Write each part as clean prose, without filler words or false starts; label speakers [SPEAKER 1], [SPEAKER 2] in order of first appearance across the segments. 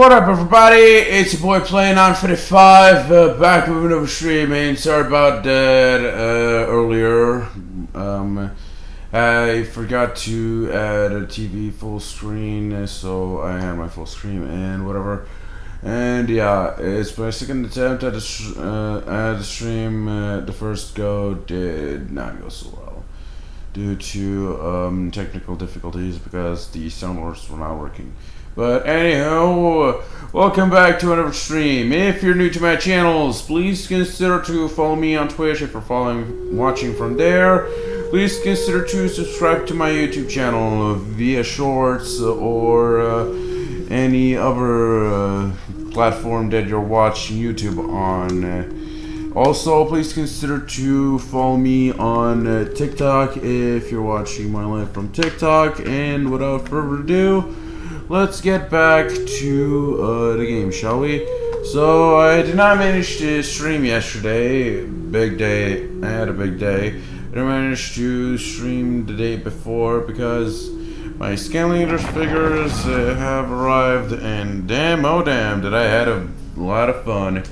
[SPEAKER 1] What up, everybody? It's your boy playing on 55, back with another stream, and sorry about that earlier. I forgot to add a TV full screen, so I had my full screen and whatever. And yeah, it's my second attempt at the stream. The first go did not go so well due to technical difficulties because the soundboards were not working. But anyhow, welcome back to another stream. If you're new to my channels, please consider to follow me on Twitch if you're watching from there. Please consider to subscribe to my YouTube channel via Shorts or any other platform that you're watching YouTube on. Also, please consider to follow me on TikTok if you're watching my live from TikTok. And without further ado, let's get back to the game, shall we? So, I did not manage to stream yesterday. Big day. I had a big day. I managed to stream the day before because my scaling figures have arrived, and damn, oh damn, did I had a lot of fun.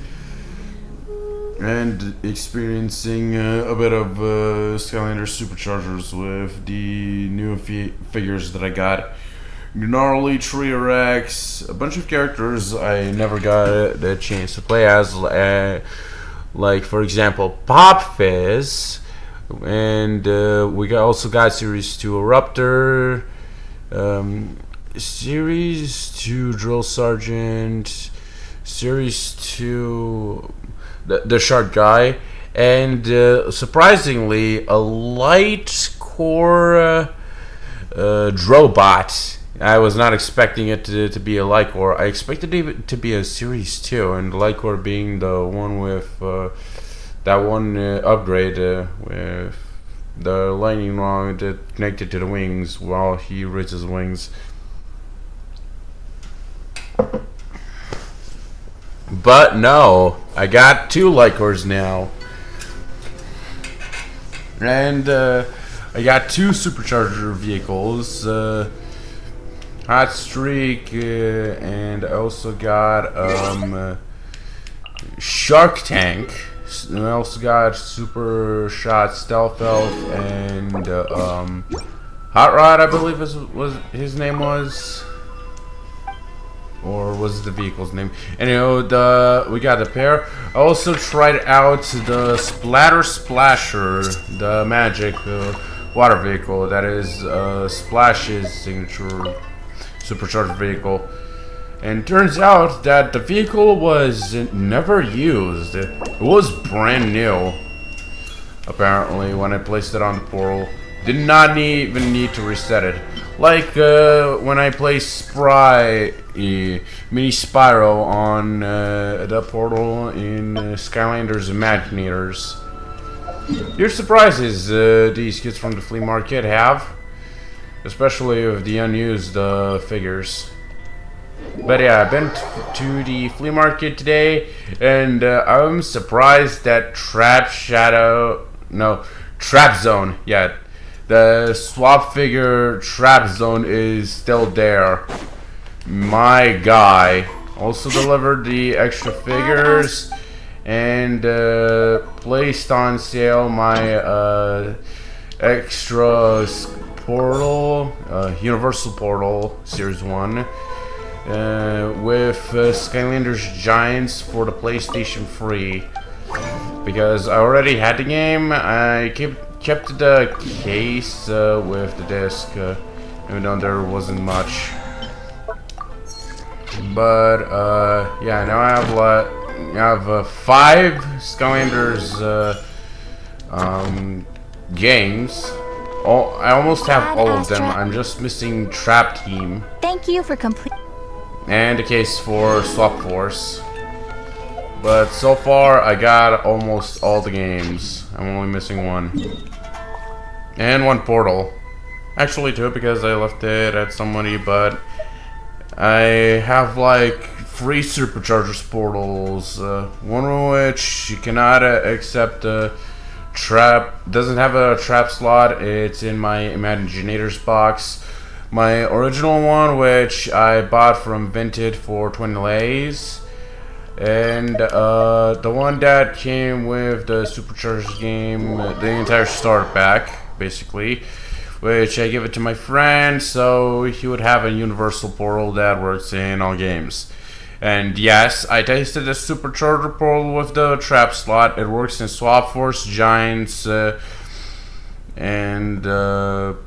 [SPEAKER 1] And experiencing a bit of Skylander Superchargers with the new figures that I got. Gnarly Tree-Rex, a bunch of characters I never got the chance to play as, like for example Pop Fizz, and we also got Series 2 Eruptor, Series 2 Drill Sergeant, Series 2 the Shark Guy, and surprisingly a light core Drobot. I was not expecting it to be a Lycor. I expected it to be a Series 2, and Lycor being the one with that one upgrade with the lightning rod connected to the wings while he rids his wings. But no, I got two Lycors now. And I got two supercharger vehicles. Hot Streak, and I also got Shark Tank. And I also got Super Shot Stealth Elf and Hot Rod, I believe was his name was, or was the vehicle's name? Anyhow, we got the pair. I also tried out the Splatter Splasher, the magic water vehicle that is Splash's signature supercharged vehicle, and turns out that the vehicle was never used. It was brand new apparently when I placed it on the portal. Did not even need to reset it, like when I placed Spry Mini Spyro on the portal in Skylanders Imaginators. Here's surprises these kids from the flea market have, especially with the unused figures. But yeah, I've been to the flea market today, and I'm surprised that Trap Zone, yeah, the swap figure Trap Zone is still there. My guy also delivered the extra figures and placed on sale my extra portal, Universal Portal Series 1 with Skylanders Giants for the PlayStation free, because I already had the game. I kept the case with the disc, even though there wasn't much. But yeah, now I have 5 Skylanders games. I almost have all of them. I'm just missing Trap Team.
[SPEAKER 2] Thank you for complete.
[SPEAKER 1] And a case for Swap Force. But so far, I got almost all the games. I'm only missing one. And one portal. Actually, two, because I left it at somebody, but I have like 3 superchargers portals. One of which you cannot accept trap, doesn't have a trap slot. It's in my Imaginators box. my original one, which I bought from Vinted for 20 lays, and the one that came with the supercharged game, the entire starter pack, basically, which I give it to my friend so he would have a universal portal that works in all games. And yes, I tasted the supercharger portal with the trap slot. It works in Swap Force, Giants, and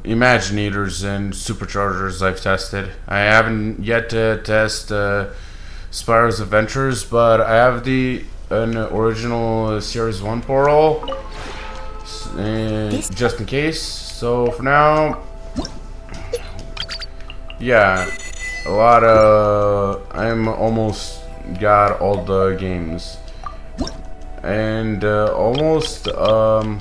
[SPEAKER 1] Imaginators and Superchargers I've tested. I haven't yet to test Spyro's Adventures, but I have an original Series 1 portal, just in case. So for now, yeah, I'm almost got all the games, and almost a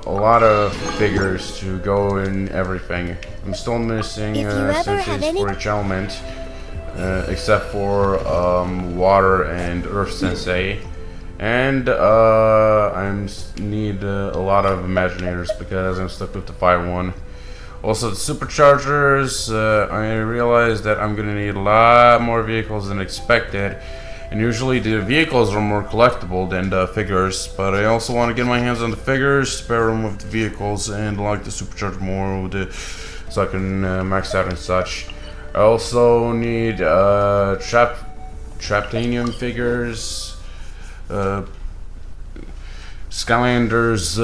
[SPEAKER 1] lot of figures to go in everything. I'm still missing senseis for each element, except for water and earth sensei, and I need a lot of imaginators because I'm stuck with the fire one. Also, the superchargers, I realized that I'm gonna need a lot more vehicles than expected. And usually the vehicles are more collectible than the figures, but I also want to get my hands on the figures, pair them with the vehicles, and like the supercharger more with it, so I can max out and such. I also need Traptanium figures, Skylanders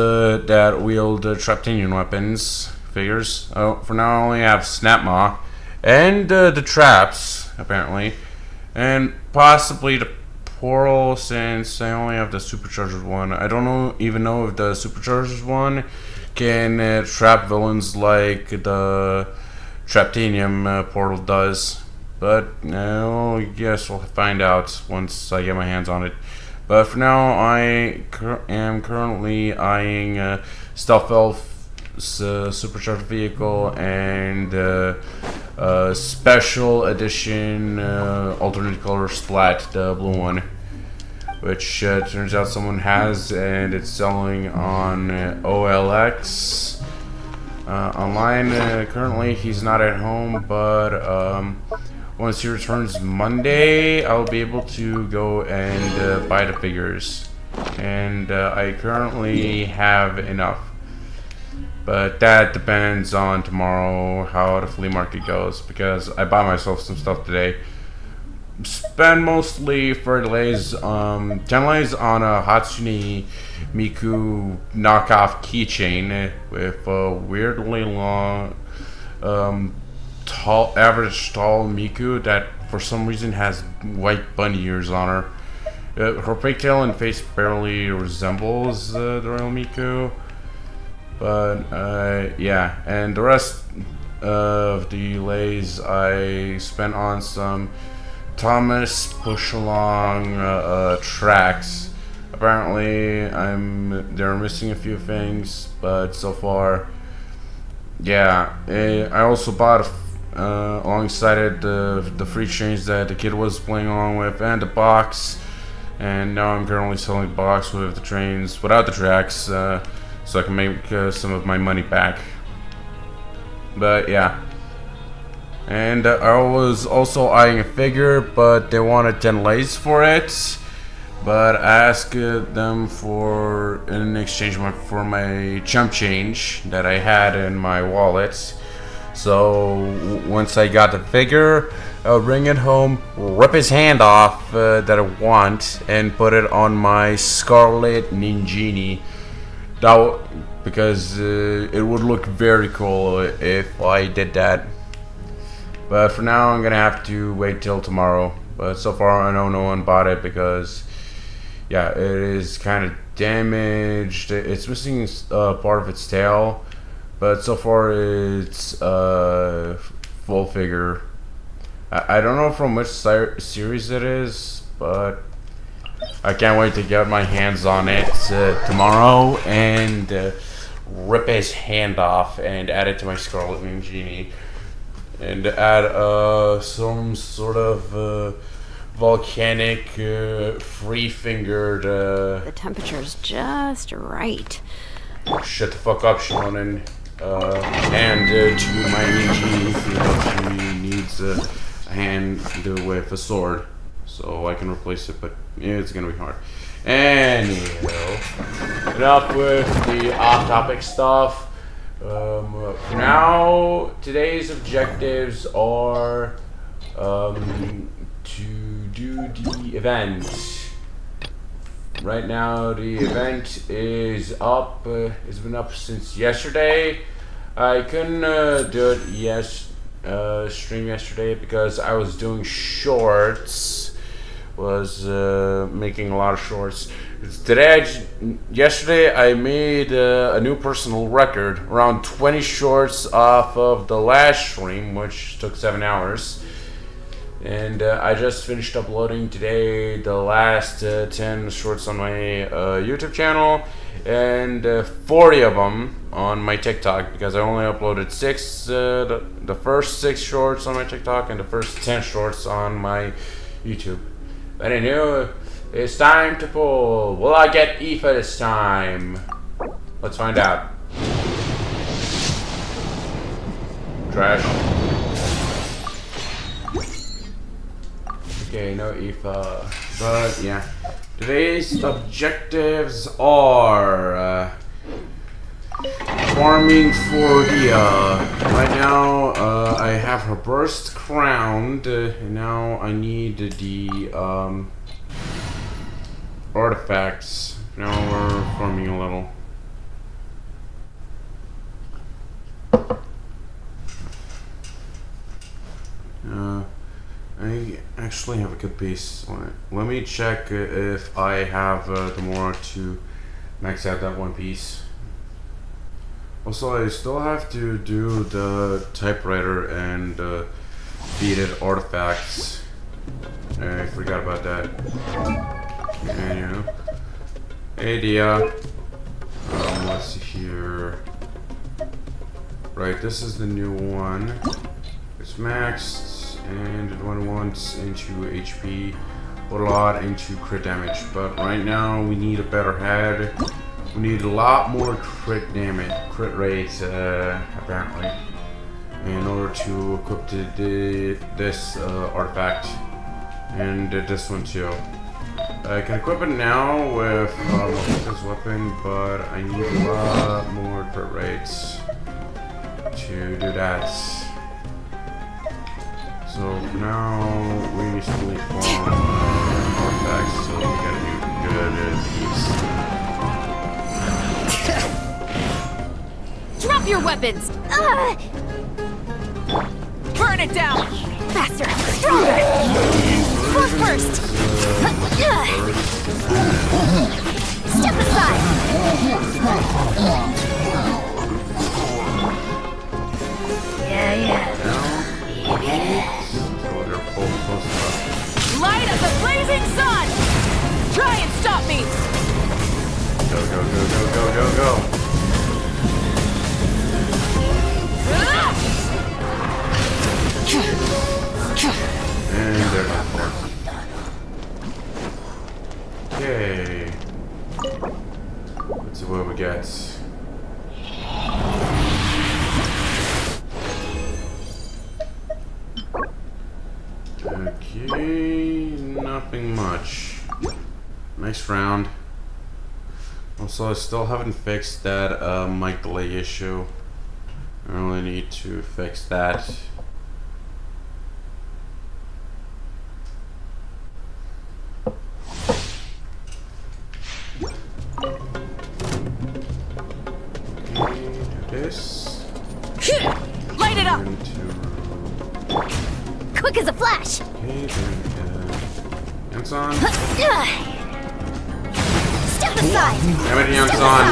[SPEAKER 1] that wield Traptanium weapons figures. For now I only have Snapmaw and the traps, apparently. And possibly the portal, since I only have the supercharged one. I don't even know if the supercharged one can trap villains like the Traptanium portal does. But I guess we'll find out once I get my hands on it. But for now, I am currently eyeing Stealth Elf supercharged vehicle and special edition alternate color Splat, the blue one, which turns out someone has, and it's selling on OLX online. Currently he's not at home, but once he returns Monday, I'll be able to go and buy the figures, and I currently have enough. But that depends on tomorrow how the flea market goes, because I bought myself some stuff today. Spend mostly for delays, 10 lays on a Hatsune Miku knockoff keychain with a weirdly long, average tall Miku that for some reason has white bunny ears on her. Her pigtail and face barely resembles the real Miku. But yeah, and the rest of the lays I spent on some Thomas push along tracks. Apparently they're missing a few things, but so far, yeah. I also bought alongside it the free change that the kid was playing along with, and the box. And now I'm currently selling the box with the trains without the tracks. So I can make some of my money back. But yeah. And I was also eyeing a figure, but they wanted 10 lays for it. But I asked them for in exchange for my chump change that I had in my wallet. So once I got the figure, I'll bring it home, rip his hand off that I want, and put it on my Scarlet Ninjini. Because it would look very cool if I did that. But for now, I'm gonna have to wait till tomorrow. But so far, I know no one bought it because, yeah, it is kind of damaged. It's missing part of its tail, but so far it's full figure. I don't know from which series it is, but I can't wait to get my hands on it tomorrow and rip his hand off and add it to my Scarlet Ninjini, and add some sort of volcanic free-fingered
[SPEAKER 2] the temperature's just right.
[SPEAKER 1] Shut the fuck up, Shonen. hand to my EG because she needs a hand with a sword, so I can replace it, but it's gonna be hard. Anyhow, enough with the off-topic stuff. For now, today's objectives are to do the event. Right now, the event is up. It's been up since yesterday. I couldn't do it stream yesterday because I was doing shorts. Was making a lot of shorts. Yesterday I made a new personal record, around 20 shorts off of the last stream, which took 7 hours. And I just finished uploading today the last 10 shorts on my YouTube channel, and 40 of them on my TikTok, because I only uploaded the first 6 shorts on my TikTok and the first 10 shorts on my YouTube. But anyway, it's time to pull. Will I get Aoife this time? Let's find out. Trash. Okay, no Aoife. But yeah, today's objectives are farming for Dia. Right now, I have her burst crowned. And now I need the artifacts. Now we're farming a little. I actually have a good base on it. Let me check if I have the more to max out that one piece. Also, I still have to do the typewriter and beaded artifacts. I forgot about that. And you know, hey Dia. Let's see here. Right, this is the new one. It's maxed, and it went once into HP, a lot into crit damage. But right now, we need a better head. We need a lot more crit damage, crit rates, apparently, in order to equip this artifact, and this one too. I can equip it now with this weapon, but I need a lot more crit rates to do that. So for now, we still farm artifacts, so we gotta do good at these.
[SPEAKER 2] Drop your weapons! Burn it down! Faster! Stronger! Force first! Step aside! Yeah. Light as a blazing sun! Try and stop me!
[SPEAKER 1] Go. And they're not there. Okay. Let's see what we get. Okay, nothing much. Nice round. Also, I still haven't fixed that mic delay issue. I really need to fix that. This.
[SPEAKER 2] Light it up!
[SPEAKER 1] Into...
[SPEAKER 2] Quick as a flash!
[SPEAKER 1] Okay, then Yansan.
[SPEAKER 2] Step aside!
[SPEAKER 1] Damn it, Yansan!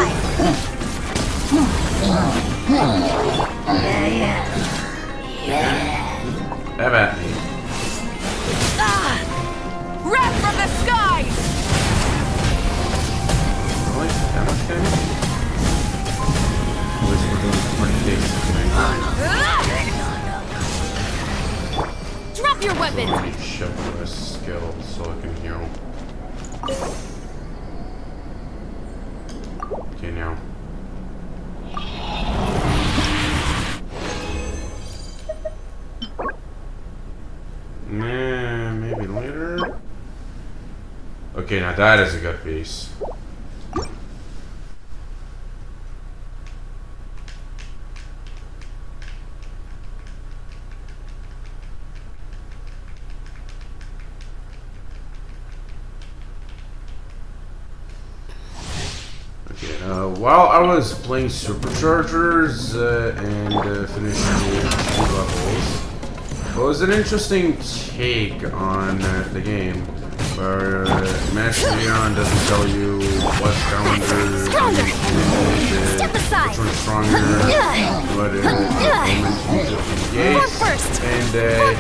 [SPEAKER 1] Have at me.
[SPEAKER 2] Wrath from the skies!
[SPEAKER 1] Really? That much damage? At least we're doing 20 days.
[SPEAKER 2] Drop your weapons!
[SPEAKER 1] Let me shift this skill so I can heal. Okay, now. Okay, now that is a good piece. While I was playing Superchargers and finishing the 2 levels, it was an interesting take on the game, where Master Leon doesn't tell you what calendar which one's stronger, what elements you engage, and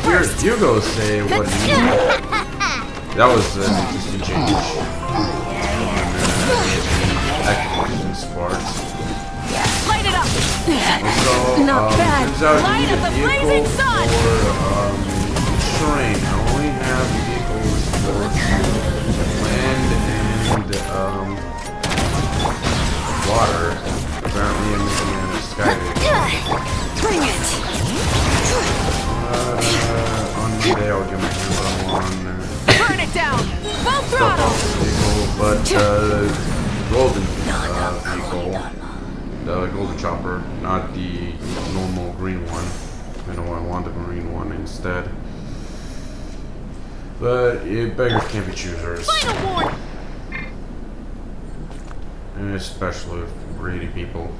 [SPEAKER 1] here Hugo say what it means. That was an interesting change. Activations parts.
[SPEAKER 2] Light it up!
[SPEAKER 1] So,
[SPEAKER 2] Not bad.
[SPEAKER 1] turns out
[SPEAKER 2] Light
[SPEAKER 1] you
[SPEAKER 2] up the
[SPEAKER 1] need a
[SPEAKER 2] blazing
[SPEAKER 1] vehicle
[SPEAKER 2] sun!
[SPEAKER 1] for terrain. I only have vehicles for land and water. Apparently I'm missing a sky vehicle.
[SPEAKER 2] Bring it!
[SPEAKER 1] On Monday I'll get my hands on
[SPEAKER 2] Burn it down! Full throttle!
[SPEAKER 1] vehicle, but golden vehicle, the golden chopper, not the normal green one. I know I want the green one instead. But beggars can't be choosers.
[SPEAKER 2] Final warning!
[SPEAKER 1] And especially with greedy people.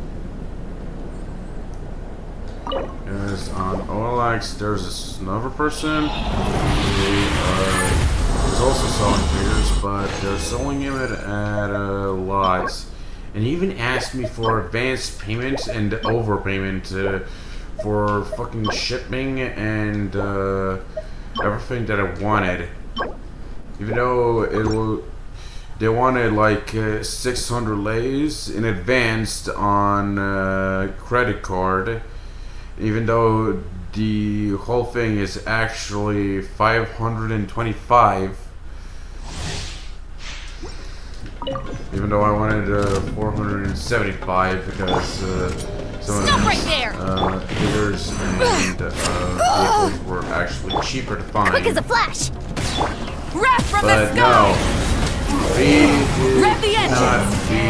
[SPEAKER 1] Because on OLX there's another person who is also selling figures, but they're selling him at lots, and he even asked me for advance payments and overpayment for fucking shipping and everything that I wanted. Even though they wanted like 600 lays in advance on credit card, even though the whole thing is actually 525. Even though I wanted 475 because some
[SPEAKER 2] Stop
[SPEAKER 1] of
[SPEAKER 2] right
[SPEAKER 1] these
[SPEAKER 2] there!
[SPEAKER 1] figures and vehicles were actually cheaper to find.
[SPEAKER 2] Quick as a flash! Wrath from the
[SPEAKER 1] But
[SPEAKER 2] sky!
[SPEAKER 1] no,
[SPEAKER 2] Rev the
[SPEAKER 1] not
[SPEAKER 2] engines!
[SPEAKER 1] be.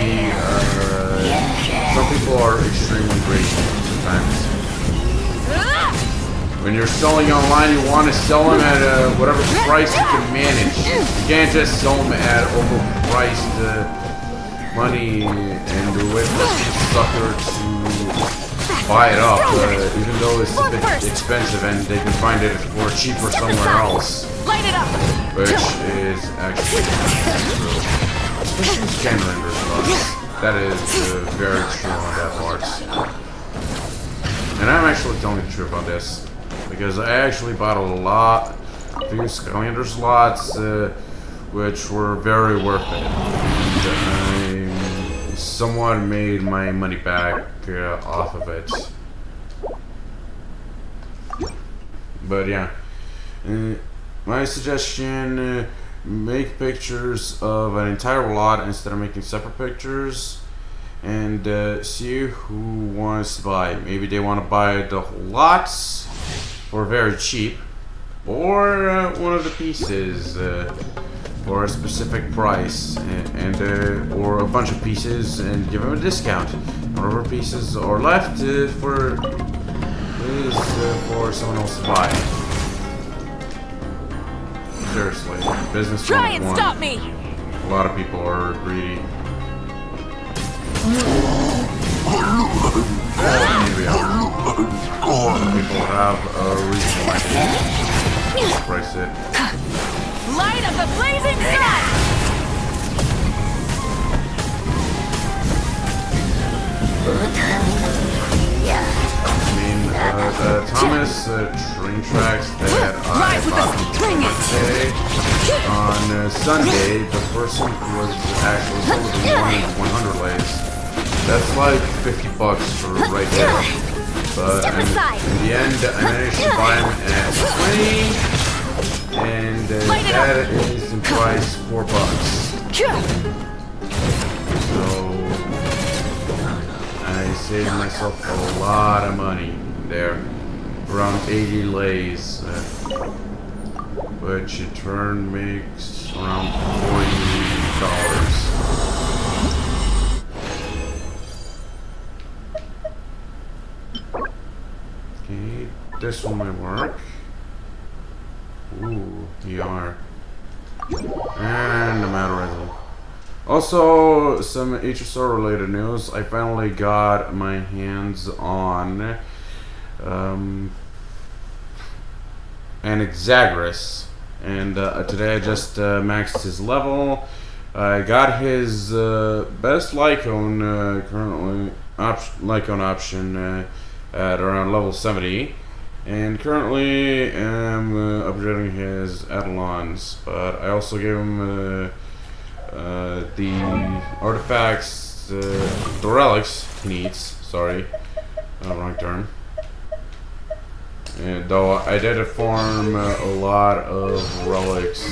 [SPEAKER 1] Some people are extremely greedy sometimes. When you're selling online, you want to sell them at whatever price you can manage. You can't just sell them at overpriced money and wait for the sucker to buy it up, even though it's a bit expensive and they can find it for cheaper somewhere else.
[SPEAKER 2] Light it up!
[SPEAKER 1] Which is actually true. Especially with scan renders bugs. That is very true on that part. And I'm actually telling the truth on this. Because I actually bought a few Skylander slots, which were very worth it. And I somewhat made my money back off of it. But yeah, my suggestion, make pictures of an entire lot instead of making separate pictures. And see who wants to buy. Maybe they want to buy the whole lots for very cheap, or one of the pieces for a specific price, and or a bunch of pieces and give them a discount. Whatever pieces are left for someone else to buy. Seriously, business.
[SPEAKER 2] Try and stop me!
[SPEAKER 1] A lot of people are greedy. People have a reason to price it.
[SPEAKER 2] Light up the blazing sun!
[SPEAKER 1] I mean, the Thomas train tracks that I bought on Sunday, the person was actually sold 100 lays. That's like $50 for right there. But in the end, I managed to buy them at 20, and that is in price $4. So I saved myself a lot of money there, around 80 lays, which in turn makes around Okay, this one might work. Ooh, ER. And the Matter. Also, some HSR related news. I finally got my hands on an Exagris. And today I just maxed his level. I got his best Lycone currently Lycone option at around level 70, and currently am upgrading his Adelons. But I also gave him the artifacts, the relics he needs. Sorry, wrong term. And though I did farm a lot of relics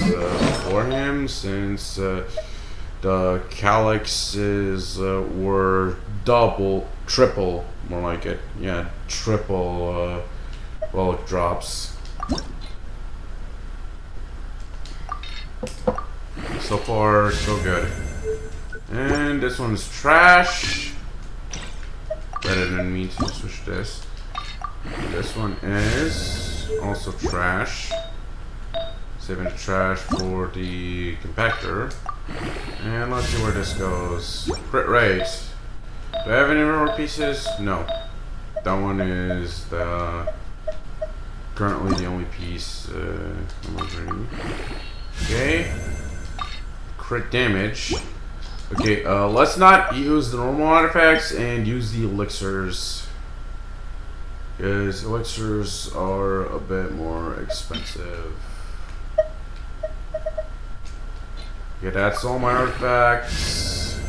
[SPEAKER 1] for him, since the calyxes were triple, more like it. Yeah, triple relic drops. So far, so good. And this one's trash. But I didn't mean to switch this. This one is also trash. Saving the trash for the compactor. And let's see where this goes. Crit rate. Do I have any more pieces? No. That one is currently the only piece I'm ordering. Okay. Crit damage. Okay, let's not use the normal artifacts and use the elixirs. Because elixirs are a bit more expensive. Okay, that's all my artifacts.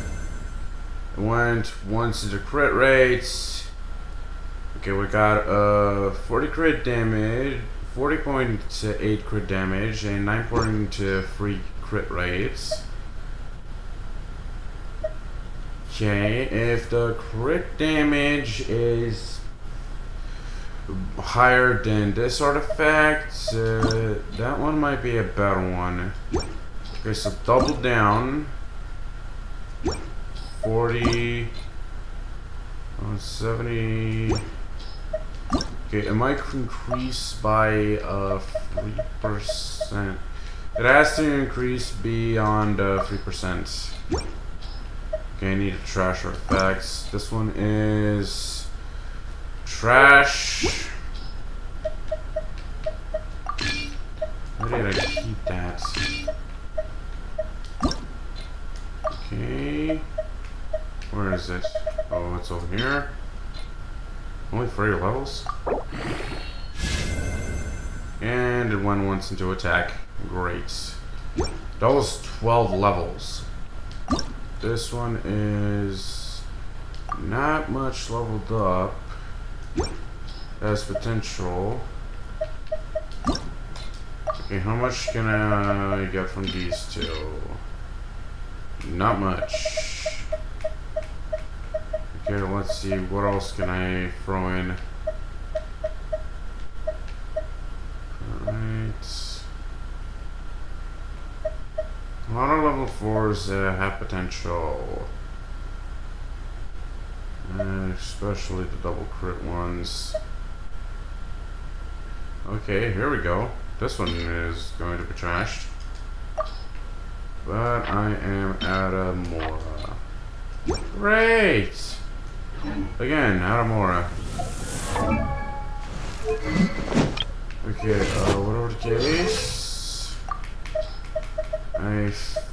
[SPEAKER 1] I went once into crit rates. Okay, we got 40 crit damage, 40.8 crit damage, and 9.3 crit rates. Okay, if the crit damage is higher than this artifact, that one might be a better one. Okay, so double down. 40, 70. Okay, it might increase by 3%. It has to increase beyond 3%. Okay, I need a trash artifacts. This one is trash. Where did I keep that? Okay. Where is it? Oh, it's over here. Only 3 levels. And it went once into attack. Great. That was 12 levels. This one is not much leveled up. Has potential. Okay, how much can I get from these two? Not much. Okay, let's see, what else can I throw in? Alright. A lot of level 4s have potential. Especially the double crit ones. Okay, here we go. This one is going to be trashed. But I am out of Mora. Great! Again, out of Mora. Okay, whatever the case. I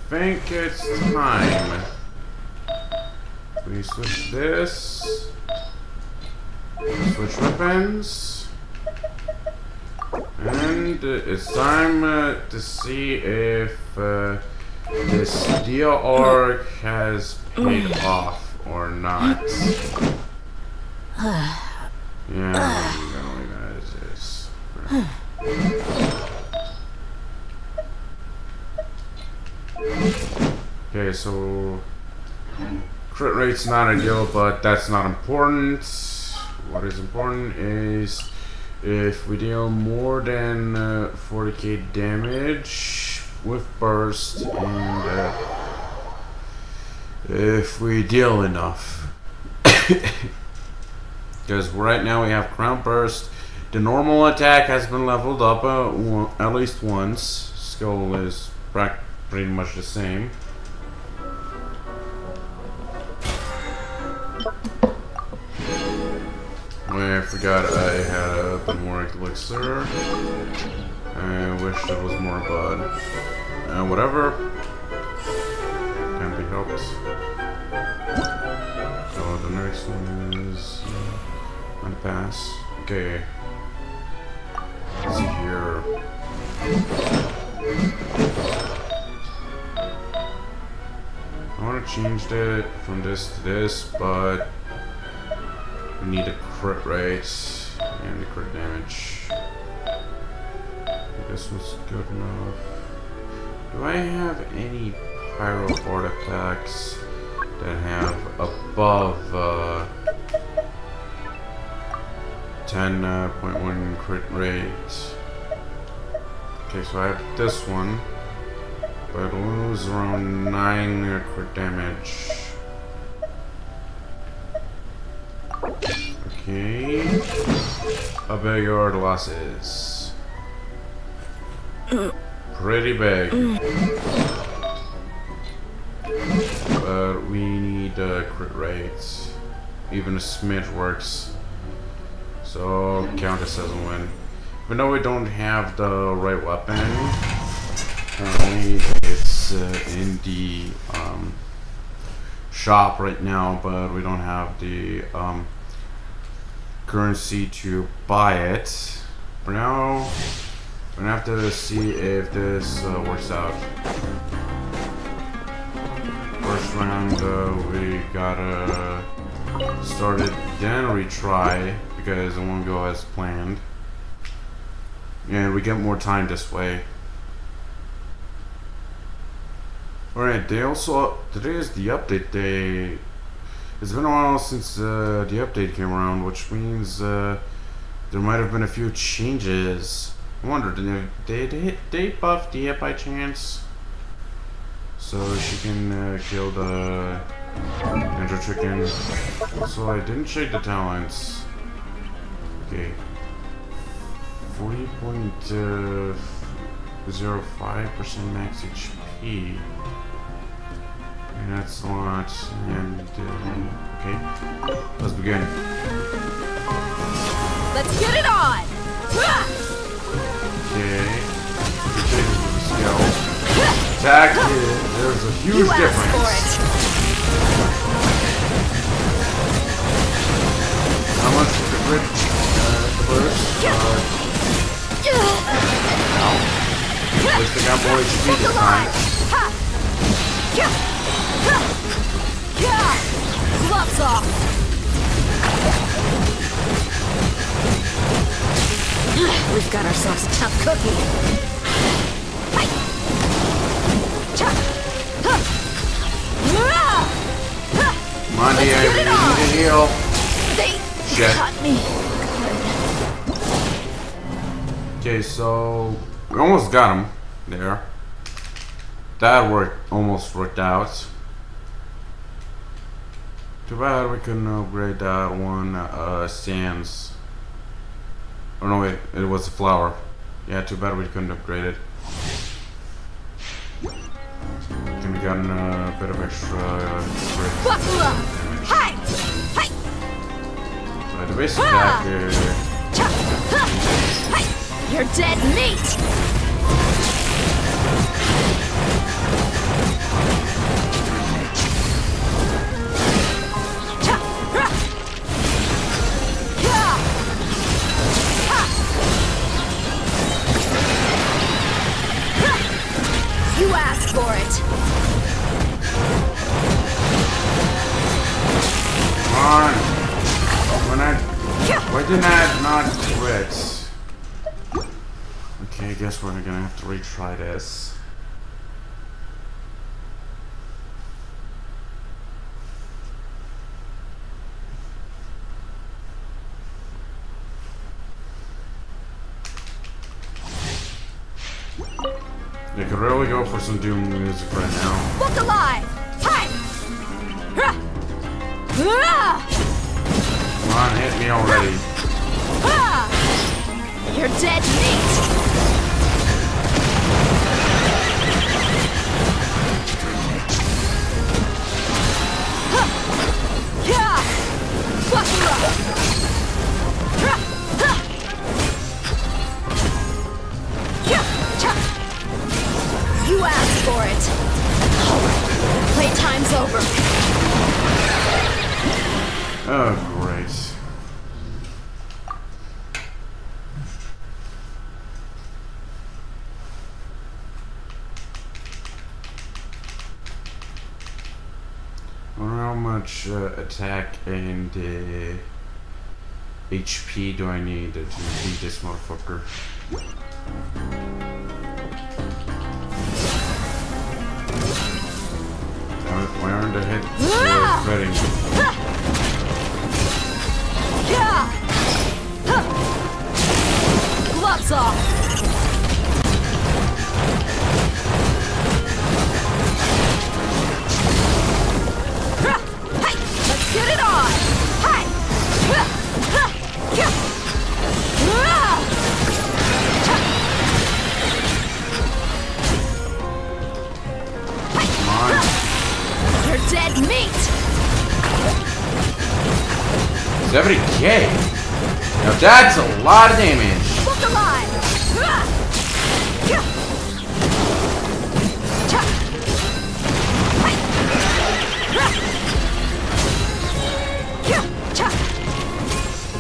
[SPEAKER 1] think it's time. We switch this. Switch weapons. And it's time to see if this deal arc has paid off or not. Yeah, you gotta leave it as is. Okay, so crit rate's not ideal, but that's not important. What is important is if we deal more than 40k damage with burst and if we deal enough. Because right now we have Crown Burst. The normal attack has been leveled up at least once. Skill is pretty much the same. I forgot I had a bit more elixir. I wish there was more, but whatever. Can't be helped. So the next one is unpass. Okay. Let's see here. I want to change it from this to this, but we need a crit rate and the crit damage. This was good enough. Do I have any pyro artifacts that have above 10.1 crit rate? Okay, so I have this one, but it lose around 9 crit damage. Okay, how big are the losses? Pretty big. But we need crit rates. Even a smidge works. So Countess doesn't win. Even though we don't have the right weapon, currently it's in the shop right now, but we don't have the currency to buy it. For now, we're gonna have to see if this works out. First round, we gotta start it, then retry, because it won't go as planned. And we get more time this way. Alright, today is the update day. It's been a while since the update came around, which means there might have been a few changes. I wonder, did they buff Dia by chance? So she can kill the Ender Chicken. So I didn't check the talents. Okay. 40.05% max HP. And that's a lot. And okay, let's begin.
[SPEAKER 2] Let's get it on!
[SPEAKER 1] Okay. Skill. Attack. There's a huge difference. How much for the crit burst? At least I got more HP this time.
[SPEAKER 2] Gloves off! We've got ourselves a tough cookie.
[SPEAKER 1] Come on, Dia, you need to heal.
[SPEAKER 2] They cut me.
[SPEAKER 1] Okay, so we almost got him there. That almost worked out. Too bad we couldn't upgrade that one sands. Oh no, wait, it was a flower. Yeah, too bad we couldn't upgrade it. Could have gotten a bit of extra damage. But the basic attack
[SPEAKER 2] You're dead meat! You asked for it.
[SPEAKER 1] Come on! Why didn't I not quit? Okay, I guess we're gonna have to retry this. You could really go for some Doom music right now.
[SPEAKER 2] Look alive! Hi!
[SPEAKER 1] Come on, hit me already.
[SPEAKER 2] You're dead meat! You asked for it. Playtime's over.
[SPEAKER 1] Oh, great. I wonder how much attack and HP do I need to beat this motherfucker? Why aren't the hits ready?
[SPEAKER 2] Gloves off! Let's get it on! Hi!
[SPEAKER 1] Come on.
[SPEAKER 2] You're dead meat!
[SPEAKER 1] 70k? Now that's a lot of damage.
[SPEAKER 2] Look alive!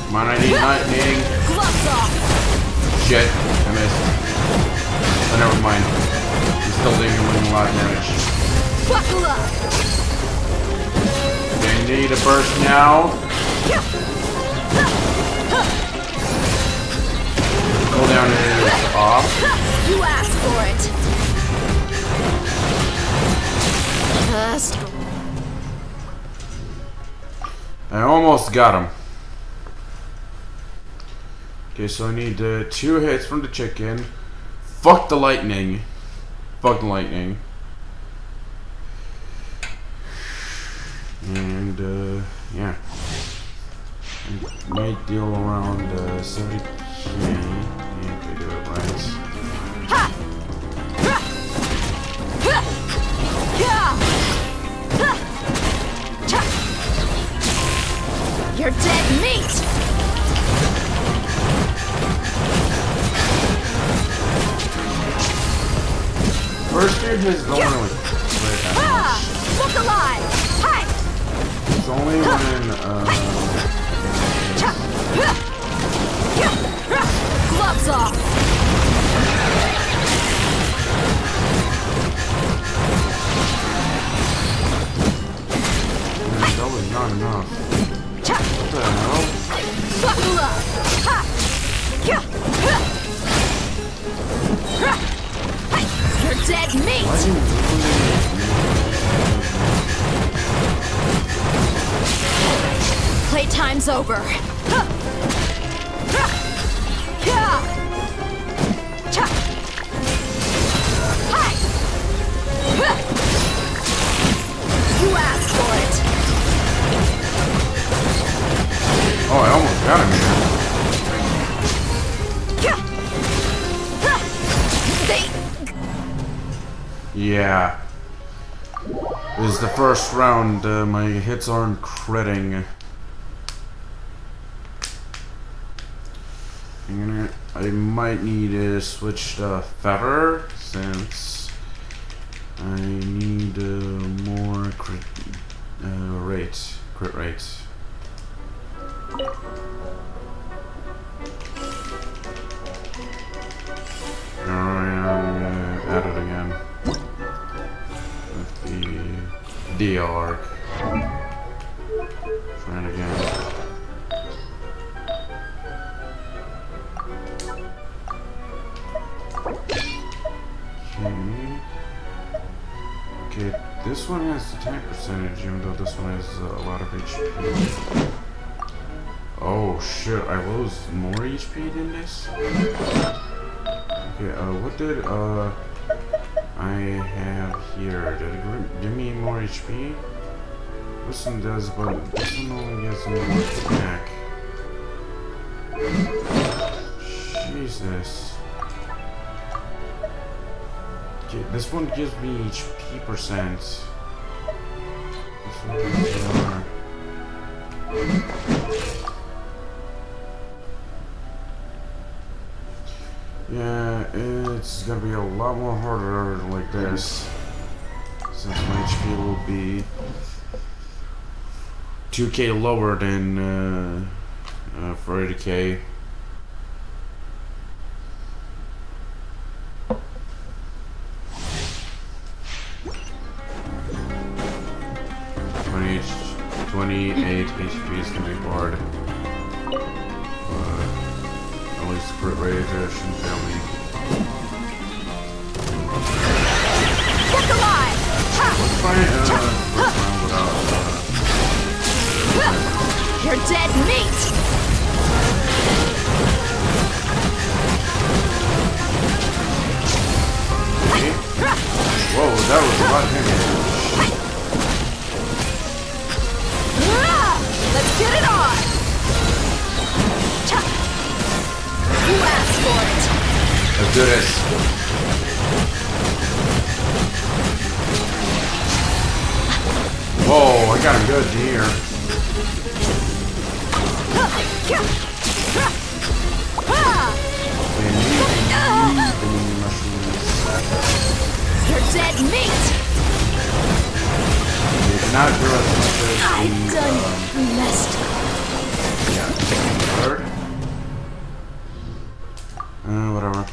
[SPEAKER 1] Come on, I need lightning.
[SPEAKER 2] Gloves off!
[SPEAKER 1] Shit, I missed. But never mind. I'm still dealing a lot of damage.
[SPEAKER 2] Buckle up!
[SPEAKER 1] They need a burst now. Cooldown is off.
[SPEAKER 2] You asked for it.
[SPEAKER 1] I almost got him. Okay, so I need 2 hits from the chicken. Fuck the lightning. Fuck the lightning. And, yeah. I might deal around 70k. Yeah, if I do it right.
[SPEAKER 2] You're dead meat!
[SPEAKER 1] First year his don't really play that much.
[SPEAKER 2] Look alive! Hi!
[SPEAKER 1] It's only when
[SPEAKER 2] Gloves off!
[SPEAKER 1] that was not enough. What the hell?
[SPEAKER 2] Buckle up! You're dead meat!
[SPEAKER 1] Why didn't
[SPEAKER 2] Playtime's over. You asked for it.
[SPEAKER 1] Oh, I almost got him here. Yeah. This is the first round. My hits aren't critting. I might need to switch to feather since I need more crit rate. At it again with the DL arc. Try it again. Okay, this one has attack percentage, even though this one has a lot of HP. Oh shit, I lose more HP than this? Okay, what did I have here? Did it give me more HP? This one does, but this one only gets one back. Jesus. Okay, this one gives me HP percent. This one gives more. Yeah, it's gonna be a lot more harder like this, since my HP will be 2k lower than for 80k. Twenty 28 HP is gonna be hard. At least crit rate shouldn't fail me.
[SPEAKER 2] Look alive!
[SPEAKER 1] Let's try first round without
[SPEAKER 2] You're dead meat!
[SPEAKER 1] Whoa, that was a lot of damage.
[SPEAKER 2] Let's get it on! You asked for it!
[SPEAKER 1] Let's do this. Whoa, I got him good here.
[SPEAKER 2] You're dead meat!
[SPEAKER 1] It's not good as much as
[SPEAKER 2] I've done messed up.
[SPEAKER 1] yeah, third. Whatever.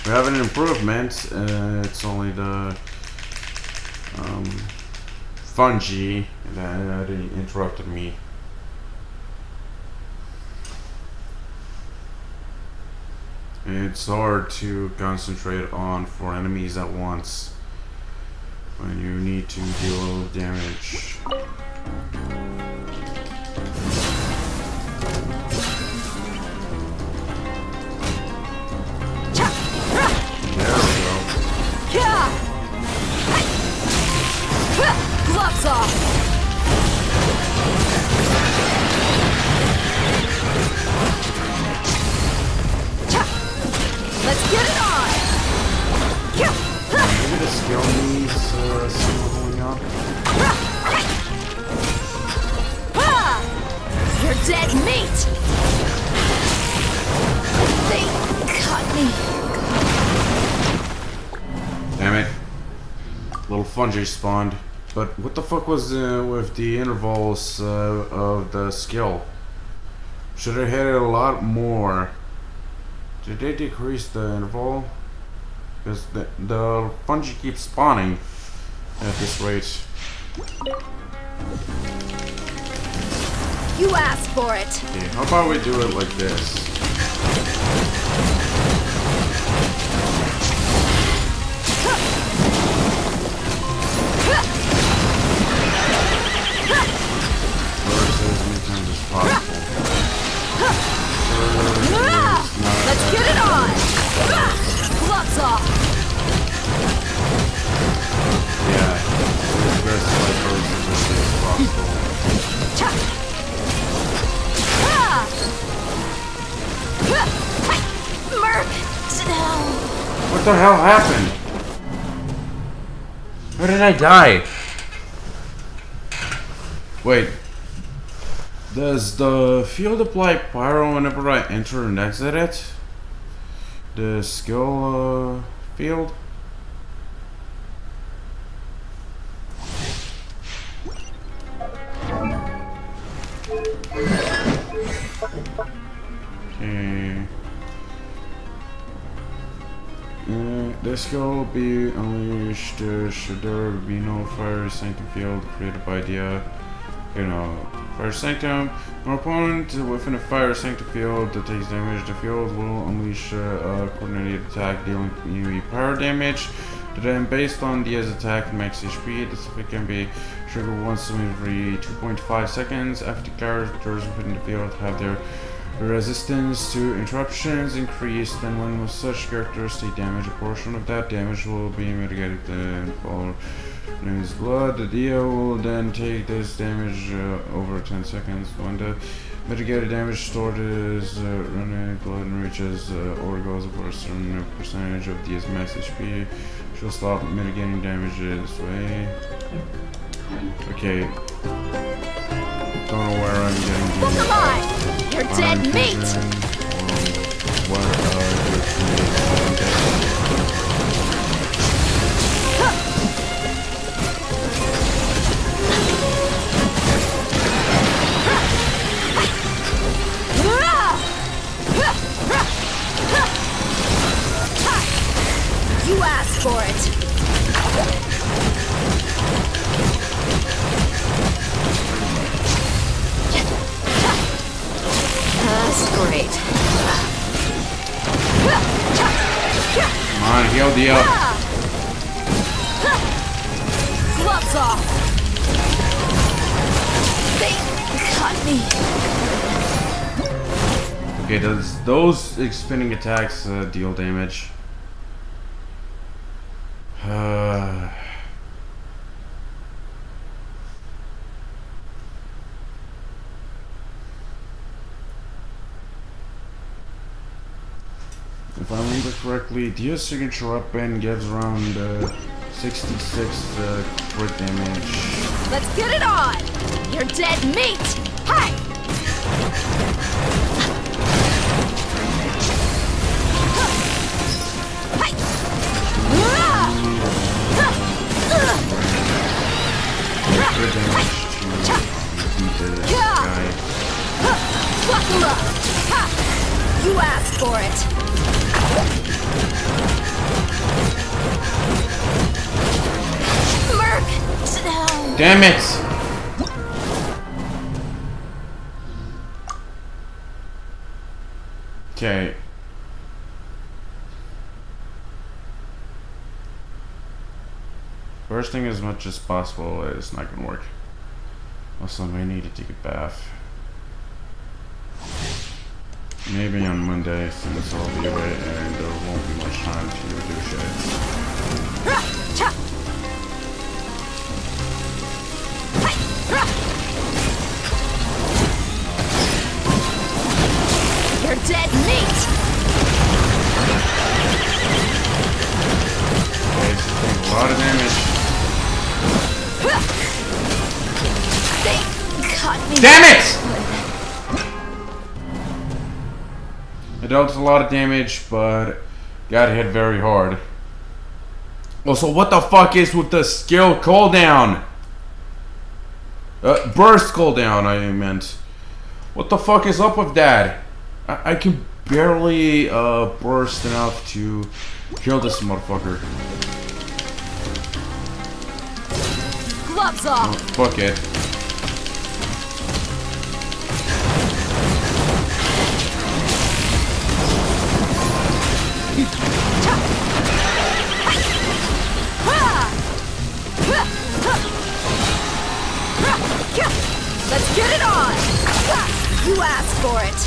[SPEAKER 1] We have an improvement. It's only the fungi that interrupted me. It's hard to concentrate on 4 enemies at once when you need to deal damage. There we go.
[SPEAKER 2] Gloves off! Let's get it on!
[SPEAKER 1] Maybe the skill needs some leveling up.
[SPEAKER 2] You're dead meat! They cut me.
[SPEAKER 1] Damn it. Little fungi spawned. But what the fuck was with the intervals of the skill? Should have hit it a lot more. Did they decrease the interval? Because the fungi keeps spawning at this rate.
[SPEAKER 2] You asked for it.
[SPEAKER 1] Okay, how about we do it like this? As many times as possible.
[SPEAKER 2] Let's get it on! Gloves off!
[SPEAKER 1] Yeah, as aggressive as possible.
[SPEAKER 2] Merc!
[SPEAKER 1] What the hell happened? Where did I die? Wait. Does the field apply pyro whenever I enter and exit it? The skill field? Okay. This skill will be unleashed should there be no fire sanctum field created by the fire sanctum. An opponent within a fire sanctum field that takes damage. The field will unleash a coordinated attack dealing enemy power damage. Then, based on the attack and max HP, this effect can be triggered once every 2.5 seconds after characters within the field have their The resistance to interruptions increased, and when such characters take damage, a portion of that damage will be mitigated and fall in his blood. The DO will then take this damage over 10 seconds. When the mitigated damage stored is running blood and reaches or goes over a certain percentage of DS's max HP, she'll stop mitigating damage this way. Okay. Don't know where I'm getting the
[SPEAKER 2] Come on! You're dead meat!
[SPEAKER 1] What
[SPEAKER 2] You asked for it! That's great.
[SPEAKER 1] Come on, heal the up.
[SPEAKER 2] Gloves off! They cut me!
[SPEAKER 1] Okay, does those spinning attacks deal damage? If I remember correctly, Dia's signature weapon gives around 66 crit damage.
[SPEAKER 2] Let's get it on! You're dead meat! Hey!
[SPEAKER 1] Crit damage to beat this guy.
[SPEAKER 2] Buckle up! Ha! You asked for it! Merc!
[SPEAKER 1] Damn it! Okay. Bursting as much as possible is not gonna work. Also, I may need to take a bath. Maybe on Monday, since I'll be away and there won't be much time to do shit.
[SPEAKER 2] You're dead meat!
[SPEAKER 1] Okay, this is doing a lot of damage.
[SPEAKER 2] They cut me!
[SPEAKER 1] Damn it! I dealt a lot of damage, but got hit very hard. Also, what the fuck is with the skill cooldown? Burst cooldown, I meant. What the fuck is up with that? I can barely burst enough to kill this motherfucker.
[SPEAKER 2] Gloves
[SPEAKER 1] Oh,
[SPEAKER 2] off!
[SPEAKER 1] fuck it.
[SPEAKER 2] Let's get it on! You asked for it!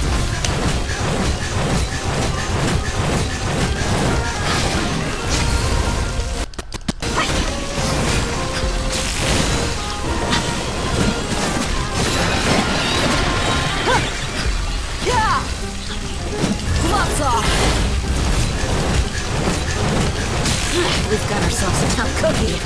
[SPEAKER 2] Gloves off! We've got ourselves a tough cookie.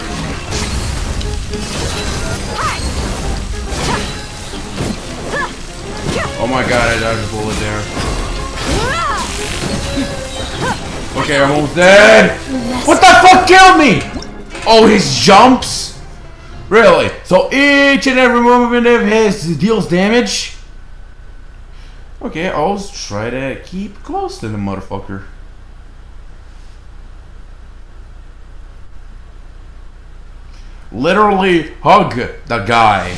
[SPEAKER 1] Oh my god, I dodged a bullet there. Okay, I'm almost dead. What the fuck killed me? Oh, his jumps? Really? So each and every movement of his deals damage? Okay, I'll try to keep close to the motherfucker. Literally hug the guy.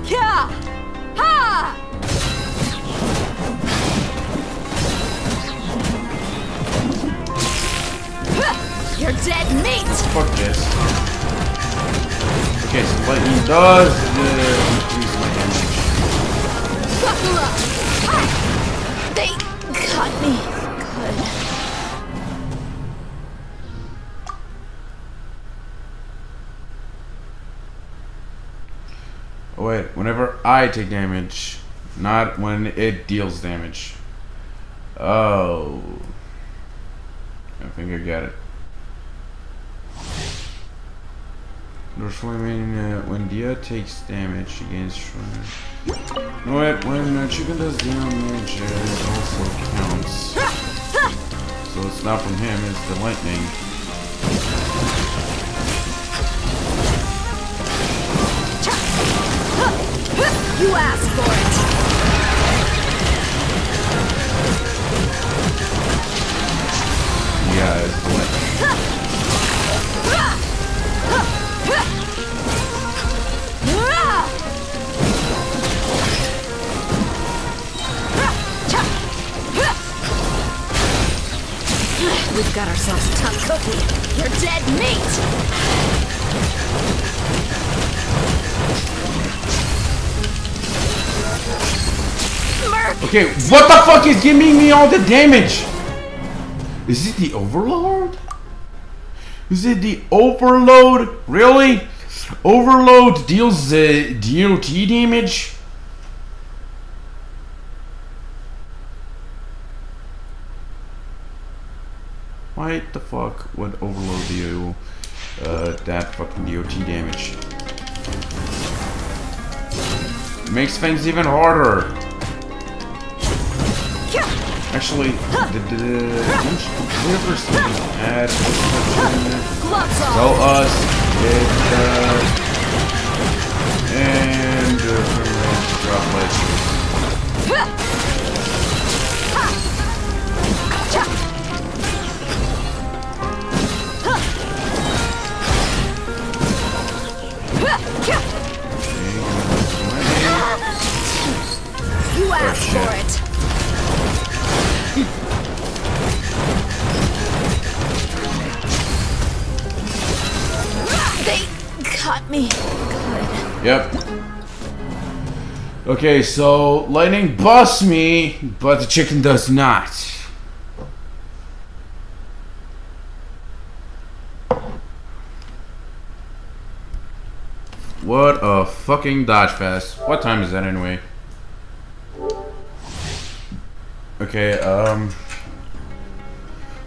[SPEAKER 2] Yeah! Ha! You're dead meat!
[SPEAKER 1] Fuck this. does increase my damage.
[SPEAKER 2] Buckle up! They got me. Good.
[SPEAKER 1] Oh wait, whenever I take damage, not when it deals damage. Oh. I think I get it. When Dia takes damage against Shrine. No wait, when Chicken does damage, it also counts. So it's not from him, it's the lightning.
[SPEAKER 2] You asked for it.
[SPEAKER 1] Yeah, it's the lightning.
[SPEAKER 2] We've got ourselves a tough cookie. You're dead meat!
[SPEAKER 1] Okay, what the fuck is giving me all the damage? Is it the overload? Is it the overload? Really? Overload deals DOT damage? Why the fuck would overload do that fucking DOT damage? It makes things even harder. Actually, whoever had tell us it and drop legends.
[SPEAKER 2] You asked for it. They got me. Good.
[SPEAKER 1] Yep. Okay, so lightning busts me, but the chicken does not. What a fucking dodge fest. What time is that anyway? Okay,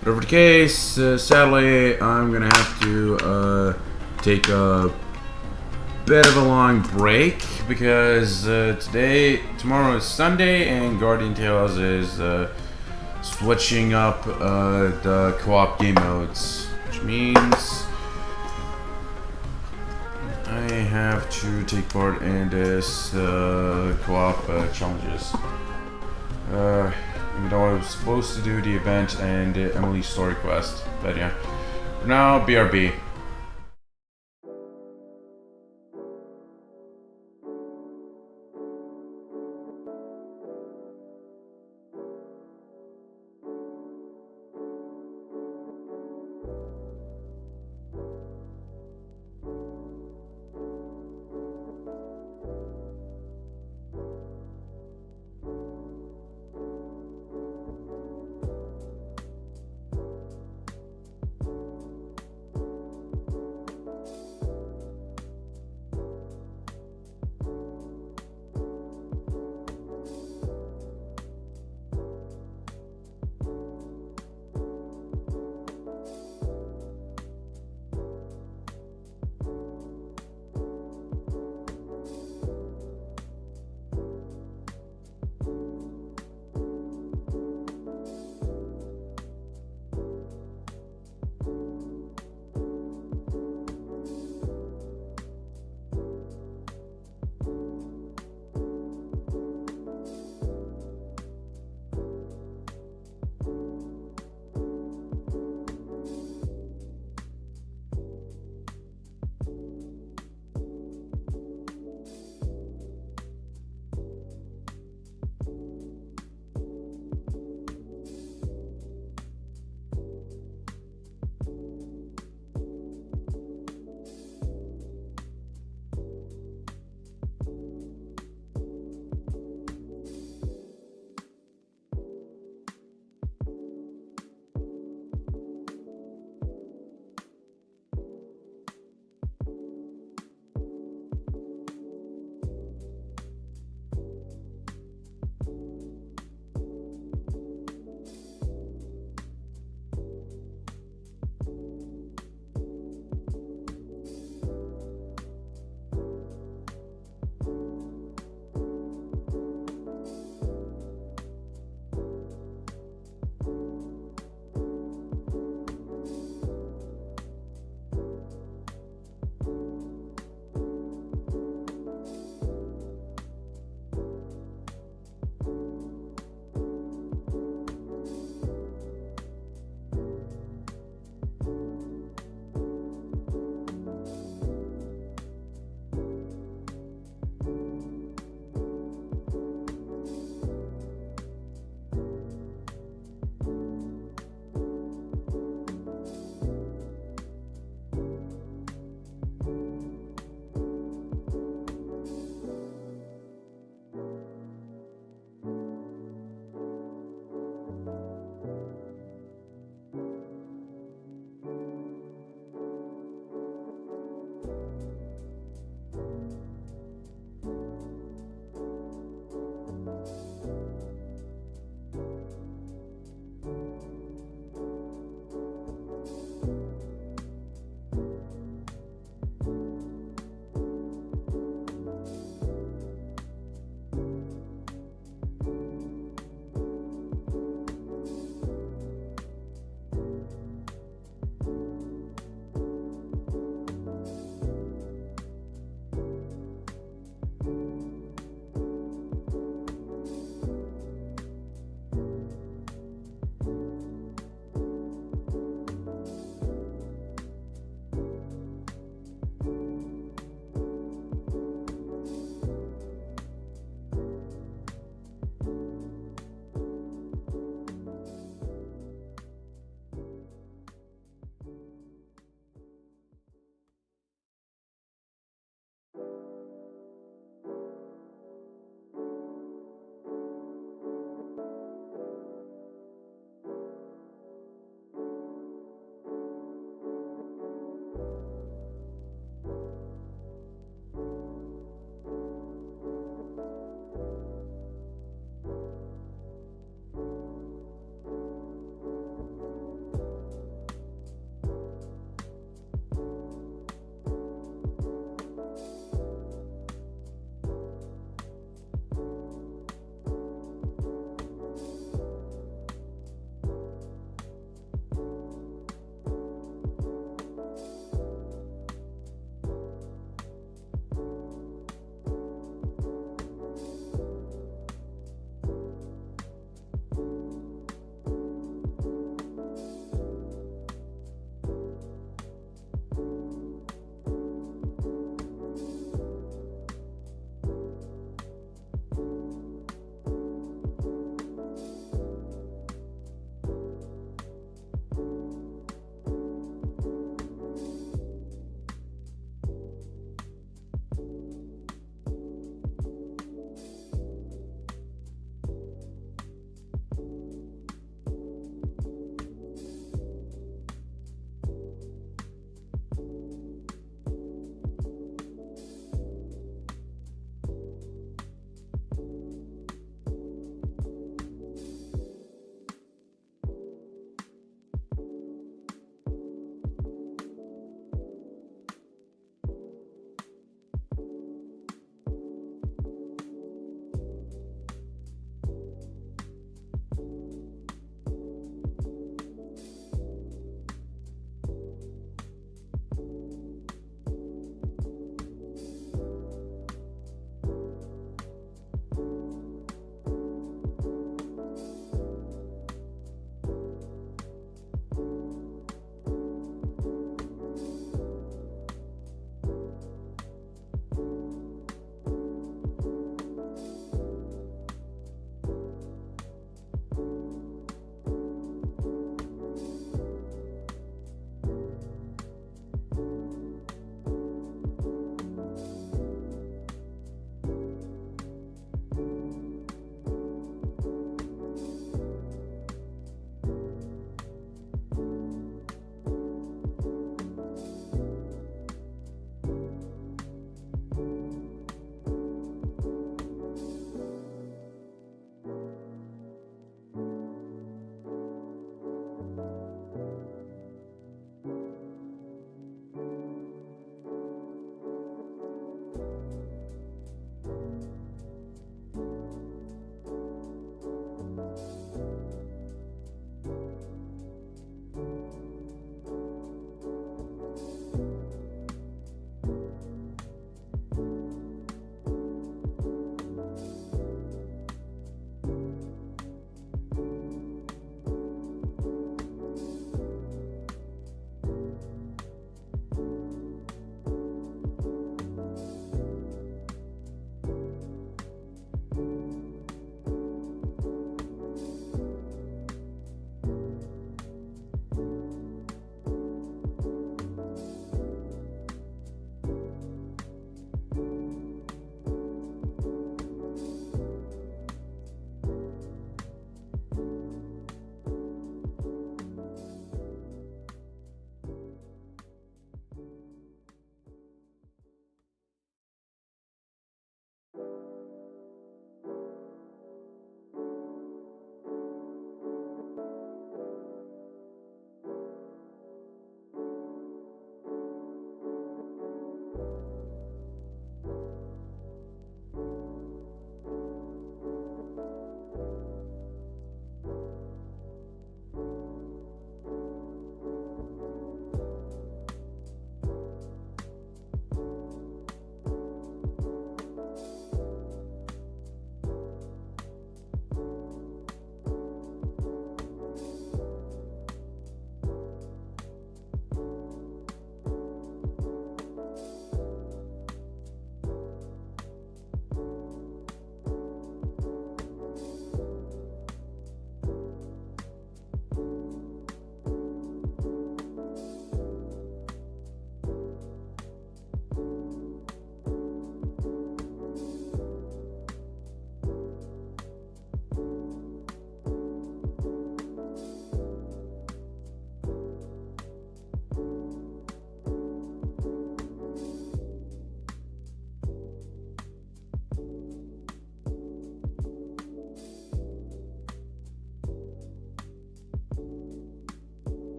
[SPEAKER 1] whatever the case, sadly, I'm gonna have to, take a bit of a long break because, tomorrow is Sunday and Guardian Tales is, switching up, the co-op game modes, which means I have to take part in this, co-op, challenges. Even though I was supposed to do the event and the Emily story quest. But yeah. For now, BRB.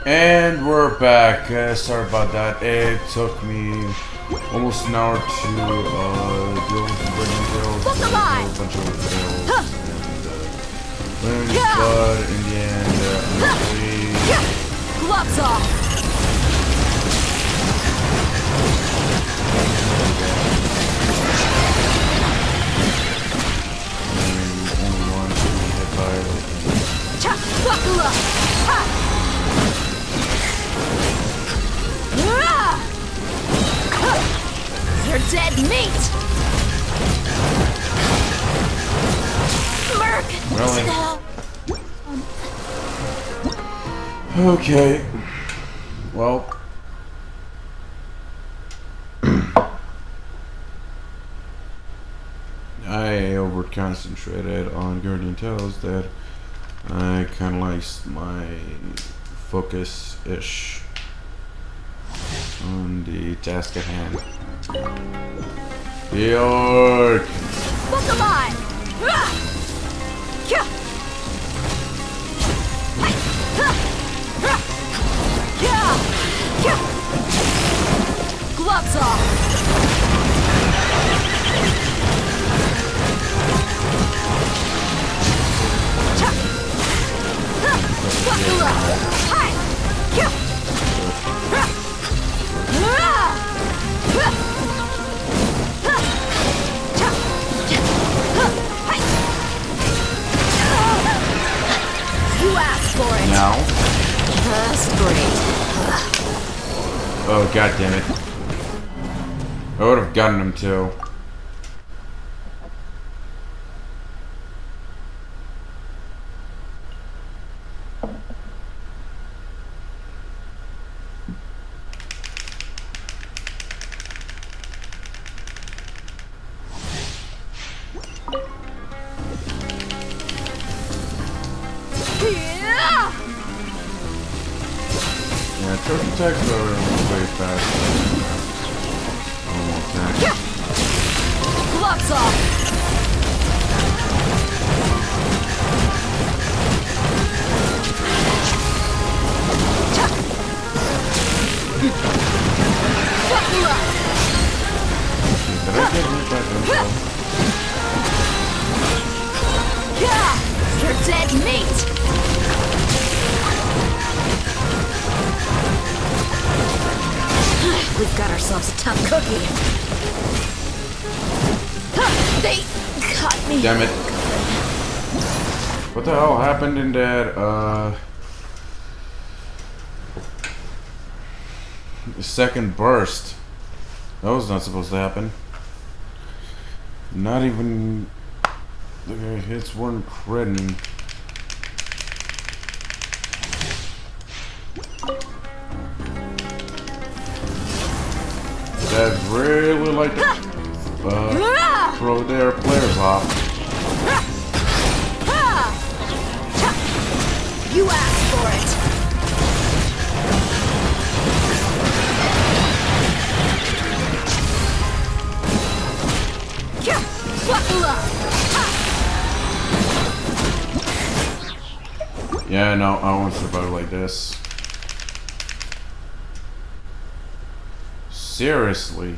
[SPEAKER 1] And we're back. Sorry about that. It took me almost an hour to deal with the breaking tails,
[SPEAKER 2] Look alive!
[SPEAKER 1] a bunch of tails, and but in the end, honestly,
[SPEAKER 2] Gloves off!
[SPEAKER 1] only one to be hit by it.
[SPEAKER 2] Buckle up! Ha! You're dead meat! Merc!
[SPEAKER 1] Really? Okay. Well. I over concentrated on Guardian Tales that I kind of lost my focus-ish on the task at hand. The orc!
[SPEAKER 2] Look alive! Gloves off! Buckle up! Hi! You asked for it!
[SPEAKER 1] Now?
[SPEAKER 2] That's great.
[SPEAKER 1] Oh, god damn it. I would have gotten him too. Yeah, turtle attacks are way faster. Normal attack.
[SPEAKER 2] Gloves off! Buckle up!
[SPEAKER 1] Did I get hit by them?
[SPEAKER 2] You're dead meat! We've got ourselves a tough cookie. They got me.
[SPEAKER 1] Damn it. What the hell happened in that, second burst? That was not supposed to happen. Not even the hits weren't critting. That really like to throw their players off.
[SPEAKER 2] You asked for it. Buckle up.
[SPEAKER 1] Yeah, no, I won't survive like this. Seriously.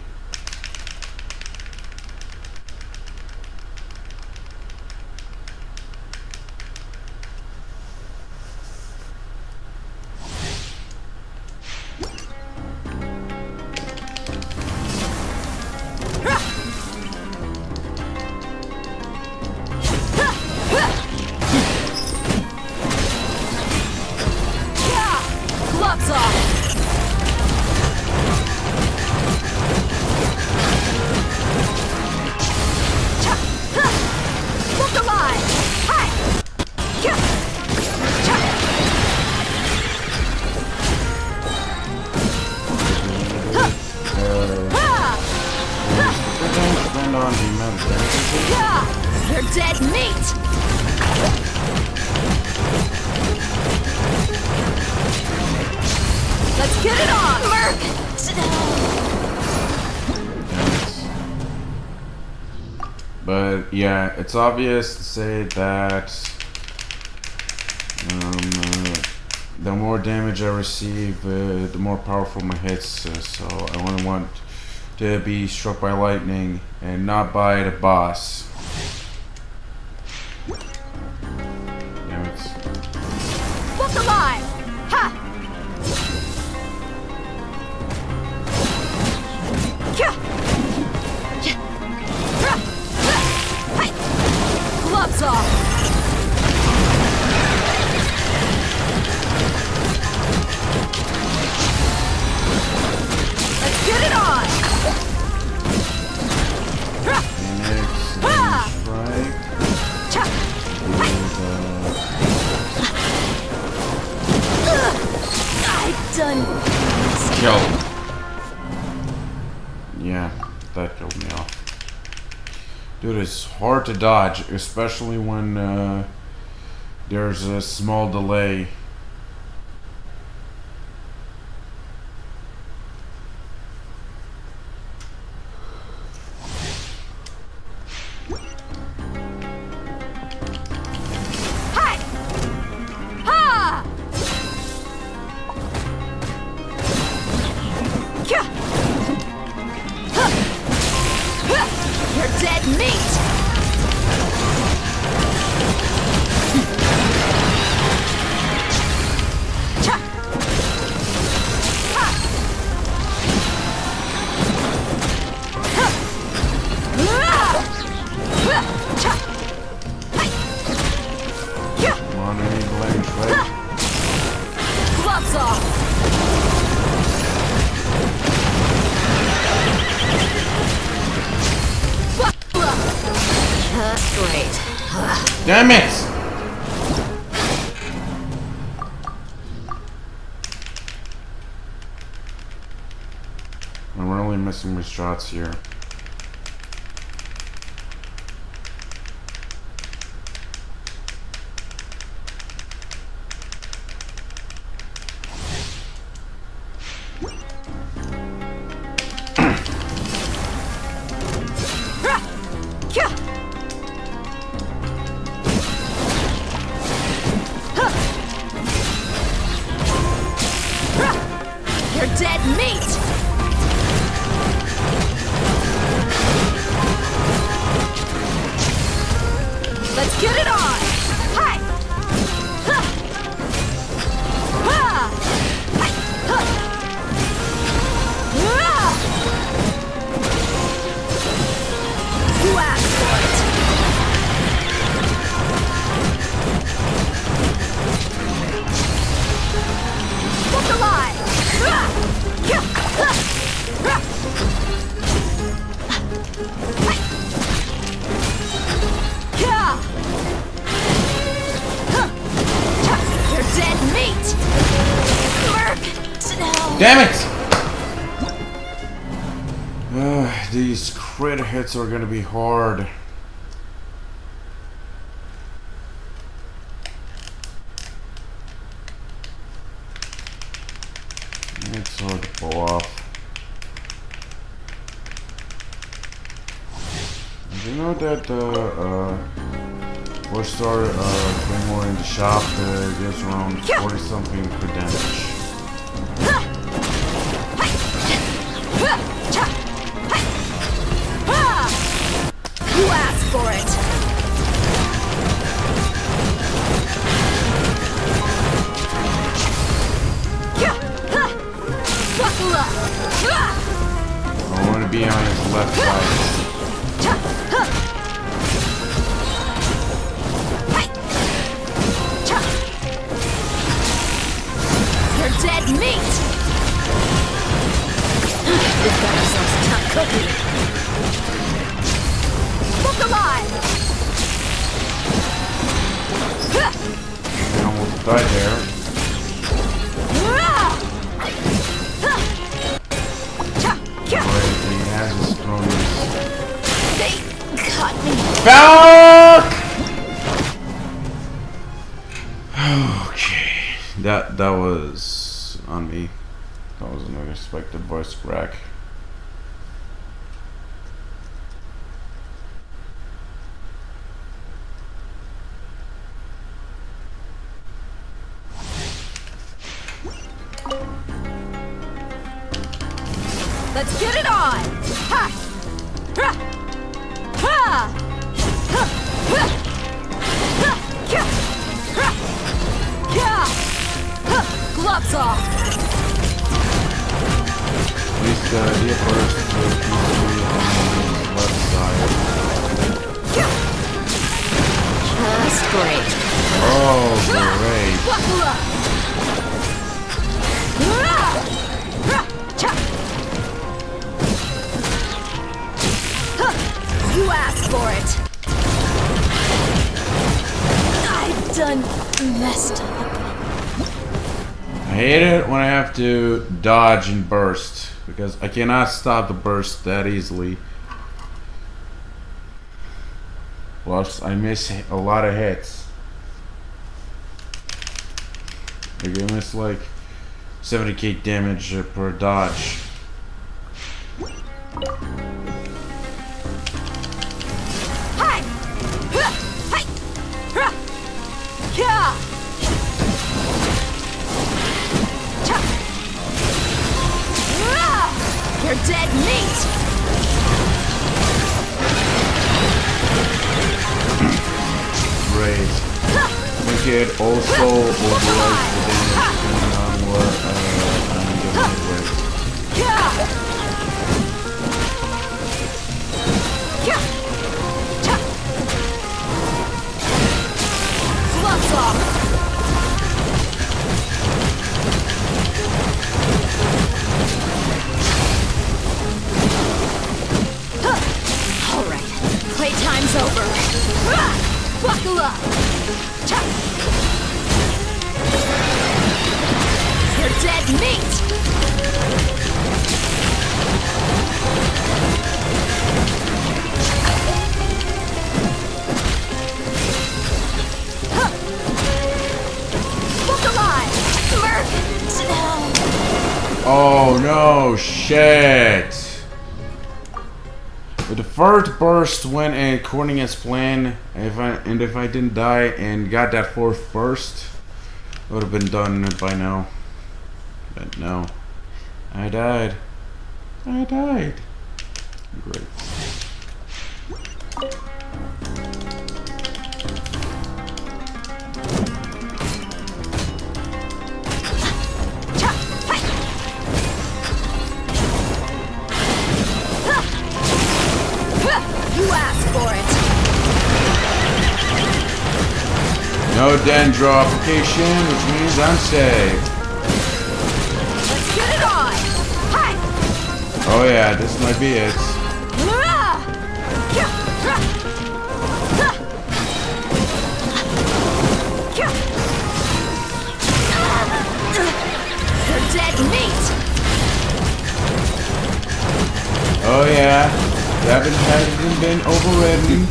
[SPEAKER 2] Gloves off. Look alive! Hi!
[SPEAKER 1] Depend on the amount of damage.
[SPEAKER 2] You're dead meat! Let's get it on! Merc! Sit down!
[SPEAKER 1] But yeah, it's obvious to say that the more damage I receive, the more powerful my hits. So I only want to be struck by lightning and not by the boss. Damn it.
[SPEAKER 2] Look alive! Ha! Gloves off! Let's get it on!
[SPEAKER 1] Phoenix, strike.
[SPEAKER 2] I've done
[SPEAKER 1] Kill. Yeah, that killed me off. Dude, it's hard to dodge, especially when there's a small delay.
[SPEAKER 2] Hi! Ha! You're dead meat!
[SPEAKER 1] Come on, I need legs, right?
[SPEAKER 2] Gloves off! Great.
[SPEAKER 1] Damn it! I'm really missing my shots here.
[SPEAKER 2] You're dead meat! Let's get it on! Hi! Ha! Ha! Ha! Ah! You asked for it! Look alive! Ah! You're dead meat!
[SPEAKER 1] Damn it! These crit hits are gonna be hard. It's hard to pull off. Did you know that the 4-star Claymore in the shop gives around 40 something per damage?
[SPEAKER 2] You asked for it! Buckle up!
[SPEAKER 1] I want to be on his left side.
[SPEAKER 2] You're dead meat! We've got ourselves a tough cookie. Look alive!
[SPEAKER 1] I almost died there. He has his cronies.
[SPEAKER 2] They caught me.
[SPEAKER 1] Fuck! Okay, that was on me. That was an unexpected voice crack.
[SPEAKER 2] Let's get it on! Ha! Ha! Ha! Ha! Ha! Ha! Ha! Ha! Ha! Gloves off!
[SPEAKER 1] Please idea first to on the left side.
[SPEAKER 2] Just great.
[SPEAKER 1] Oh, great.
[SPEAKER 2] Buckle up! You asked for it. I've done messed up.
[SPEAKER 1] I hate it when I have to dodge and burst because I cannot stop the burst that easily. Plus, I miss a lot of hits. Like, I miss like 70k damage per dodge.
[SPEAKER 2] Hi! Hi! Yeah! You're dead meat!
[SPEAKER 1] Great. We could also override the damage depending on what I'm getting hit with.
[SPEAKER 2] Gloves off! Alright, playtime's over. Buckle up! You're dead meat! Look alive! Merc!
[SPEAKER 1] Oh no, shit! But the first burst went according as planned, if I didn't die and got that fourth burst, it would have been done by now. But no, I died. I died. Great.
[SPEAKER 2] You asked for it!
[SPEAKER 1] No dendro application, which means I'm safe.
[SPEAKER 2] Let's get it on! Hi!
[SPEAKER 1] Oh yeah, this might be it.
[SPEAKER 2] You're dead meat!
[SPEAKER 1] Oh yeah, that hasn't been overridden.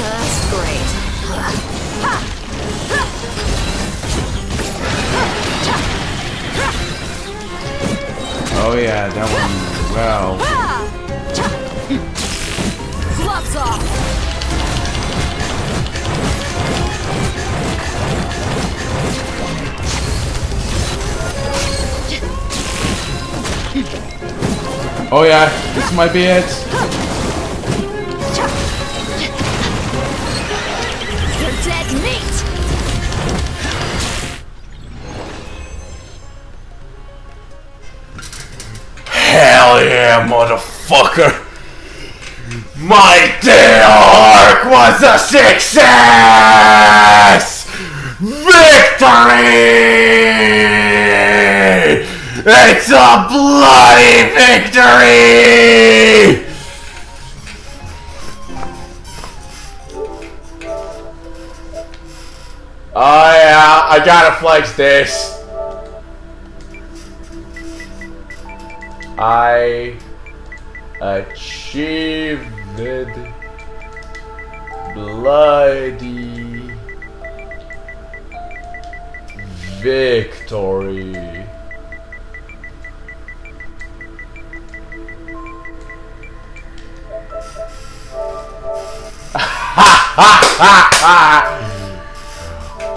[SPEAKER 2] That's great.
[SPEAKER 1] Oh yeah, that one, well.
[SPEAKER 2] Gloves off!
[SPEAKER 1] Oh yeah, this might be it.
[SPEAKER 2] You're dead meat!
[SPEAKER 1] Hell yeah, motherfucker! My day arc was a success! Victory! It's a bloody victory! Oh yeah, I gotta flex this. I achieved bloody victory.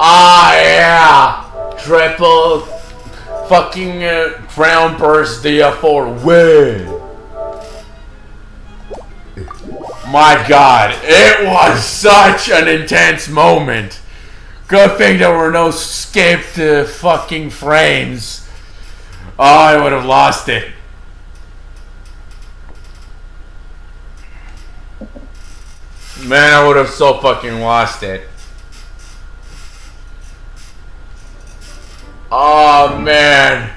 [SPEAKER 1] Ah yeah, triple fucking crown burst for win. My god, it was such an intense moment. Good thing there were no skipped fucking frames. Oh, I would have lost it. Man, I would have so fucking lost it. Oh man.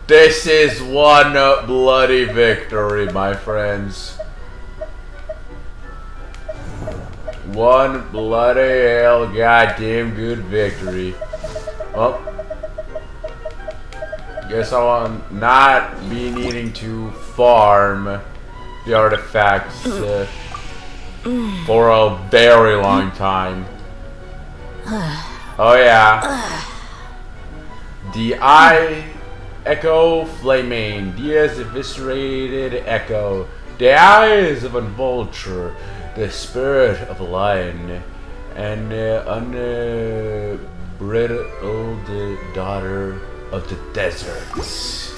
[SPEAKER 1] This is one bloody victory, my friends. One bloody hell goddamn good victory. Well, guess I'll not be needing to farm the artifacts for a very long time. Oh yeah. The eye echo flaming. Diaz eviscerated echo. The eyes of a vulture. The spirit of a lion. And unbridled daughter of the deserts.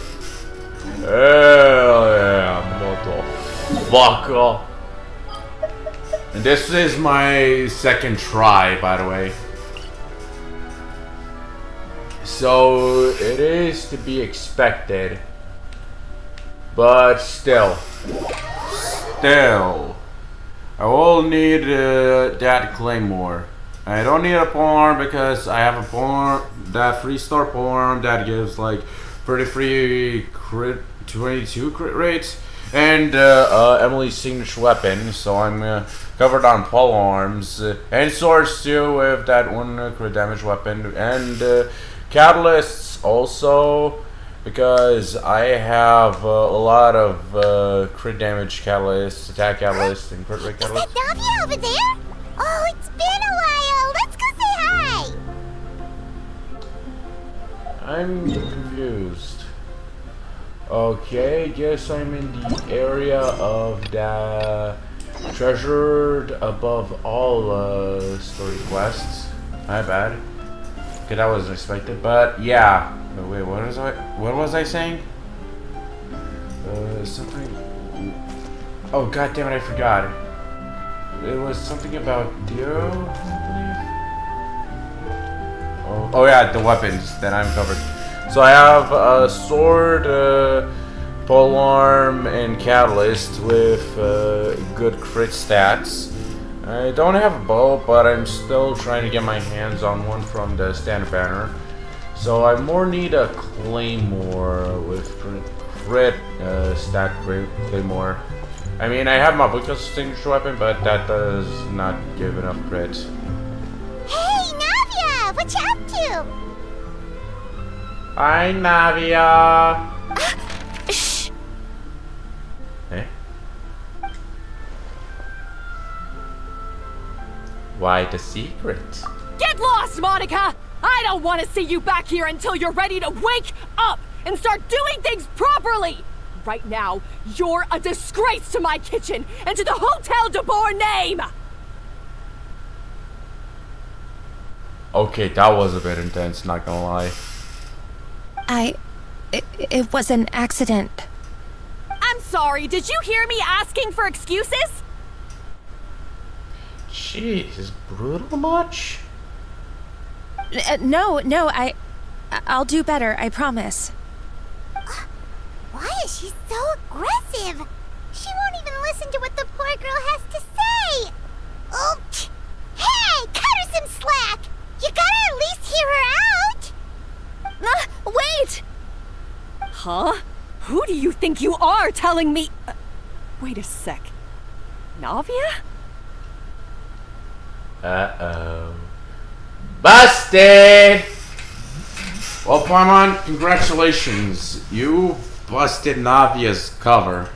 [SPEAKER 1] Hell yeah, motherfucker. And this is my second try, by the way. So it is to be expected. But still. I will need that claymore. I don't need a polearm because I have a polearm, that 3-star polearm that gives like 33 crit, 22 crit rates, and Emily's signature weapon. So I'm covered on polearms and swords too with that 1 crit damage weapon, and catalysts also because I have a lot of crit damage catalysts, attack catalysts, and crit rate catalysts.
[SPEAKER 3] Is that Navia over there? Oh, it's been a while. Let's go say hi.
[SPEAKER 1] I'm confused. Okay, guess I'm in the area of the treasured above all story quests. My bad. Okay, that wasn't expected, but yeah. Oh, wait, what was I saying? Something. Oh god damn it, I forgot. It was something about Dio, I believe. Oh yeah, the weapons that I'm covered. So I have a sword, polearm, and catalyst with good crit stats. I don't have a bow, but I'm still trying to get my hands on one from the standard banner. So I more need a claymore with crit stack claymore. I mean, I have my Buka's signature weapon, but that does not give enough crit.
[SPEAKER 3] Hey, Navia! What you up to?
[SPEAKER 1] Hi, Navia!
[SPEAKER 3] Shh!
[SPEAKER 1] Eh? Why the secret?
[SPEAKER 2] Get lost, Monica! I don't want to see you back here until you're ready to wake up and start doing things properly! Right now, you're a disgrace to my kitchen and to the Hotel de Boer name!
[SPEAKER 1] Okay, that was a bit intense, not gonna lie.
[SPEAKER 4] It was an accident.
[SPEAKER 2] I'm sorry, did you hear me asking for excuses?
[SPEAKER 1] Jeez, is brutal much?
[SPEAKER 4] No, I'll do better, I promise.
[SPEAKER 3] Why is she so aggressive? She won't even listen to what the poor girl has to say. Oh, hey, cut her some slack. You gotta at least hear her out.
[SPEAKER 4] Wait!
[SPEAKER 2] Huh? Who do you think you are telling me? Wait a sec. Navia?
[SPEAKER 1] Uh-oh. Busted! Well, Paimon, congratulations. You busted Navia's cover.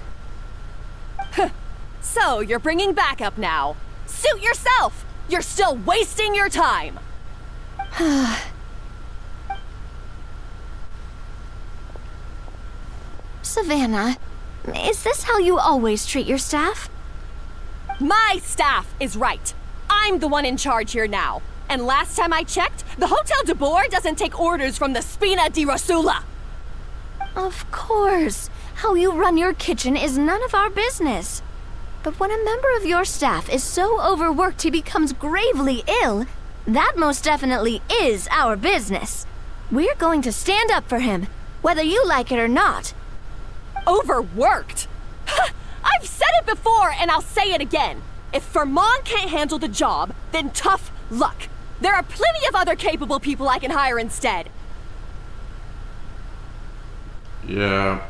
[SPEAKER 2] So, you're bringing backup now. Suit yourself! You're still wasting your time!
[SPEAKER 3] Savannah, is this how you always treat your staff?
[SPEAKER 2] My staff is right. I'm the one in charge here now. And last time I checked, the Hotel de Boer doesn't take orders from the Spina di Rosula.
[SPEAKER 5] Of course. How you run your kitchen is none of our business. But when a member of your staff is so overworked he becomes gravely ill, that most definitely is our business. We're going to stand up for him, whether you like it or not.
[SPEAKER 2] Overworked? I've said it before and I'll say it again. If Vermont can't handle the job, then tough luck. There are plenty of other capable people I can hire instead.
[SPEAKER 1] Yeah.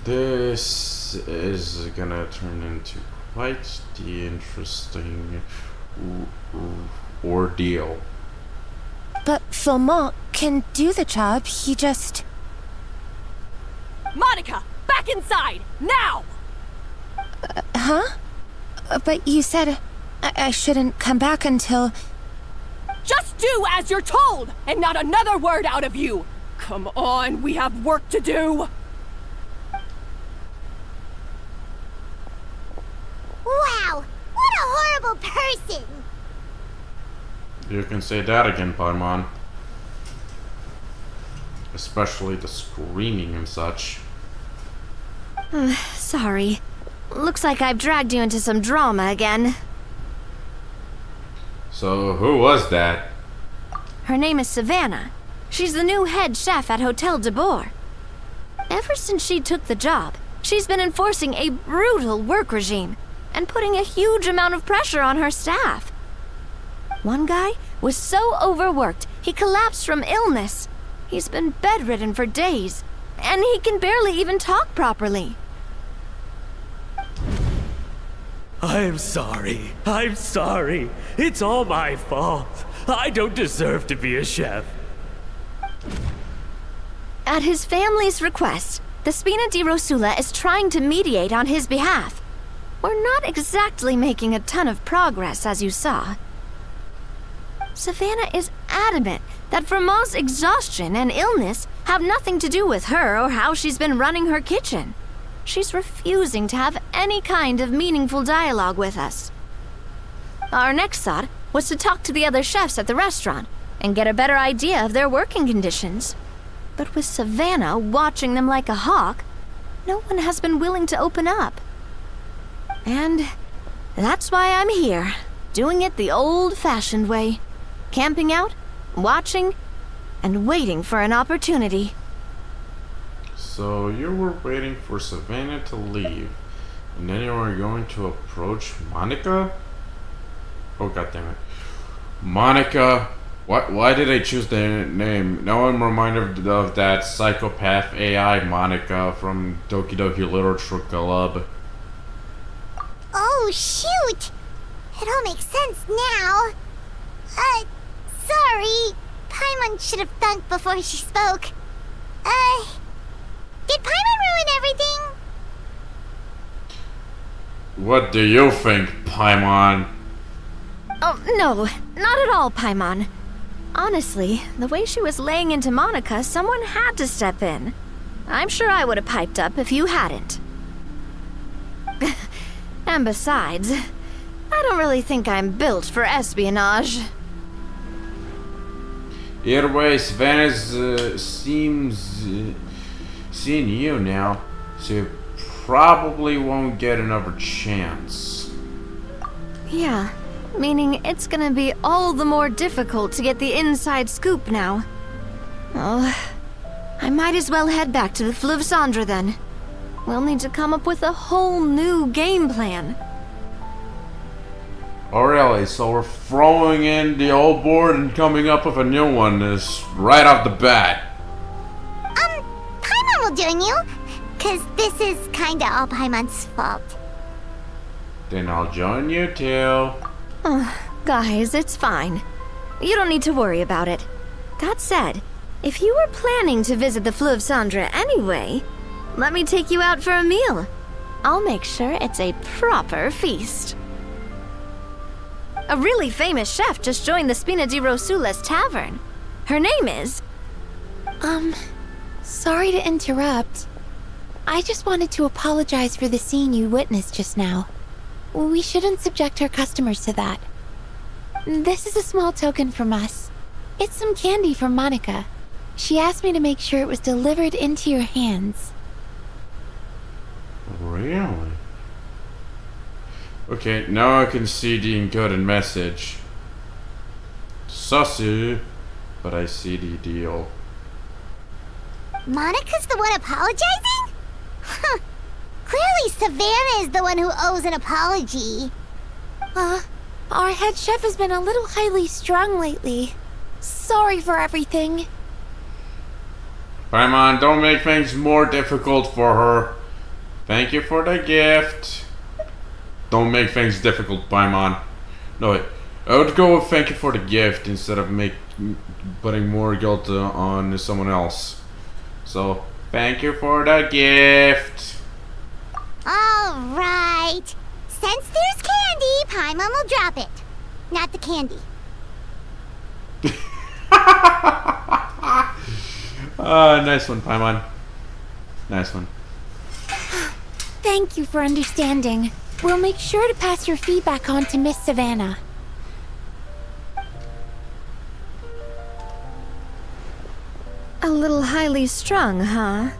[SPEAKER 1] This is gonna turn into quite the interesting ordeal.
[SPEAKER 4] But Philmont can do the job, he just...
[SPEAKER 2] Monica, back inside, now!
[SPEAKER 4] Huh? But you said I shouldn't come back until...
[SPEAKER 2] Just do as you're told, and not another word out of you! Come on, we have work to do!
[SPEAKER 3] Wow, what a horrible person!
[SPEAKER 1] You can say that again, Paimon. Especially the screaming and such.
[SPEAKER 5] Sorry. Looks like I've dragged you into some drama again.
[SPEAKER 1] So, who was that?
[SPEAKER 5] Her name is Savannah. She's the new head chef at Hotel de Boer. Ever since she took the job, she's been enforcing a brutal work regime and putting a huge amount of pressure on her staff. One guy was so overworked, he collapsed from illness. He's been bedridden for days, and he can barely even talk properly.
[SPEAKER 6] I'm sorry. I'm sorry. It's all my fault. I don't deserve to be a chef.
[SPEAKER 5] At his family's request, the Spina di Rosula is trying to mediate on his behalf. We're not exactly making a ton of progress, as you saw. Savannah is adamant that Vermont's exhaustion and illness have nothing to do with her or how she's been running her kitchen. She's refusing to have any kind of meaningful dialogue with us. Our next thought was to talk to the other chefs at the restaurant and get a better idea of their working conditions. But with Savannah watching them like a hawk, no one has been willing to open up. And that's why I'm here, doing it the old-fashioned way. Camping out, watching, and waiting for an opportunity.
[SPEAKER 1] So, you were waiting for Savannah to leave, and then you were going to approach Monica? Oh, goddammit. Monica. Why did I choose the name? Now I'm reminded of that psychopath AI Monica from Doki Doki Literature Club.
[SPEAKER 3] Oh, shoot! It all makes sense now. Sorry. Paimon should have thunk before she spoke. Did Paimon ruin everything?
[SPEAKER 1] What do you think, Paimon?
[SPEAKER 5] Oh, no, not at all, Paimon. Honestly, the way she was laying into Monica, someone had to step in. I'm sure I would have piped up if you hadn't. And besides, I don't really think I'm built for espionage.
[SPEAKER 1] Either way, Savannah's seems seeing you now, so you probably won't get another chance.
[SPEAKER 5] Yeah, meaning it's gonna be all the more difficult to get the inside scoop now. Oh, I might as well head back to the Fleuve Cendre then. We'll need to come up with a whole new game plan.
[SPEAKER 1] Oh really, so we're throwing in the old board and coming up with a new one is right off the bat.
[SPEAKER 3] Paimon will join you, 'cause this is kinda all Paimon's fault.
[SPEAKER 1] Then I'll join you too.
[SPEAKER 5] Oh, guys, it's fine. You don't need to worry about it. That said, if you were planning to visit the Fleuve Cendre anyway, let me take you out for a meal. I'll make sure it's a proper feast. A really famous chef just joined the Spina di Rosula's tavern. Her name is...
[SPEAKER 7] Sorry to interrupt. I just wanted to apologize for the scene you witnessed just now. We shouldn't subject our customers to that. This is a small token from us. It's some candy from Monica. She asked me to make sure it was delivered into your hands.
[SPEAKER 1] Really? Okay, now I can see the encoded message. Sussy, but I see the deal.
[SPEAKER 3] Monica's the one apologizing? Huh. Clearly Savannah is the one who owes an apology.
[SPEAKER 7] Our head chef has been a little highly strung lately. Sorry for everything.
[SPEAKER 1] Paimon, don't make things more difficult for her. Thank you for the gift. Don't make things difficult, Paimon. No, wait. I would go with thank you for the gift instead of putting more guilt on someone else. So, thank you for the gift.
[SPEAKER 3] Alright. Since there's candy, Paimon will drop it. Not the candy.
[SPEAKER 1] Nice one, Paimon. Nice one.
[SPEAKER 7] Thank you for understanding. We'll make sure to pass your feedback on to Miss Savannah.
[SPEAKER 5] A little highly strung, huh?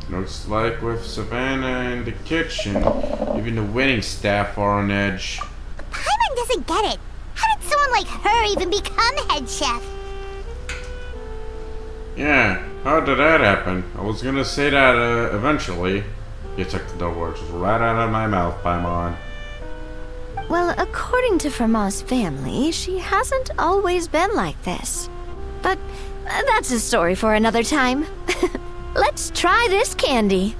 [SPEAKER 1] Looks like with Savannah in the kitchen, even the waiting staff are on edge.
[SPEAKER 3] Paimon doesn't get it. How did someone like her even become head chef?
[SPEAKER 1] Yeah, how did that happen? I was gonna say that eventually. You took the words right out of my mouth, Paimon.
[SPEAKER 5] Well, according to Fermat's family, she hasn't always been like this. But that's a story for another time. Let's try this candy.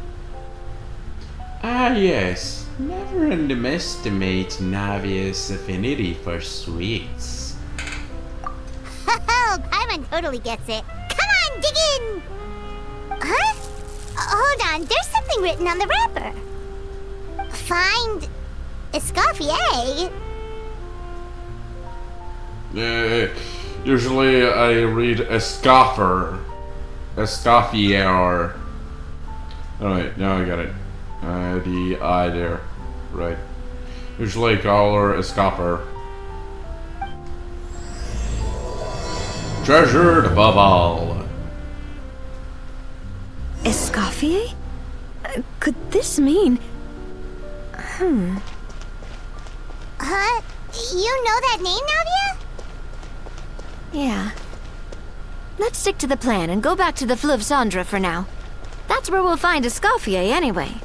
[SPEAKER 1] Ah, yes. Never underestimate Navia's affinity for sweets.
[SPEAKER 3] Oh, Paimon totally gets it. Come on, dig in! Huh? Hold on, there's something written on the wrapper. Find Escoffier?
[SPEAKER 1] Usually I read Escoffer. Escoffier. Oh wait, now I got it. The I there. Right. Usually I call her Escoffer. Treasured above all.
[SPEAKER 5] Escoffier? Could this mean...
[SPEAKER 3] Huh? You know that name, Navia?
[SPEAKER 5] Yeah. Let's stick to the plan and go back to the Fleuve Cendre for now. That's where we'll find Escoffier anyway.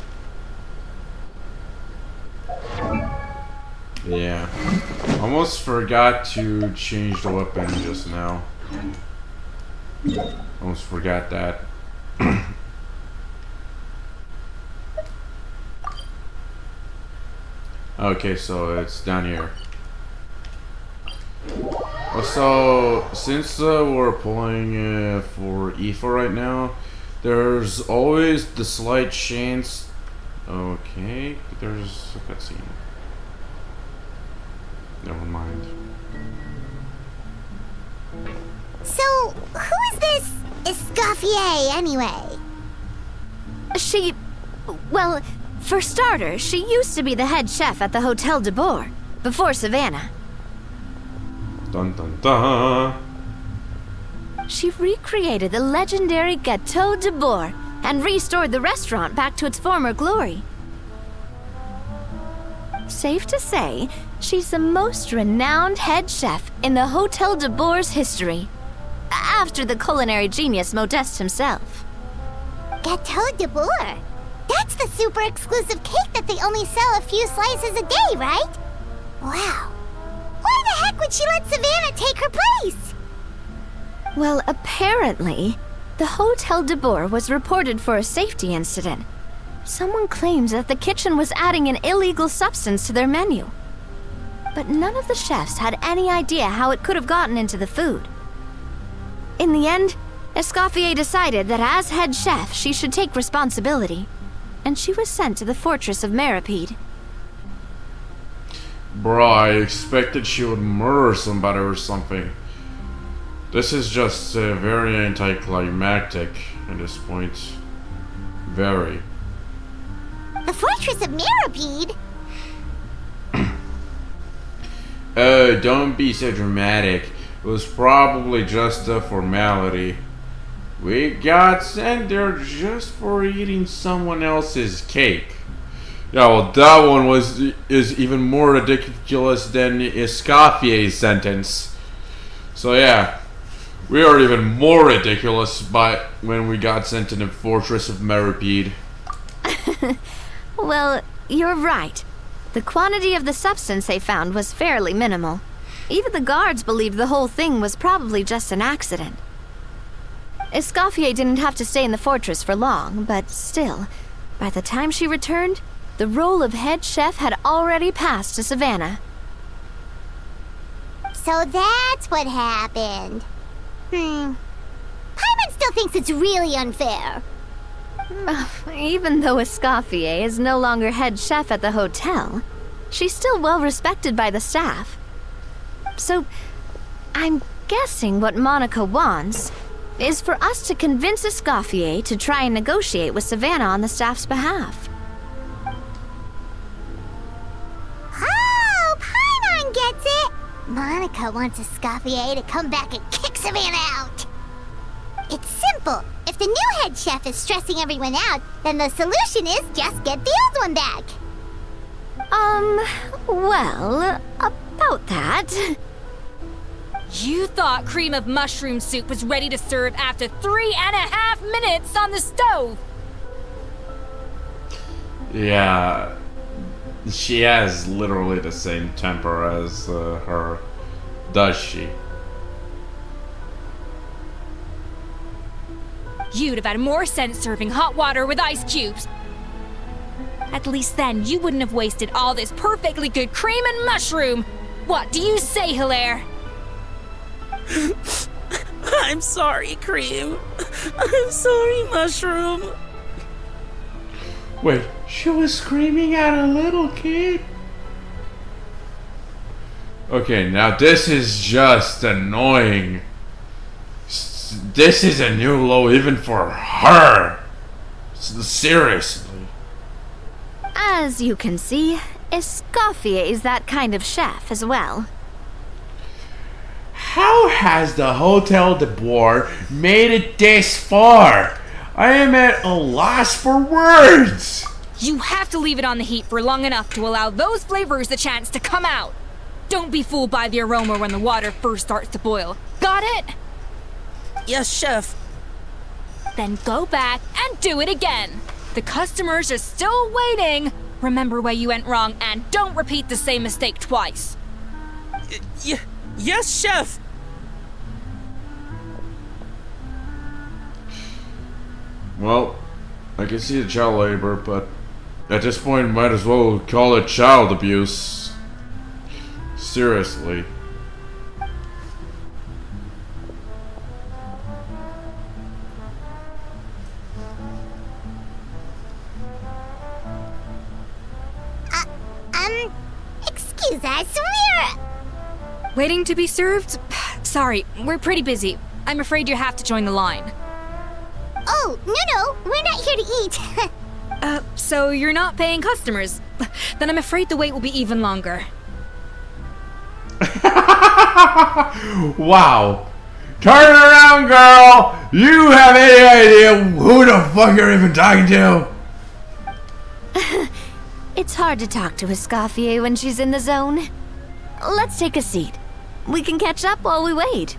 [SPEAKER 1] Yeah. Almost forgot to change the weapon just now. Almost forgot that. Okay, so it's down here. So, since we're pulling for Aoife right now, there's always the slight chance... Okay, there's a cutscene. Never mind.
[SPEAKER 3] So, who is this Escoffier, anyway?
[SPEAKER 5] She... Well, for starters, she used to be the head chef at the Hotel de Boer, before Savannah.
[SPEAKER 1] Dun dun dun!
[SPEAKER 5] She recreated the legendary Gâteau de Boer and restored the restaurant back to its former glory. Safe to say, she's the most renowned head chef in the Hotel de Boer's history, after the culinary genius Modeste himself.
[SPEAKER 3] Gâteau de Boer? That's the super exclusive cake that they only sell a few slices a day, right? Wow. Why the heck would she let Savannah take her place?
[SPEAKER 5] Well, apparently, the Hotel de Boer was reported for a safety incident. Someone claims that the kitchen was adding an illegal substance to their menu. But none of the chefs had any idea how it could have gotten into the food. In the end, Escoffier decided that as head chef, she should take responsibility, and she was sent to the fortress of Meripede.
[SPEAKER 1] Bro, I expected she would murder somebody or something. This is just very anticlimactic at this point. Very.
[SPEAKER 3] The fortress of Meripede?
[SPEAKER 1] Oh, don't be so dramatic. It was probably just a formality. We got sent there just for eating someone else's cake. Yeah, well, that one is even more ridiculous than Escaffier's sentence. So yeah, we are even more ridiculous by when we got sent to the Fortress of Meripede.
[SPEAKER 5] Well, you're right. The quantity of the substance they found was fairly minimal. Even the guards believed the whole thing was probably just an accident. Escoffier didn't have to stay in the fortress for long, but still, by the time she returned, the role of head chef had already passed to Savannah.
[SPEAKER 3] So that's what happened. Paimon still thinks it's really unfair.
[SPEAKER 5] Even though Escoffier is no longer head chef at the hotel, she's still well respected by the staff. So, I'm guessing what Monica wants is for us to convince Escoffier to try and negotiate with Savannah on the staff's behalf.
[SPEAKER 3] Oh, Paimon gets it! Monica wants Escoffier to come back and kick Savannah out. It's simple. If the new head chef is stressing everyone out, then the solution is just get the old one back.
[SPEAKER 5] Well, about that.
[SPEAKER 2] You thought cream of mushroom soup was ready to serve after 3.5 minutes on the stove.
[SPEAKER 1] Yeah, she has literally the same temper as her, does she?
[SPEAKER 2] You'd have had more sense serving hot water with ice cubes. At least then you wouldn't have wasted all this perfectly good cream and mushroom. What do you say, Hilaire?
[SPEAKER 8] I'm sorry, Cream. I'm sorry, Mushroom.
[SPEAKER 1] Wait, she was screaming at a little kid? Okay, now this is just annoying. This is a new low even for her. Seriously.
[SPEAKER 5] As you can see, Escoffier is that kind of chef as well.
[SPEAKER 1] How has the Hotel de Bois made it this far? I am at a loss for words.
[SPEAKER 2] You have to leave it on the heat for long enough to allow those flavors the chance to come out. Don't be fooled by the aroma when the water first starts to boil. Got it?
[SPEAKER 8] Yes, Chef.
[SPEAKER 2] Then go back and do it again. The customers are still waiting. Remember where you went wrong and don't repeat the same mistake twice.
[SPEAKER 8] Yes, Chef.
[SPEAKER 1] Well, I can see the child labor, but at this point, might as well call it child abuse. Seriously.
[SPEAKER 3] Excuse us,
[SPEAKER 2] Waiting to be served? Sorry, we're pretty busy. I'm afraid you have to join the line.
[SPEAKER 3] Oh, no, we're not here to eat.
[SPEAKER 2] So you're not paying customers? Then I'm afraid the wait will be even longer.
[SPEAKER 1] Wow. Turn around, girl! You have any idea who the fuck you're even talking to?
[SPEAKER 5] It's hard to talk to Escoffier when she's in the zone. Let's take a seat. We can catch up while we wait.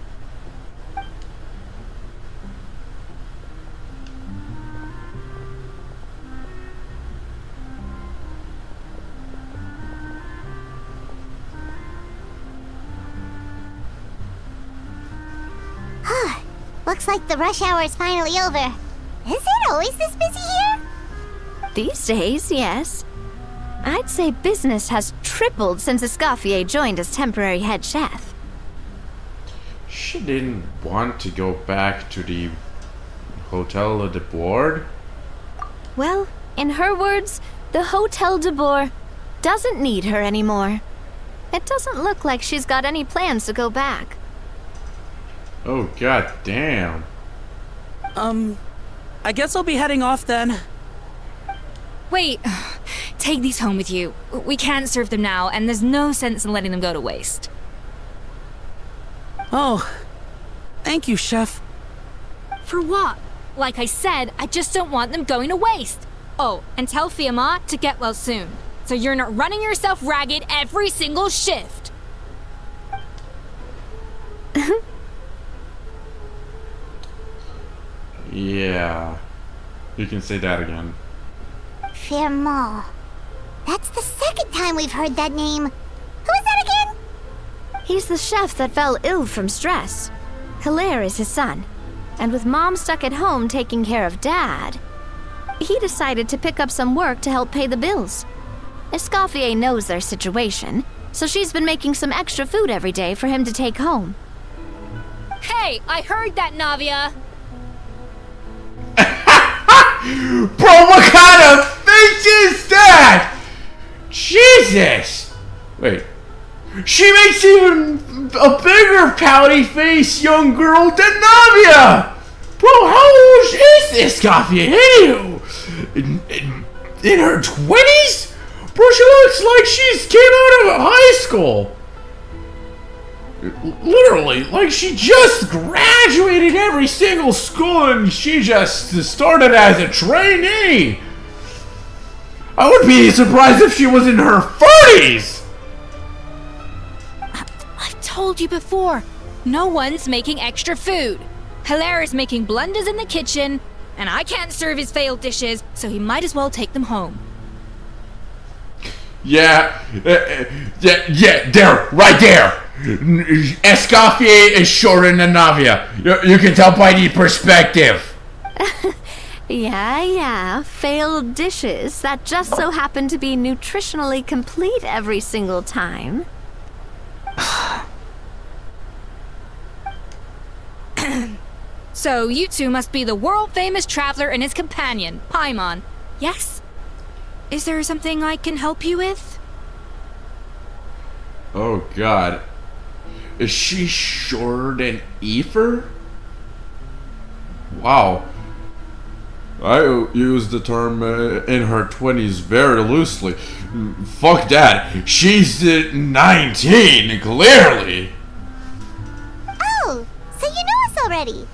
[SPEAKER 3] Looks like the rush hour is finally over. Is it always this busy here?
[SPEAKER 5] These days, yes. I'd say business has tripled since Escoffier joined as temporary head chef.
[SPEAKER 1] She didn't want to go back to the Hotel de Bois?
[SPEAKER 5] Well, in her words, the Hotel de Bois doesn't need her anymore. It doesn't look like she's got any plans to go back.
[SPEAKER 1] Oh, god damn.
[SPEAKER 8] I guess I'll be heading off then.
[SPEAKER 2] Wait,
[SPEAKER 9] take these home with you. We can't serve them now, and there's no sense in letting them go to waste.
[SPEAKER 8] Oh, thank you, Chef.
[SPEAKER 9] For what? Like I said, I just don't want them going to waste. Oh, and tell Fiamma to get well soon, so you're not running yourself ragged every single shift.
[SPEAKER 1] Yeah. You can say that again.
[SPEAKER 3] Firmo. That's the second time we've heard that name. Who is that again?
[SPEAKER 5] He's the chef that fell ill from stress. Hilaire is his son. And with Mom stuck at home taking care of Dad, he decided to pick up some work to help pay the bills. Escoffier knows their situation, so she's been making some extra food every day for him to take home.
[SPEAKER 9] Hey, I heard that, Navia!
[SPEAKER 1] Bro, what kind of face is that? Jesus! Wait. She makes even a bigger pouty face young girl than Navia! Bro, how old is this Escoffier? In her 20s? Bro, she looks like she's came out of high school. Literally, like she just graduated every single school and she just started as a trainee. I would be surprised if she was in her 40s.
[SPEAKER 9] I've told you before, no one's making extra food. Hilaire is making blunders in the kitchen, and I can't serve his failed dishes, so he might as well take them home.
[SPEAKER 1] Yeah, there, right there. Escoffier is shorter than Navia. You can tell by the perspective.
[SPEAKER 5] Yeah, failed dishes that just so happen to be nutritionally complete every single time.
[SPEAKER 9] So you two must be the world-famous traveler and his companion, Paimon. Yes? Is there something I can help you with?
[SPEAKER 1] Oh god. Is she shorter than Aether? Wow. I use the term in her 20s very loosely. Fuck that. She's 19, clearly.
[SPEAKER 3] Oh, so you know us already.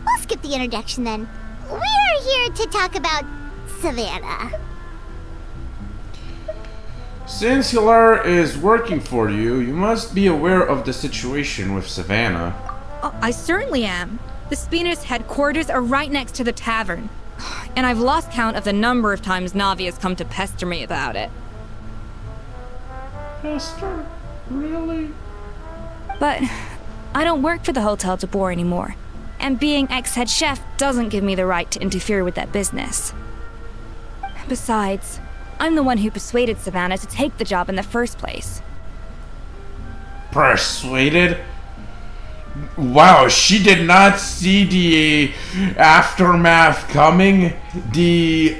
[SPEAKER 3] We'll skip the introduction then. We're here to talk about Savannah.
[SPEAKER 1] Since Hilaire is working for you, you must be aware of the situation with Savannah.
[SPEAKER 9] Oh, I certainly am. The Spina's headquarters are right next to the tavern. And I've lost count of the number of times Navi has come to pester me about it.
[SPEAKER 1] Pester? Really?
[SPEAKER 9] But I don't work for the Hotel de Boer anymore. And being ex-head chef doesn't give me the right to interfere with that business. Besides, I'm the one who persuaded Savannah to take the job in the first place.
[SPEAKER 1] Persuaded? Wow, she did not see the aftermath coming? The,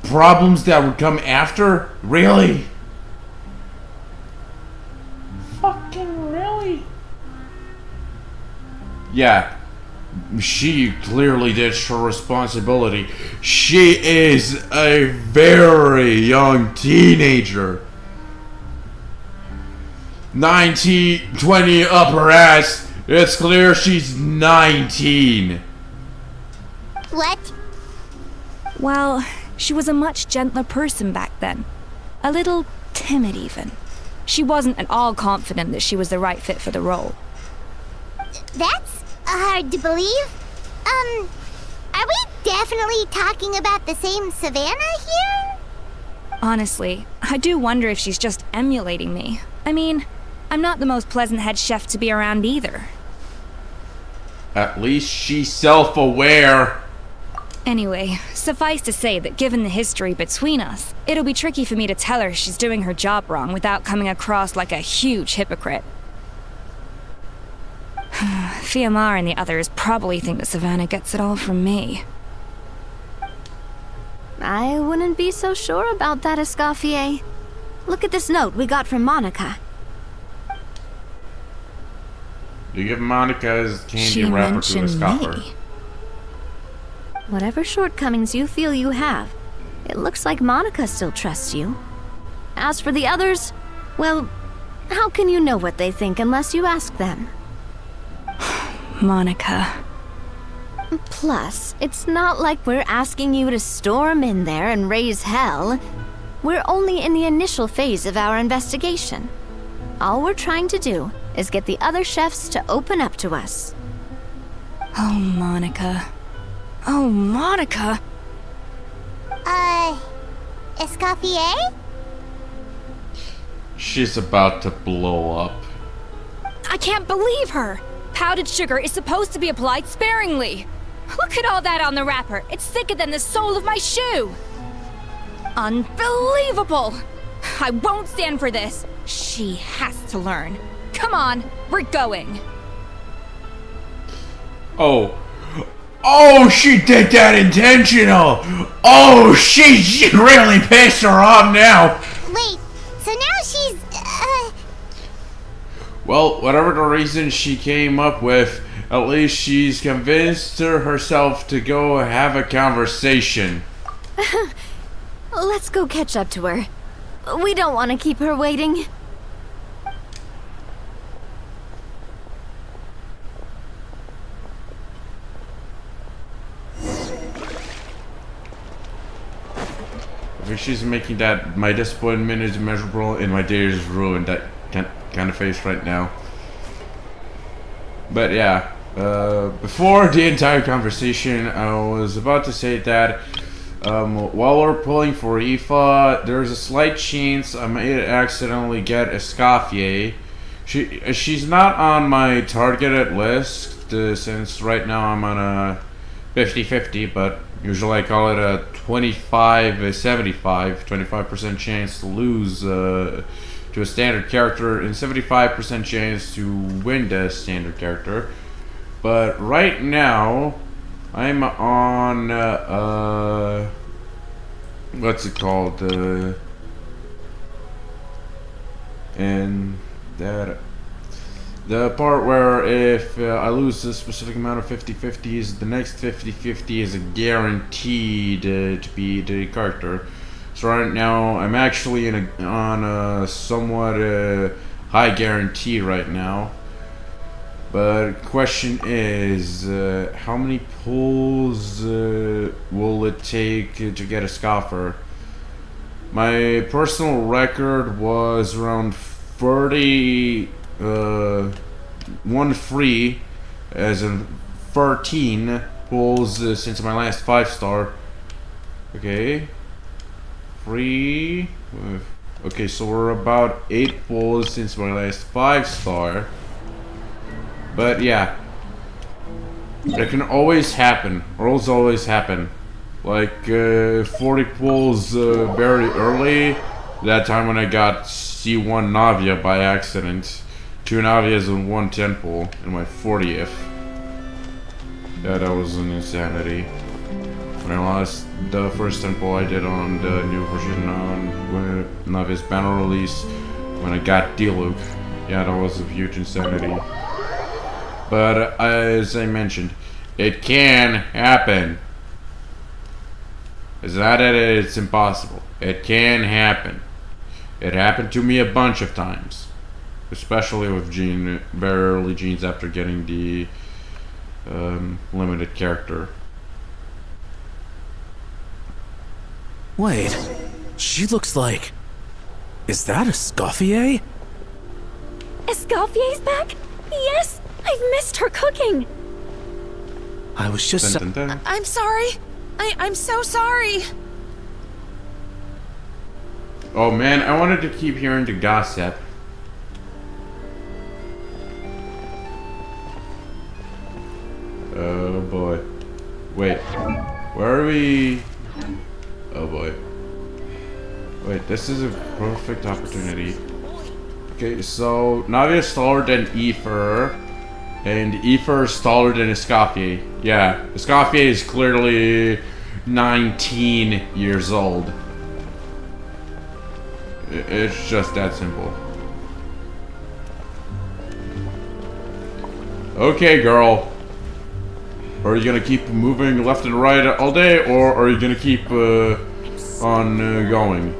[SPEAKER 1] problems that would come after? Really? Fucking really? Yeah. She clearly did her responsibility. She is a very young teenager. 19, 20 up her ass. It's clear she's 19.
[SPEAKER 3] What?
[SPEAKER 9] Well, she was a much gentler person back then. A little timid even. She wasn't at all confident that she was the right fit for the role.
[SPEAKER 3] That's hard to believe. Are we definitely talking about the same Savannah here?
[SPEAKER 9] Honestly, I do wonder if she's just emulating me. I mean, I'm not the most pleasant head chef to be around either.
[SPEAKER 1] At least she's self-aware.
[SPEAKER 9] Anyway, suffice to say that given the history between us, it'll be tricky for me to tell her she's doing her job wrong without coming across like a huge hypocrite. Fiamma and the others probably think that Savannah gets it all from me.
[SPEAKER 5] I wouldn't be so sure about that, Escoffier. Look at this note we got from Monica.
[SPEAKER 1] You give Monica's candy
[SPEAKER 9] She
[SPEAKER 1] wrapper to a
[SPEAKER 9] mentioned
[SPEAKER 1] scoffer.
[SPEAKER 9] me.
[SPEAKER 5] Whatever shortcomings you feel you have, It looks like Monica still trusts you. As for the others, well, how can you know what they think unless you ask them?
[SPEAKER 7] Monica.
[SPEAKER 5] Plus, it's not like we're asking you to storm in there and raise hell. We're only in the initial phase of our investigation. All we're trying to do is get the other chefs to open up to us.
[SPEAKER 7] Oh, Monica. Oh, Monica!
[SPEAKER 3] Escoffier?
[SPEAKER 1] She's about to blow up.
[SPEAKER 9] I can't believe her! Powdered sugar is supposed to be applied sparingly. Look at all that on the wrapper. It's thicker than the sole of my shoe. Unbelievable! I won't stand for this. She has to learn. Come on, we're going.
[SPEAKER 1] Oh. Oh, she did that intentional! Oh, she really pissed her off now!
[SPEAKER 3] Wait, so now she's,
[SPEAKER 1] Well, whatever the reason she came up with, at least she's convinced herself to go have a conversation.
[SPEAKER 5] Let's go catch up to her. We don't want to keep her waiting.
[SPEAKER 1] If she's making that, my disappointment is immeasurable and my day is ruined, that kind of face right now. But yeah, before the entire conversation, I was about to say that while we're pulling for Aoife, there's a slight chance I might accidentally get Escoffier. She's not on my targeted list since right now I'm on a 50-50, but usually I call it a 25% chance to lose to a standard character and 75% chance to win the standard character. But right now, I'm on what's it called? And that the part where if I lose a specific amount of 50-50s, the next 50-50 is guaranteed to be the character. So right now I'm actually on a somewhat high guarantee right now. But question is, how many pulls will it take to get a scoffer? My personal record was around 30, 1 free, as in 13 pulls since my last 5-star. Okay. Free. Okay, so we're about 8 pulls since my last 5-star. But yeah, it can always happen. Rolls always happen. Like 40 pulls very early. That time when I got C1 Navia by accident. 2 Navias and 1 10 pull in my 40th. Yeah, that was an insanity. When I lost the first 10 pull I did on the new version on Navia's banner release. When I got D-Loop. Yeah, that was a huge insanity. But as I mentioned, it can happen. It's not that it's impossible. It can happen. It happened to me a bunch of times. Especially with very early Genes after getting the limited character.
[SPEAKER 8] Wait, she looks like... Is that a Escoffier?
[SPEAKER 2] Escoffier's back? Yes! I've missed her cooking!
[SPEAKER 8] I was just...
[SPEAKER 1] Dun, dun, dun.
[SPEAKER 4] I'm sorry. I'm so sorry.
[SPEAKER 1] Oh man, I wanted to keep hearing the gossip. Oh boy. Wait. Where are we? Oh boy. Wait, this is a perfect opportunity. Okay, so Navia is taller than Aoife, and Aoife is taller than Escoffier. Yeah, Escoffier is clearly 19 years old. It's just that simple. Okay, girl. Are you gonna keep moving left and right all day, or are you gonna keep on going.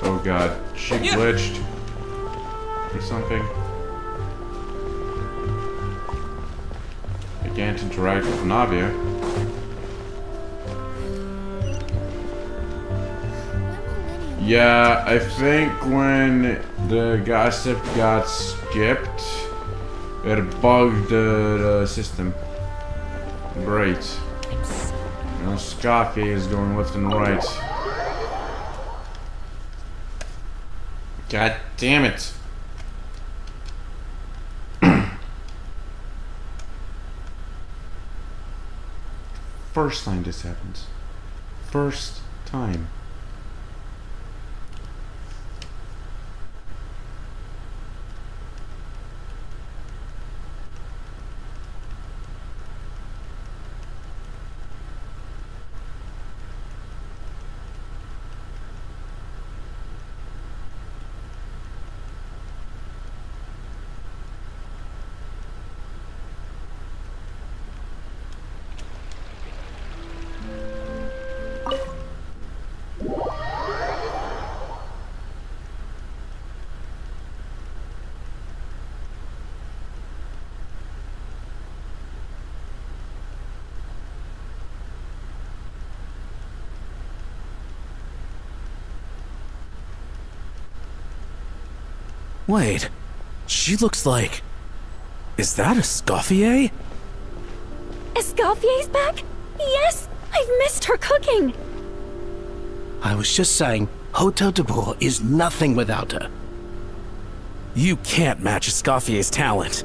[SPEAKER 1] Oh god, she glitched or something. I can't interact with Navia. Yeah, I think when the gossip got skipped, it bugged the system. Great. Now Scoffy is going left and right. God damn it. First time this happens. First time.
[SPEAKER 8] Wait, she looks like... Is that Escoffier?
[SPEAKER 5] Escoffier's back? Yes! I've missed her cooking!
[SPEAKER 10] I was just saying, Hotel de Boer is nothing without her.
[SPEAKER 8] You can't match Escoffier's talent.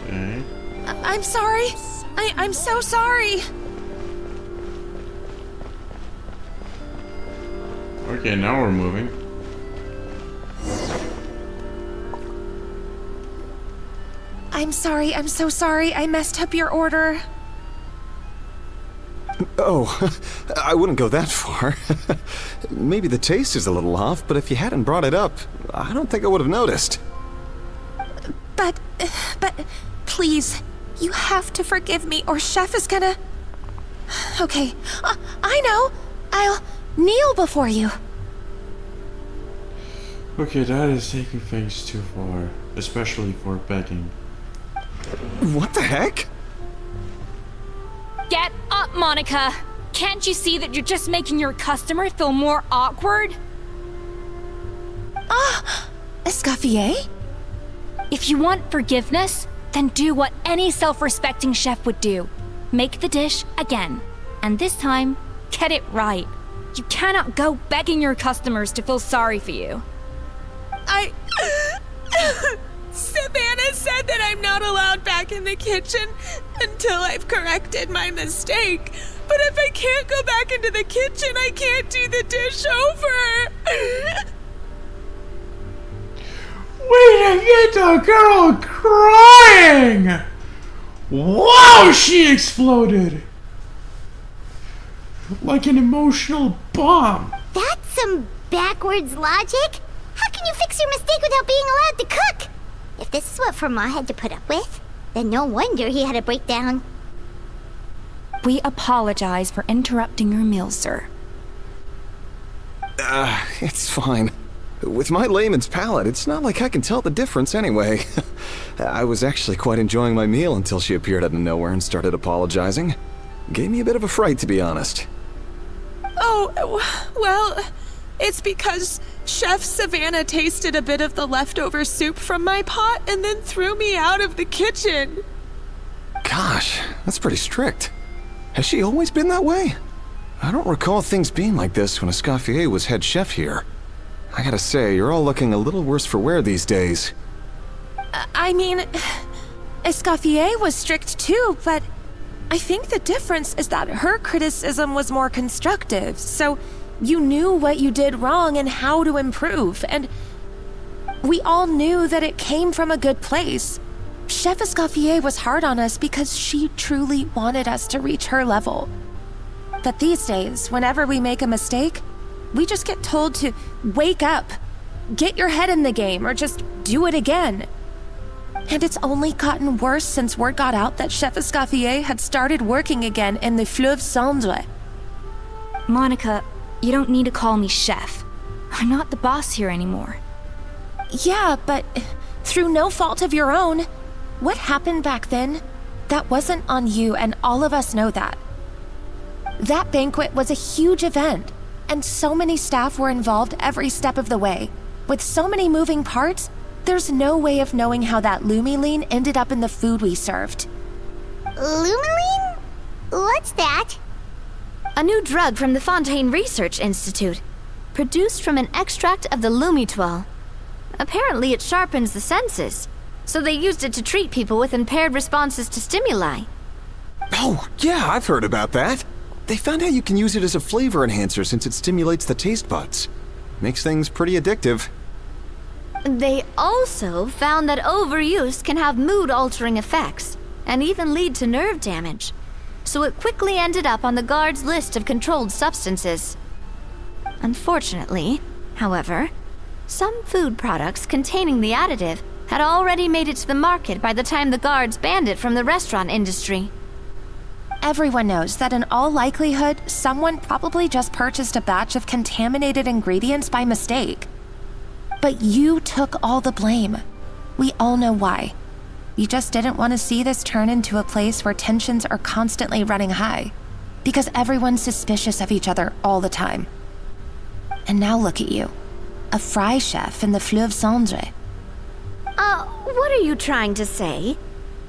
[SPEAKER 1] Okay.
[SPEAKER 4] I'm sorry. I'm so sorry.
[SPEAKER 1] Okay, now we're moving.
[SPEAKER 4] I'm sorry. I'm so sorry. I messed up your order.
[SPEAKER 11] Oh, I wouldn't go that far. Maybe the taste is a little off, but if you hadn't brought it up, I don't think I would have noticed.
[SPEAKER 4] But, please, you have to forgive me or Chef is gonna... Okay, I know. I'll kneel before you.
[SPEAKER 1] Okay, that is taking things too far. Especially for begging.
[SPEAKER 11] What the heck?
[SPEAKER 9] Get up, Monica! Can't you see that you're just making your customer feel more awkward?
[SPEAKER 4] Escoffier?
[SPEAKER 9] If you want forgiveness, then do what any self-respecting chef would do. Make the dish again. And this time, get it right. You cannot go begging your customers to feel sorry for you.
[SPEAKER 12] Savannah said that I'm not allowed back in the kitchen until I've corrected my mistake. But if I can't go back into the kitchen, I can't do the dish over.
[SPEAKER 1] Wait, I get the girl crying! Wow, she exploded! Like an emotional bomb.
[SPEAKER 3] That's some backwards logic. How can you fix your mistake without being allowed to cook? If this is what Fermat had to put up with, then no wonder he had a breakdown.
[SPEAKER 2] We apologize for interrupting your meal, sir.
[SPEAKER 11] It's fine. With my layman's palate, it's not like I can tell the difference anyway. I was actually quite enjoying my meal until she appeared out of nowhere and started apologizing. Gave me a bit of a fright, to be honest.
[SPEAKER 12] Oh, well, it's because Chef Savannah tasted a bit of the leftover soup from my pot and then threw me out of the kitchen.
[SPEAKER 11] Gosh, that's pretty strict. Has she always been that way? I don't recall things being like this when Escoffier was head chef here. I gotta say, you're all looking a little worse for wear these days.
[SPEAKER 4] I mean, Escoffier was strict too, but I think the difference is that her criticism was more constructive, so you knew what you did wrong and how to improve, and we all knew that it came from a good place. Chef Escoffier was hard on us because she truly wanted us to reach her level. But these days, whenever we make a mistake, we just get told to wake up, get your head in the game, or just do it again. And it's only gotten worse since word got out that Chef Escoffier had started working again in the Fleuve Cendre.
[SPEAKER 9] Monica, you don't need to call me chef. I'm not the boss here anymore.
[SPEAKER 4] Yeah, but through no fault of your own. What happened back then, that wasn't on you, and all of us know that. That banquet was a huge event, and so many staff were involved every step of the way. With so many moving parts, there's no way of knowing how that lumiline ended up in the food we served.
[SPEAKER 3] Lumiline? What's that?
[SPEAKER 5] A new drug from the Fontaine Research Institute, produced from an extract of the lumitoile. Apparently it sharpens the senses, so they used it to treat people with impaired responses to stimuli.
[SPEAKER 11] Oh, yeah, I've heard about that. They found out you can use it as a flavor enhancer since it stimulates the taste buds. Makes things pretty addictive.
[SPEAKER 5] They also found that overuse can have mood-altering effects, and even lead to nerve damage. So it quickly ended up on the guard's list of controlled substances. Unfortunately, however, some food products containing the additive had already made it to the market by the time the guards banned it from the restaurant industry.
[SPEAKER 4] Everyone knows that in all likelihood, someone probably just purchased a batch of contaminated ingredients by mistake. But you took all the blame. We all know why. You just didn't want to see this turn into a place where tensions are constantly running high, because everyone's suspicious of each other all the time. And now look at you, a fry chef in the Fleuve Cendre.
[SPEAKER 5] What are you trying to say?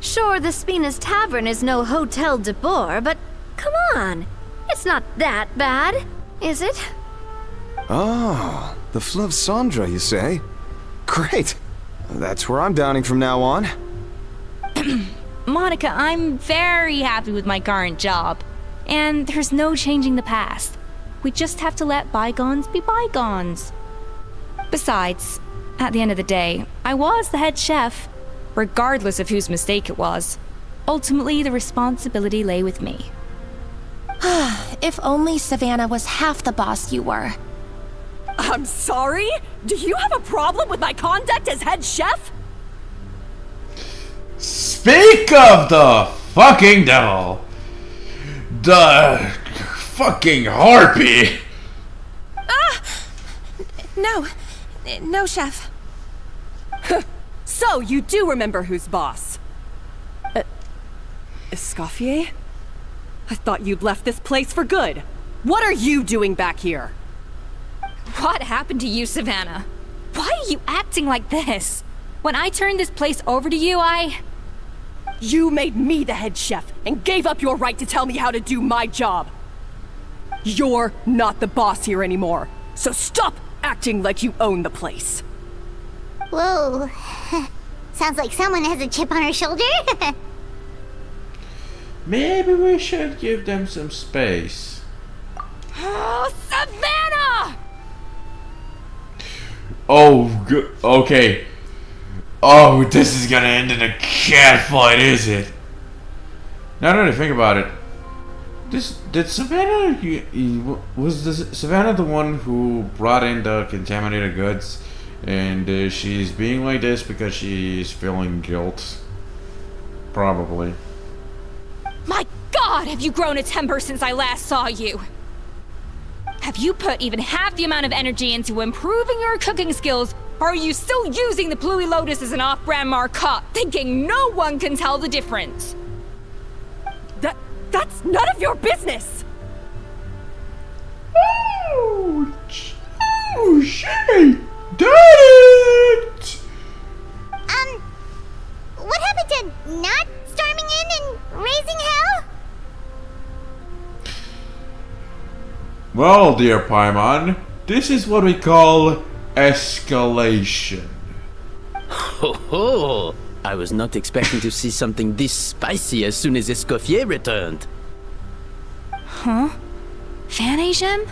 [SPEAKER 5] Sure, the Spina's Tavern is no Hotel de Boer, but come on. It's not that bad, is it?
[SPEAKER 11] Oh, the Fleuve Cendre, you say? Great. That's where I'm downing from now on.
[SPEAKER 9] Monica, I'm very happy with my current job. And there's no changing the past. We just have to let bygones be bygones. Besides, at the end of the day, I was the head chef, regardless of whose mistake it was. Ultimately, the responsibility lay with me.
[SPEAKER 4] If only Savannah was half the boss you were.
[SPEAKER 2] I'm sorry? Do you have a problem with my conduct as head chef?
[SPEAKER 1] Speak of the fucking devil. The fucking harpy.
[SPEAKER 4] No, chef.
[SPEAKER 2] So, you do remember who's boss? Escoffier? I thought you'd left this place for good. What are you doing back here?
[SPEAKER 9] What happened to you, Savannah? Why are you acting like this? When I turned this place over to you,
[SPEAKER 2] You made me the head chef and gave up your right to tell me how to do my job. You're not the boss here anymore, so stop acting like you own the place.
[SPEAKER 3] Whoa. Sounds like someone has a chip on her shoulder.
[SPEAKER 1] Maybe we should give them some space.
[SPEAKER 2] Oh, Savannah!
[SPEAKER 1] Oh, okay. Oh, this is gonna end in a catfight, is it? Now that I think about it, did Savannah, Savannah the one who brought in the contaminated goods, and she's being like this because she's feeling guilt? Probably.
[SPEAKER 9] My God, have you grown a temper since I last saw you? Have you put even half the amount of energy into improving your cooking skills, or are you still using the Pluie Lotus as an off-brand marcotte, thinking no one can tell the difference?
[SPEAKER 2] That's none of your business!
[SPEAKER 1] Oh, she did it!
[SPEAKER 3] What happened to not storming in and raising hell?
[SPEAKER 1] Well, dear Paimon, this is what we call escalation.
[SPEAKER 10] Ho ho! I was not expecting to see something this spicy as soon as Escoffier returned.
[SPEAKER 9] Huh? Van Agem?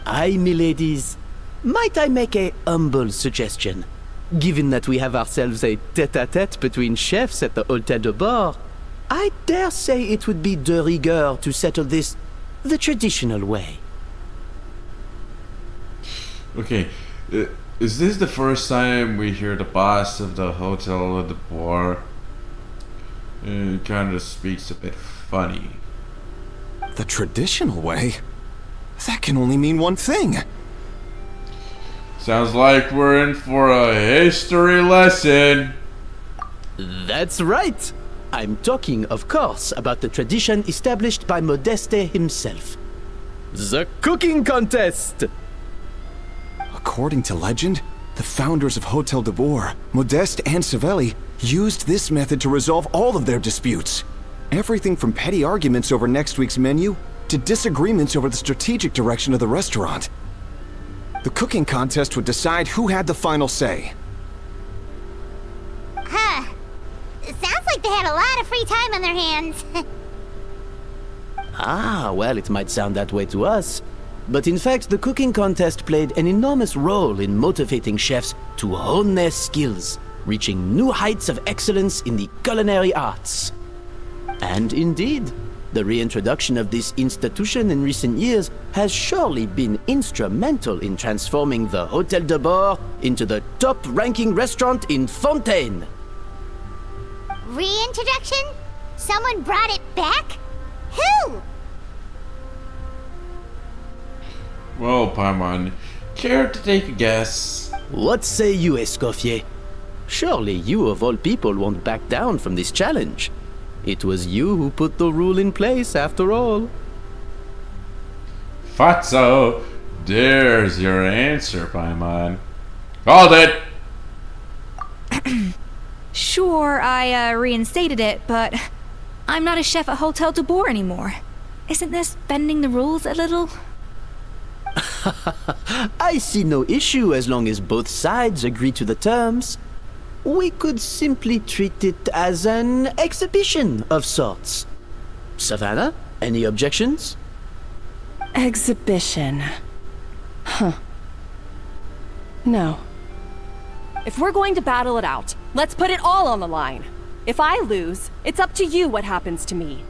[SPEAKER 10] Aye, miladies. Might I make a humble suggestion? Given that we have ourselves a tete-a-tete between chefs at the Hotel de Boer, I dare say it would be de rigueur to settle this the traditional way.
[SPEAKER 1] Okay, is this the first time we hear the boss of the Hotel of the Boar? It kind of speaks a bit funny.
[SPEAKER 11] The traditional way? That can only mean one thing.
[SPEAKER 1] Sounds like we're in for a history lesson.
[SPEAKER 10] That's right. I'm talking, of course, about the tradition established by Modeste himself. The cooking contest!
[SPEAKER 11] According to legend, the founders of Hotel de Boer, Modeste and Savelli, used this method to resolve all of their disputes. Everything from petty arguments over next week's menu to disagreements over the strategic direction of the restaurant. The cooking contest would decide who had the final say.
[SPEAKER 3] Huh. Sounds like they had a lot of free time on their hands.
[SPEAKER 10] Well, it might sound that way to us. But in fact, the cooking contest played an enormous role in motivating chefs to hone their skills, reaching new heights of excellence in the culinary arts. And indeed, the reintroduction of this institution in recent years has surely been instrumental in transforming the Hotel de Boer into the top-ranking restaurant in Fontaine.
[SPEAKER 3] Reintroduction? Someone brought it back? Who?
[SPEAKER 1] Well, Paimon, care to take a guess?
[SPEAKER 10] What say you, Escoffier? Surely you of all people won't back down from this challenge. It was you who put the rule in place, after all.
[SPEAKER 1] Fatso, there's your answer, Paimon. Called it!
[SPEAKER 9] Sure, I reinstated it, but I'm not a chef at Hotel de Boer anymore. Isn't this bending the rules a little?
[SPEAKER 10] I see no issue as long as both sides agree to the terms. We could simply treat it as an exhibition of sorts. Savannah, any objections?
[SPEAKER 2] Exhibition. Huh. No. If we're going to battle it out, let's put it all on the line. If I lose, it's up to you what happens to me.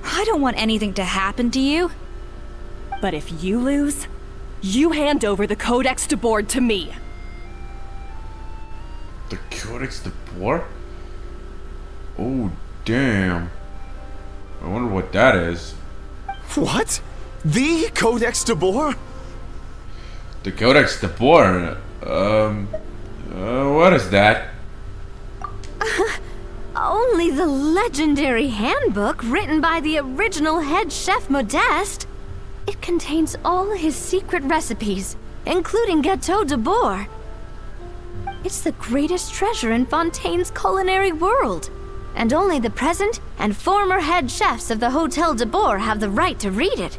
[SPEAKER 9] I don't want anything to happen to you.
[SPEAKER 2] But if you lose, you hand over the Codex de Boer to me.
[SPEAKER 1] The Codex de Boer? Oh, damn. I wonder what that is.
[SPEAKER 11] What? The Codex de Boer?
[SPEAKER 1] The Codex de Boer? What is that?
[SPEAKER 5] Only the legendary handbook written by the original head chef Modeste. It contains all his secret recipes, including Gâteau de Boer. It's the greatest treasure in Fontaine's culinary world, and only the present and former head chefs of the Hotel de Boer have the right to read it.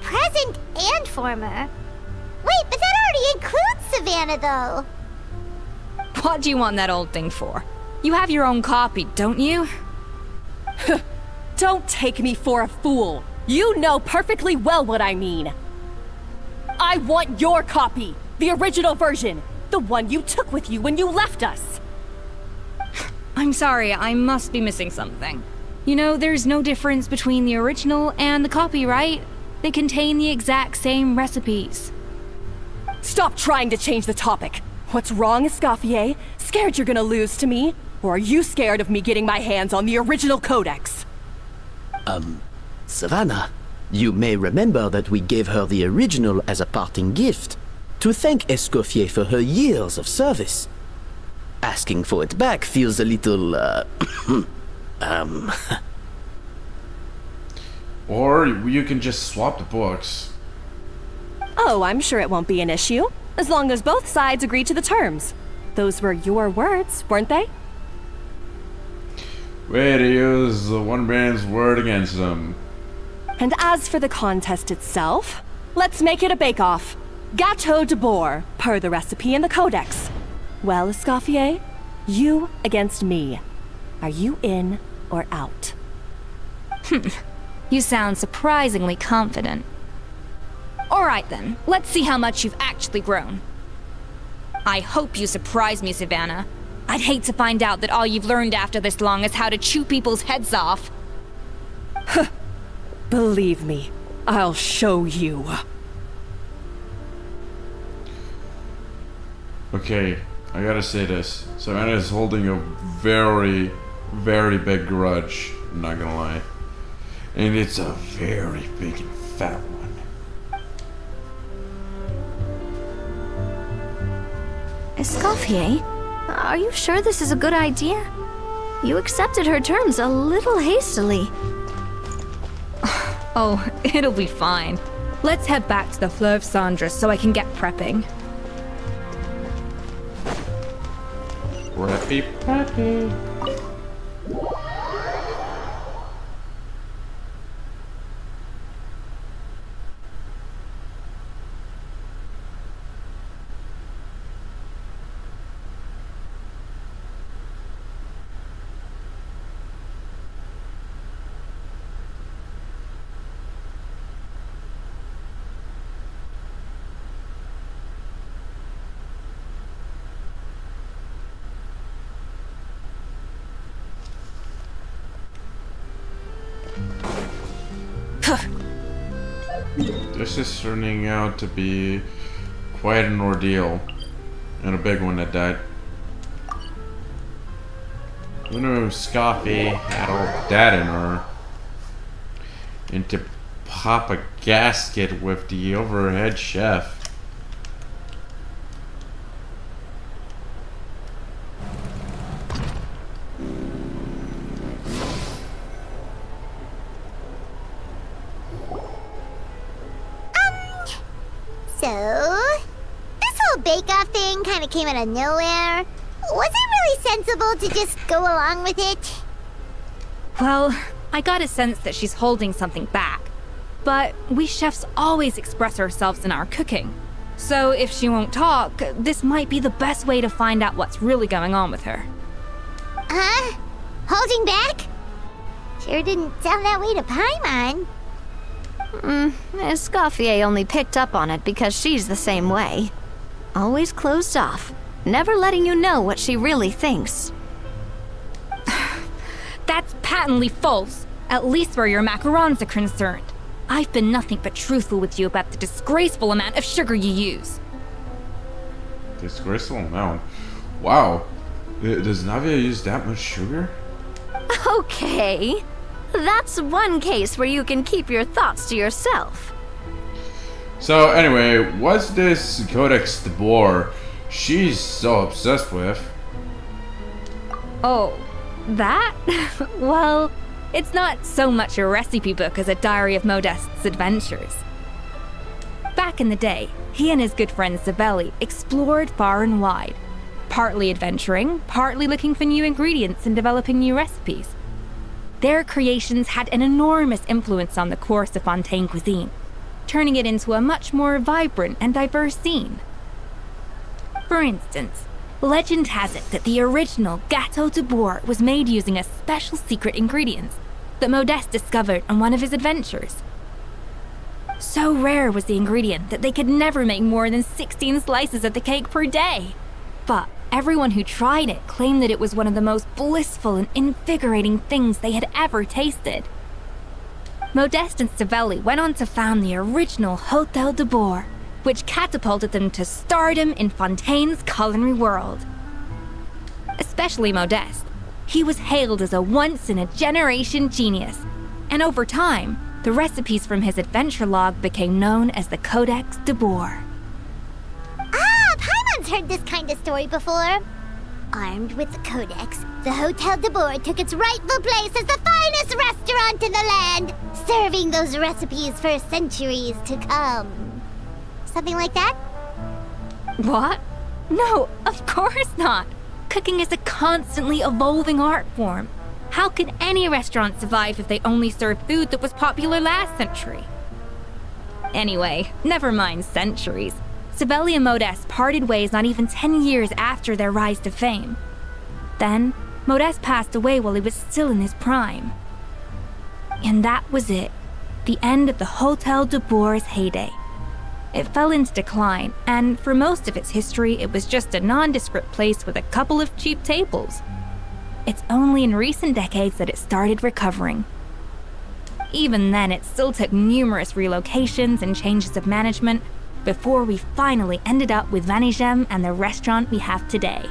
[SPEAKER 3] Present and former? Wait, but that already includes Savannah, though.
[SPEAKER 9] What do you want that old thing for? You have your own copy, don't you?
[SPEAKER 2] Don't take me for a fool. You know perfectly well what I mean. I want your copy, the original version, the one you took with you when you left us.
[SPEAKER 9] I'm sorry, I must be missing something. You know, there's no difference between the original and the copy, right? They contain the exact same recipes.
[SPEAKER 2] Stop trying to change the topic. What's wrong, Escoffier? Scared you're gonna lose to me? Or are you scared of me getting my hands on the original Codex?
[SPEAKER 10] Savannah, you may remember that we gave her the original as a parting gift, to thank Escoffier for her years of service. Asking for it back feels a little,
[SPEAKER 1] Or you can just swap the books.
[SPEAKER 2] Oh, I'm sure it won't be an issue, as long as both sides agree to the terms. Those were your words, weren't they?
[SPEAKER 1] Way to use one man's word against them.
[SPEAKER 2] And as for the contest itself, let's make it a bake-off. Gâteau de Boer, per the recipe in the Codex. Well, Escoffier, you against me. Are you in or out?
[SPEAKER 9] You sound surprisingly confident. Alright then, let's see how much you've actually grown. I hope you surprise me, Savannah. I'd hate to find out that all you've learned after this long is how to chew people's heads off.
[SPEAKER 2] Believe me, I'll show you.
[SPEAKER 1] Okay, I gotta say this. Savannah is holding a very, very big grudge. I'm not gonna lie. And it's a very big and fat one.
[SPEAKER 5] Escoffier, are you sure this is a good idea? You accepted her terms a little hastily.
[SPEAKER 9] Oh, it'll be fine. Let's head back to the Fleuve Cendres so I can get prepping.
[SPEAKER 1] Preppy. This is turning out to be quite an ordeal, and a big one at that. Who knew Scoffy had all that in her? And to pop a gasket with the overhead chef.
[SPEAKER 3] So, this whole bake-off thing kind of came out of nowhere. Was it really sensible to just go along with it?
[SPEAKER 9] Well, I got a sense that she's holding something back. But we chefs always express ourselves in our cooking. So if she won't talk, this might be the best way to find out what's really going on with her.
[SPEAKER 3] Huh? Holding back? Sure didn't sound that way to Paimon.
[SPEAKER 5] Escoffier only picked up on it because she's the same way. Always closed off, never letting you know what she really thinks.
[SPEAKER 9] That's patently false, at least where your macarons are concerned. I've been nothing but truthful with you about the disgraceful amount of sugar you use.
[SPEAKER 1] Disgraceful amount? Wow. Does Navia use that much sugar?
[SPEAKER 5] Okay. That's one case where you can keep your thoughts to yourself.
[SPEAKER 1] So anyway, what's this Codex de Boer she's so obsessed with?
[SPEAKER 9] Oh, that? Well, it's not so much a recipe book as a diary of Modeste's adventures. Back in the day, he and his good friend Savelli explored far and wide, partly adventuring, partly looking for new ingredients and developing new recipes. Their creations had an enormous influence on the course of Fontaine cuisine, turning it into a much more vibrant and diverse scene. For instance, legend has it that the original Gâteau de Boer was made using a special secret ingredient that Modeste discovered on one of his adventures. So rare was the ingredient that they could never make more than 16 slices of the cake per day. But everyone who tried it claimed that it was one of the most blissful and invigorating things they had ever tasted. Modeste and Savelli went on to found the original Hôtel de Boer, which catapulted them to stardom in Fontaine's culinary world. Especially Modeste. He was hailed as a once-in-a-generation genius, and over time, the recipes from his adventure log became known as the Codex de Boer.
[SPEAKER 3] Paimon's heard this kind of story before. Armed with the Codex, the Hôtel de Boer took its rightful place as the finest restaurant in the land, serving those recipes for centuries to come. Something like that?
[SPEAKER 9] What? No, of course not. Cooking is a constantly evolving art form. How could any restaurant survive if they only served food that was popular last century? Anyway, never mind centuries. Savelli and Modeste parted ways not even 10 years after their rise to fame. Then, Modeste passed away while he was still in his prime. And that was it. The end of the Hôtel de Boer's heyday. It fell into decline, and for most of its history, it was just a nondescript place with a couple of cheap tables. It's only in recent decades that it started recovering. Even then, it still took numerous relocations and changes of management before we finally ended up with Vanigem and the restaurant we have today.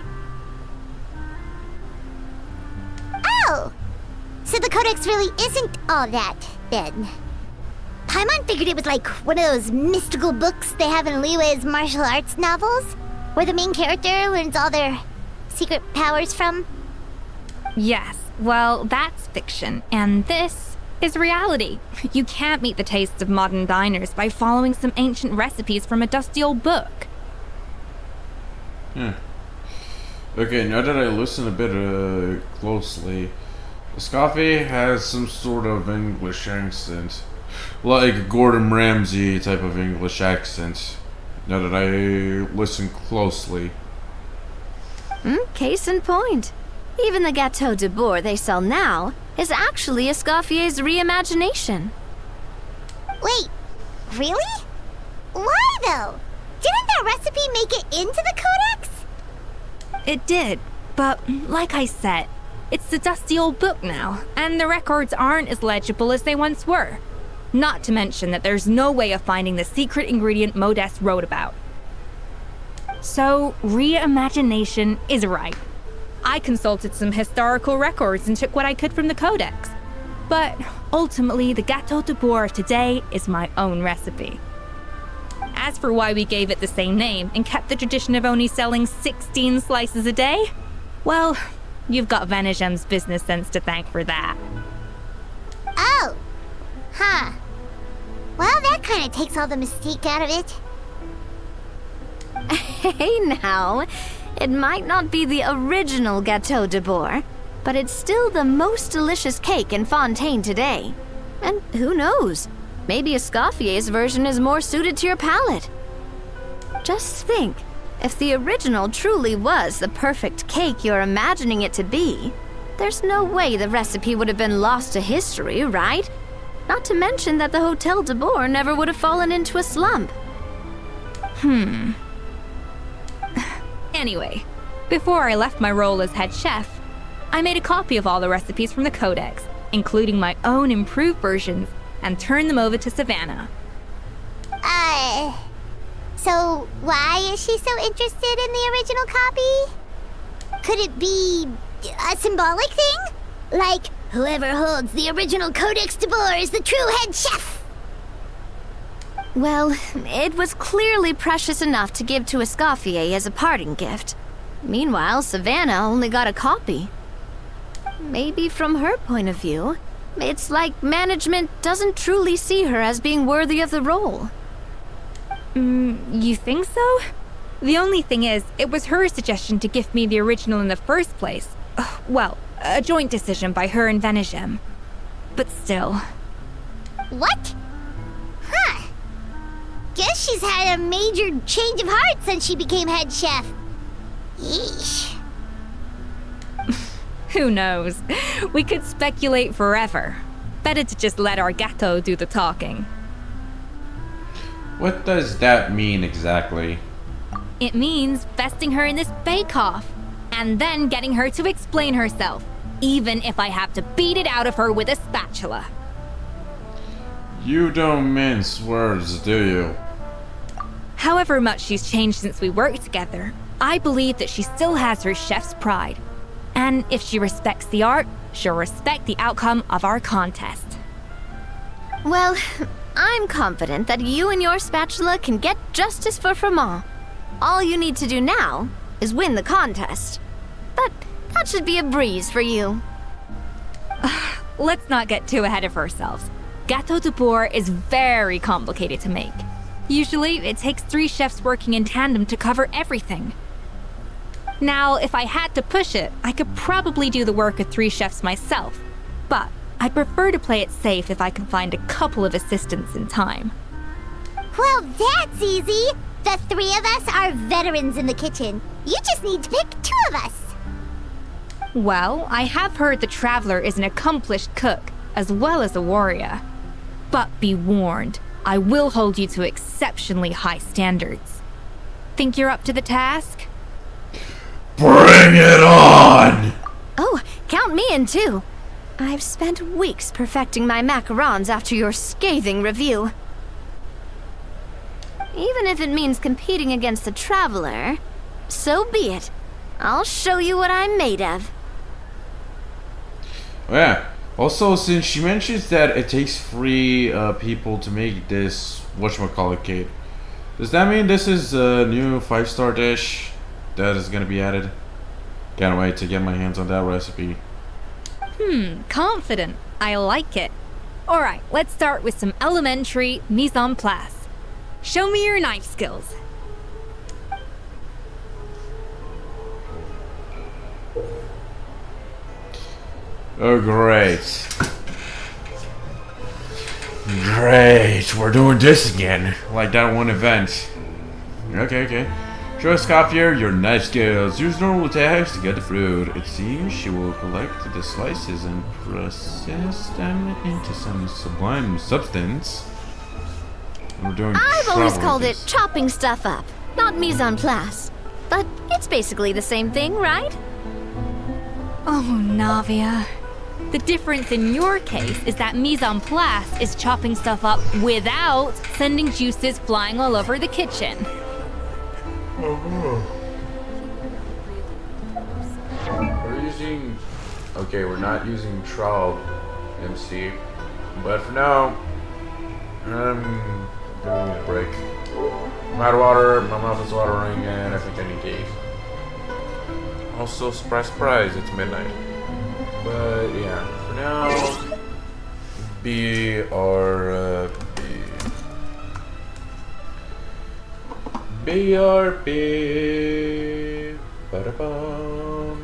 [SPEAKER 3] Oh! So the Codex really isn't all that, then. Paimon figured it was like one of those mystical books they have in Liyue's martial arts novels, where the main character learns all their secret powers from.
[SPEAKER 9] Yes, well, that's fiction, and this is reality. You can't meet the tastes of modern diners by following some ancient recipes from a dusty old book.
[SPEAKER 1] Okay, now that I listen a bit closely, Scoffy has some sort of English accent. Like Gordon Ramsay type of English accent. Now that I listen closely.
[SPEAKER 5] Case in point. Even the Gâteau de Bourg they sell now is actually Escoffier's reimagination.
[SPEAKER 3] Wait, really? Why though? Didn't that recipe make it into the Codex?
[SPEAKER 9] It did, but like I said, it's the dusty old book now, and the records aren't as legible as they once were. Not to mention that there's no way of finding the secret ingredient Modest wrote about. So, reimagination is right. I consulted some historical records and took what I could from the Codex. But ultimately, the Gâteau de Bourg of today is my own recipe. As for why we gave it the same name and kept the tradition of only selling 16 slices a day, well, you've got Vanigem's business sense to thank for that.
[SPEAKER 3] Oh. Huh. Well, that kind of takes all the mystique out of it.
[SPEAKER 5] Hey now, it might not be the original Gâteau de Bourg, but it's still the most delicious cake in Fontaine today. And who knows, maybe Escoffier's version is more suited to your palate. Just think, if the original truly was the perfect cake you're imagining it to be, there's no way the recipe would have been lost to history, right? Not to mention that the Hôtel de Bourg never would have fallen into a slump.
[SPEAKER 9] Anyway, before I left my role as head chef, I made a copy of all the recipes from the Codex, including my own improved versions, and turned them over to Savannah.
[SPEAKER 3] So why is she so interested in the original copy? Could it be a symbolic thing? Like, whoever holds the original Codex de Bourg is the true head chef?
[SPEAKER 5] Well, it was clearly precious enough to give to Escoffier as a parting gift. Meanwhile, Savannah only got a copy. Maybe from her point of view, it's like management doesn't truly see her as being worthy of the role.
[SPEAKER 9] You think so? The only thing is, it was her suggestion to gift me the original in the first place. Well, a joint decision by her and Vanigem. But still.
[SPEAKER 3] What? Huh. Guess she's had a major change of heart since she became head chef. Yeesh.
[SPEAKER 9] Who knows? We could speculate forever. Better to just let our Gâteau do the talking.
[SPEAKER 1] What does that mean exactly?
[SPEAKER 9] It means vesting her in this bake-off, and then getting her to explain herself, even if I have to beat it out of her with a spatula.
[SPEAKER 1] You don't mince words, do you?
[SPEAKER 9] However much she's changed since we worked together, I believe that she still has her chef's pride. And if she respects the art, she'll respect the outcome of our contest.
[SPEAKER 5] Well, I'm confident that you and your spatula can get justice for Froment. All you need to do now is win the contest. But that should be a breeze for you.
[SPEAKER 9] Let's not get too ahead of ourselves. Gâteau de Bourg is very complicated to make. Usually, it takes 3 chefs working in tandem to cover everything. Now, if I had to push it, I could probably do the work of 3 chefs myself. But I'd prefer to play it safe if I can find a couple of assistants in time.
[SPEAKER 3] Well, that's easy. The 3 of us are veterans in the kitchen. You just need to pick 2 of us.
[SPEAKER 9] Well, I have heard the Traveler is an accomplished cook, as well as a warrior. But be warned, I will hold you to exceptionally high standards. Think you're up to the task?
[SPEAKER 1] Bring it on!
[SPEAKER 5] Oh, count me in too. I've spent weeks perfecting my macarons after your scathing review. Even if it means competing against the Traveler, so be it. I'll show you what I'm made of.
[SPEAKER 1] Oh, yeah. Also, since she mentions that it takes 3 people to make this whatchamacallit cake, does that mean this is a new 5-star dish that is gonna be added? Can't wait to get my hands on that recipe.
[SPEAKER 9] Confident. I like it. Alright, let's start with some elementary mise en place. Show me your knife skills.
[SPEAKER 1] Oh, great. Great, we're doing this again. Like that one event. Okay. Show Escoffier your knife skills. Use normal attacks to get the fruit. It seems she will collect the slices and process them into some sublime substance. We're doing
[SPEAKER 5] I've always
[SPEAKER 1] trouble
[SPEAKER 5] called
[SPEAKER 1] with
[SPEAKER 5] it
[SPEAKER 1] this.
[SPEAKER 5] chopping stuff up, not mise en place. But it's basically the same thing, right?
[SPEAKER 9] Oh, Navia. The difference in your case is that mise en place is chopping stuff up without sending juices flying all over the kitchen.
[SPEAKER 1] We're using... Okay, we're not using trial MC. But for now, I'm gonna need a break. I'm out of water, my mouth is watering, and I think I need to eat. Also, surprise, it's midnight. But yeah, for now, BRB. Ba-da-bum.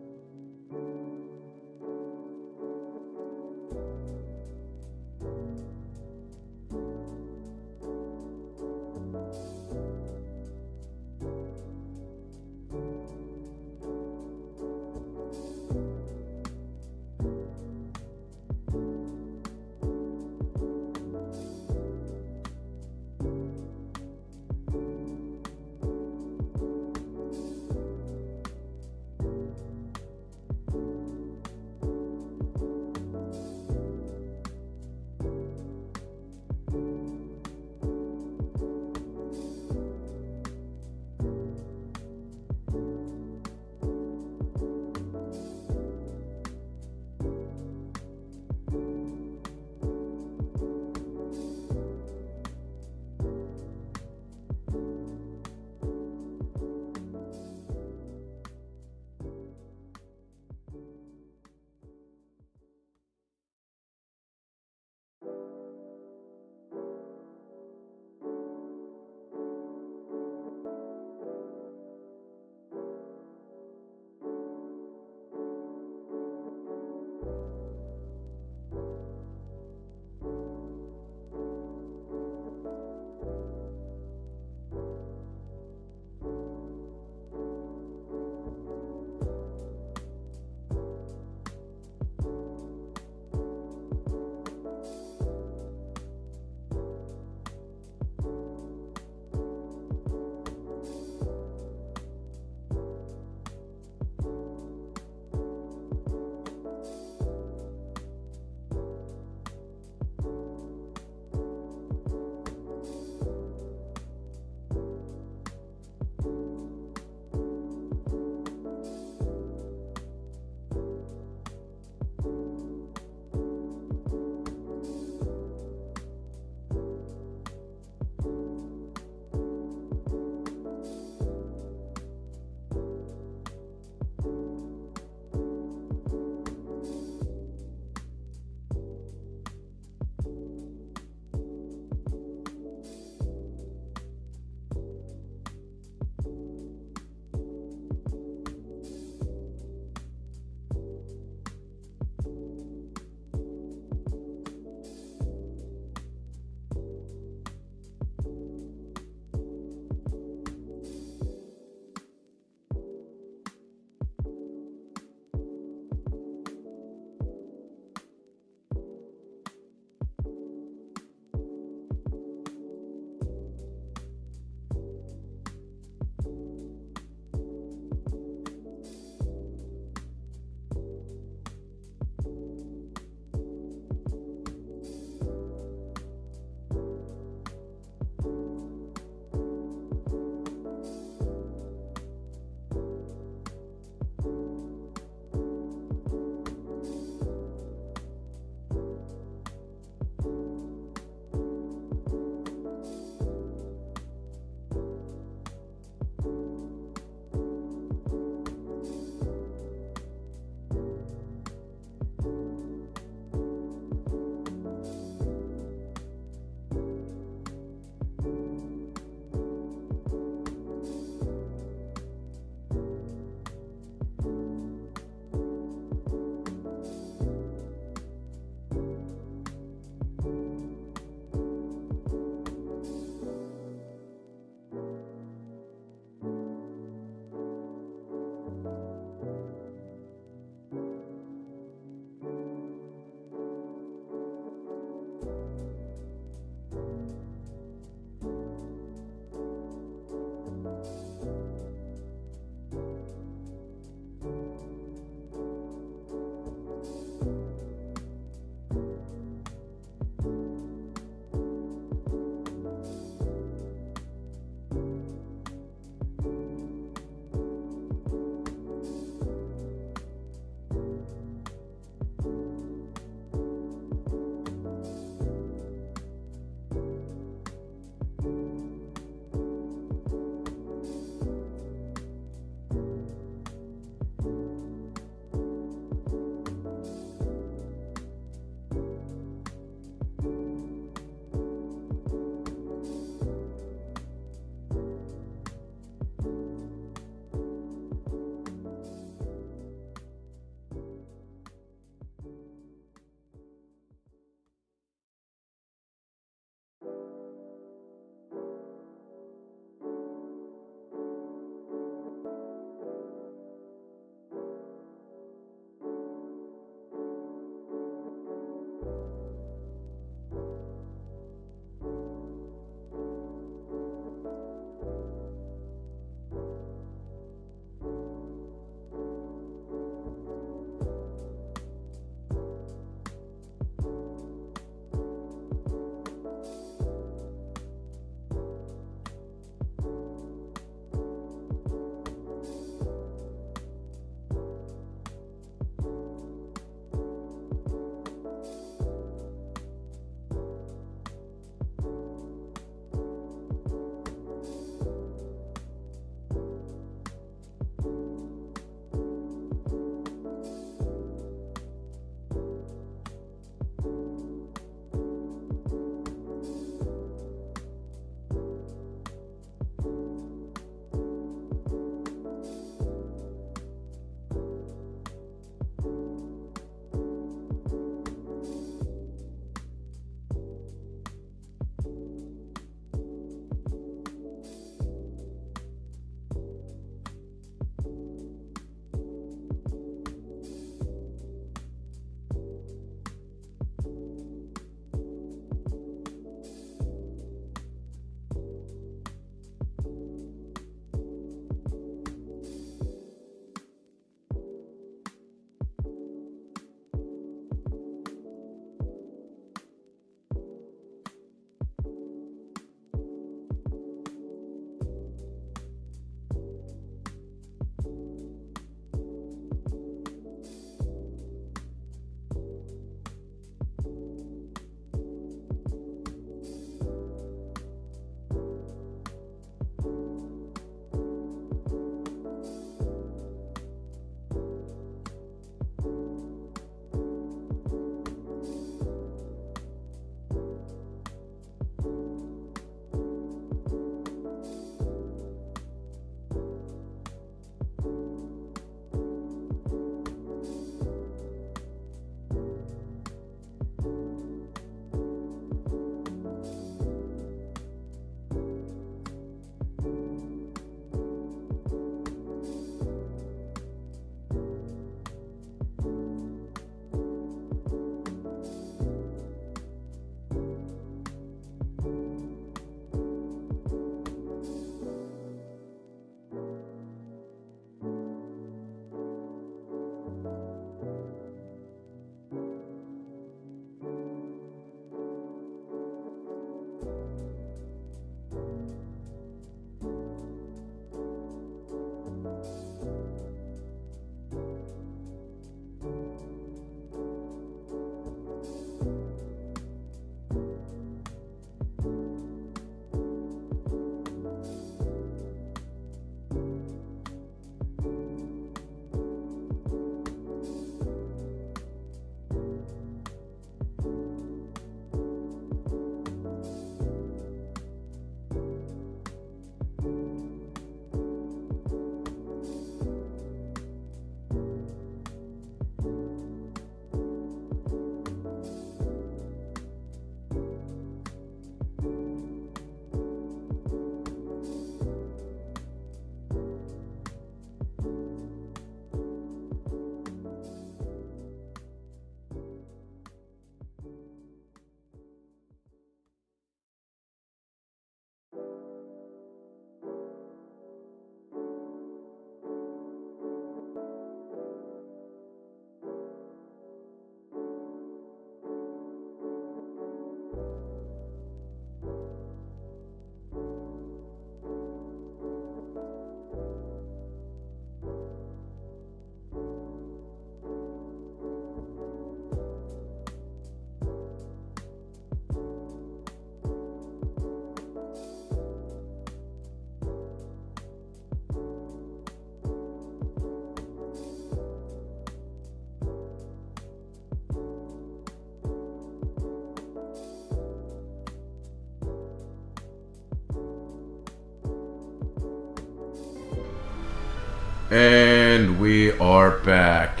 [SPEAKER 1] And we are back.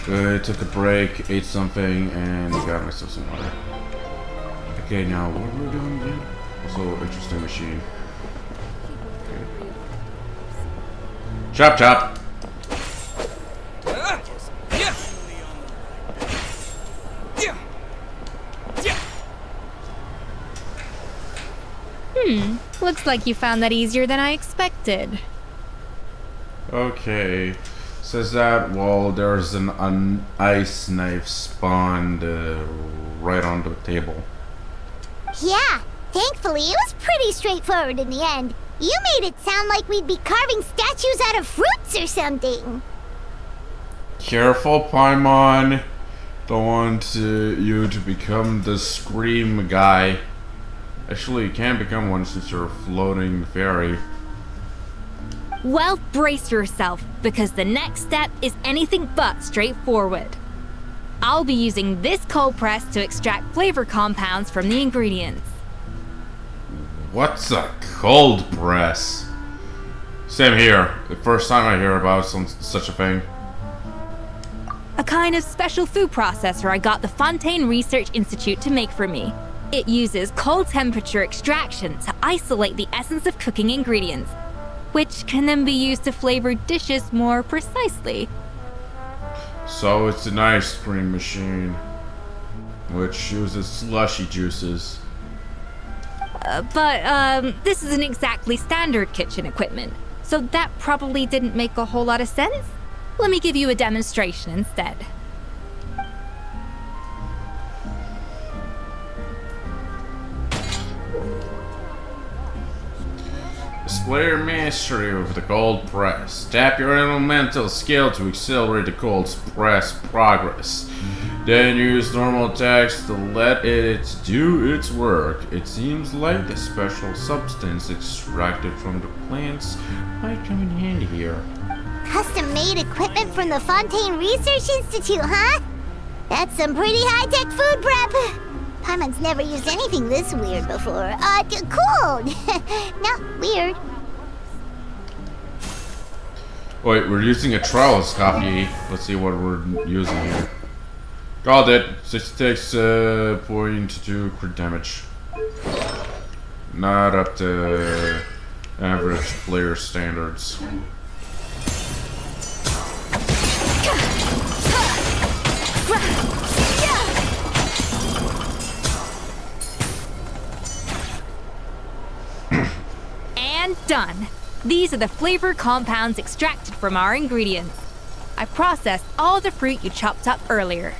[SPEAKER 1] Took a break, ate something, and got myself some water. Okay, now what are we doing again? Also, interesting machine. Okay. Chop chop!
[SPEAKER 9] Looks like you found that easier than I expected.
[SPEAKER 1] Okay. Says that, well, there's an ice knife spawned right on the table.
[SPEAKER 3] Yeah, thankfully it was pretty straightforward in the end. You made it sound like we'd be carving statues out of fruits or something.
[SPEAKER 1] Careful, Paimon. Don't want you to become the Scream guy. Actually, you can become one since you're a floating fairy.
[SPEAKER 9] Well, brace yourself, because the next step is anything but straightforward. I'll be using this cold press to extract flavor compounds from the ingredients.
[SPEAKER 1] What's a cold press? Same here. The first time I hear about such a thing.
[SPEAKER 9] A kind of special food processor I got the Fontaine Research Institute to make for me. It uses cold temperature extraction to isolate the essence of cooking ingredients, which can then be used to flavor dishes more precisely.
[SPEAKER 1] So it's an ice cream machine, which uses slushy juices.
[SPEAKER 9] But this isn't exactly standard kitchen equipment, so that probably didn't make a whole lot of sense. Let me give you a demonstration instead.
[SPEAKER 1] Display your mastery with the cold press. Tap your elemental skill to accelerate the cold press progress. Then use normal attacks to let it do its work. It seems like a special substance extracted from the plants might come in handy here.
[SPEAKER 3] Custom-made equipment from the Fontaine Research Institute, huh? That's some pretty high-tech food prep. Paimon's never used anything this weird before. Cool! Not weird.
[SPEAKER 1] Wait, we're using a trellis coffee. Let's see what we're using here. Called it. 66 0.2 crit damage. Not up to average player standards.
[SPEAKER 9] And done. These are the flavor compounds extracted from our ingredients. I processed all the fruit you chopped up earlier.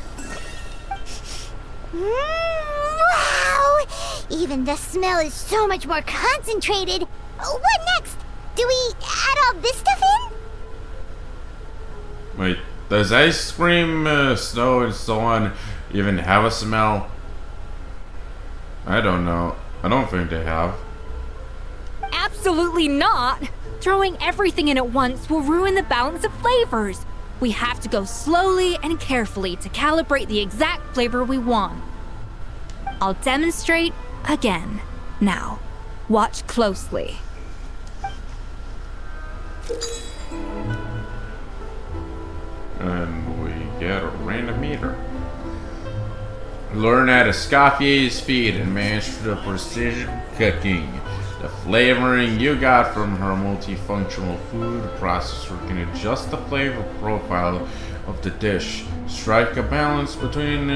[SPEAKER 3] Wow! Even the smell is so much more concentrated. What next? Do we add all this stuff in?
[SPEAKER 1] Wait, does ice cream, snow, and so on even have a smell? I don't know. I don't think they have.
[SPEAKER 9] Absolutely not! Throwing everything in at once will ruin the balance of flavors. We have to go slowly and carefully to calibrate the exact flavor we want. I'll demonstrate again. Now, watch closely.
[SPEAKER 1] And we get a random meter. Learn at Escoffier's feet and master the precision cooking. The flavoring you got from her multifunctional food processor can adjust the flavor profile of the dish. Strike a balance between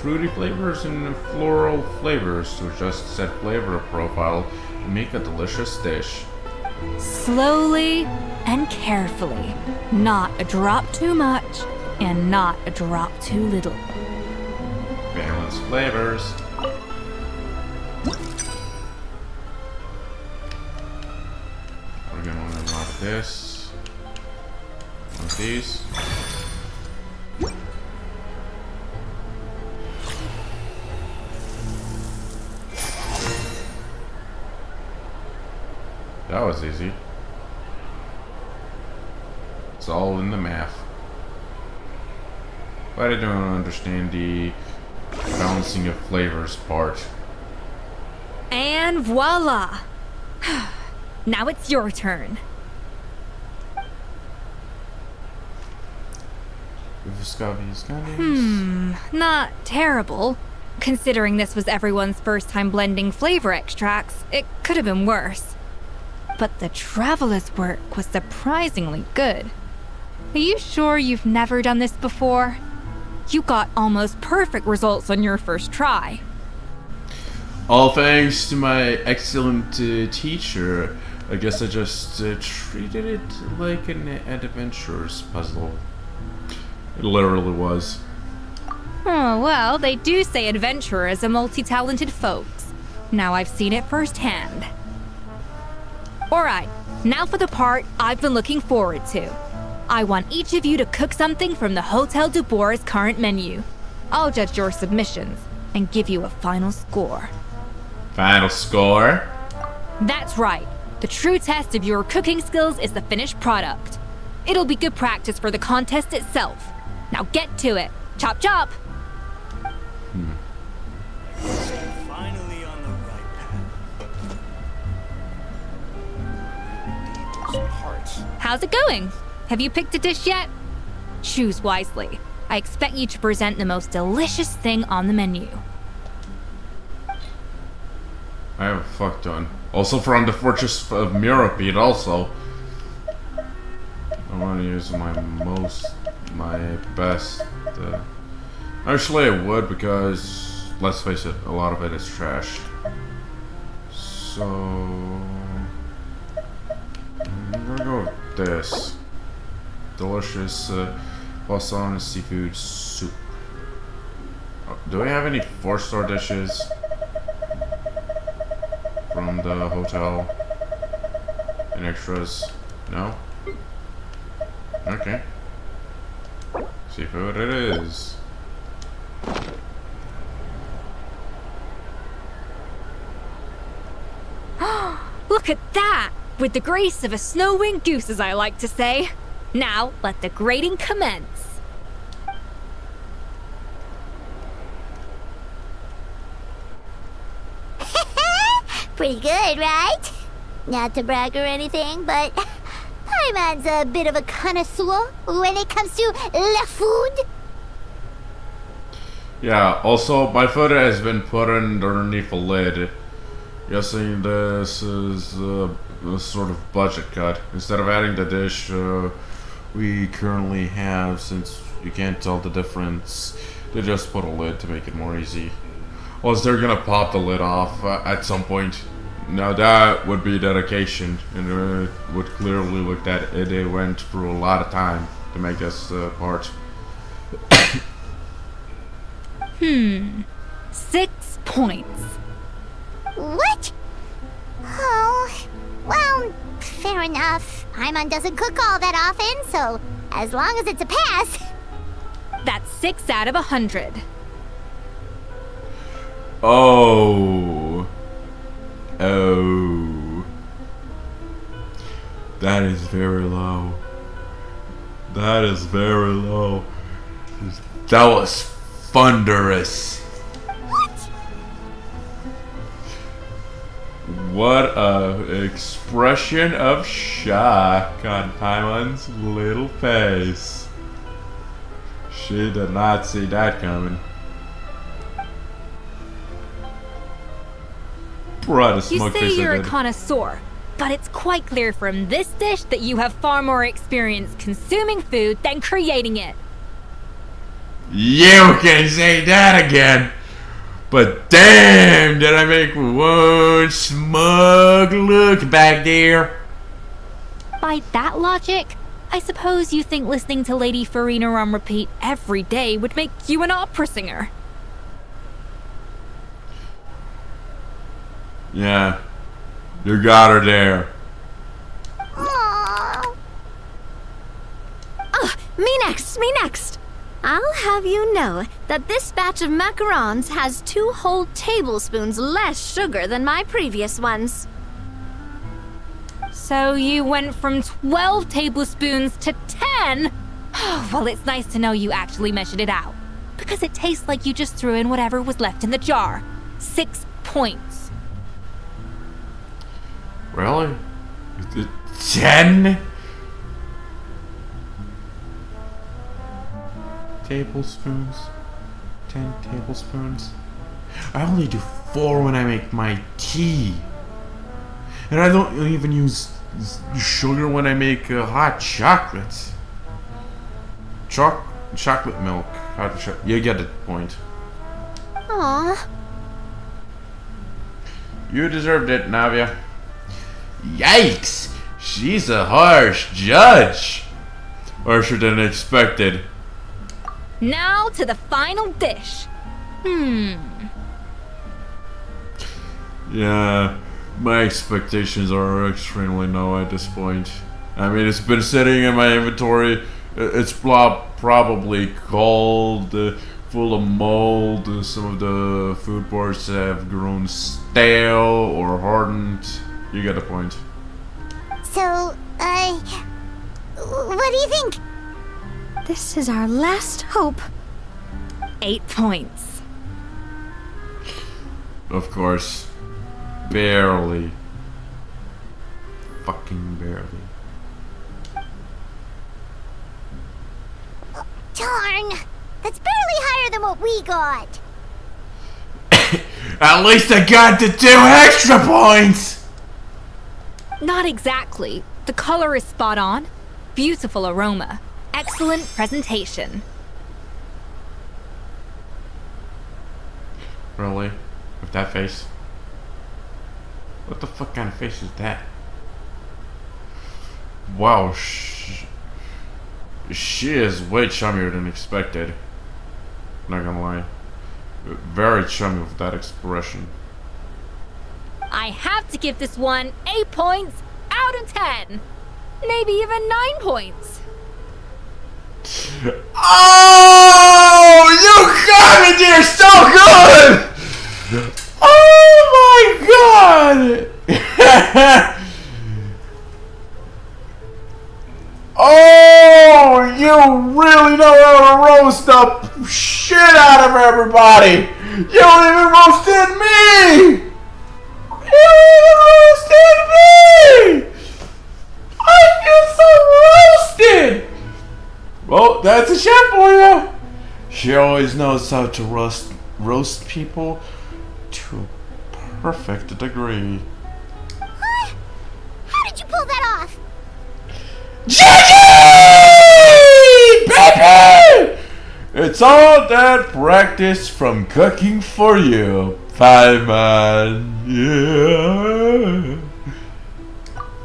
[SPEAKER 1] fruity flavors and floral flavors to adjust said flavor profile and make a delicious dish.
[SPEAKER 9] Slowly and carefully. Not a drop too much and not a drop too little.
[SPEAKER 1] Balanced flavors. We're gonna learn one of this. One of these. That was easy. It's all in the math. But I don't understand the balancing of flavors part.
[SPEAKER 9] And voila! Now it's your turn.
[SPEAKER 1] With Scavi's candies.
[SPEAKER 9] Not terrible. Considering this was everyone's first time blending flavor extracts, it could have been worse. But the traveler's work was surprisingly good. Are you sure you've never done this before? You got almost perfect results on your first try.
[SPEAKER 1] All thanks to my excellent teacher. I guess I just treated it like an adventurer's puzzle. It literally was.
[SPEAKER 9] Oh, well, they do say adventurers are multi-talented folks. Now I've seen it firsthand. Alright, now for the part I've been looking forward to. I want each of you to cook something from the Hotel du Bois' current menu. I'll judge your submissions and give you a final score.
[SPEAKER 1] Final score?
[SPEAKER 9] That's right. The true test of your cooking skills is the finished product. It'll be good practice for the contest itself. Now get to it. Chop chop!
[SPEAKER 6] Finally on the right path.
[SPEAKER 9] How's it going? Have you picked a dish yet? Choose wisely. I expect you to present the most delicious thing on the menu.
[SPEAKER 1] I have a fuck ton. Also from the Fortress of Mirapede also. I want to use my best. Actually I would because, let's face it, a lot of it is trash. So... I'm gonna go with this. Delicious Poisson seafood soup. Do we have any 4-star dishes from the hotel and extras? No? Okay. Seafood it is.
[SPEAKER 9] Look at that! With the grace of a snow-winged goose, as I like to say. Now, let the grating commence.
[SPEAKER 3] Pretty good, right? Not to brag or anything, but Paimon's a bit of a connoisseur when it comes to la food.
[SPEAKER 1] Yeah, also my food has been put underneath a lid. Guessing this is a sort of budget cut. Instead of adding the dish we currently have, since you can't tell the difference, they just put a lid to make it more easy. Unless they're gonna pop the lid off at some point. Now that would be dedication, and it would clearly look that they went through a lot of time to make this part.
[SPEAKER 9] 6 points.
[SPEAKER 3] What? Oh, well, fair enough. Paimon doesn't cook all that often, so as long as it's a pass.
[SPEAKER 9] That's 6 out of 100.
[SPEAKER 1] Oh. That is very low. That is very low. That was thunderous. What a expression of shock on Paimon's little face. She did not see that coming.
[SPEAKER 9] You say you're a connoisseur, but it's quite clear from this dish that you have far more experience consuming food than creating it.
[SPEAKER 1] You can say that again! But damn, did I make one smug look back there?
[SPEAKER 9] By that logic, I suppose you think listening to Lady Farina on repeat every day would make you an opera singer.
[SPEAKER 1] Yeah, you got her there.
[SPEAKER 3] Aww.
[SPEAKER 5] Me next. I'll have you know that this batch of macarons has 2 whole tablespoons less sugar than my previous ones.
[SPEAKER 9] So you went from 12 tablespoons to 10? Well, it's nice to know you actually measured it out, because it tastes like you just threw in whatever was left in the jar. 6 points.
[SPEAKER 1] Really? 10? tablespoons. 10 tablespoons. I only do 4 when I make my tea. And I don't even use sugar when I make hot chocolate. Chocolate milk. You get the point.
[SPEAKER 5] Aww.
[SPEAKER 1] You deserved it, Navia. Yikes! She's a harsh judge. Harsher than expected.
[SPEAKER 9] Now to the final dish.
[SPEAKER 1] Yeah, my expectations are extremely low at this point. I mean, it's been sitting in my inventory. It's probably cold, full of mold. Some of the food boards have grown stale or hardened. You get the point.
[SPEAKER 3] So, what do you think?
[SPEAKER 5] This is our last hope.
[SPEAKER 9] 8 points.
[SPEAKER 1] Of course. Barely. Fucking barely.
[SPEAKER 3] Darn! That's barely higher than what we got.
[SPEAKER 1] At least I got the 2 extra points!
[SPEAKER 9] Not exactly. The color is spot on. Beautiful aroma. Excellent presentation.
[SPEAKER 1] Really? With that face? What the fuck kind of face is that? Wow, she is way chummier than expected. Not gonna lie. Very chummy with that expression.
[SPEAKER 9] I have to give this one 8 points out of 10. Maybe even 9 points.
[SPEAKER 1] Oh! You got me there so good! Oh my god! Oh, you really know how to roast the shit out of everybody! You don't even roasted me! You even roasted me! I feel so roasted! Well, that's a chef for you! She always knows how to roast people to a perfect degree.
[SPEAKER 3] Huh? How did you pull that off?
[SPEAKER 1] Baby! It's all that practice from cooking for you, Paimon. Yeah.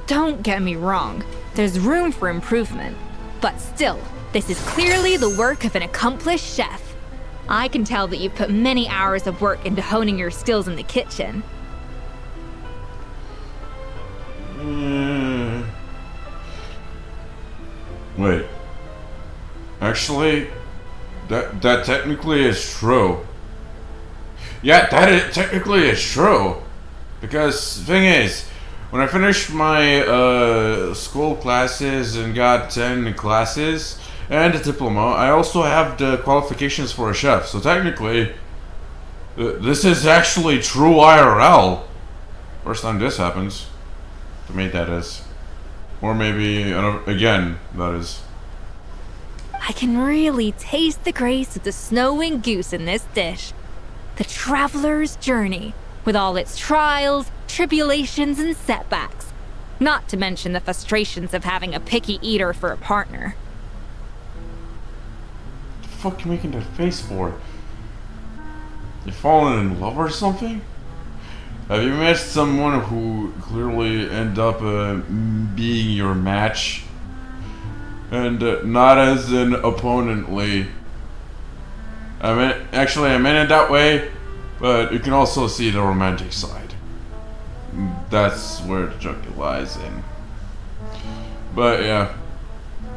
[SPEAKER 9] Don't get me wrong. There's room for improvement. But still, this is clearly the work of an accomplished chef. I can tell that you've put many hours of work into honing your skills in the kitchen.
[SPEAKER 1] Wait. Actually, that technically is true. Yeah, technically is true. Because the thing is, when I finished my school classes and got 10 classes and a diploma, I also have the qualifications for a chef. So technically, this is actually true IRL. First time this happens. To me, that is. Or maybe, again, that is.
[SPEAKER 9] I can really taste the grace of the snowing goose in this dish. The traveler's journey, with all its trials, tribulations, and setbacks. Not to mention the frustrations of having a picky eater for a partner.
[SPEAKER 1] What the fuck are you making that face for? You falling in love or something? Have you met someone who clearly ended up being your match? And not as an opponently. I mean it that way, but you can also see the romantic side. That's where the joke lies in. But yeah,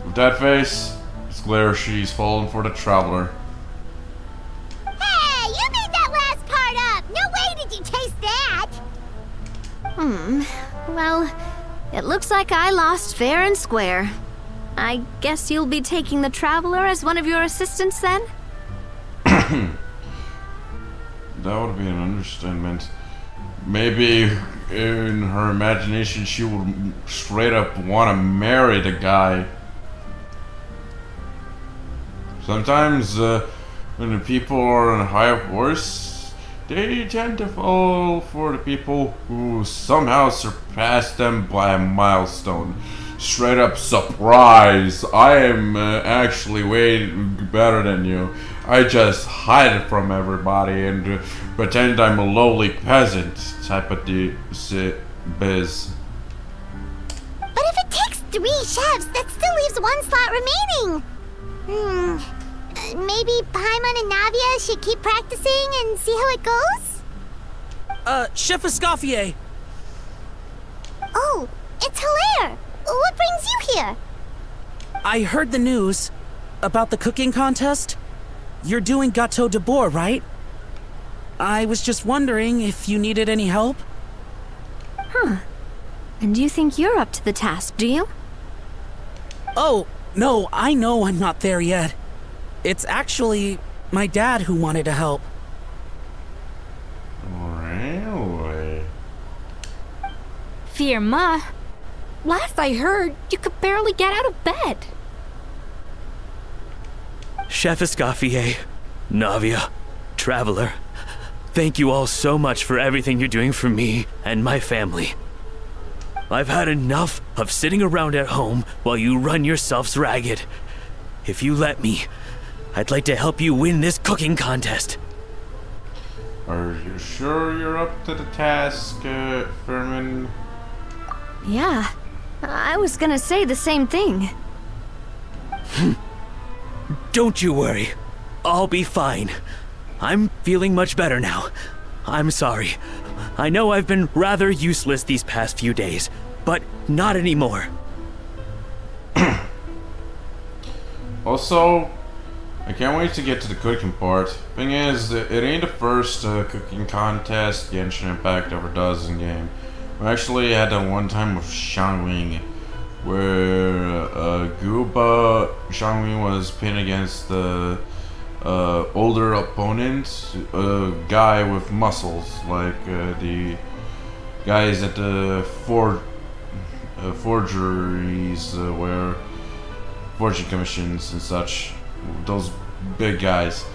[SPEAKER 1] with that face, it's clear she's fallen for the traveler.
[SPEAKER 3] Hey, you made that last part up! No way did you taste that!
[SPEAKER 5] Well, it looks like I lost fair and square. I guess you'll be taking the traveler as one of your assistants then?
[SPEAKER 1] That would be an understatement. Maybe in her imagination she would straight up want to marry the guy. Sometimes when the people are on a high horse, they tend to fall for the people who somehow surpass them by a milestone. Straight up surprise! I am actually way better than you. I just hide it from everybody and pretend I'm a lowly peasant type of biz.
[SPEAKER 3] But if it takes 3 chefs, that still leaves 1 slot remaining. Maybe Paimon and Navia should keep practicing and see how it goes?
[SPEAKER 10] Chef Escoffier!
[SPEAKER 3] Oh, it's Hilaire! What brings you here?
[SPEAKER 10] I heard the news about the cooking contest. You're doing Gâteau de Bois, right? I was just wondering if you needed any help.
[SPEAKER 5] Huh. And you think you're up to the task, do you?
[SPEAKER 10] Oh, no, I know I'm not there yet. It's actually my dad who wanted to help.
[SPEAKER 1] Really?
[SPEAKER 9] Firma, last I heard, you could barely get out of bed.
[SPEAKER 6] Chef Escoffier, Navia, Traveler, thank you all so much for everything you're doing for me and my family. I've had enough of sitting around at home while you run yourselves ragged. If you let me, I'd like to help you win this cooking contest.
[SPEAKER 1] Are you sure you're up to the task, Furman?
[SPEAKER 5] Yeah, I was gonna say the same thing.
[SPEAKER 6] Don't you worry. I'll be fine. I'm feeling much better now. I'm sorry. I know I've been rather useless these past few days, but not anymore.
[SPEAKER 1] Also, I can't wait to get to the cooking part. Thing is, it ain't the first cooking contest Genshin Impact ever does in game. We actually had that one time with Xiangwing, where Gooba Xiangwing was pinned against the older opponent, a guy with muscles, like the guys at the forgeries where fortune commissions and such, those big guys.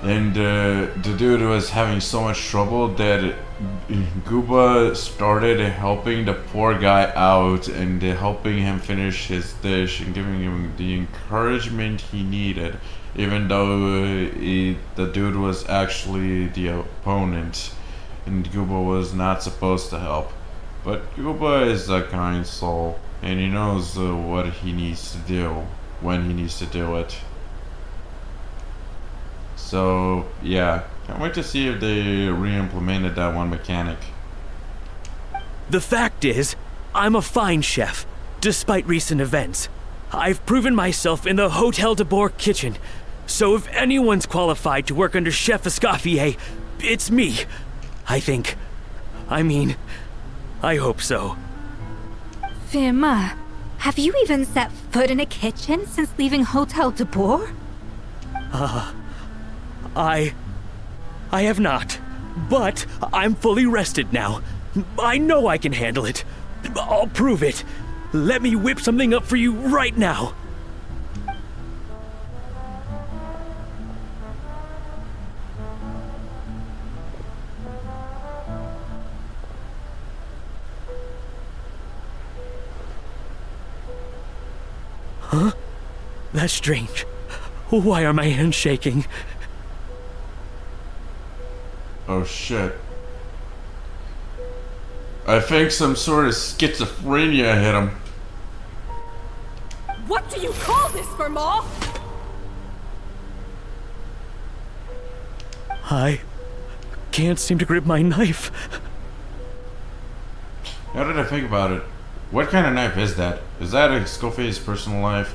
[SPEAKER 1] And the dude was having so much trouble that Gooba started helping the poor guy out and helping him finish his dish and giving him the encouragement he needed, even though the dude was actually the opponent and Gooba was not supposed to help. But Gooba is a kind soul and he knows what he needs to do when he needs to do it. So yeah, can't wait to see if they re-implemented that one mechanic.
[SPEAKER 6] The fact is, I'm a fine chef, despite recent events. I've proven myself in the Hotel de Bois kitchen, so if anyone's qualified to work under Chef Escoffier, it's me. I think. I mean, I hope so.
[SPEAKER 9] Firma, have you even set foot in a kitchen since leaving Hotel de Bois?
[SPEAKER 6] I have not, but I'm fully rested now. I know I can handle it. I'll prove it. Let me whip something up for you right now. Huh? That's strange. Why are my hands shaking?
[SPEAKER 1] Oh shit. I think some sort of schizophrenia hit him.
[SPEAKER 2] What do you call this, Firma?
[SPEAKER 6] I can't seem to grip my knife.
[SPEAKER 1] Now that I think about it, what kind of knife is that? Is that a Scofia's personal knife,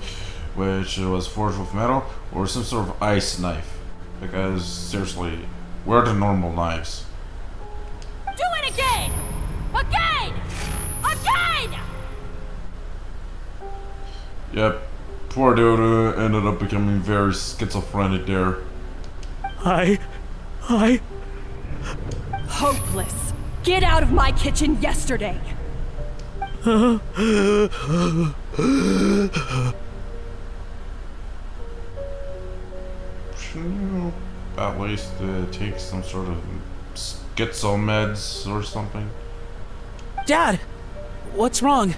[SPEAKER 1] which was forged with metal, or some sort of ice knife? Because, seriously, where are the normal knives?
[SPEAKER 2] Do it again! Again! Again!
[SPEAKER 1] Yep, poor dude ended up becoming very schizophrenic there.
[SPEAKER 6] I...
[SPEAKER 2] Hopeless. Get out of my kitchen yesterday.
[SPEAKER 1] shouldn't you at least take some sort of schizo meds or something?
[SPEAKER 8] Dad, what's wrong?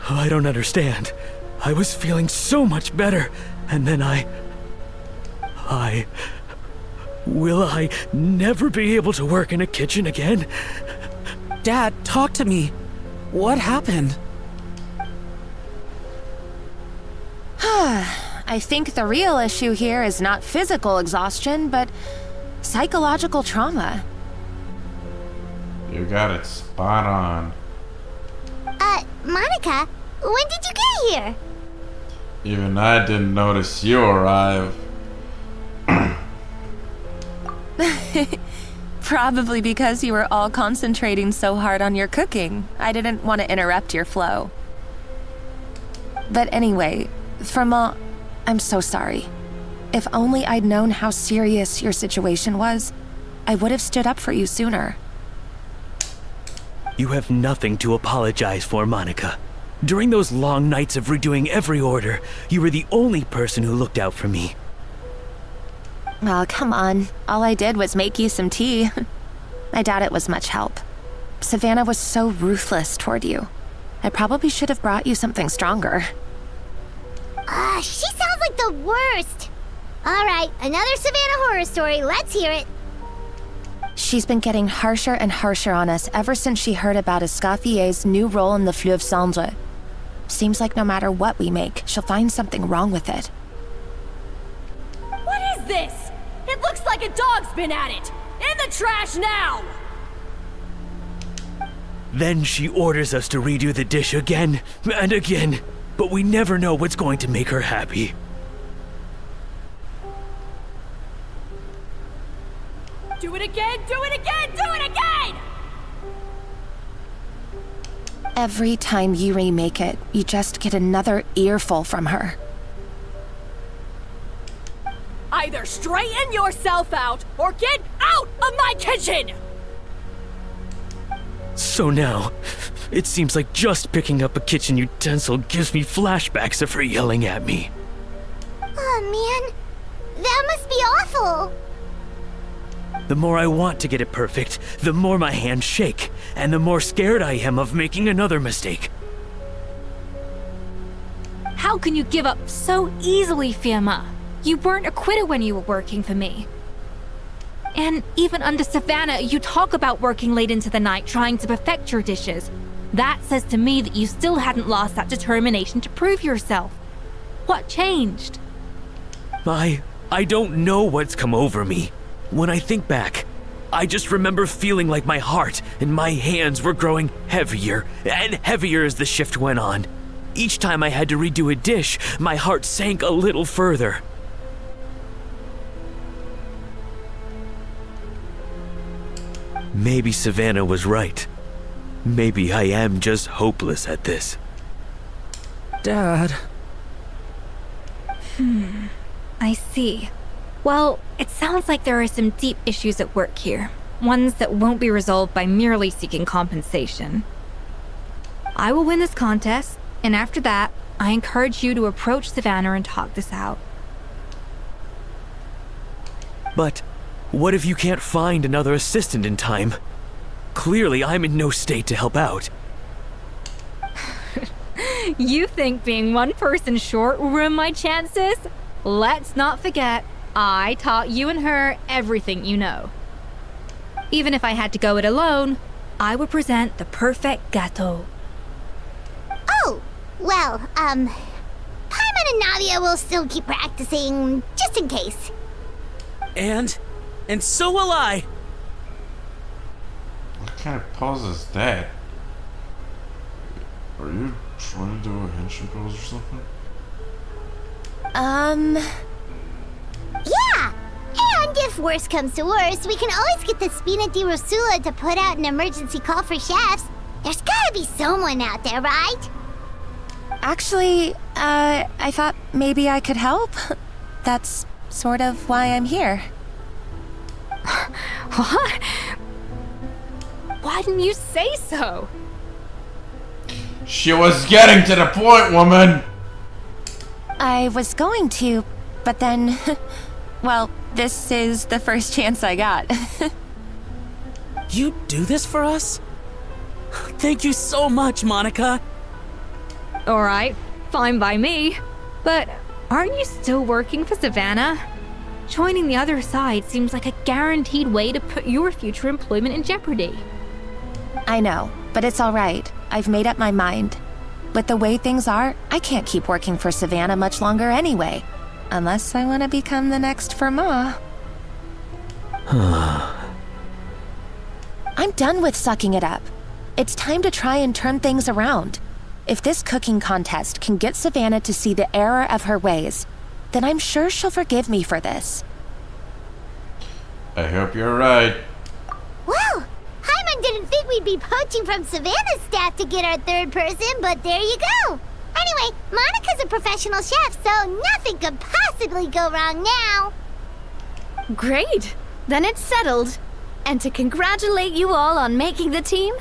[SPEAKER 6] I don't understand. I was feeling so much better, and then Will I never be able to work in a kitchen again?
[SPEAKER 8] Dad, talk to me. What happened?
[SPEAKER 4] I think the real issue here is not physical exhaustion, but psychological trauma.
[SPEAKER 1] You got it spot on.
[SPEAKER 3] Monica, when did you get here?
[SPEAKER 1] Even I didn't notice you arrive.
[SPEAKER 4] Probably because you were all concentrating so hard on your cooking. I didn't want to interrupt your flow. But anyway, Firma, I'm so sorry. If only I'd known how serious your situation was, I would have stood up for you sooner.
[SPEAKER 6] You have nothing to apologize for, Monica. During those long nights of redoing every order, you were the only person who looked out for me.
[SPEAKER 4] Oh, come on. All I did was make you some tea. I doubt it was much help. Savannah was so ruthless toward you. I probably should have brought you something stronger.
[SPEAKER 3] She sounds like the worst. Alright, another Savannah horror story. Let's hear it.
[SPEAKER 4] She's been getting harsher and harsher on us ever since she heard about Escaffier's new role in the Fleuve Cendre. Seems like no matter what we make, she'll find something wrong with it.
[SPEAKER 2] What is this? It looks like a dog's been at it! In the trash now!
[SPEAKER 6] Then she orders us to redo the dish again and again, but we never know what's going to make her happy.
[SPEAKER 2] Do it again, do it again, do it again!
[SPEAKER 4] Every time you remake it, you just get another earful from her.
[SPEAKER 2] Either straighten yourself out, or get out of my kitchen!
[SPEAKER 6] So now, it seems like just picking up a kitchen utensil gives me flashbacks of her yelling at me.
[SPEAKER 3] Oh man, that must be awful.
[SPEAKER 6] The more I want to get it perfect, the more my hands shake, and the more scared I am of making another mistake.
[SPEAKER 9] How can you give up so easily, Firma? You weren't a quitter when you were working for me. And even under Savannah, you talk about working late into the night trying to perfect your dishes. That says to me that you still hadn't lost that determination to prove yourself. What changed?
[SPEAKER 6] I don't know what's come over me. When I think back, I just remember feeling like my heart and my hands were growing heavier and heavier as the shift went on. Each time I had to redo a dish, my heart sank a little further. Maybe Savannah was right. Maybe I am just hopeless at this.
[SPEAKER 8] Dad.
[SPEAKER 9] I see. Well, it sounds like there are some deep issues at work here. Ones that won't be resolved by merely seeking compensation. I will win this contest, and after that, I encourage you to approach Savannah and talk this out.
[SPEAKER 6] But what if you can't find another assistant in time? Clearly, I'm in no state to help out.
[SPEAKER 9] You think being one person short will ruin my chances? Let's not forget, I taught you and her everything you know. Even if I had to go it alone, I would present the perfect gâteau.
[SPEAKER 3] Oh, well, Paimon and Navia will still keep practicing, just in case.
[SPEAKER 8] And so will I.
[SPEAKER 1] What kind of pose is that? Are you trying to do a henshin pose or something?
[SPEAKER 3] Yeah! And if worse comes to worse, we can always get the Spina di Rosula to put out an emergency call for chefs. There's gotta be someone out there, right?
[SPEAKER 4] Actually, I thought maybe I could help. That's sort of why I'm here.
[SPEAKER 9] What? Why didn't you say so?
[SPEAKER 1] She was getting to the point, woman!
[SPEAKER 4] I was going to, but then Well, this is the first chance I got.
[SPEAKER 13] You do this for us? Thank you so much, Monica.
[SPEAKER 9] Alright, fine by me. But aren't you still working for Savannah? Joining the other side seems like a guaranteed way to put your future employment in jeopardy.
[SPEAKER 4] I know, but it's all right. I've made up my mind. With the way things are, I can't keep working for Savannah much longer anyway. Unless I want to become the next Fermat. I'm done with sucking it up. It's time to try and turn things around. If this cooking contest can get Savannah to see the error of her ways, then I'm sure she'll forgive me for this.
[SPEAKER 1] I hope you're right.
[SPEAKER 3] Well, Hyman didn't think we'd be poaching from Savannah's staff to get our third person, but there you go. Anyway, Monica's a professional chef, so nothing could possibly go wrong now.
[SPEAKER 5] Great! Then it's settled. And to congratulate you all on making the team,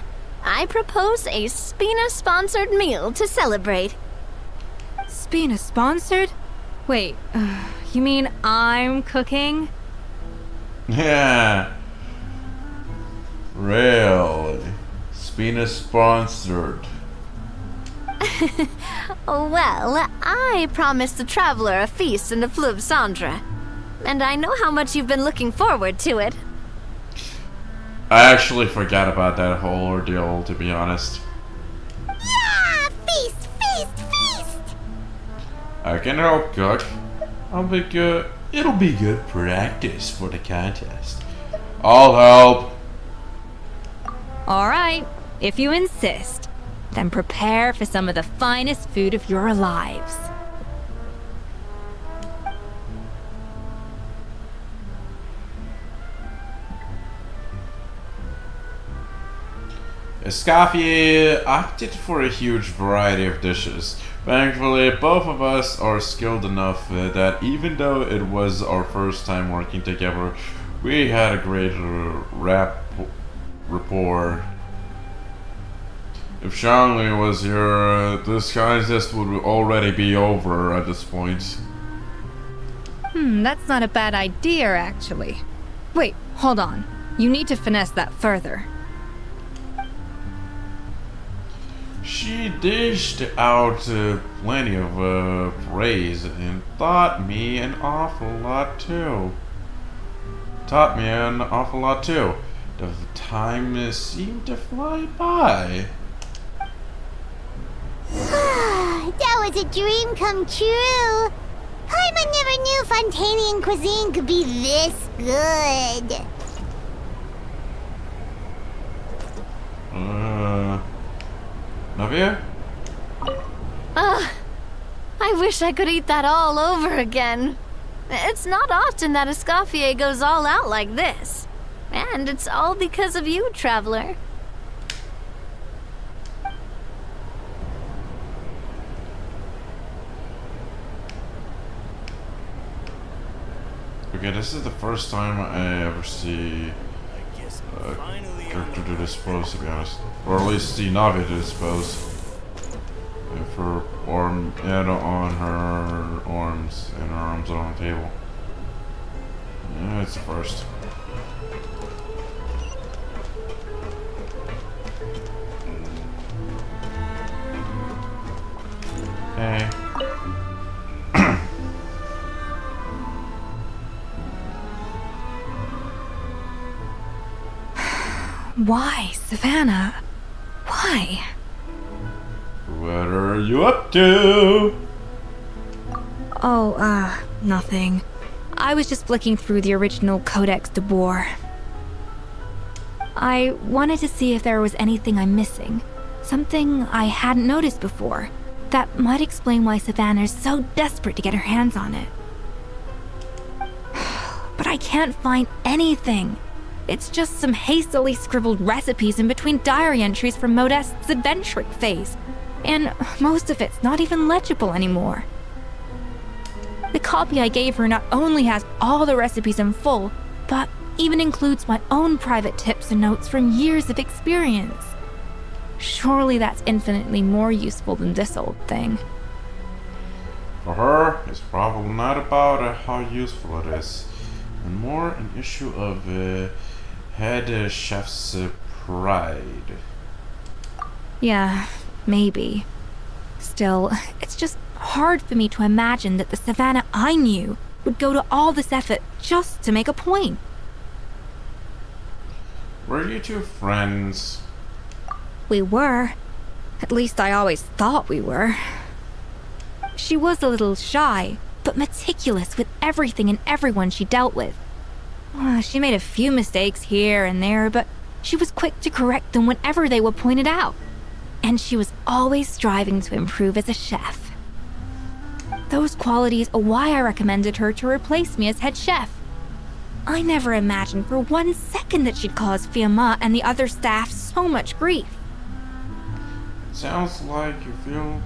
[SPEAKER 5] I propose a Spina-sponsored meal to celebrate.
[SPEAKER 9] Spina-sponsored? Wait, you mean I'm cooking?
[SPEAKER 1] Yeah. Really? Spina sponsored.
[SPEAKER 5] Well, I promised the traveler a feast in the Fleuve Cendre. And I know how much you've been looking forward to it.
[SPEAKER 1] I actually forgot about that whole ordeal, to be honest.
[SPEAKER 3] Yeah! Feast, feast, feast!
[SPEAKER 1] I can help cook. I'll be good. It'll be good practice for the contest. I'll help.
[SPEAKER 9] Alright, if you insist, then prepare for some of the finest food of your lives.
[SPEAKER 1] Escoffier opted for a huge variety of dishes. Thankfully, both of us are skilled enough that even though it was our first time working together, we had a great rapport. If Shangli was here, this contest would already be over at this point.
[SPEAKER 9] That's not a bad idea, actually. Wait, hold on. You need to finesse that further.
[SPEAKER 1] She dished out plenty of praise and taught me an awful lot too. The time seemed to fly by.
[SPEAKER 3] That was a dream come true. Hyman never knew Fontanian cuisine could be this good.
[SPEAKER 1] Navia?
[SPEAKER 5] I wish I could eat that all over again. It's not often that Escoffier goes all out like this. And it's all because of you, Traveler.
[SPEAKER 1] Okay, this is the first time I ever see a character do this pose, to be honest. Or at least see Navi do this pose. With her arm head on her arms and her arms on the table. Yeah, it's the first. Hey.
[SPEAKER 9] Why, Savannah? Why?
[SPEAKER 1] What are you up to?
[SPEAKER 9] Oh, nothing. I was just flicking through the original Codex de Boer. I wanted to see if there was anything I'm missing. Something I hadn't noticed before. That might explain why Savannah's so desperate to get her hands on it. But I can't find anything. It's just some hastily scribbled recipes in between diary entries from Modeste's adventuring phase. And most of it's not even legible anymore. The copy I gave her not only has all the recipes in full, but even includes my own private tips and notes from years of experience. Surely that's infinitely more useful than this old thing.
[SPEAKER 1] For her, it's probably not about how useful it is, and more an issue of head chef's pride.
[SPEAKER 9] Yeah, maybe. Still, it's just hard for me to imagine that the Savannah I knew would go to all this effort just to make a point.
[SPEAKER 1] Were you two friends?
[SPEAKER 9] We were. At least I always thought we were. She was a little shy, but meticulous with everything and everyone she dealt with. She made a few mistakes here and there, but she was quick to correct them whenever they were pointed out. And she was always striving to improve as a chef. Those qualities are why I recommended her to replace me as head chef. I never imagined for 1 second that she'd cause Fiamma and the other staff so much grief.
[SPEAKER 1] Sounds like you feel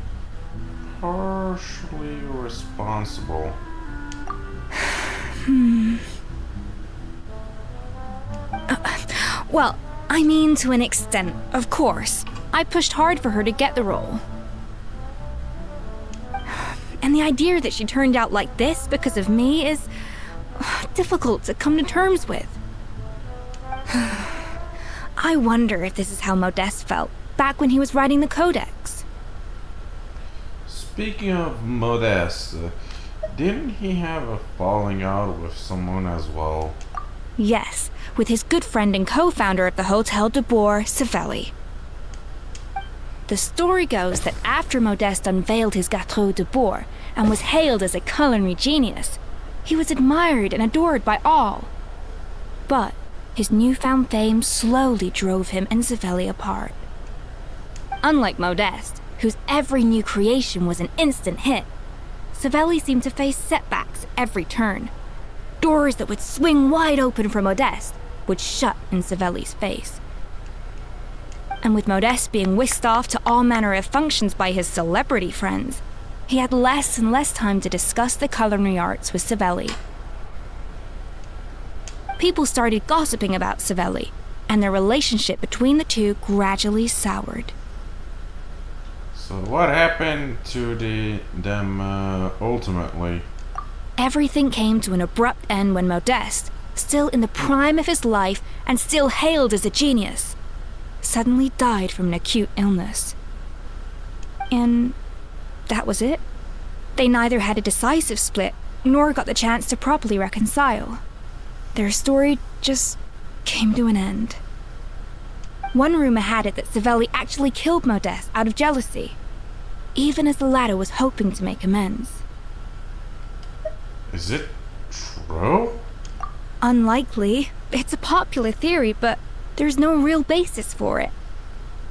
[SPEAKER 1] partially responsible.
[SPEAKER 9] Well, I mean to an extent, of course. I pushed hard for her to get the role. And the idea that she turned out like this because of me is difficult to come to terms with. I wonder if this is how Modeste felt back when he was writing the Codex.
[SPEAKER 1] Speaking of Modeste, didn't he have a falling out with someone as well?
[SPEAKER 9] Yes, with his good friend and co-founder of the Hotel de Boer, Savelli. The story goes that after Modeste unveiled his Gâteau de Boer and was hailed as a culinary genius, he was admired and adored by all. But his newfound fame slowly drove him and Savelli apart. Unlike Modeste, whose every new creation was an instant hit, Savelli seemed to face setbacks every turn. Doors that would swing wide open for Modeste would shut in Savelli's face. And with Modeste being whisked off to all manner of functions by his celebrity friends, he had less and less time to discuss the culinary arts with Savelli. People started gossiping about Savelli, and their relationship between the two gradually soured.
[SPEAKER 1] So what happened to them ultimately?
[SPEAKER 9] Everything came to an abrupt end when Modeste, still in the prime of his life and still hailed as a genius, suddenly died from an acute illness. And that was it. They neither had a decisive split, nor got the chance to properly reconcile. Their story just came to an end. One rumor had it that Savelli actually killed Modeste out of jealousy, even as the latter was hoping to make amends.
[SPEAKER 1] Is it true?
[SPEAKER 9] Unlikely. It's a popular theory, but there's no real basis for it.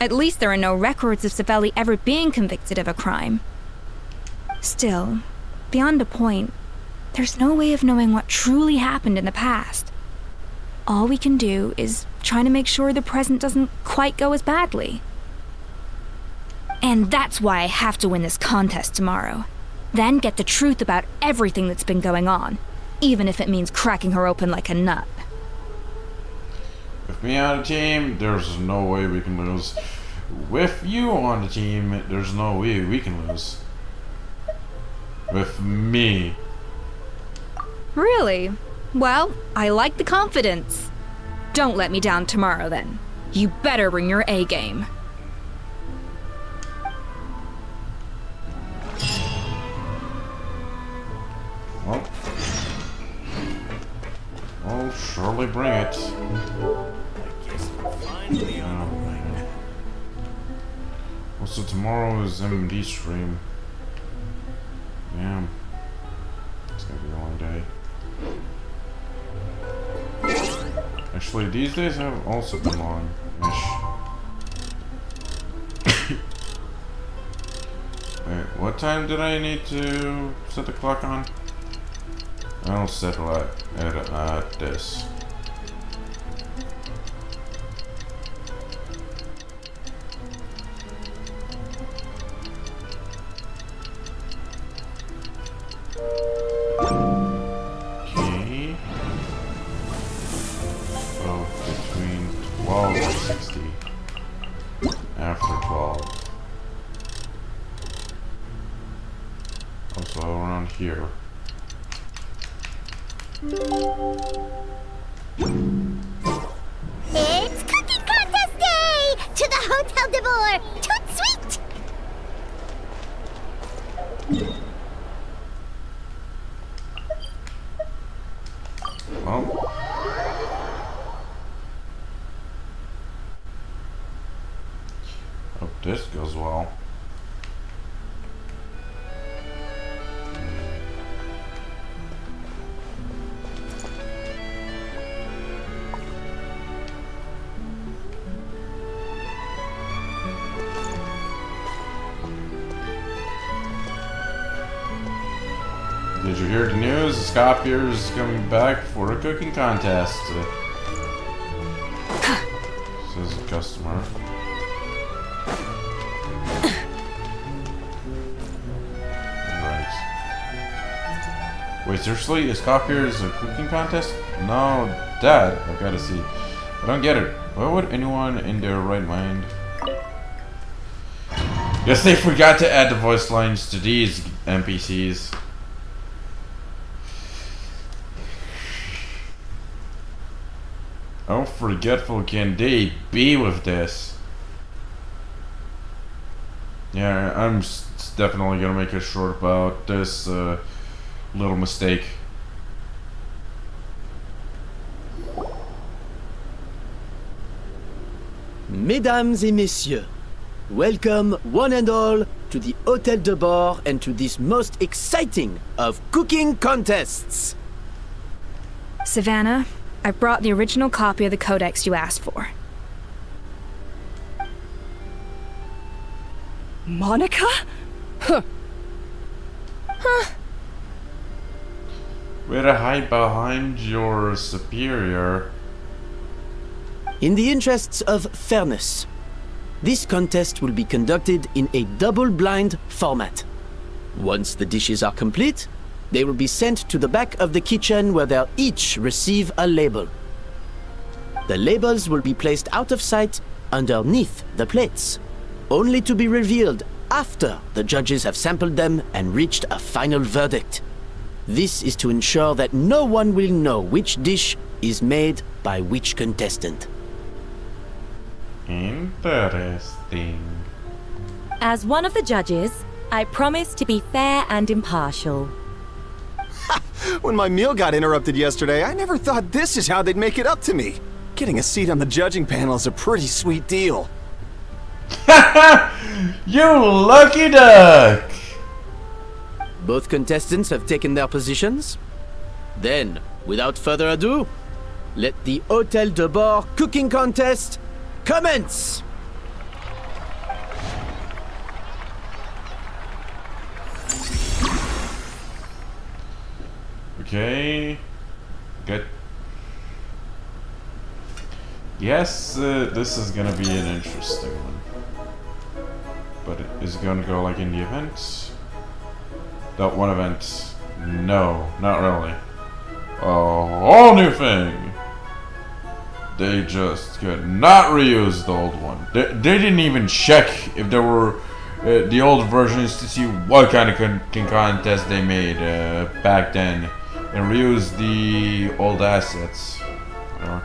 [SPEAKER 9] At least there are no records of Savelli ever being convicted of a crime. Still, beyond a point, there's no way of knowing what truly happened in the past. All we can do is try to make sure the present doesn't quite go as badly. And that's why I have to win this contest tomorrow. Then get the truth about everything that's been going on, even if it means cracking her open like a nut.
[SPEAKER 1] With me on the team, there's no way we can lose. With you on the team, there's no way we can lose. With me.
[SPEAKER 9] Really? Well, I like the confidence. Don't let me down tomorrow, then. You better bring your A game.
[SPEAKER 1] Well, I'll surely bring it. Also, tomorrow is MD stream. Damn. It's gonna be a long day. Actually, these days have also been long-ish. Wait, what time did I need to set the clock on? I'll set it at this. Okay. So between 12 and 60. After 12. Also here.
[SPEAKER 3] It's cooking contest day! To the Hotel de Boer! Toot sweet!
[SPEAKER 1] Well. Hope this goes well. Did you hear the news? The Scoffear is coming back for a cooking contest. Says a customer. Right. Wait, seriously? Is Scoffear is a cooking contest? No, Dad. I gotta see. I don't get it. Why would anyone in their right mind? Guess they forgot to add the voice lines to these NPCs. How forgetful can they be with this? Yeah, I'm definitely gonna make a short about this little mistake.
[SPEAKER 10] Mesdames et messieurs, welcome one and all to the Hotel de Boer and to this most exciting of cooking contests.
[SPEAKER 9] Savannah, I brought the original copy of the codex you asked for.
[SPEAKER 2] Monica? Huh.
[SPEAKER 1] Way to hide behind your superior.
[SPEAKER 10] In the interests of fairness, this contest will be conducted in a double-blind format. Once the dishes are complete, they will be sent to the back of the kitchen where they'll each receive a label. The labels will be placed out of sight underneath the plates, only to be revealed after the judges have sampled them and reached a final verdict. This is to ensure that no one will know which dish is made by which contestant.
[SPEAKER 1] Interesting.
[SPEAKER 14] As one of the judges, I promise to be fair and impartial.
[SPEAKER 11] When my meal got interrupted yesterday, I never thought this is how they'd make it up to me. Getting a seat on the judging panel is a pretty sweet deal.
[SPEAKER 1] You lucky duck!
[SPEAKER 10] Both contestants have taken their positions. Then, without further ado, let the Hotel de Boer cooking contest commence!
[SPEAKER 1] Okay. Good. Yes, this is gonna be an interesting one. But is it gonna go like in the event? That one event? No, not really. A whole new thing! They just could not reuse the old one. They didn't even check if there were the old versions to see what kind of contest they made back then. And reuse the old assets. Whatever.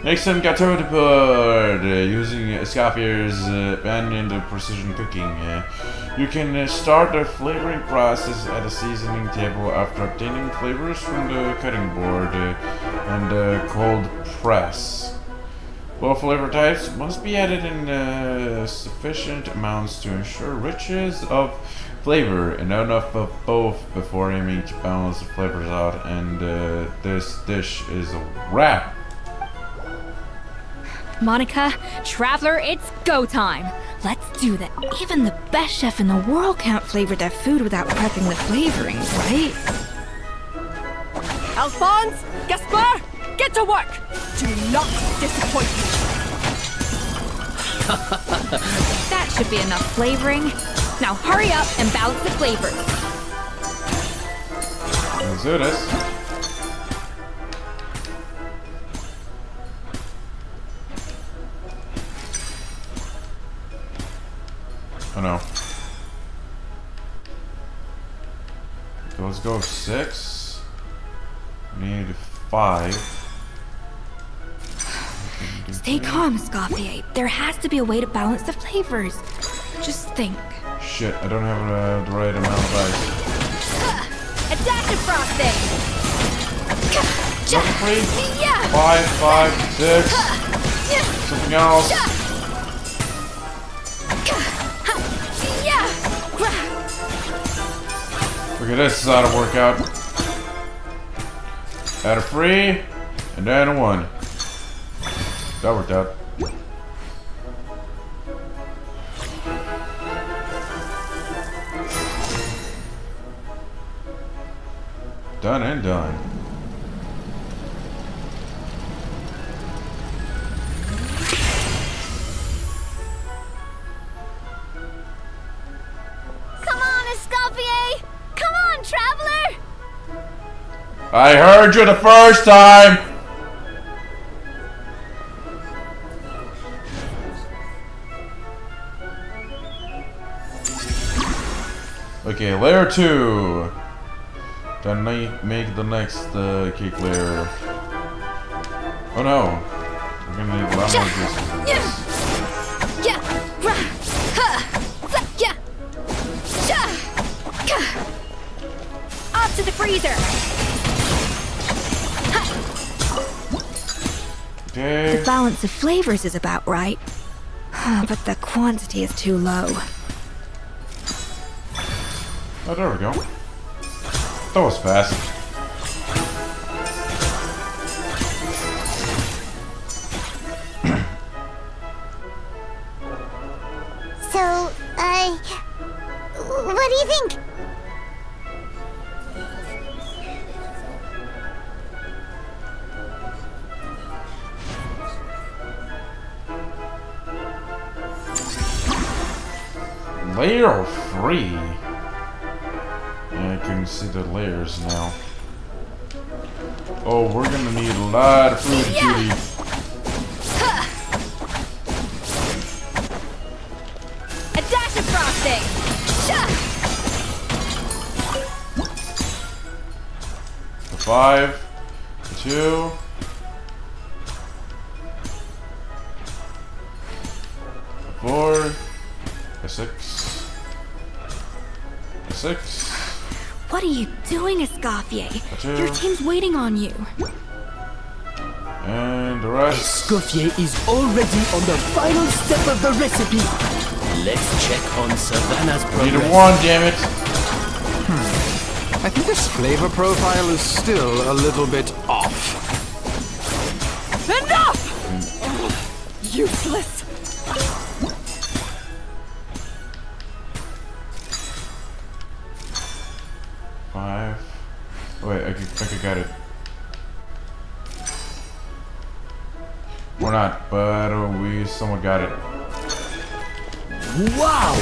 [SPEAKER 1] Next time, gâteau de porc using Scoffear's and in the precision cooking. You can start the flavoring process at a seasoning table after obtaining flavors from the cutting board and the cold press. Both flavor types must be added in sufficient amounts to ensure richness of flavor and enough of both before aiming to balance the flavors out, and this dish is a wrap.
[SPEAKER 9] Monica, Traveler, it's go time. Let's do that. Even the best chef in the world can't flavor their food without prepping the flavorings, right?
[SPEAKER 2] Alphonse, Gaspar, get to work. Do not disappoint me.
[SPEAKER 9] That should be enough flavoring. Now hurry up and balance the flavors.
[SPEAKER 1] Let's do this. Oh no. Okay, let's go 6. We need 5.
[SPEAKER 9] Stay calm, Scofier. There has to be a way to balance the flavors. Just think.
[SPEAKER 1] Shit, I don't have the right amount of ice.
[SPEAKER 9] A dash of frosting!
[SPEAKER 1] 3, 5, 6. Something else. Look at this, this is how to work out. Add a 3, and then a 1. That worked out. Done and done.
[SPEAKER 3] Come on, Escoffier! Come on, traveler!
[SPEAKER 1] I heard you the first time! Okay, layer 2. Then make the next cake layer. Oh no. We're gonna need a lot more juice.
[SPEAKER 9] Off to the freezer!
[SPEAKER 1] Okay.
[SPEAKER 9] The balance of flavors is about right. But the quantity is too low.
[SPEAKER 1] Oh, there we go. That was fast.
[SPEAKER 3] So, what do you think?
[SPEAKER 1] Layer 3. I can see the layers now. Oh, we're gonna need a lot of food, cutie.
[SPEAKER 9] A dash of frosting!
[SPEAKER 1] A 5, a 2. A 4, a 6. A 6.
[SPEAKER 9] What are you doing, Escoffier?
[SPEAKER 1] Two.
[SPEAKER 9] Your team's waiting on you.
[SPEAKER 1] And the rest.
[SPEAKER 10] Escoffier is already on the final step of the recipe. Let's check on Savannah's progress.
[SPEAKER 1] Need a 1, damn it.
[SPEAKER 11] I think this flavor profile is still a little bit off.
[SPEAKER 2] Enough! Useless.
[SPEAKER 1] Wait, I think I got it. We're not, but we somewhat got it.
[SPEAKER 10] Wow!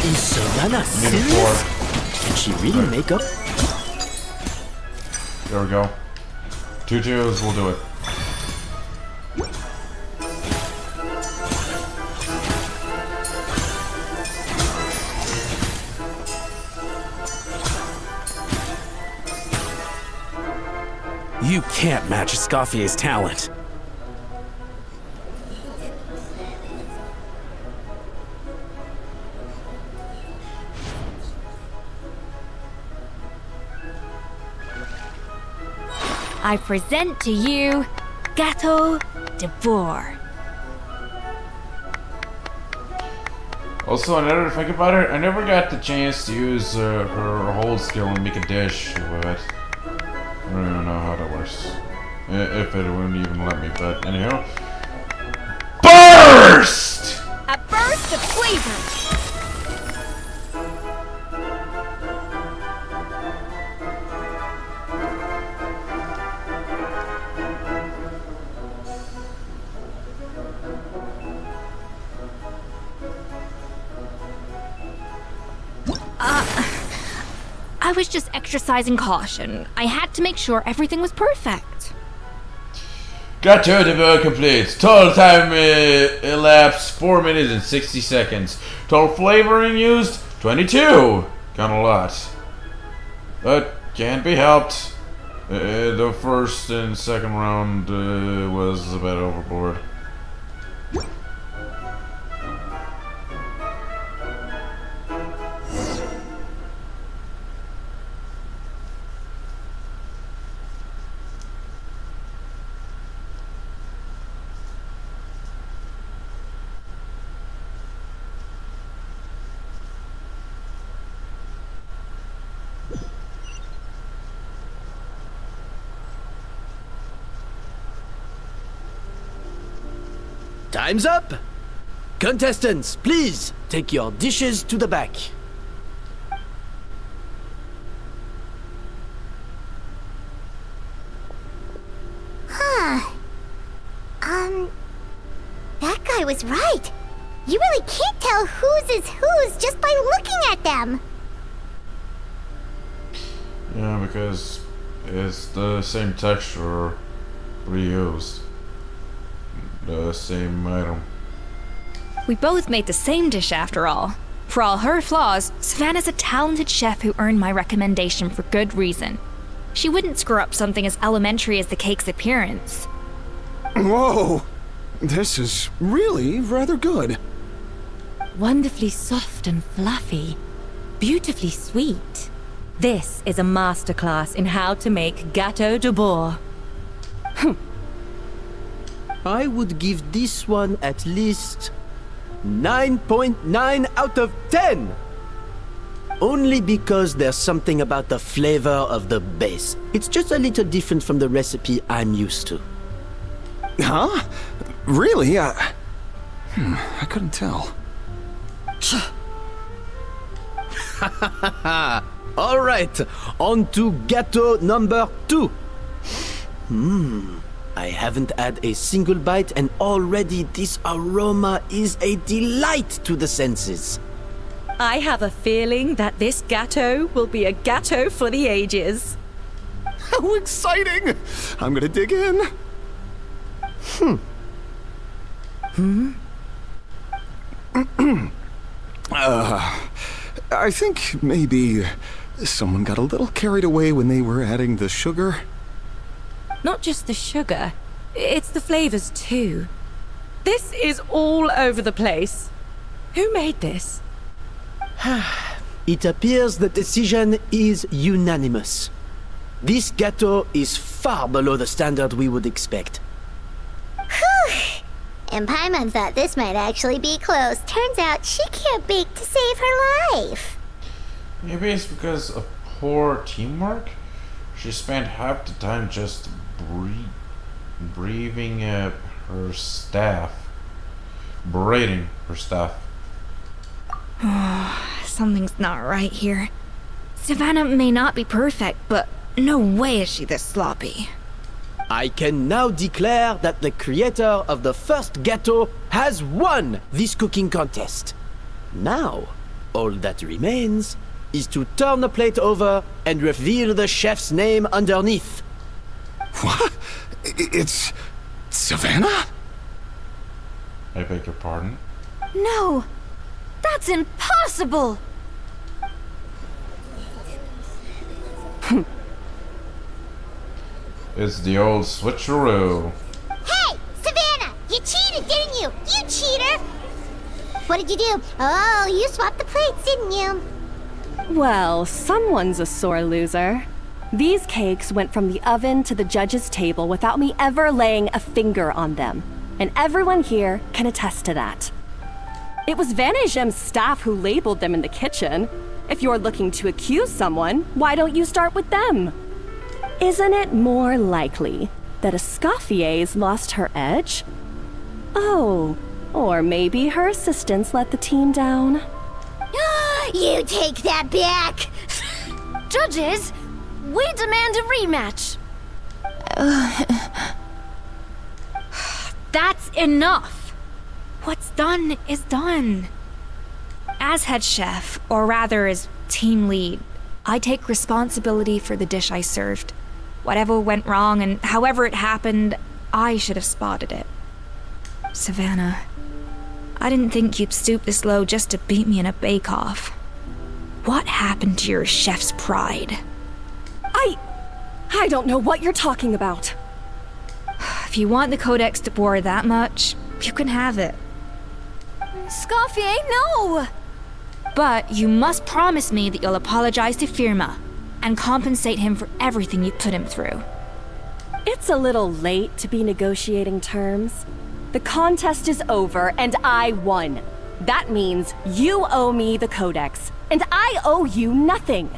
[SPEAKER 10] Is Savannah
[SPEAKER 1] Need a
[SPEAKER 10] serious?
[SPEAKER 1] 4.
[SPEAKER 10] Did she really make up?
[SPEAKER 1] There we go. 2 2s will do it.
[SPEAKER 8] You can't match Escoffier's talent.
[SPEAKER 9] I present to you Gâteau de Bourg.
[SPEAKER 1] Also, another think about it, I never got the chance to use her hold skill and make a dish with it. I don't even know how that works. If it wouldn't even let me, but anyhow. BURST!
[SPEAKER 9] A burst of flavor! I was just exercising caution. I had to make sure everything was perfect.
[SPEAKER 1] Gâteau de Bourg complete. Total time elapsed 4 minutes and 60 seconds. Total flavoring used 22. Kind of a lot. But Can't be helped. The first and second round was a bit overboard.
[SPEAKER 10] Time's up! Contestants, please take your dishes to the back.
[SPEAKER 3] Huh. That guy was right. You really can't tell whose is whose just by looking at them.
[SPEAKER 1] Yeah, because it's the same texture reused. The same item.
[SPEAKER 9] We both made the same dish after all. For all her flaws, Savannah's a talented chef who earned my recommendation for good reason. She wouldn't screw up something as elementary as the cake's appearance.
[SPEAKER 11] Whoa! This is really rather good.
[SPEAKER 14] Wonderfully soft and fluffy. Beautifully sweet. This is a masterclass in how to make gâteau de bois.
[SPEAKER 10] I would give this one at least 9.9 out of 10! Only because there's something about the flavor of the base. It's just a little different from the recipe I'm used to.
[SPEAKER 11] Huh? Really? I couldn't tell.
[SPEAKER 10] All right, on to gâteau number 2. I haven't had a single bite and already this aroma is a delight to the senses.
[SPEAKER 14] I have a feeling that this gâteau will be a gâteau for the ages.
[SPEAKER 11] How exciting! I'm gonna dig in. I think maybe someone got a little carried away when they were adding the sugar.
[SPEAKER 14] Not just the sugar, it's the flavors too. This is all over the place. Who made this?
[SPEAKER 10] It appears the decision is unanimous. This gâteau is far below the standard we would expect.
[SPEAKER 3] Whew. And Paimon thought this might actually be close. Turns out she can't bake to save her life.
[SPEAKER 1] Maybe it's because of poor teamwork? She spent half the time just breathing her staff. Braiding her staff.
[SPEAKER 9] Something's not right here. Savannah may not be perfect, but no way is she this sloppy.
[SPEAKER 10] I can now declare that the creator of the first gâteau has won this cooking contest. Now, all that remains is to turn the plate over and reveal the chef's name underneath.
[SPEAKER 11] What? It's Savannah?
[SPEAKER 1] I beg your pardon?
[SPEAKER 5] No! That's impossible!
[SPEAKER 1] It's the old switcheroo.
[SPEAKER 3] Hey, Savannah! You cheated, didn't you? You cheater! What did you do? Oh, you swapped the plates, didn't you?
[SPEAKER 2] Well, someone's a sore loser. These cakes went from the oven to the judge's table without me ever laying a finger on them. And everyone here can attest to that. It was Vanishem's staff who labeled them in the kitchen. If you're looking to accuse someone, why don't you start with them? Isn't it more likely that Escoffier's lost her edge? Oh, or maybe her assistants let the team down.
[SPEAKER 3] You take that back!
[SPEAKER 5] Judges, we demand a rematch. That's enough.
[SPEAKER 9] What's done is done. As head chef, or rather as team lead, I take responsibility for the dish I served. Whatever went wrong and however it happened, I should have spotted it. Savannah, I didn't think you'd stoop this low just to beat me in a bake-off. What happened to your chef's pride?
[SPEAKER 2] I don't know what you're talking about.
[SPEAKER 9] If you want the Codex de Boer that much, you can have it.
[SPEAKER 5] Scoffier, no!
[SPEAKER 9] But you must promise me that you'll apologize to Firma and compensate him for everything you put him through.
[SPEAKER 2] It's a little late to be negotiating terms. The contest is over and I won. That means you owe me the Codex, and I owe you nothing.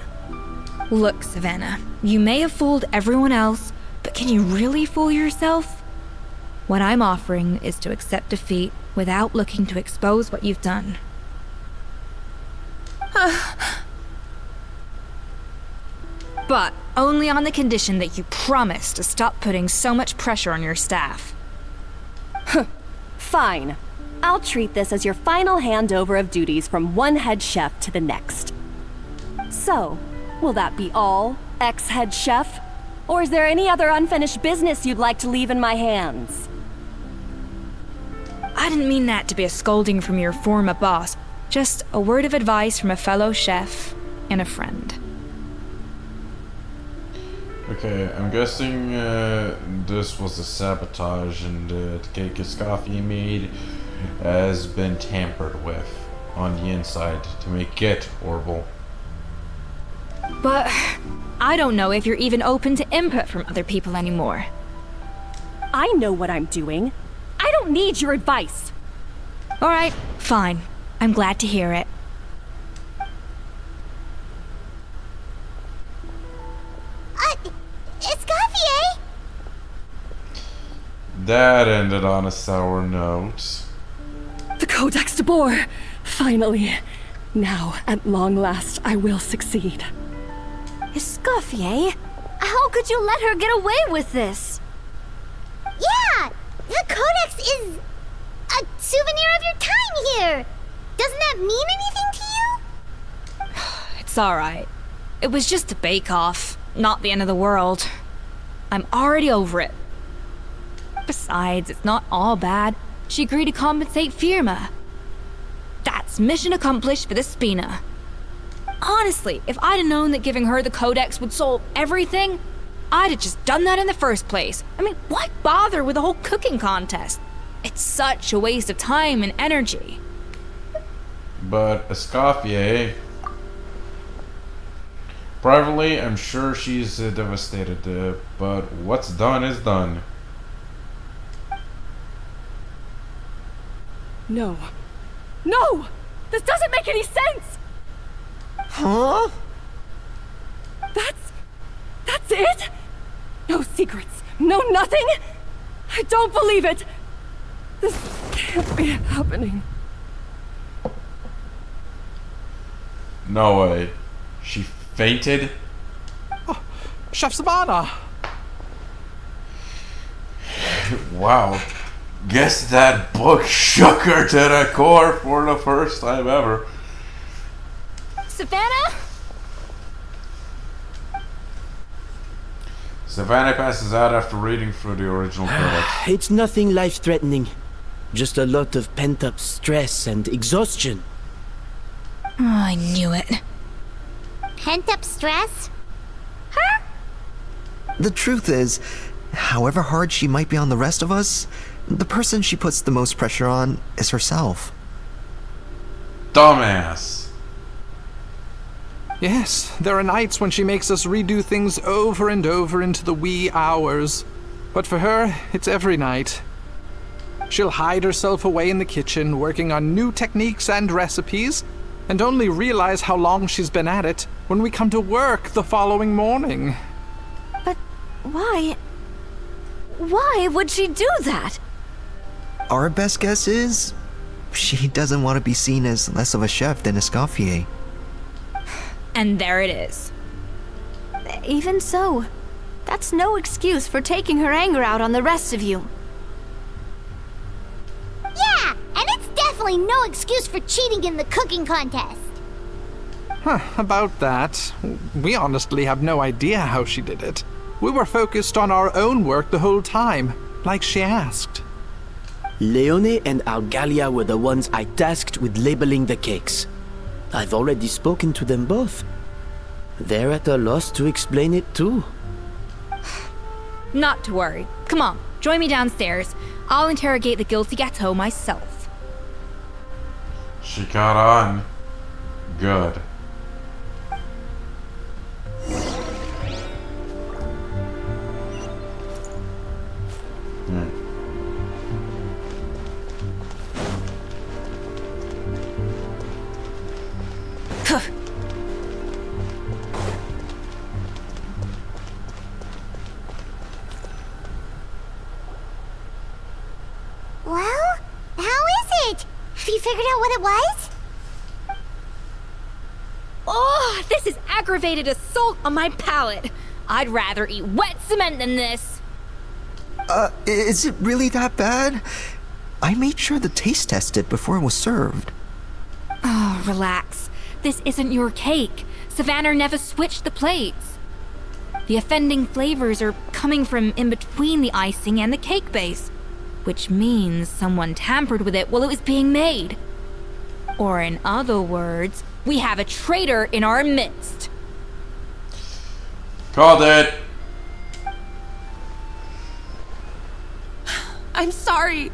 [SPEAKER 9] Look, Savannah, you may have fooled everyone else, but can you really fool yourself? What I'm offering is to accept defeat without looking to expose what you've done. But only on the condition that you promise to stop putting so much pressure on your staff.
[SPEAKER 2] Fine. I'll treat this as your final handover of duties from one head chef to the next. So, will that be all, ex-head chef? Or is there any other unfinished business you'd like to leave in my hands?
[SPEAKER 9] I didn't mean that to be a scolding from your former boss, just a word of advice from a fellow chef and a friend.
[SPEAKER 1] Okay, I'm guessing this was a sabotage and the cake Escoffier made has been tampered with on the inside to make it horrible.
[SPEAKER 9] But I don't know if you're even open to input from other people anymore.
[SPEAKER 2] I know what I'm doing. I don't need your advice.
[SPEAKER 9] All right, fine. I'm glad to hear it.
[SPEAKER 3] Escoffier?
[SPEAKER 1] That ended on a sour note.
[SPEAKER 2] The Codex de Boer! Finally. Now, at long last, I will succeed.
[SPEAKER 5] Escoffier? How could you let her get away with this?
[SPEAKER 3] Yeah! The Codex is a souvenir of your time here! Doesn't that mean anything to you?
[SPEAKER 9] It's alright. It was just a bake-off, not the end of the world. I'm already over it. Besides, it's not all bad. She agreed to compensate Firma. That's mission accomplished for the Spina. Honestly, if I'd have known that giving her the Codex would solve everything, I'd have just done that in the first place. I mean, why bother with the whole cooking contest? It's such a waste of time and energy.
[SPEAKER 1] But Escoffier, privately, I'm sure she's devastated, but what's done is done.
[SPEAKER 2] No. No! This doesn't make any sense!
[SPEAKER 8] Huh?
[SPEAKER 2] That's it? No secrets, no nothing? I don't believe it! This can't be happening.
[SPEAKER 1] No way. She fainted?
[SPEAKER 15] Oh, Chef Savannah!
[SPEAKER 1] Wow. Guess that book shook her to the core for the first time ever.
[SPEAKER 9] Savannah?
[SPEAKER 1] Savannah passes out after reading through the original codex.
[SPEAKER 10] It's nothing life-threatening. Just a lot of pent-up stress and exhaustion.
[SPEAKER 9] Oh, I knew it.
[SPEAKER 3] Pent-up stress? Her?
[SPEAKER 16] The truth is, however hard she might be on the rest of us, the person she puts the most pressure on is herself.
[SPEAKER 1] Dumbass.
[SPEAKER 15] Yes, there are nights when she makes us redo things over and over into the wee hours. But for her, it's every night. She'll hide herself away in the kitchen, working on new techniques and recipes, and only realize how long she's been at it when we come to work the following morning.
[SPEAKER 5] But why? Why would she do that?
[SPEAKER 16] Our best guess is she doesn't want to be seen as less of a chef than Escoffier.
[SPEAKER 9] And there it is.
[SPEAKER 5] Even so, that's no excuse for taking her anger out on the rest of you.
[SPEAKER 3] Yeah, and it's definitely no excuse for cheating in the cooking contest.
[SPEAKER 15] Huh, about that, we honestly have no idea how she did it. We were focused on our own work the whole time, like she asked.
[SPEAKER 10] Leone and Algalia were the ones I tasked with labeling the cakes. I've already spoken to them both. they're at a loss to explain it too.
[SPEAKER 9] Not to worry. Come on, join me downstairs. I'll interrogate the guilty gâteau myself.
[SPEAKER 1] She caught on. Good.
[SPEAKER 3] Well, how is it? Have you figured out what it was?
[SPEAKER 9] Oh, this is aggravated assault on my palate. I'd rather eat wet cement than this.
[SPEAKER 16] Is it really that bad? I made sure to taste test it before it was served.
[SPEAKER 9] Oh, relax. This isn't your cake. Savannah never switched the plates. The offending flavors are coming from in between the icing and the cake base, which means someone tampered with it while it was being made. Or in other words, we have a traitor in our midst.
[SPEAKER 1] Called it.
[SPEAKER 4] I'm sorry.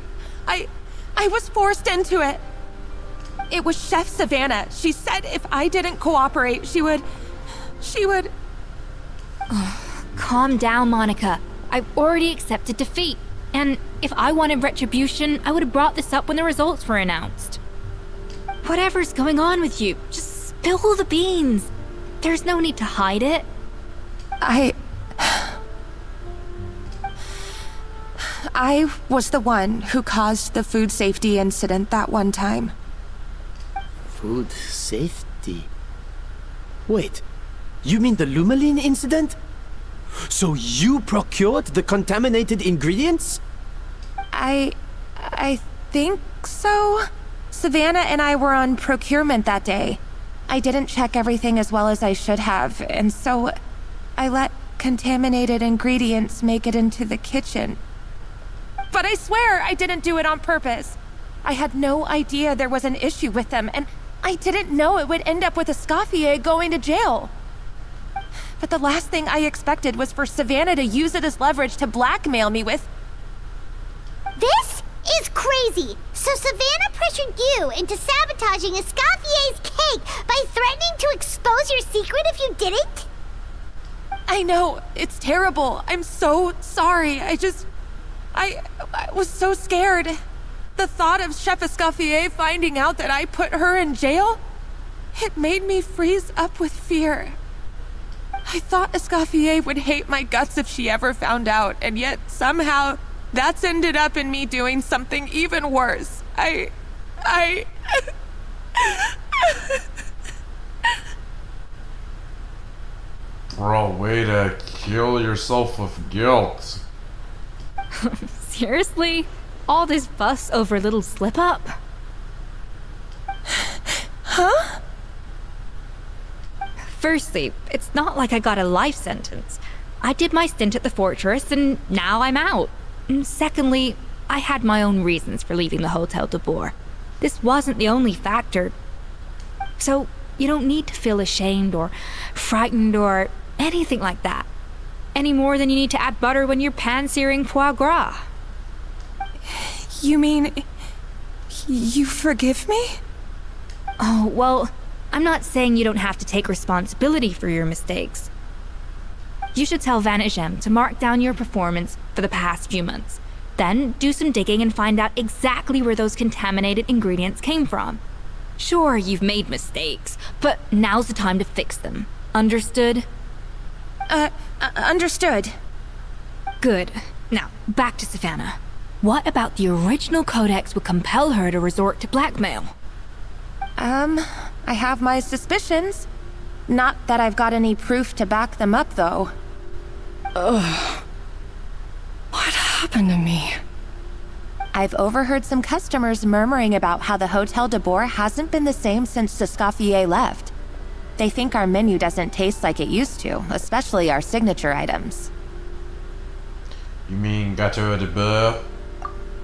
[SPEAKER 4] I was forced into it. It was Chef Savannah. She said if I didn't cooperate, she would...
[SPEAKER 9] Calm down, Monica. I've already accepted defeat. And if I wanted retribution, I would have brought this up when the results were announced. Whatever's going on with you, just spill the beans. There's no need to hide it.
[SPEAKER 4] I was the one who caused the food safety incident that one time.
[SPEAKER 10] Food safety? Wait, you mean the Lumaline incident? So you procured the contaminated ingredients?
[SPEAKER 4] I think so. Savannah and I were on procurement that day. I didn't check everything as well as I should have, and so I let contaminated ingredients make it into the kitchen. But I swear I didn't do it on purpose. I had no idea there was an issue with them, and I didn't know it would end up with Escoffier going to jail. But the last thing I expected was for Savannah to use it as leverage to blackmail me with...
[SPEAKER 3] This is crazy! So Savannah pressured you into sabotaging Escoffier's cake by threatening to expose your secret if you didn't?
[SPEAKER 4] I know, it's terrible. I'm so sorry. I was so scared. The thought of Chef Escoffier finding out that I put her in jail, it made me freeze up with fear. I thought Escoffier would hate my guts if she ever found out, and yet somehow that's ended up in me doing something even worse.
[SPEAKER 1] Bro, way to kill yourself with guilt.
[SPEAKER 9] Seriously? All this fuss over a little slip-up?
[SPEAKER 4] Huh?
[SPEAKER 9] Firstly, it's not like I got a life sentence. I did my stint at the fortress and now I'm out. And secondly, I had my own reasons for leaving the Hotel de Boer. This wasn't the only factor. So you don't need to feel ashamed or frightened or anything like that. Any more than you need to add butter when you're pan-searing foie gras.
[SPEAKER 4] You mean... you forgive me?
[SPEAKER 9] Oh, well, I'm not saying you don't have to take responsibility for your mistakes. You should tell Vanagem to mark down your performance for the past few months. Then do some digging and find out exactly where those contaminated ingredients came from. Sure, you've made mistakes, but now's the time to fix them. Understood?
[SPEAKER 4] Understood.
[SPEAKER 9] Good. Now, back to Savannah. What about the original codex would compel her to resort to blackmail?
[SPEAKER 4] I have my suspicions. Not that I've got any proof to back them up, though.
[SPEAKER 17] Ugh. What happened to me?
[SPEAKER 4] I've overheard some customers murmuring about how the Hotel de Boer hasn't been the same since Escoffier left. They think our menu doesn't taste like it used to, especially our signature items.
[SPEAKER 1] You mean gâteau de beurre?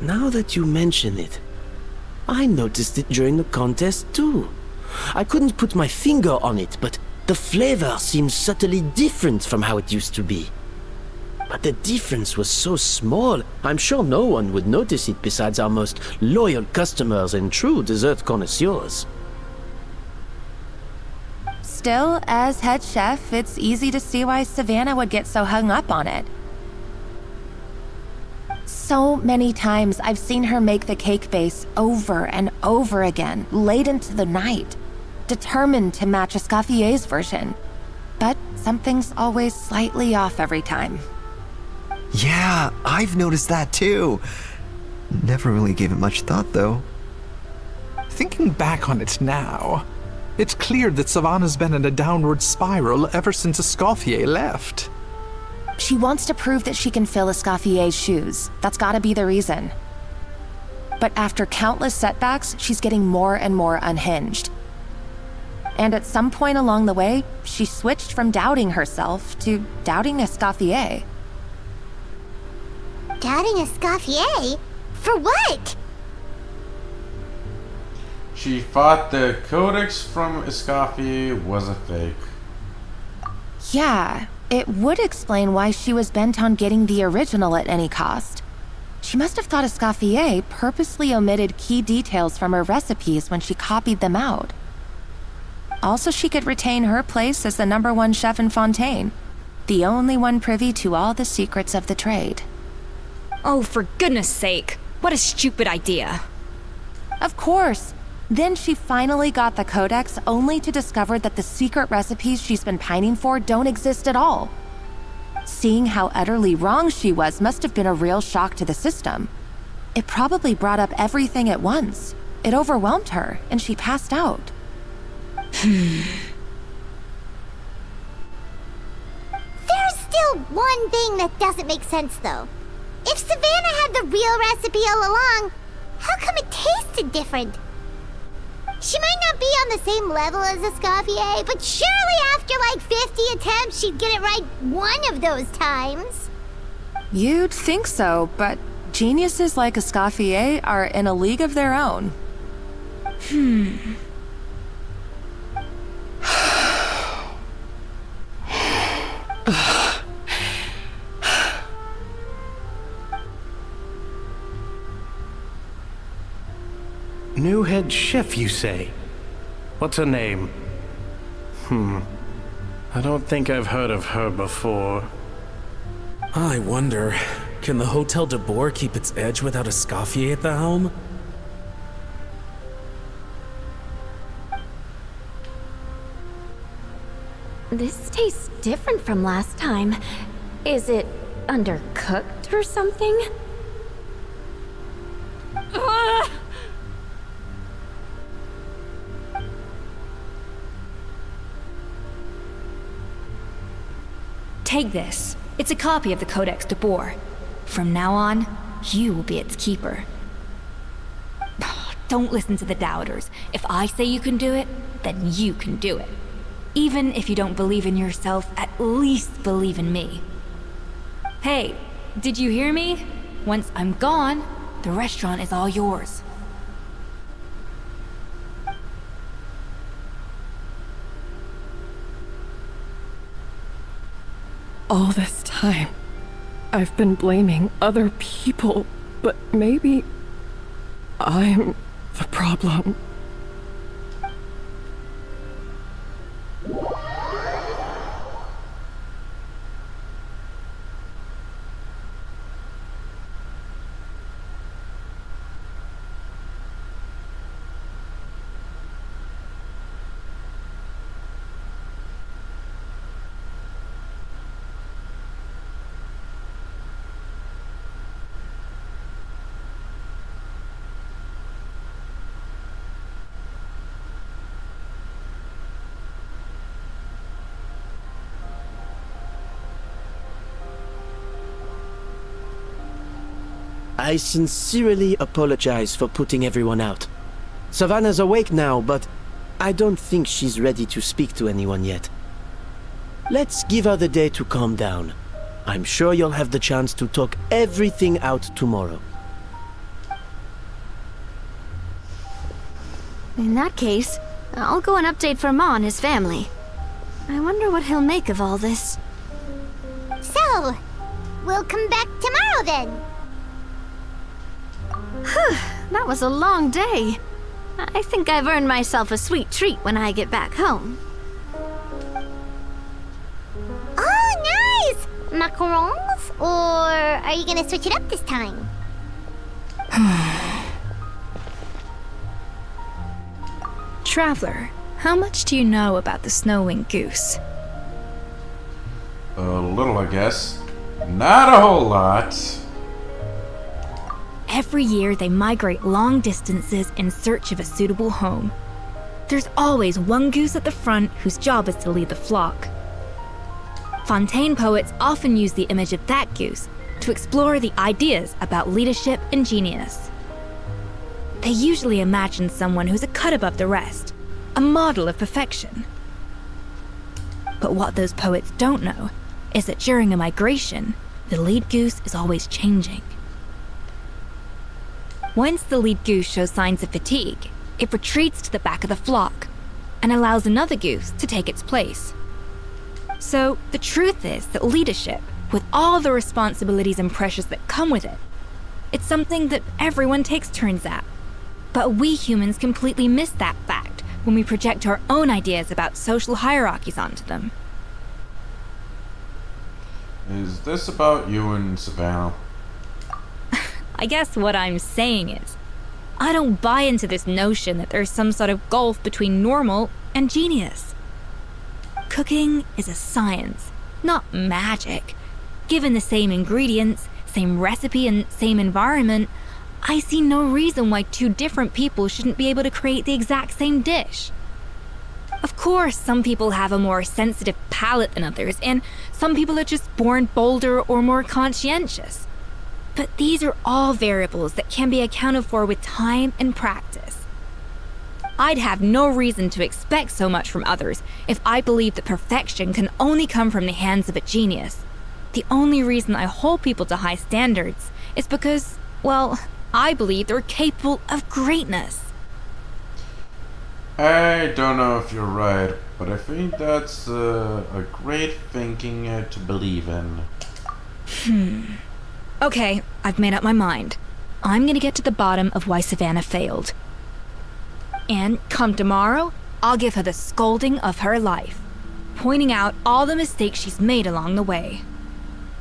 [SPEAKER 10] Now that you mention it, I noticed it during the contest too. I couldn't put my finger on it, but The flavor seems subtly different from how it used to be. But the difference was so small, I'm sure no one would notice it besides our most loyal customers and true dessert connoisseurs.
[SPEAKER 4] Still, as head chef, it's easy to see why Savannah would get so hung up on it. So many times I've seen her make the cake base over and over again, late into the night, determined to match Escoffier's version. But something's always slightly off every time.
[SPEAKER 16] Yeah, I've noticed that too. Never really gave it much thought, though.
[SPEAKER 15] Thinking back on it now, it's clear that Savannah's been in a downward spiral ever since Escoffier left.
[SPEAKER 4] She wants to prove that she can fill Escoffier's shoes. That's gotta be the reason. But after countless setbacks, she's getting more and more unhinged. And at some point along the way, she switched from doubting herself to doubting Escoffier.
[SPEAKER 3] Doubting Escoffier? For what?
[SPEAKER 1] She thought the codex from Escoffier was a fake.
[SPEAKER 4] Yeah, it would explain why she was bent on getting the original at any cost. She must have thought Escoffier purposely omitted key details from her recipes when she copied them out. Also, she could retain her place as the #1 chef in Fontaine, the only one privy to all the secrets of the trade.
[SPEAKER 9] Oh, for goodness sake. What a stupid idea.
[SPEAKER 4] Of course. Then she finally got the codex only to discover that the secret recipes she's been pining for don't exist at all. Seeing how utterly wrong she was must have been a real shock to the system. It probably brought up everything at once. It overwhelmed her, and she passed out.
[SPEAKER 3] There's still one thing that doesn't make sense, though. If Savannah had the real recipe all along, how come it tasted different? She might not be on the same level as Escoffier, but surely after like 50 attempts, she'd get it right one of those times.
[SPEAKER 4] You'd think so, but geniuses like Escoffier are in a league of their own.
[SPEAKER 10] New head chef, you say? What's her name? I don't think I've heard of her before.
[SPEAKER 8] I wonder, can the Hotel de Boer keep its edge without Escoffier at the helm?
[SPEAKER 5] This tastes different from last time. Is it undercooked or something?
[SPEAKER 9] Ugh! Take this. It's a copy of the Codex de Boer. From now on, you will be its keeper. Don't listen to the doubters. If I say you can do it, then you can do it. Even if you don't believe in yourself, at least believe in me. Hey, did you hear me? Once I'm gone, the restaurant is all yours.
[SPEAKER 17] All this time, I've been blaming other people, but maybe I'm the problem.
[SPEAKER 10] I sincerely apologize for putting everyone out. Savannah's awake now, but I don't think she's ready to speak to anyone yet. Let's give her the day to calm down. I'm sure you'll have the chance to talk everything out tomorrow.
[SPEAKER 5] In that case, I'll go and update Firma on his family. I wonder what he'll make of all this.
[SPEAKER 3] So, we'll come back tomorrow then.
[SPEAKER 5] That was a long day. I think I've earned myself a sweet treat when I get back home.
[SPEAKER 3] Oh, nice! Macarons? Or are you gonna switch it up this time?
[SPEAKER 9] Traveler, how much do you know about the snow-winged goose?
[SPEAKER 1] A little, I guess. Not a whole lot.
[SPEAKER 9] Every year they migrate long distances in search of a suitable home. There's always one goose at the front whose job is to lead the flock. Fontaine poets often use the image of that goose to explore the ideas about leadership and genius. They usually imagine someone who's a cut above the rest, a model of perfection. But what those poets don't know is that during a migration, the lead goose is always changing. Once the lead goose shows signs of fatigue, it retreats to the back of the flock and allows another goose to take its place. So the truth is that leadership, with all the responsibilities and pressures that come with it, it's something that everyone takes turns at. But we humans completely miss that fact when we project our own ideas about social hierarchies onto them.
[SPEAKER 1] Is this about you and Savannah?
[SPEAKER 9] I guess what I'm saying is, I don't buy into this notion that there's some sort of gulf between normal and genius. Cooking is a science, not magic. Given the same ingredients, same recipe, and same environment, I see no reason why two different people shouldn't be able to create the exact same dish. Of course, some people have a more sensitive palate than others, and some people are just born bolder or more conscientious. But these are all variables that can be accounted for with time and practice. I'd have no reason to expect so much from others if I believed that perfection can only come from the hands of a genius. The only reason I hold people to high standards is because, well, I believe they're capable of greatness.
[SPEAKER 1] I don't know if you're right, but I think that's a great thinking to believe in.
[SPEAKER 9] Okay, I've made up my mind. I'm gonna get to the bottom of why Savannah failed. And come tomorrow, I'll give her the scolding of her life, pointing out all the mistakes she's made along the way.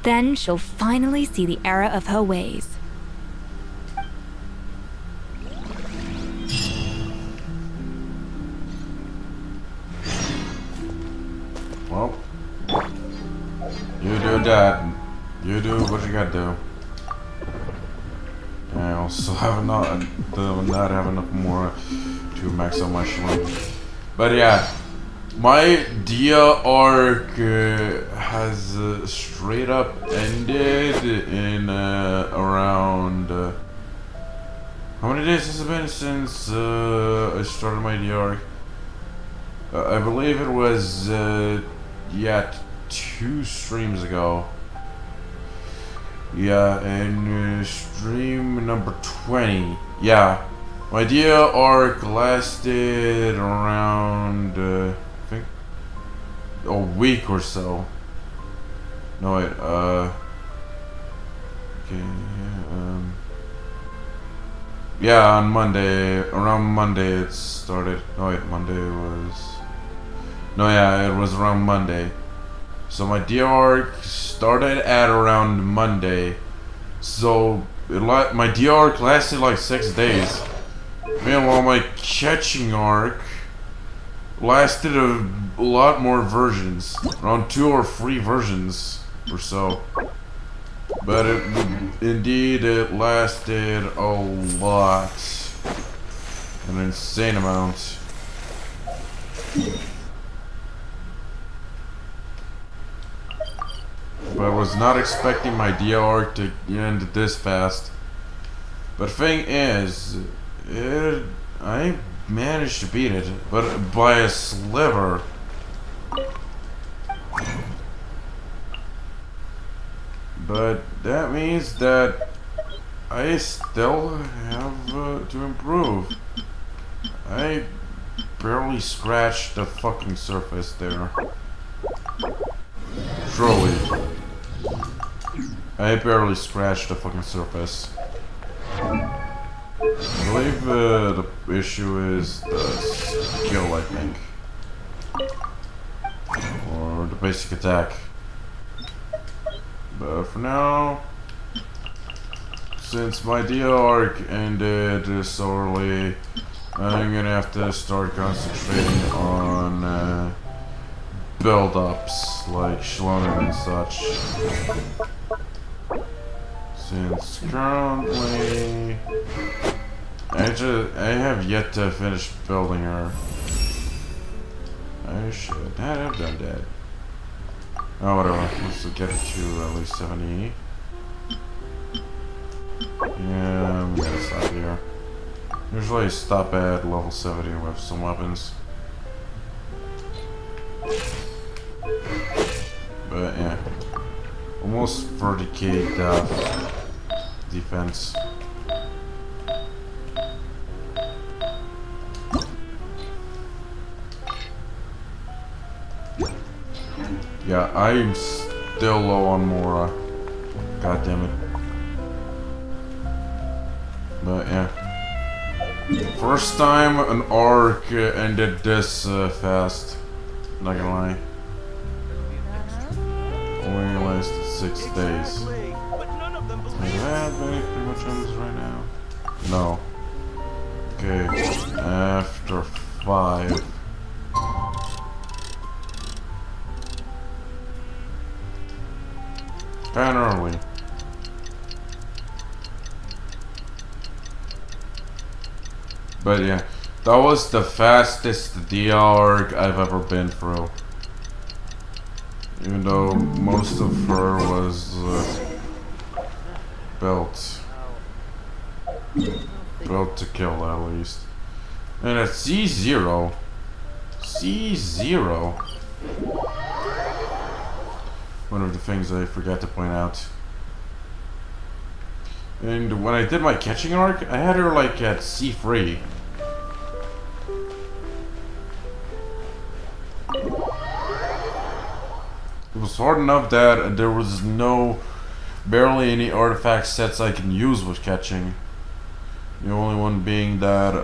[SPEAKER 9] Then she'll finally see the error of her ways.
[SPEAKER 1] Well, you do that. You do what you gotta do. I also have not have enough more to max out my shrine. But yeah, my Dia arc has straight up ended in around how many days has it been since I started my Dia arc? I believe it was 2 streams ago. Yeah, and stream number 20. Yeah, my Dia arc lasted around I think a week or so. No wait, okay, yeah, on Monday, around Monday it started. No wait, Monday was. No, yeah, it was around Monday. So my Dia arc started at around Monday. So my Dia arc lasted like 6 days. Meanwhile, my catching arc lasted a lot more versions, around 2 or 3 versions or so. But it lasted a lot, an insane amount. But I was not expecting my Dia arc to end this fast. But thing is, I managed to beat it, but by a sliver. But that means that I still have to improve. I barely scratched the fucking surface there. Truly. I barely scratched the fucking surface. I believe the issue is the skill, I think. Or the basic attack. But for now, since my DL arc ended so early, I'm gonna have to start concentrating on build-ups like Shlonen and such. Since currently I have yet to finish building her. I should have done that. Oh, whatever. Let's get it to at least 70. Yeah, I'm gonna stop here. Usually I stop at level 70 with some weapons. But yeah. Almost 30k defense. Yeah, I'm still low on Mora. God damn it. But yeah. First time an arc ended this fast. Not gonna lie. Only lasted 6 days. Do I have any pretty much ends right now? No. Okay. After 5. Kinda early. But yeah, that was the fastest DL arc I've ever been through. Even though most of her was built to kill at least. And at C0. C0. One of the things I forgot to point out. And when I did my catching arc, I had her like at C3. It was hard enough that there was barely any artifact sets I can use with catching. The only one being that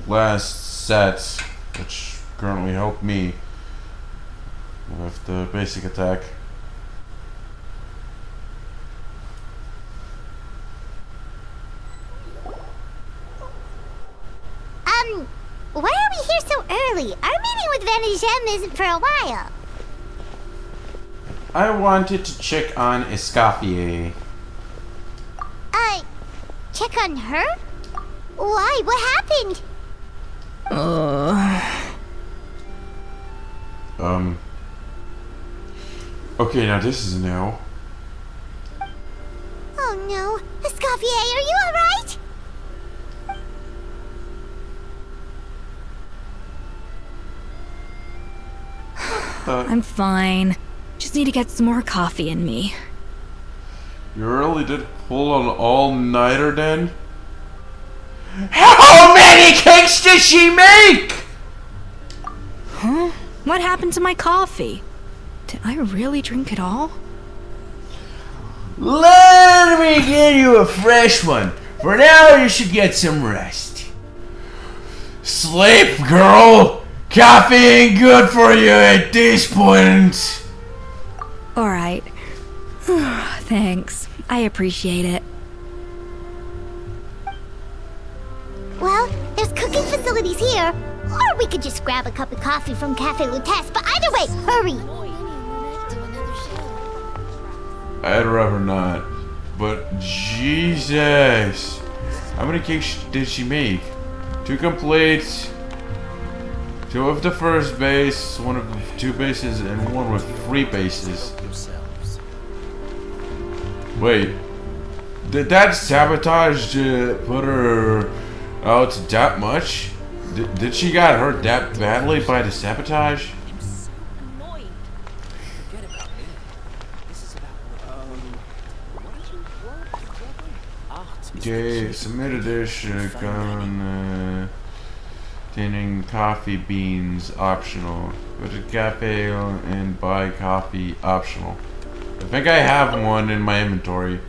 [SPEAKER 1] last set, which currently helped me with the basic attack.
[SPEAKER 3] Why are we here so early? Our meeting with Vanigem isn't for a while.
[SPEAKER 1] I wanted to check on Escoffier.
[SPEAKER 3] Check on her? Why? What happened?
[SPEAKER 1] Okay, now this is new.
[SPEAKER 3] Oh no. Escoffier, are you alright?
[SPEAKER 9] I'm fine. Just need to get some more coffee in me.
[SPEAKER 1] You really did pull an all-nighter then? How many cakes did she make?
[SPEAKER 9] Huh? What happened to my coffee? Did I really drink it all?
[SPEAKER 18] Let me get you a fresh one. For now, you should get some rest.
[SPEAKER 1] Sleep, girl! Coffee ain't good for you at this point.
[SPEAKER 9] Alright. Thanks. I appreciate it.
[SPEAKER 3] Well, there's cooking facilities here. Or we could just grab a cup of coffee from Cafe Lutece, but either way, hurry!
[SPEAKER 1] I'd rather not. But Jesus! How many cakes did she make? 2 complete. 2 of the first base, 1 of the 2 bases, and 1 with 3 bases. Wait, did that sabotage put her out that much? Did she get hurt that badly by the sabotage? Okay, submit a dish con containing coffee beans optional. Go to cafe and buy coffee optional. I think I have one in my inventory.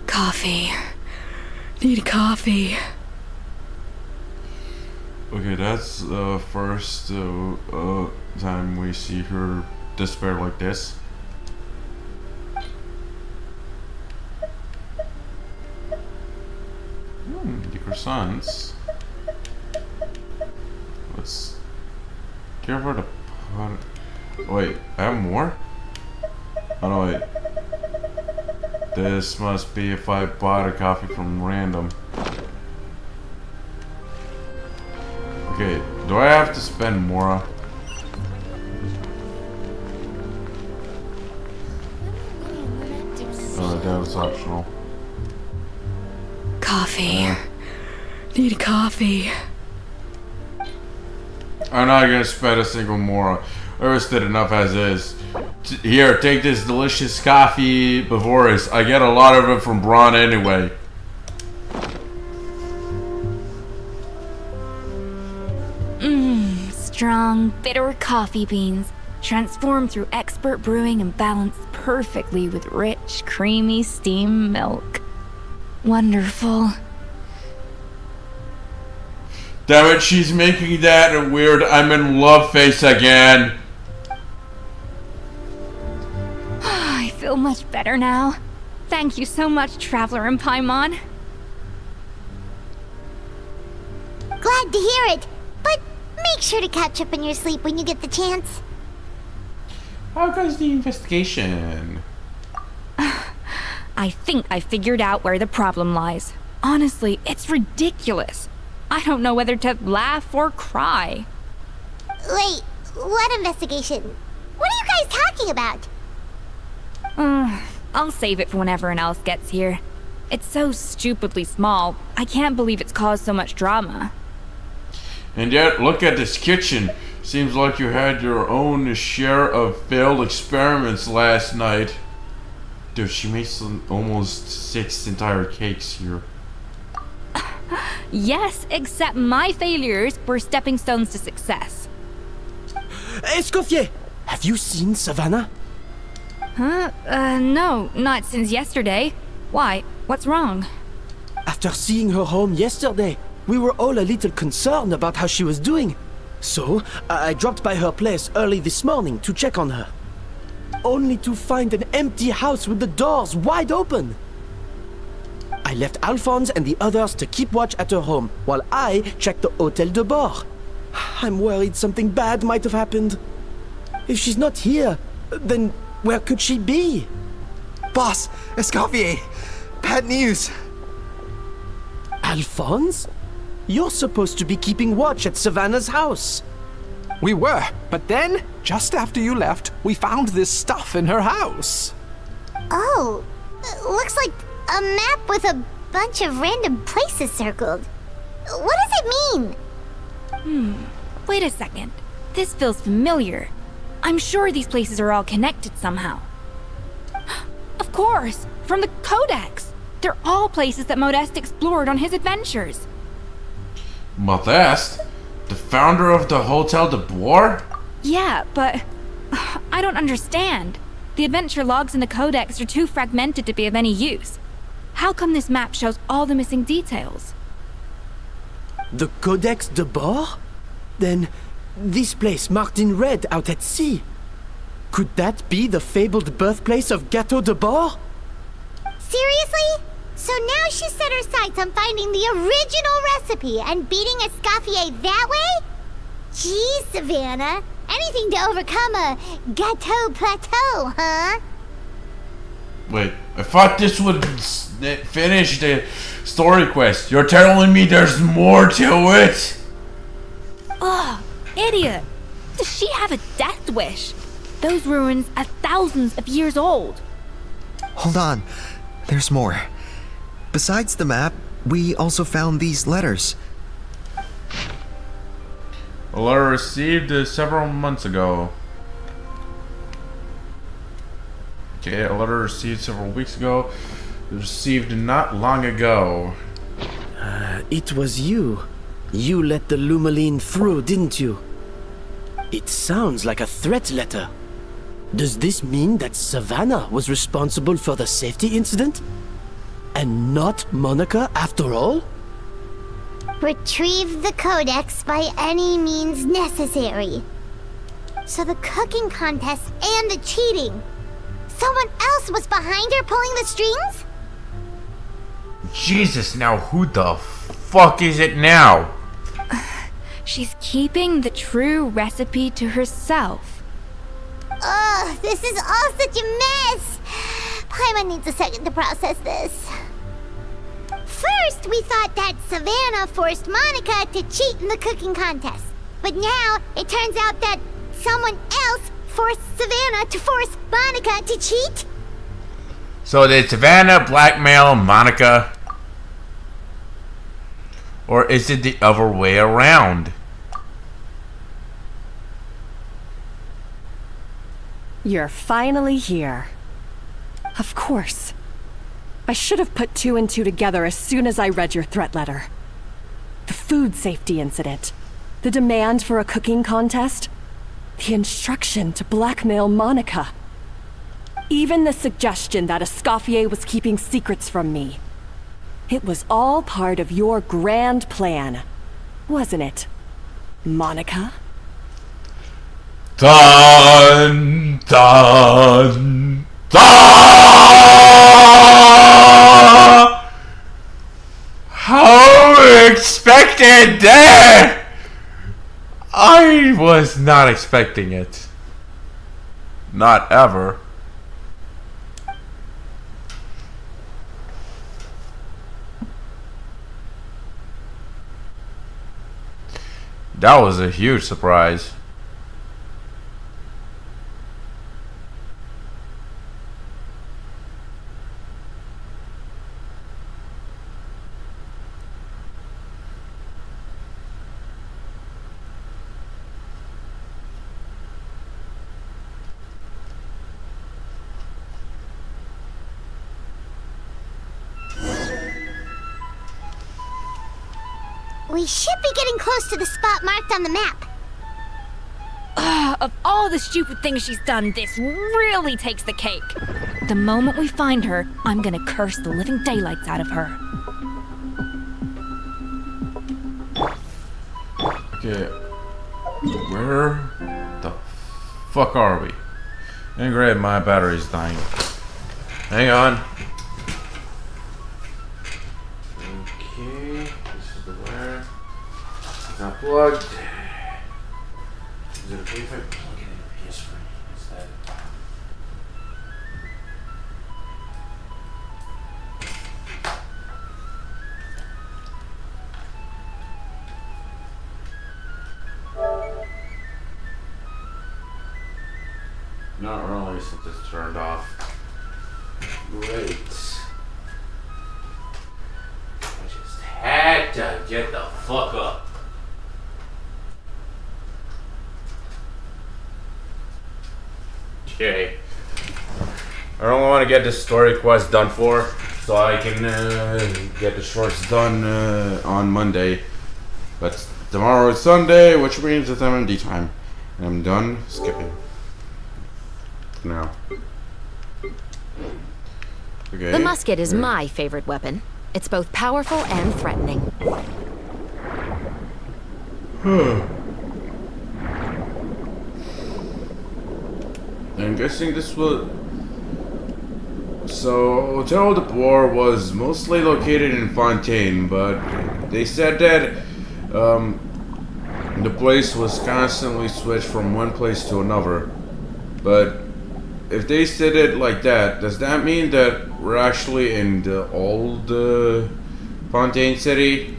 [SPEAKER 9] Coffee. Need coffee.
[SPEAKER 1] Okay, that's the first time we see her despair like this. The croissants. Let's give her the pot. Wait, I have more? Oh no, wait. This must be if I bought a coffee from random. Okay, do I have to spend more? Oh, that was optional.
[SPEAKER 9] Coffee. Need coffee.
[SPEAKER 1] I'm not gonna spend a single more. I always did enough as is. Here, take this delicious coffee before us. I get a lot of it from Braun anyway.
[SPEAKER 9] Strong, bitter coffee beans, transformed through expert brewing and balanced perfectly with rich, creamy steam milk. Wonderful.
[SPEAKER 1] Damn it, she's making that weird I'm in love face again.
[SPEAKER 9] I feel much better now. Thank you so much, Traveler and Paimon.
[SPEAKER 3] Glad to hear it, but make sure to catch up in your sleep when you get the chance.
[SPEAKER 1] How goes the investigation?
[SPEAKER 9] I think I figured out where the problem lies. Honestly, it's ridiculous. I don't know whether to laugh or cry.
[SPEAKER 3] Wait, what investigation? What are you guys talking about?
[SPEAKER 9] I'll save it for when everyone else gets here. It's so stupidly small. I can't believe it's caused so much drama.
[SPEAKER 1] And yet, look at this kitchen. Seems like you had your own share of failed experiments last night. Dude, she makes almost 6 entire cakes here.
[SPEAKER 9] Yes, except my failures were stepping stones to success.
[SPEAKER 10] Escoffier, have you seen Savannah?
[SPEAKER 9] Huh? No, not since yesterday. Why? What's wrong?
[SPEAKER 10] After seeing her home yesterday, we were all a little concerned about how she was doing. So, I dropped by her place early this morning to check on her. Only to find an empty house with the doors wide open. I left Alphonse and the others to keep watch at her home, while I checked the Hôtel de Bord. I'm worried something bad might have happened. If she's not here, then where could she be?
[SPEAKER 16] Boss, Escoffier, bad news.
[SPEAKER 10] Alphonse? You're supposed to be keeping watch at Savannah's house.
[SPEAKER 15] We were, but then, just after you left, we found this stuff in her house.
[SPEAKER 3] Oh, looks like a map with a bunch of random places circled. What does it mean?
[SPEAKER 9] Wait a second. This feels familiar. I'm sure these places are all connected somehow. Of course, from the Codex. They're all places that Modeste explored on his adventures.
[SPEAKER 1] Modeste? The founder of the Hôtel de Bois?
[SPEAKER 9] Yeah, but I don't understand. The adventure logs in the Codex are too fragmented to be of any use. How come this map shows all the missing details?
[SPEAKER 10] The Codex de Bord? Then, this place marked in red out at sea. Could that be the fabled birthplace of Gâteau de Bord?
[SPEAKER 3] Seriously? So now she set her sights on finding the original recipe and beating Escoffier that way? Gee, Savannah. Anything to overcome a Gâteau plateau, huh?
[SPEAKER 1] Wait, I thought this would finish the story quest. You're telling me there's more to it?
[SPEAKER 9] Ugh, idiot! Does she have a death wish? Those ruins are thousands of years old.
[SPEAKER 16] Hold on, there's more. Besides the map, we also found these letters.
[SPEAKER 1] A letter received several months ago. Okay, a letter received several weeks ago. Received not long ago.
[SPEAKER 10] It was you. You let the Lumaline through, didn't you? It sounds like a threat letter. Does this mean that Savannah was responsible for the safety incident? And not Monica after all?
[SPEAKER 3] Retrieve the codex by any means necessary. So the cooking contest and the cheating. Someone else was behind her pulling the strings?
[SPEAKER 18] Jesus, now who the fuck is it now?
[SPEAKER 9] She's keeping the true recipe to herself.
[SPEAKER 3] Ugh, this is all such a mess. Paimon needs a second to process this. First, we thought that Savannah forced Monica to cheat in the cooking contest. But now, it turns out that someone else forced Savannah to force Monica to cheat?
[SPEAKER 18] So did Savannah blackmail Monica? Or is it the other way around?
[SPEAKER 2] You're finally here. Of course. I should have put 2 and 2 together as soon as I read your threat letter. The food safety incident. The demand for a cooking contest. The instruction to blackmail Monica. Even the suggestion that Escoffier was keeping secrets from me. It was all part of your grand plan, wasn't it, Monica?
[SPEAKER 18] Dun, dun, dun! How expected that? I was not expecting it. Not ever. That was a huge surprise.
[SPEAKER 3] We should be getting close to the spot marked on the map.
[SPEAKER 9] Of all the stupid things she's done, this really takes the cake. The moment we find her, I'm gonna curse the living daylights out of her.
[SPEAKER 1] Okay, where the fuck are we? And great, my battery's dying. Hang on. Okay, this is the wire. It's not plugged. Is it okay if I plug it in the PS3 instead? Not really, since it's turned off. Great. I just had to get the fuck up. Okay. I only want to get this story quest done for, so I can get the shorts done on Monday. But tomorrow is Sunday, which means it's MMD time. And I'm done skipping. Now. Okay.
[SPEAKER 19] The musket is my favorite weapon. It's both powerful and threatening.
[SPEAKER 1] I'm guessing this will... So, Hotel de Boer was mostly located in Fontaine, but they said that the place was constantly switched from one place to another. But if they said it like that, does that mean that we're actually in the old Fontaine city?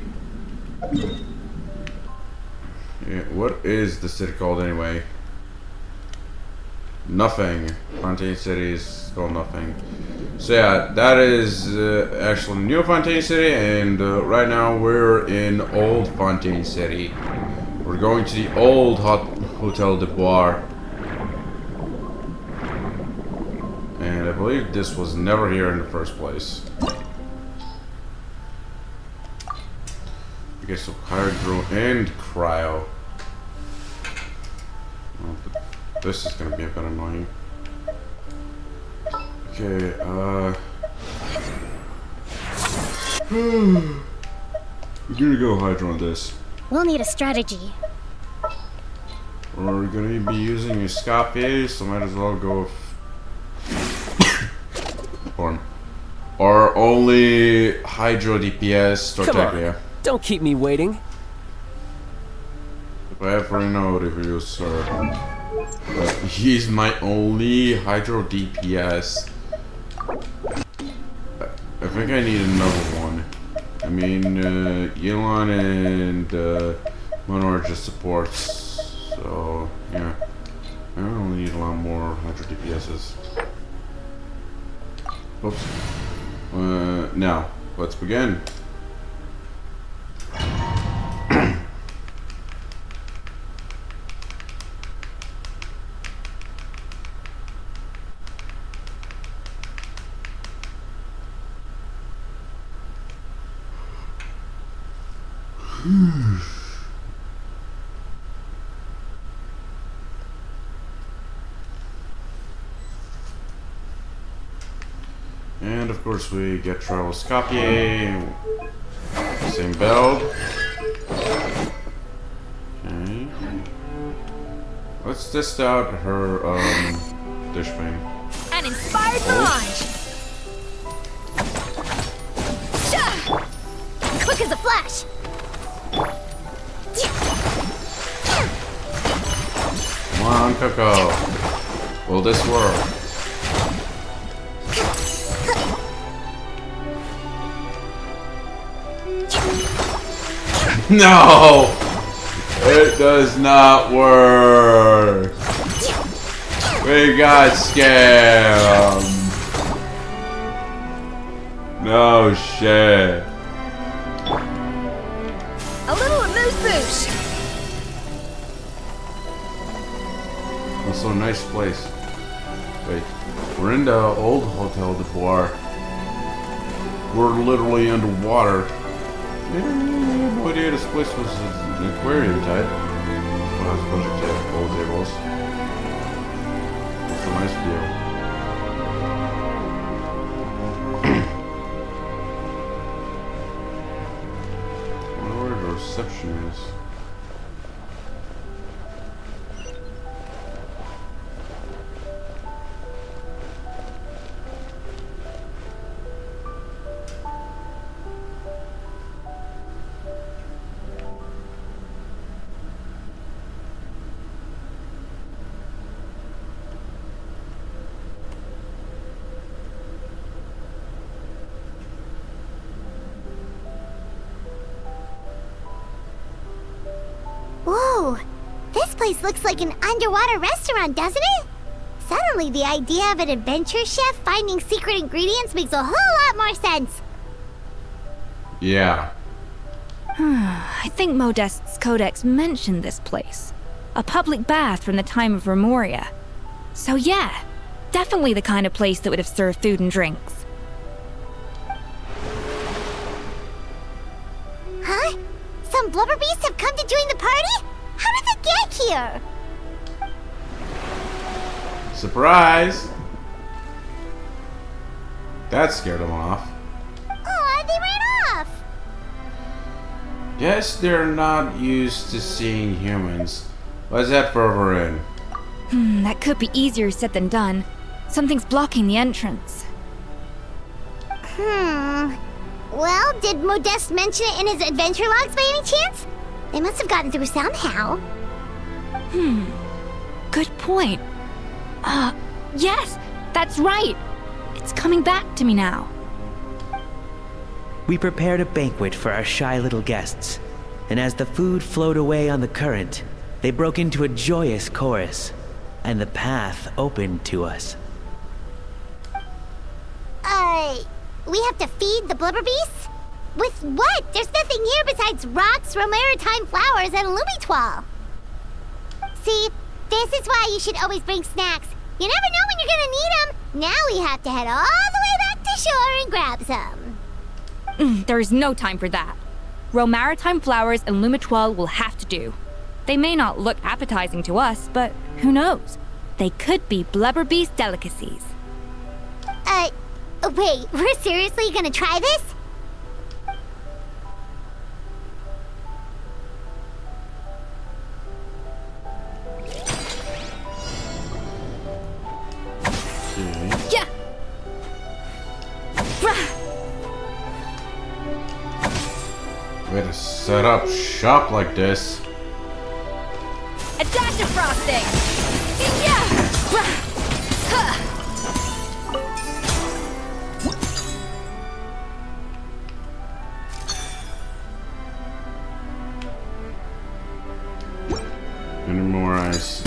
[SPEAKER 1] Yeah, what is the city called anyway? Nothing. Fontaine City is called Nothing. So yeah, that is actually New Fontaine City, and right now we're in Old Fontaine City. We're going to the old Hotel de Boer. And I believe this was never here in the first place. Okay, so hydro and cryo. Oh, but this is gonna be a bit annoying. Okay, we're gonna go hydro on this.
[SPEAKER 3] We'll need a strategy.
[SPEAKER 1] We're gonna be using a Scope, so might as well go or only hydro DPS Tartaglia.
[SPEAKER 13] Don't keep me waiting.
[SPEAKER 1] If I ever know if you sir. But he's my only hydro DPS. I think I need another one. I mean, Yilon and Mono are just supports, so yeah. I only need a lot more hydro DPSs. Oops. Now, let's begin. And of course we get Travel Scope, same build. Okay. Let's test out her dish bang.
[SPEAKER 9] An inspired mirage!
[SPEAKER 3] Quick as a flash!
[SPEAKER 1] Come on, Coco. Will this work? No! It does not work! We got scammed! No shit.
[SPEAKER 9] A little amuse-bouche!
[SPEAKER 1] Also a nice place. Wait, we're in the old Hotel de Bois. We're literally underwater. I had no idea this place was an aquarium type. Well, I suppose you take pool tables. It's a nice view. I wonder where the reception is.
[SPEAKER 3] Whoa! This place looks like an underwater restaurant, doesn't it? Suddenly, the idea of an adventure chef finding secret ingredients makes a whole lot more sense.
[SPEAKER 1] Yeah.
[SPEAKER 9] I think Modest's codex mentioned this place. A public bath from the time of Remoria. So yeah, definitely the kind of place that would have served food and drinks.
[SPEAKER 3] Huh? Some blubber beasts have come to join the party? How did they get here?
[SPEAKER 1] Surprise! That scared them off.
[SPEAKER 3] Aw, they ran off!
[SPEAKER 1] Guess they're not used to seeing humans. Let's head further in.
[SPEAKER 9] That could be easier said than done. Something's blocking the entrance.
[SPEAKER 3] Well, did Modeste mention it in his adventure logs by any chance? They must have gotten through somehow.
[SPEAKER 9] Good point. Yes, that's right. It's coming back to me now.
[SPEAKER 20] We prepared a banquet for our shy little guests, and as the food flowed away on the current, they broke into a joyous chorus, and the path opened to us.
[SPEAKER 3] We have to feed the blubber beasts? With what? There's nothing here besides rocks, romaritime flowers, and lumitoile. See, this is why you should always bring snacks. You never know when you're gonna need them. Now we have to head all the way back to shore and grab some.
[SPEAKER 9] There's no time for that. Row maritime flowers and lumitoile will have to do. They may not look appetizing to us, but who knows? They could be blubber beast delicacies.
[SPEAKER 3] Wait, we're seriously gonna try this?
[SPEAKER 9] Yeah.
[SPEAKER 1] Way to set up shop like this.
[SPEAKER 9] A dash of frosting.
[SPEAKER 1] Any more ice?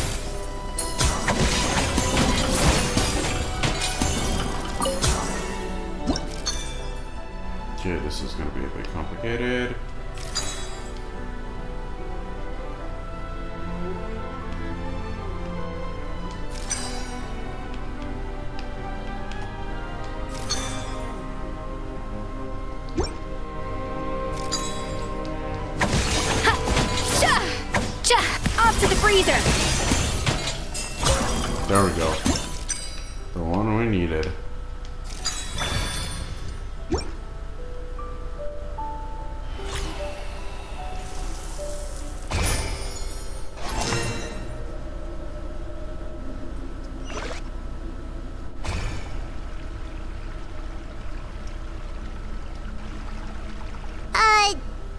[SPEAKER 1] Okay, this is gonna be a bit complicated.
[SPEAKER 9] Off to the freezer.
[SPEAKER 1] There we go. The one we needed.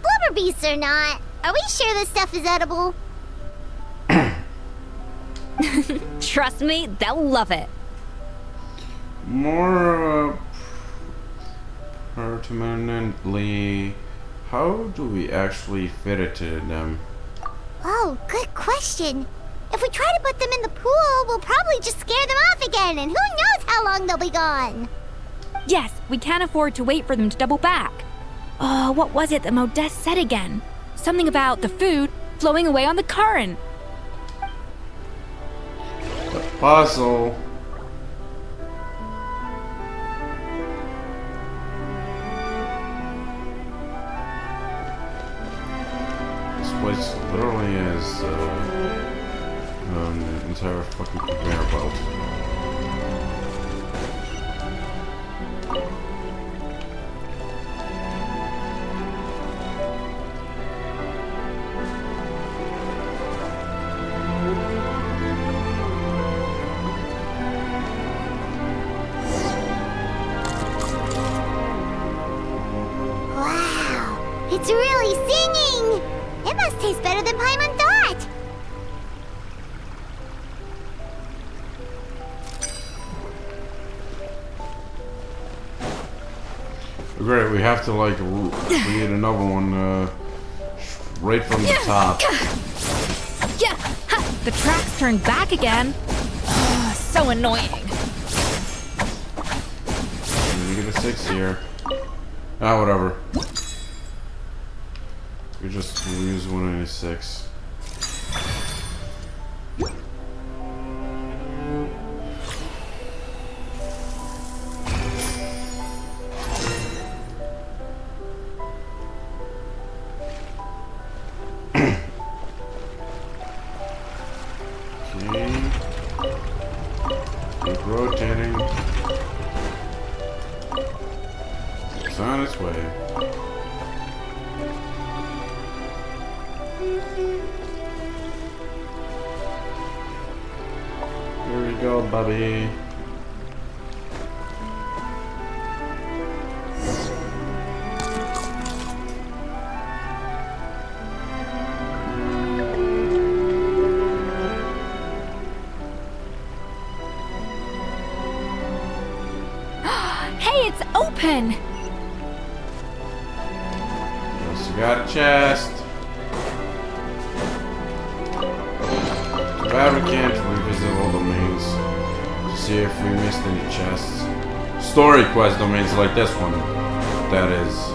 [SPEAKER 3] Blubber beasts or not, are we sure this stuff is edible?
[SPEAKER 9] Trust me, they'll love it.
[SPEAKER 1] More pertinently, how do we actually fit it to them?
[SPEAKER 3] Oh, good question. If we try to put them in the pool, we'll probably just scare them off again, and who knows how long they'll be gone.
[SPEAKER 9] Yes, we can't afford to wait for them to double back. Oh, what was it that Modeste said again? Something about the food flowing away on the current.
[SPEAKER 1] The puzzle. This place literally is an entire fucking conveyor belt.
[SPEAKER 3] Wow, it's really singing! It must taste better than Paimon thought!
[SPEAKER 1] Great, we have to like create another one right from the top.
[SPEAKER 9] Yeah, ha, the tracks turned back again. Oh, so annoying.
[SPEAKER 1] You get a 6 here. Ah, whatever. We just use 196. Keep rotating. It's on its way. Here we go, Bobby.
[SPEAKER 9] Hey, it's open!
[SPEAKER 1] Also got a chest. Too bad we can't revisit all domains to see if we missed any chests. Story quest domains like this one, that is.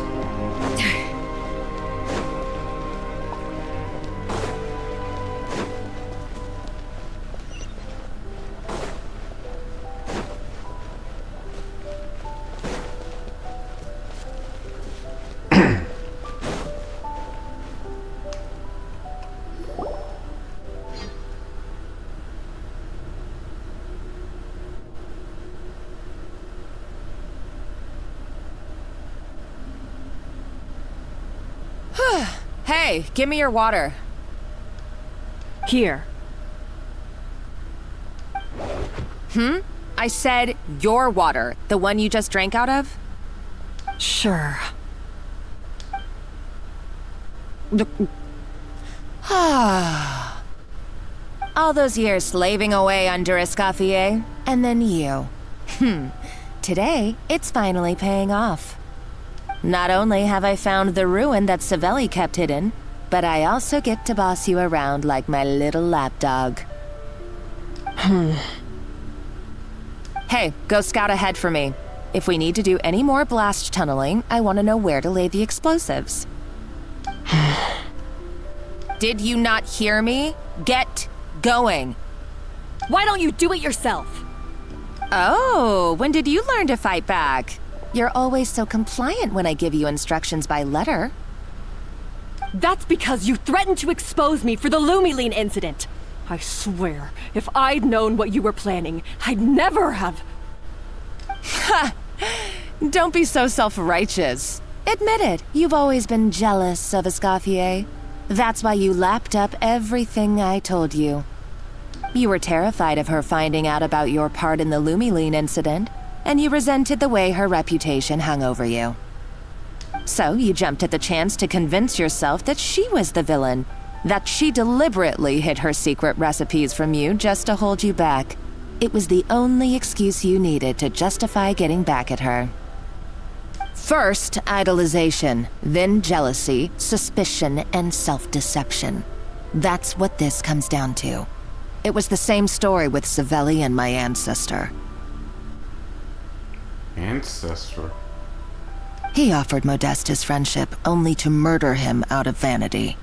[SPEAKER 4] Hey, give me your water.
[SPEAKER 2] Here.
[SPEAKER 4] I said your water, the one you just drank out of?
[SPEAKER 2] Sure.
[SPEAKER 4] All those years slaving away under Escoffier, and then you. Today, it's finally paying off. Not only have I found the ruin that Savelli kept hidden, but I also get to boss you around like my little lapdog. Hey, go scout ahead for me. If we need to do any more blast tunneling, I want to know where to lay the explosives. Did you not hear me? Get going.
[SPEAKER 2] Why don't you do it yourself?
[SPEAKER 4] Oh, when did you learn to fight back? You're always so compliant when I give you instructions by letter.
[SPEAKER 2] That's because you threatened to expose me for the Lumiline incident. I swear, if I'd known what you were planning, I'd never have...
[SPEAKER 4] Ha! Don't be so self-righteous. Admit it, you've always been jealous of Escoffier. That's why you lapped up everything I told you. You were terrified of her finding out about your part in the Lumiline incident, and you resented the way her reputation hung over you. So you jumped at the chance to convince yourself that she was the villain, that she deliberately hid her secret recipes from you just to hold you back. It was the only excuse you needed to justify getting back at her. First, idolization, then jealousy, suspicion, and self-deception. That's what this comes down to. It was the same story with Savelli and my ancestor.
[SPEAKER 1] Ancestor?
[SPEAKER 4] He offered Modestus friendship only to murder him out of vanity.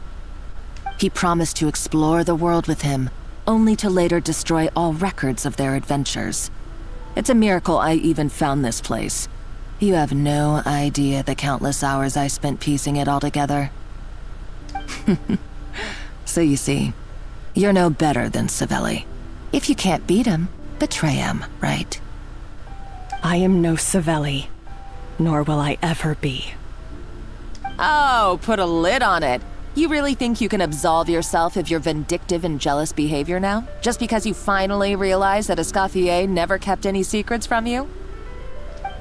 [SPEAKER 4] He promised to explore the world with him, only to later destroy all records of their adventures. It's a miracle I even found this place. You have no idea the countless hours I spent piecing it all together. So you see, you're no better than Savelli. If you can't beat him, betray him, right?
[SPEAKER 2] I am no Savelli, nor will I ever be.
[SPEAKER 4] Oh, put a lid on it. You really think you can absolve yourself of your vindictive and jealous behavior now? Just because you finally realize that Escoffier never kept any secrets from you?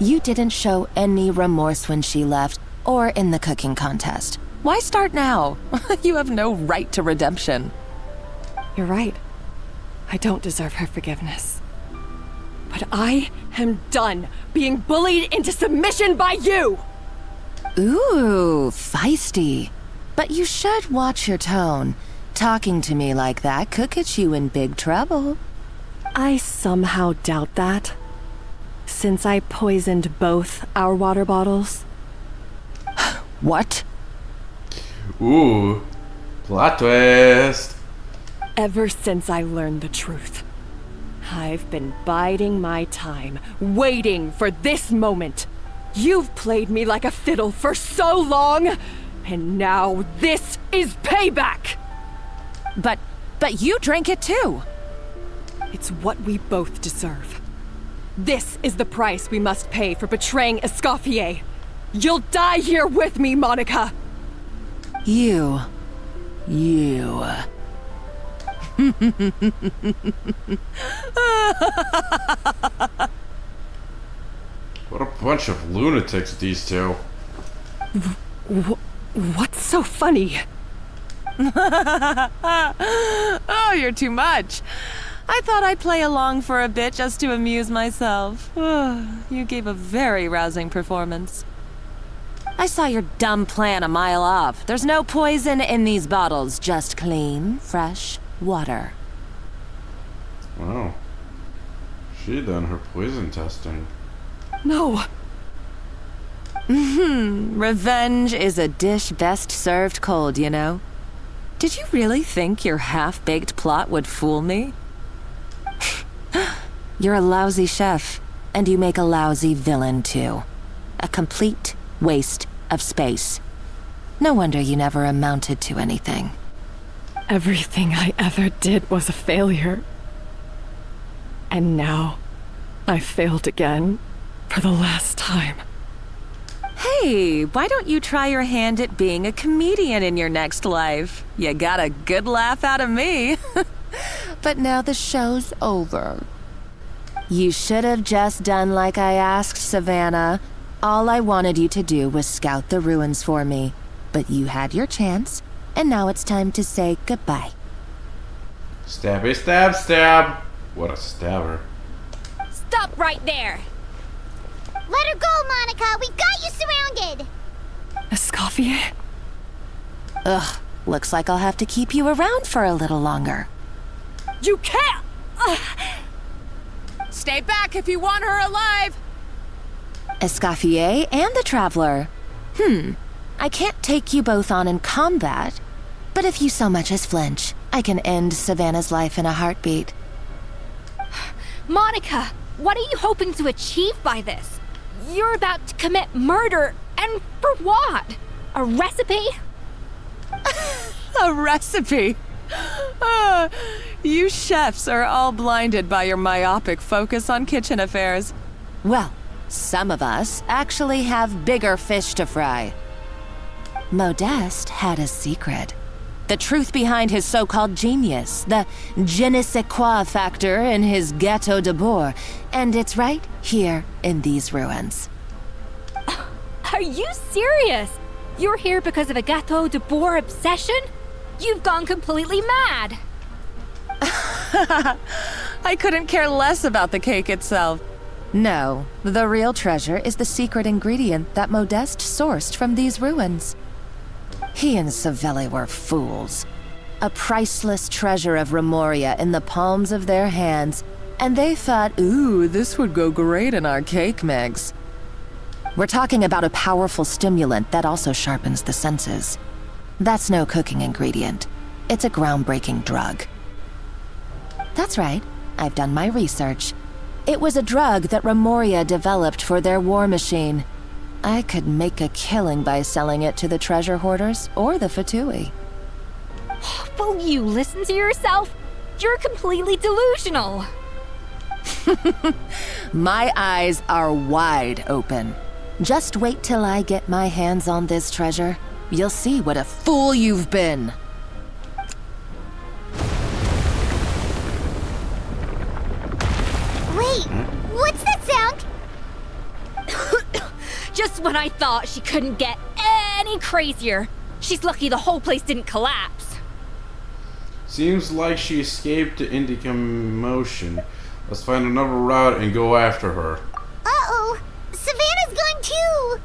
[SPEAKER 4] You didn't show any remorse when she left, or in the cooking contest. Why start now? You have no right to redemption.
[SPEAKER 2] You're right. I don't deserve her forgiveness. But I am done being bullied into submission by you!
[SPEAKER 4] Ooh, feisty. But you should watch your tone. Talking to me like that could get you in big trouble.
[SPEAKER 2] I somehow doubt that. Since I poisoned both our water bottles.
[SPEAKER 4] What?
[SPEAKER 1] Ooh, plot twist.
[SPEAKER 2] Ever since I learned the truth, I've been biding my time, waiting for this moment. You've played me like a fiddle for so long, and now this is payback!
[SPEAKER 4] But you drank it too!
[SPEAKER 2] It's what we both deserve. This is the price we must pay for betraying Escoffier. You'll die here with me, Monica!
[SPEAKER 4] You.
[SPEAKER 1] What a bunch of lunatics, these two.
[SPEAKER 2] What's so funny?
[SPEAKER 4] Oh, you're too much. I thought I'd play along for a bit just to amuse myself. You gave a very rousing performance. I saw your dumb plan a mile off. There's no poison in these bottles, just clean, fresh water.
[SPEAKER 1] Wow. She done her poison testing.
[SPEAKER 2] No.
[SPEAKER 4] Revenge is a dish best served cold, you know. Did you really think your half-baked plot would fool me? You're a lousy chef, and you make a lousy villain, too. A complete waste of space. No wonder you never amounted to anything.
[SPEAKER 2] Everything I ever did was a failure. And now, I failed again, for the last time.
[SPEAKER 4] Hey, why don't you try your hand at being a comedian in your next life? You got a good laugh out of me. But now the show's over. You should have just done like I asked, Savannah. All I wanted you to do was scout the ruins for me. But you had your chance, and now it's time to say goodbye.
[SPEAKER 1] Stabby stab stab. What a stabber.
[SPEAKER 9] Stop right there!
[SPEAKER 3] Let her go, Monica! We've got you surrounded!
[SPEAKER 17] Escoffier?
[SPEAKER 4] Ugh, looks like I'll have to keep you around for a little longer.
[SPEAKER 2] You can't!
[SPEAKER 4] Stay back if you want her alive! Escoffier and the Traveler. I can't take you both on in combat, but if you so much as flinch, I can end Savannah's life in a heartbeat.
[SPEAKER 9] Monica, what are you hoping to achieve by this? You're about to commit murder, and for what? A recipe?
[SPEAKER 4] A recipe? You chefs are all blinded by your myopic focus on kitchen affairs. Well, some of us actually have bigger fish to fry. Modeste had a secret. The truth behind his so-called genius, the je ne sais quoi factor in his Gâteau de Bourg, and it's right here in these ruins.
[SPEAKER 9] Are you serious? You're here because of a Gâteau de Bourg obsession? You've gone completely mad!
[SPEAKER 4] I couldn't care less about the cake itself. No, the real treasure is the secret ingredient that Modeste sourced from these ruins. He and Savelli were fools. A priceless treasure of Remoria in the palms of their hands, and they thought, ooh, this would go great in our cake mix. We're talking about a powerful stimulant that also sharpens the senses. That's no cooking ingredient. It's a groundbreaking drug. That's right, I've done my research. It was a drug that Remoria developed for their war machine. I could make a killing by selling it to the treasure hoarders or the Fatui.
[SPEAKER 9] Will you listen to yourself? You're completely delusional.
[SPEAKER 4] My eyes are wide open. Just wait till I get my hands on this treasure. You'll see what a fool you've been.
[SPEAKER 3] Wait, what's that sound?
[SPEAKER 9] Just when I thought she couldn't get any crazier. She's lucky the whole place didn't collapse.
[SPEAKER 1] Seems like she escaped into commotion. Let's find another route and go after her.
[SPEAKER 3] Uh-oh, Savannah's gone too!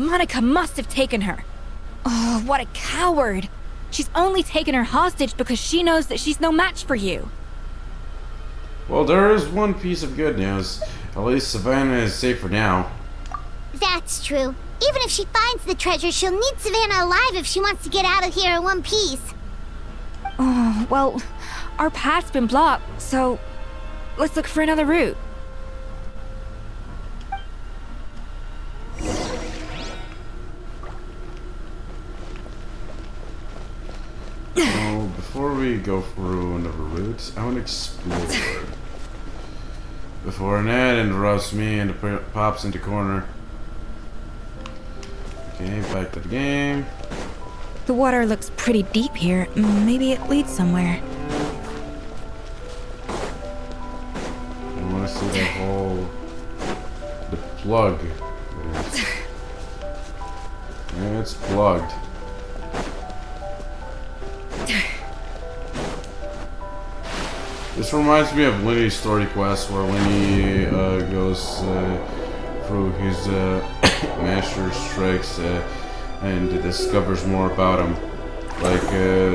[SPEAKER 9] Monica must have taken her. Oh, what a coward. She's only taken her hostage because she knows that she's no match for you.
[SPEAKER 1] Well, there is one piece of good news. At least Savannah is safe for now.
[SPEAKER 3] That's true. Even if she finds the treasure, she'll need Savannah alive if she wants to get out of here in one piece.
[SPEAKER 9] Oh, well, our path's been blocked, so let's look for another route.
[SPEAKER 1] So, before we go through another route, I want to explore. Before Ned interrupts me and pops into corner. Okay, back to the game.
[SPEAKER 9] The water looks pretty deep here. Maybe it leads somewhere.
[SPEAKER 1] I want to see the whole... the plug. Yeah, it's plugged. This reminds me of Lenny's story quest, where Lenny goes through his master's tricks and discovers more about him, like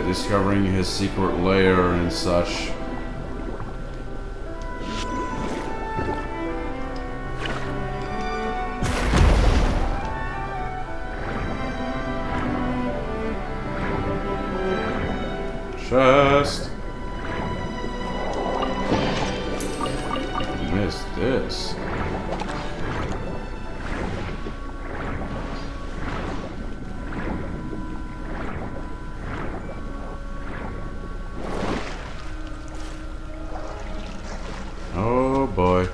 [SPEAKER 1] discovering his secret lair and such. Chest. Missed this. Oh boy.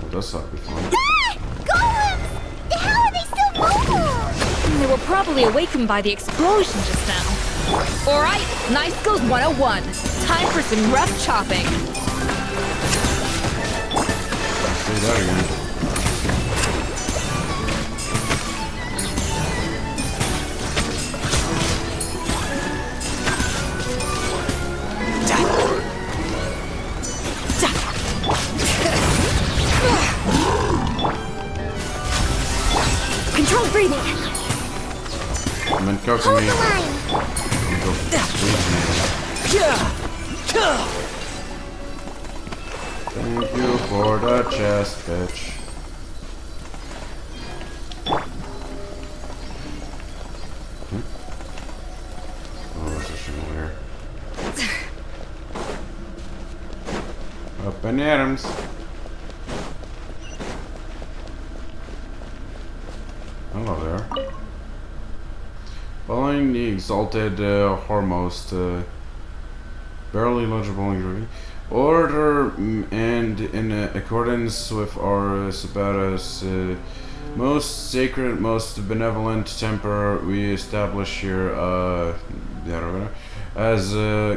[SPEAKER 1] Well, that's not be fun.
[SPEAKER 3] Ah!
[SPEAKER 9] they were probably awakened by the explosion just now. Alright, Knife Skills 101. Time for some rough chopping.
[SPEAKER 1] Say that again.
[SPEAKER 2] Control breathing.
[SPEAKER 1] I'm in cocoa me. Thank you for the chest, bitch. Oh, this is weird. Up and Adams. Hello there. Following the exalted Hormost, barely legible engraving, order and in accordance with our Sabata's most sacred, most benevolent temper, we establish here as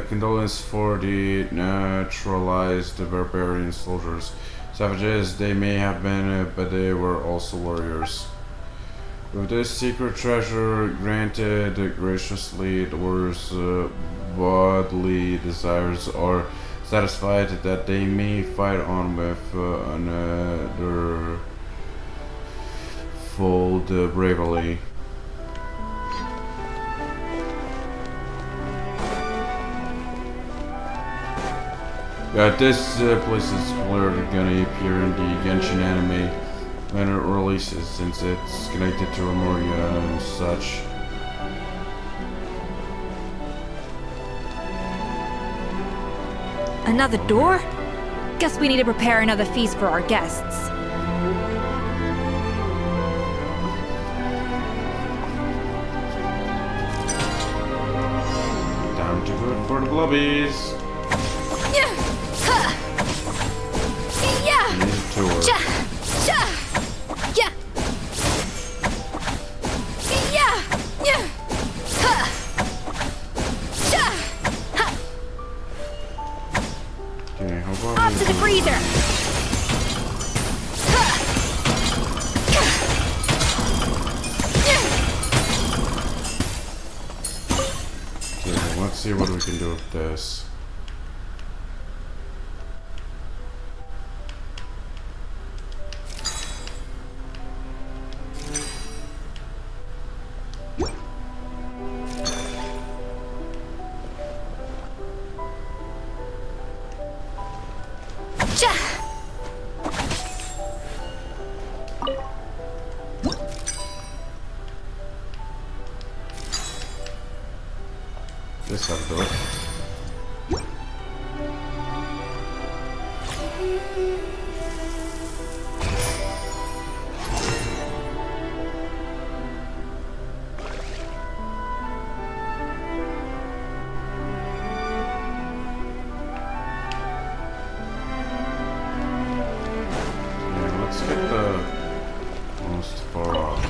[SPEAKER 1] condolence for the naturalized barbarian soldiers. Savages they may have been, but they were also warriors. With this secret treasure granted graciously, the warriors' bodily desires are satisfied that they may fight on with another fold bravely. Yeah, this place is clearly gonna appear in the Genshin anime when it releases, since it's connected to Remoria and such.
[SPEAKER 9] Another door? Guess we need to prepare another feast for our guests.
[SPEAKER 1] Time to go for the blubbies. Need a tour. Okay, how about
[SPEAKER 9] Up to the freezer!
[SPEAKER 1] Okay, let's see what we can do with this. This ought to do it. Yeah, let's get the most far off.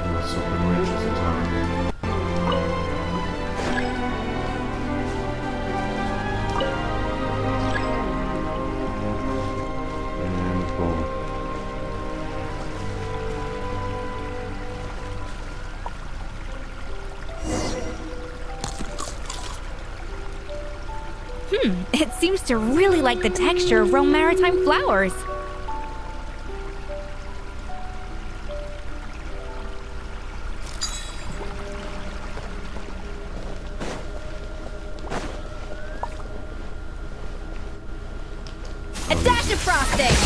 [SPEAKER 1] Let's open ranges in time. And boom.
[SPEAKER 9] It seems to really like the texture of Rome Maritime flowers. A dash of frosting!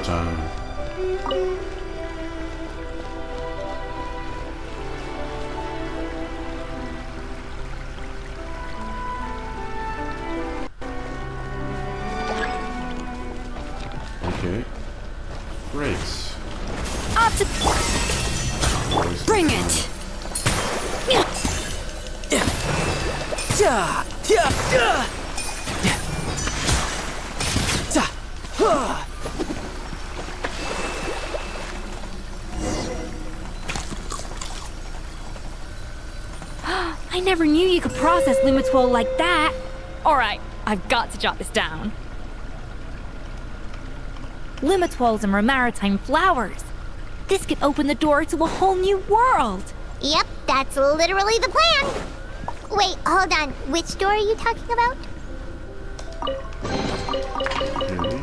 [SPEAKER 1] time. Okay. Great.
[SPEAKER 9] Up to... Bring it! I never knew you could process Lumitwol like that. Alright, I've got to jot this down. Lumitwols and maritime flowers. This could open the door to a whole new world.
[SPEAKER 3] Yep, that's literally the plan. Wait, hold on. Which door are you talking about?
[SPEAKER 1] Okay.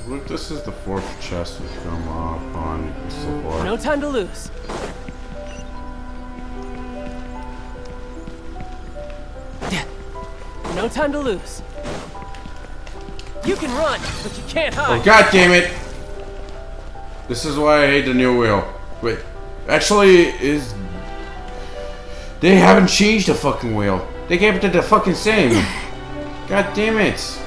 [SPEAKER 1] Look, this is the fourth chest we've come up on so far.
[SPEAKER 13] No time to lose. No time to lose. You can run, but you can't hide.
[SPEAKER 1] Oh, god damn it! This is why I hate the new wheel. Wait, actually, they haven't changed the fucking wheel. They kept it the fucking same. God damn it.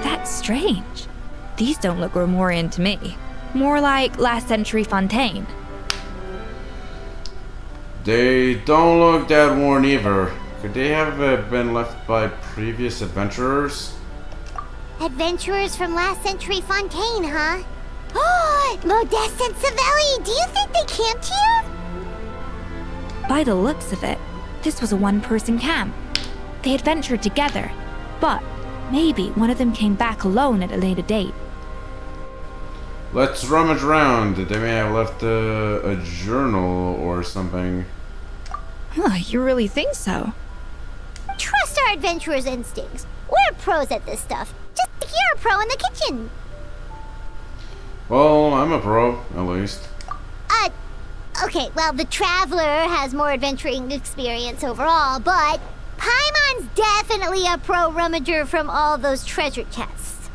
[SPEAKER 9] That's strange. These don't look Romorian to me. More like last century Fontaine.
[SPEAKER 1] They don't look that worn either. Could they have been left by previous adventurers?
[SPEAKER 3] Adventurers from last century Fontaine, huh? Oh, Modeste and Savelli, do you think they camped here?
[SPEAKER 9] By the looks of it, this was a one-person camp. They adventured together, but maybe one of them came back alone at a later date.
[SPEAKER 1] Let's rummage around. They may have left a journal or something.
[SPEAKER 9] Huh, you really think so?
[SPEAKER 3] Trust our adventurers' instincts. We're pros at this stuff. Just like you're a pro in the kitchen.
[SPEAKER 1] Well, I'm a pro, at least.
[SPEAKER 3] Okay, well, the Traveler has more adventuring experience overall, but Paimon's definitely a pro rummager from all those treasure chests.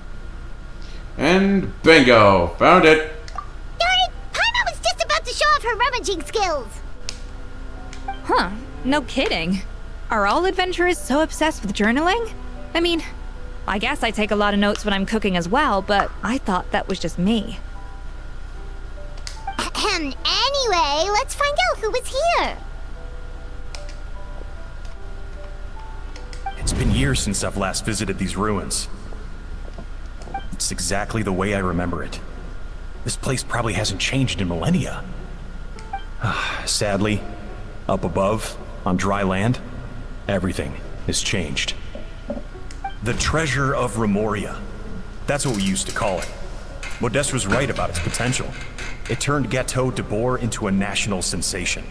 [SPEAKER 1] And bingo! Found it!
[SPEAKER 3] Darn it! Paimon was just about to show off her rummaging skills!
[SPEAKER 9] Huh, no kidding. Are all adventurers so obsessed with journaling? I mean, I guess I take a lot of notes when I'm cooking as well, but I thought that was just me.
[SPEAKER 3] Anyway, let's find out who was here.
[SPEAKER 21] It's been years since I've last visited these ruins. It's exactly the way I remember it. This place probably hasn't changed in millennia. Sadly, up above, on dry land, everything is changed. The treasure of Remoria. That's what we used to call it. Modeste was right about its potential. It turned Gâteau de Bourg into a national sensation.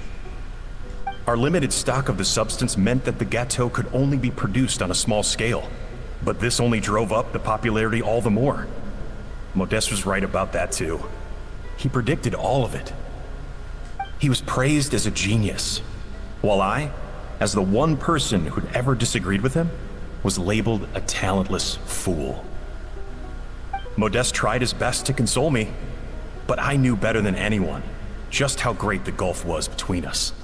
[SPEAKER 21] Our limited stock of the substance meant that the gâteau could only be produced on a small scale. But this only drove up the popularity all the more. Modeste was right about that too. He predicted all of it. He was praised as a genius, while I, as the one person who'd ever disagreed with him, was labeled a talentless fool. Modeste tried his best to console me, but I knew better than anyone just how great the gulf was between us.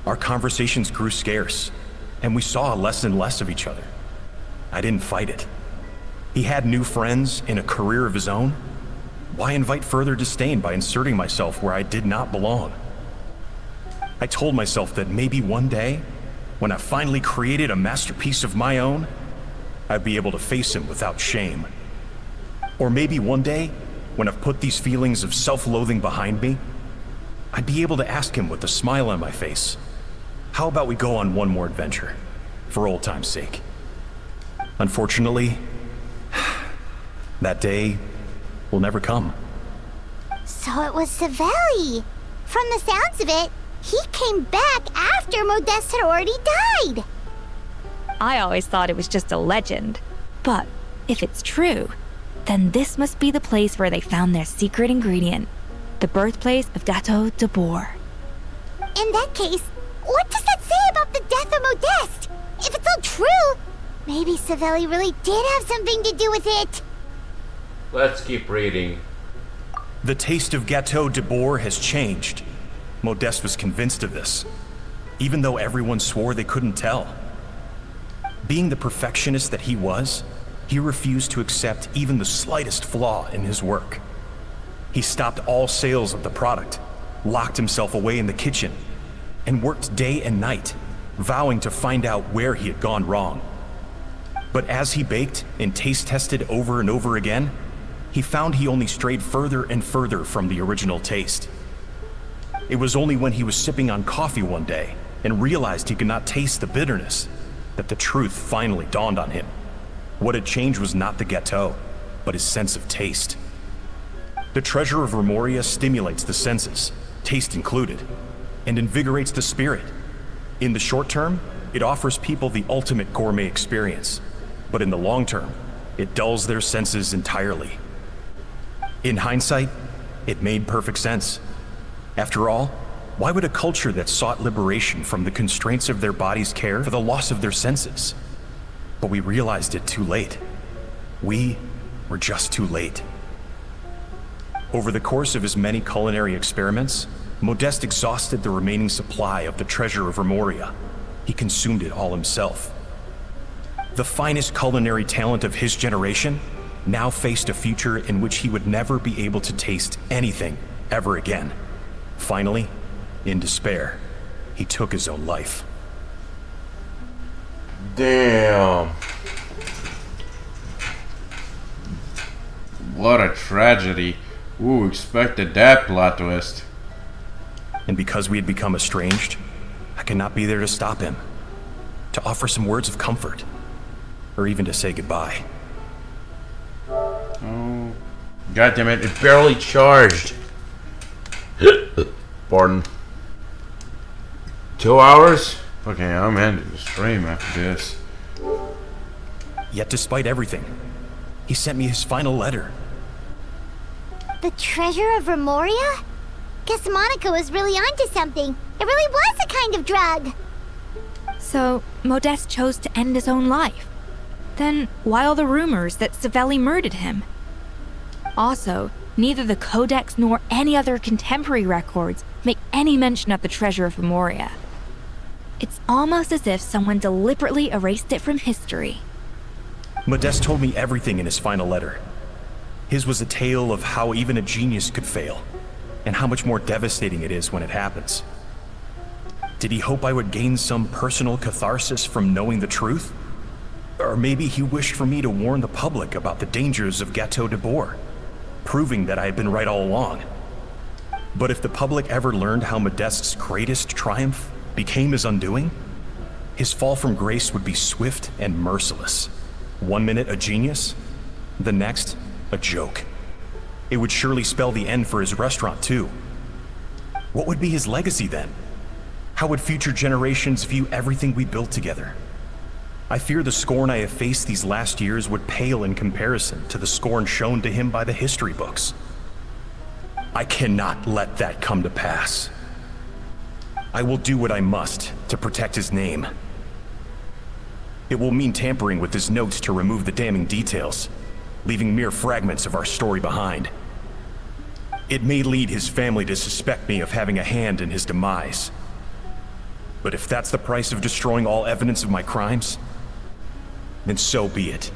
[SPEAKER 21] Our conversations grew scarce, and we saw less and less of each other. I didn't fight it. He had new friends and a career of his own. Why invite further disdain by inserting myself where I did not belong? I told myself that maybe one day, when I finally created a masterpiece of my own, I'd be able to face him without shame. Or maybe one day, when I've put these feelings of self-loathing behind me, I'd be able to ask him with a smile on my face, how about we go on one more adventure, for old time's sake? Unfortunately, that day will never come.
[SPEAKER 3] So it was Savelli. From the sounds of it, he came back after Modeste had already died.
[SPEAKER 9] I always thought it was just a legend. But if it's true, then this must be the place where they found their secret ingredient, the birthplace of Gato de Boer.
[SPEAKER 3] In that case, what does that say about the death of Modeste? If it's all true, maybe Savelli really did have something to do with it.
[SPEAKER 18] Let's keep reading.
[SPEAKER 21] The taste of Gateau de Boer has changed. Modeste was convinced of this, even though everyone swore they couldn't tell. Being the perfectionist that he was, he refused to accept even the slightest flaw in his work. He stopped all sales of the product, locked himself away in the kitchen, and worked day and night, vowing to find out where he had gone wrong. But as he baked and taste tested over and over again, he found he only strayed further and further from the original taste. It was only when he was sipping on coffee one day and realized he could not taste the bitterness that the truth finally dawned on him. What had changed was not the gâteau, but his sense of taste. The treasure of Remoria stimulates the senses, taste included, and invigorates the spirit. In the short term, it offers people the ultimate gourmet experience, but in the long term, it dulls their senses entirely. In hindsight, it made perfect sense. After all, why would a culture that sought liberation from the constraints of their bodies care for the loss of their senses? But we realized it too late. We were just too late. Over the course of his many culinary experiments, Modeste exhausted the remaining supply of the treasure of Remoria. He consumed it all himself. The finest culinary talent of his generation now faced a future in which he would never be able to taste anything ever again. Finally, in despair, he took his own life.
[SPEAKER 1] Damn. What a tragedy. Ooh, expected that plot twist.
[SPEAKER 21] And because we had become estranged, I could not be there to stop him, to offer some words of comfort, or even to say goodbye.
[SPEAKER 1] Oh, God damn it! It barely charged. Pardon. 2 hours? Okay, I'm ending the stream after this.
[SPEAKER 21] Yet despite everything, he sent me his final letter.
[SPEAKER 3] The treasure of Remoria? Guess Monica was really onto something. It really was a kind of drug.
[SPEAKER 9] So, Modeste chose to end his own life. Then, why all the rumors that Savelli murdered him? Also, neither the Codex nor any other contemporary records make any mention of the treasure of Remoria. It's almost as if someone deliberately erased it from history.
[SPEAKER 21] Modeste told me everything in his final letter. His was a tale of how even a genius could fail, and how much more devastating it is when it happens. Did he hope I would gain some personal catharsis from knowing the truth? Or maybe he wished for me to warn the public about the dangers of Gateau de Boer, proving that I had been right all along. But if the public ever learned how Modeste's greatest triumph became his undoing, his fall from grace would be swift and merciless. 1 minute a genius, the next a joke. It would surely spell the end for his restaurant too. What would be his legacy then? How would future generations view everything we built together? I fear the scorn I have faced these last years would pale in comparison to the scorn shown to him by the history books. I cannot let that come to pass. I will do what I must to protect his name. It will mean tampering with his notes to remove the damning details, leaving mere fragments of our story behind. It may lead his family to suspect me of having a hand in his demise. But if that's the price of destroying all evidence of my crimes, then so be it.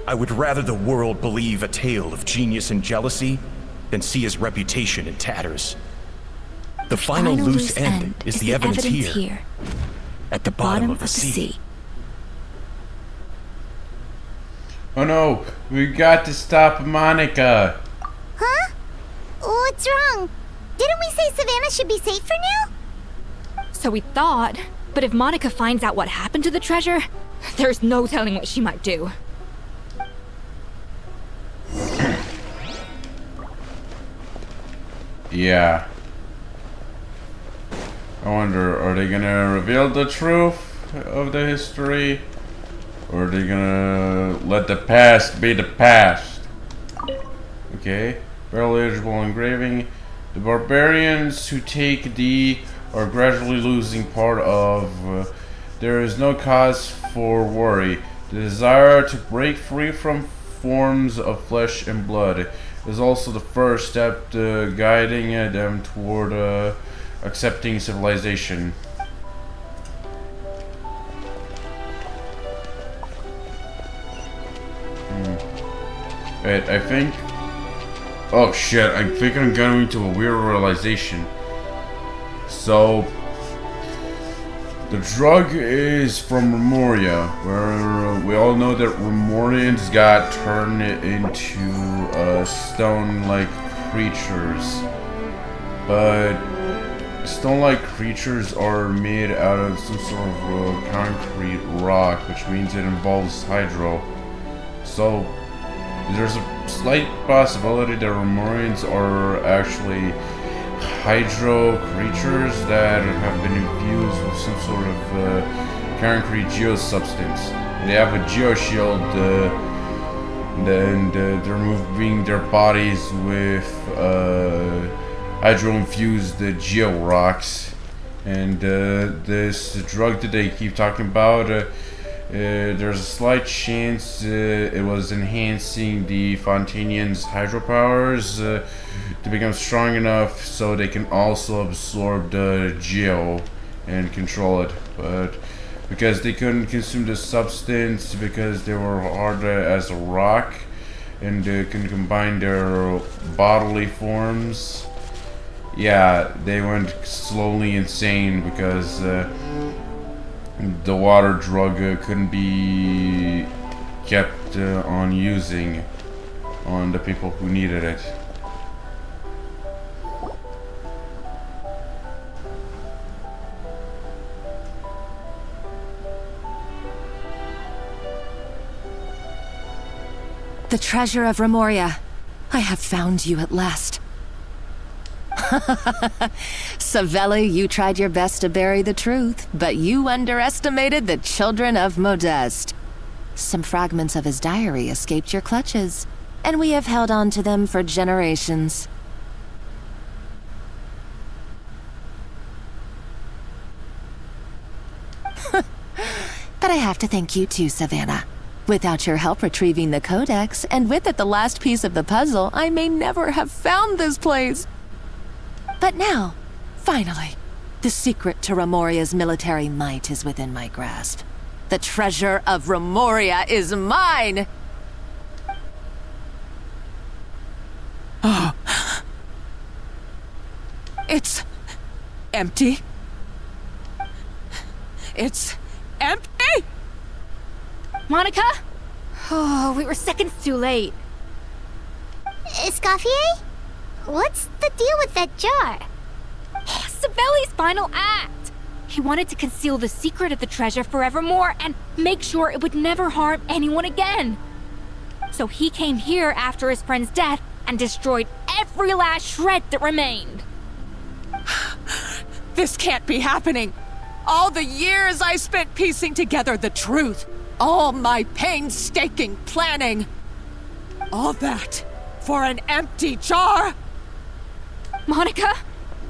[SPEAKER 21] I would rather the world believe a tale of genius and jealousy than see his reputation in tatters. The final loose end is the evidence here, at the bottom of the sea.
[SPEAKER 1] Oh no, we got to stop Monica.
[SPEAKER 3] Huh? What's wrong? Didn't we say Savannah should be safe for now?
[SPEAKER 9] So we thought, but if Monica finds out what happened to the treasure, there's no telling what she might do.
[SPEAKER 1] Yeah. I wonder, are they gonna reveal the truth of the history? Or are they gonna let the past be the past? Okay. barely legible engraving. The barbarians who take D are gradually losing part of. There is no cause for worry. The desire to break free from forms of flesh and blood is also the first step guiding them toward accepting civilization. Wait, I think... Oh shit, I think I'm going to a weird realization. So... The drug is from Remoria, where we all know that Remorians got turned into stone-like creatures. But stone-like creatures are made out of some sort of concrete rock, which means it involves hydro. So there's a slight possibility that Remorians are actually hydro creatures that have been infused with some sort of concrete geosubstance. They have a geoshield, and they're moving their bodies with hydro-infused geo rocks. And this drug that they keep talking about, there's a slight chance it was enhancing the Fontanians' hydropowers to become strong enough so they can also absorb the geo and control it. But because they couldn't consume the substance because they were hard as a rock and they couldn't combine their bodily forms, yeah, they went slowly insane because the water drug couldn't be kept on using on the people who needed it.
[SPEAKER 4] The treasure of Remoria. I have found you at last. Savelli, you tried your best to bury the truth, but you underestimated the children of Modeste. Some fragments of his diary escaped your clutches, and we have held on to them for generations. But I have to thank you too, Savannah. Without your help retrieving the codex, and with it the last piece of the puzzle, I may never have found this place. But now, finally, the secret to Remoria's military might is within my grasp. The treasure of Remoria is mine! Oh. It's empty. It's empty!
[SPEAKER 9] Monica? Oh, we were seconds too late.
[SPEAKER 3] Escoffier? What's the deal with that jar?
[SPEAKER 9] Savelli's final act! He wanted to conceal the secret of the treasure forevermore and make sure it would never harm anyone again. So he came here after his friend's death and destroyed every last shred that remained.
[SPEAKER 7] This can't be happening! All the years I spent piecing together the truth, all my painstaking planning, all that for an empty jar?
[SPEAKER 9] Monica,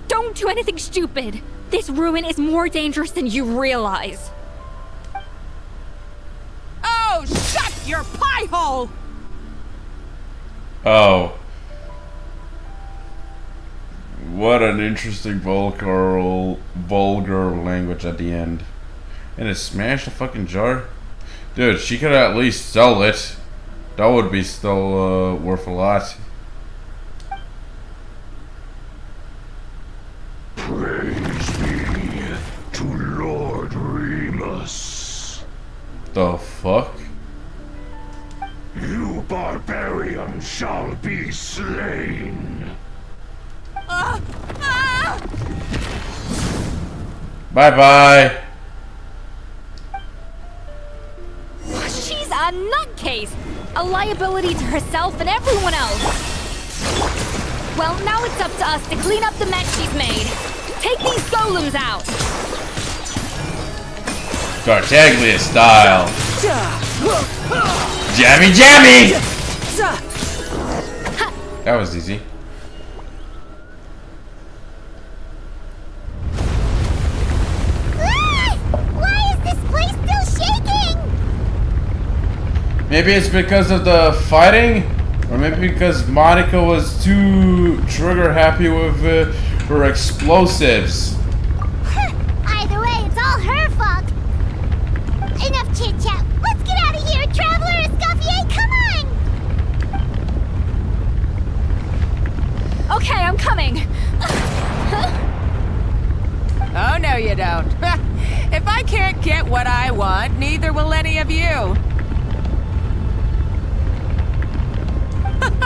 [SPEAKER 9] don't do anything stupid. This ruin is more dangerous than you realize.
[SPEAKER 7] Oh, shut your pie hole!
[SPEAKER 1] Oh. What an interesting vulgar language at the end. And it smashed the fucking jar? Dude, she could at least sell it. That would be still worth a lot.
[SPEAKER 22] Praise be to Lord Remus.
[SPEAKER 1] The fuck?
[SPEAKER 22] You barbarian shall be slain.
[SPEAKER 1] Bye-bye.
[SPEAKER 9] She's a nutcase! A liability to herself and everyone else! Well, now it's up to us to clean up the mess she's made. Take these golems out!
[SPEAKER 1] Tartaglia style. Jammy jammy! That was easy. Maybe it's because of the fighting, or maybe because Monica was too trigger happy with her explosives.
[SPEAKER 3] Either way, it's all her fault. Enough chit-chat. Let's get out of here, Traveler Escoffier, come on!
[SPEAKER 2] Okay, I'm coming.
[SPEAKER 7] Oh, no, you don't. If I can't get what I want, neither will any of you.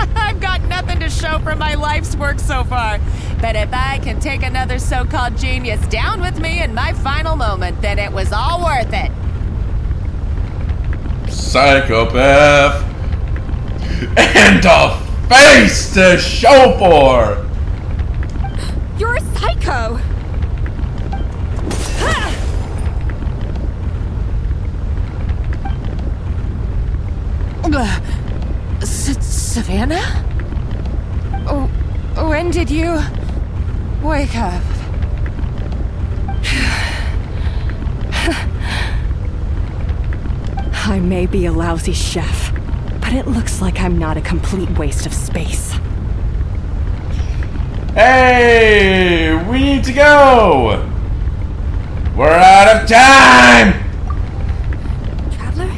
[SPEAKER 7] I've got nothing to show for my life's work so far. But if I can take another so-called genius down with me in my final moment, then it was all worth it.
[SPEAKER 1] Psychopath. And a face to show for.
[SPEAKER 2] You're a psycho.
[SPEAKER 7] Savannah? Oh, when did you wake up?
[SPEAKER 17] I may be a lousy chef, but it looks like I'm not a complete waste of space.
[SPEAKER 1] Hey, we need to go. We're out of time.
[SPEAKER 2] Traveler?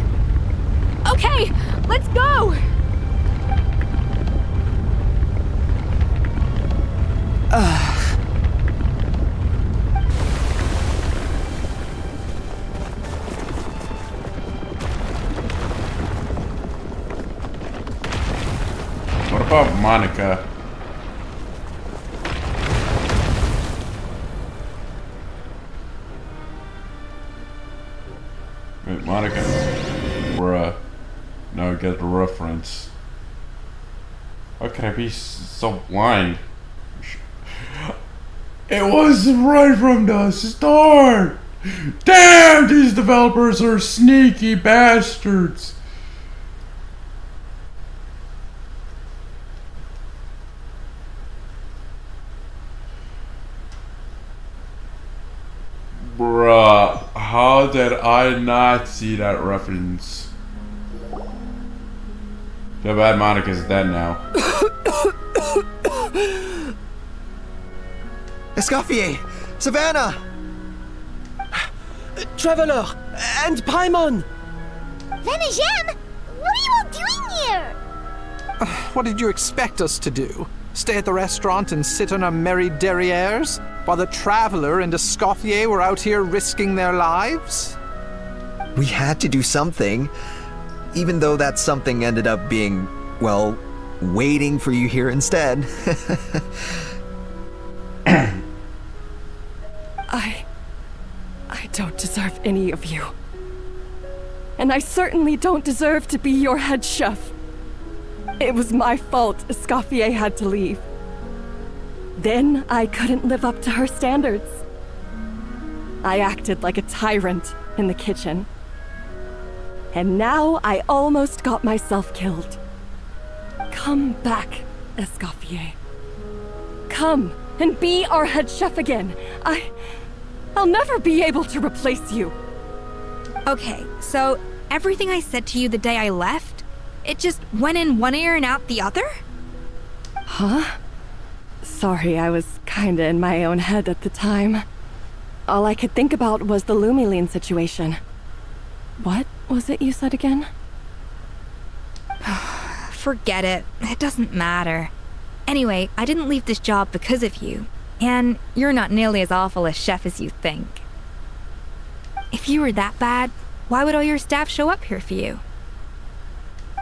[SPEAKER 2] Okay, let's go.
[SPEAKER 1] What about Monica? Wait, Monica. Bruh. Now I get the reference. How can I be so blind? It was right from the start! Damn, these developers are sneaky bastards! Bruh, how did I not see that reference? Too bad Monica's dead now.
[SPEAKER 16] Escoffier! Savannah!
[SPEAKER 10] Traveler! And Paimon!
[SPEAKER 3] Venejem! What are you all doing here?
[SPEAKER 15] What did you expect us to do? Stay at the restaurant and sit on our merry derrieres? While the Traveler and Escoffier were out here risking their lives?
[SPEAKER 16] We had to do something. Even though that something ended up being, well, waiting for you here instead.
[SPEAKER 17] I don't deserve any of you. And I certainly don't deserve to be your head chef. It was my fault Escoffier had to leave. Then I couldn't live up to her standards. I acted like a tyrant in the kitchen. And now I almost got myself killed. Come back, Escoffier. Come and be our head chef again. I'll never be able to replace you.
[SPEAKER 9] Okay, so everything I said to you the day I left, it just went in one ear and out the other?
[SPEAKER 17] Huh? Sorry, I was kinda in my own head at the time. All I could think about was the Lumiline situation. What was it you said again?
[SPEAKER 9] Forget it. It doesn't matter. Anyway, I didn't leave this job because of you. And you're not nearly as awful a chef as you think. If you were that bad, why would all your staff show up here for you?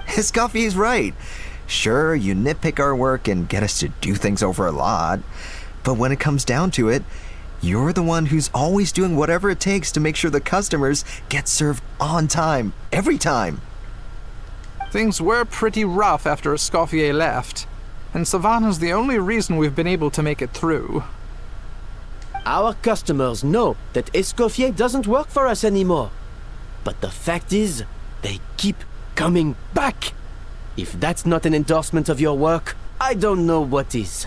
[SPEAKER 16] Escoffier's right. Sure, you nitpick our work and get us to do things over a lot. But when it comes down to it, you're the one who's always doing whatever it takes to make sure the customers get served on time, every time.
[SPEAKER 15] Things were pretty rough after Escoffier left, and Savannah's the only reason we've been able to make it through.
[SPEAKER 10] Our customers know that Escoffier doesn't work for us anymore. But the fact is, they keep coming back. If that's not an endorsement of your work, I don't know what is.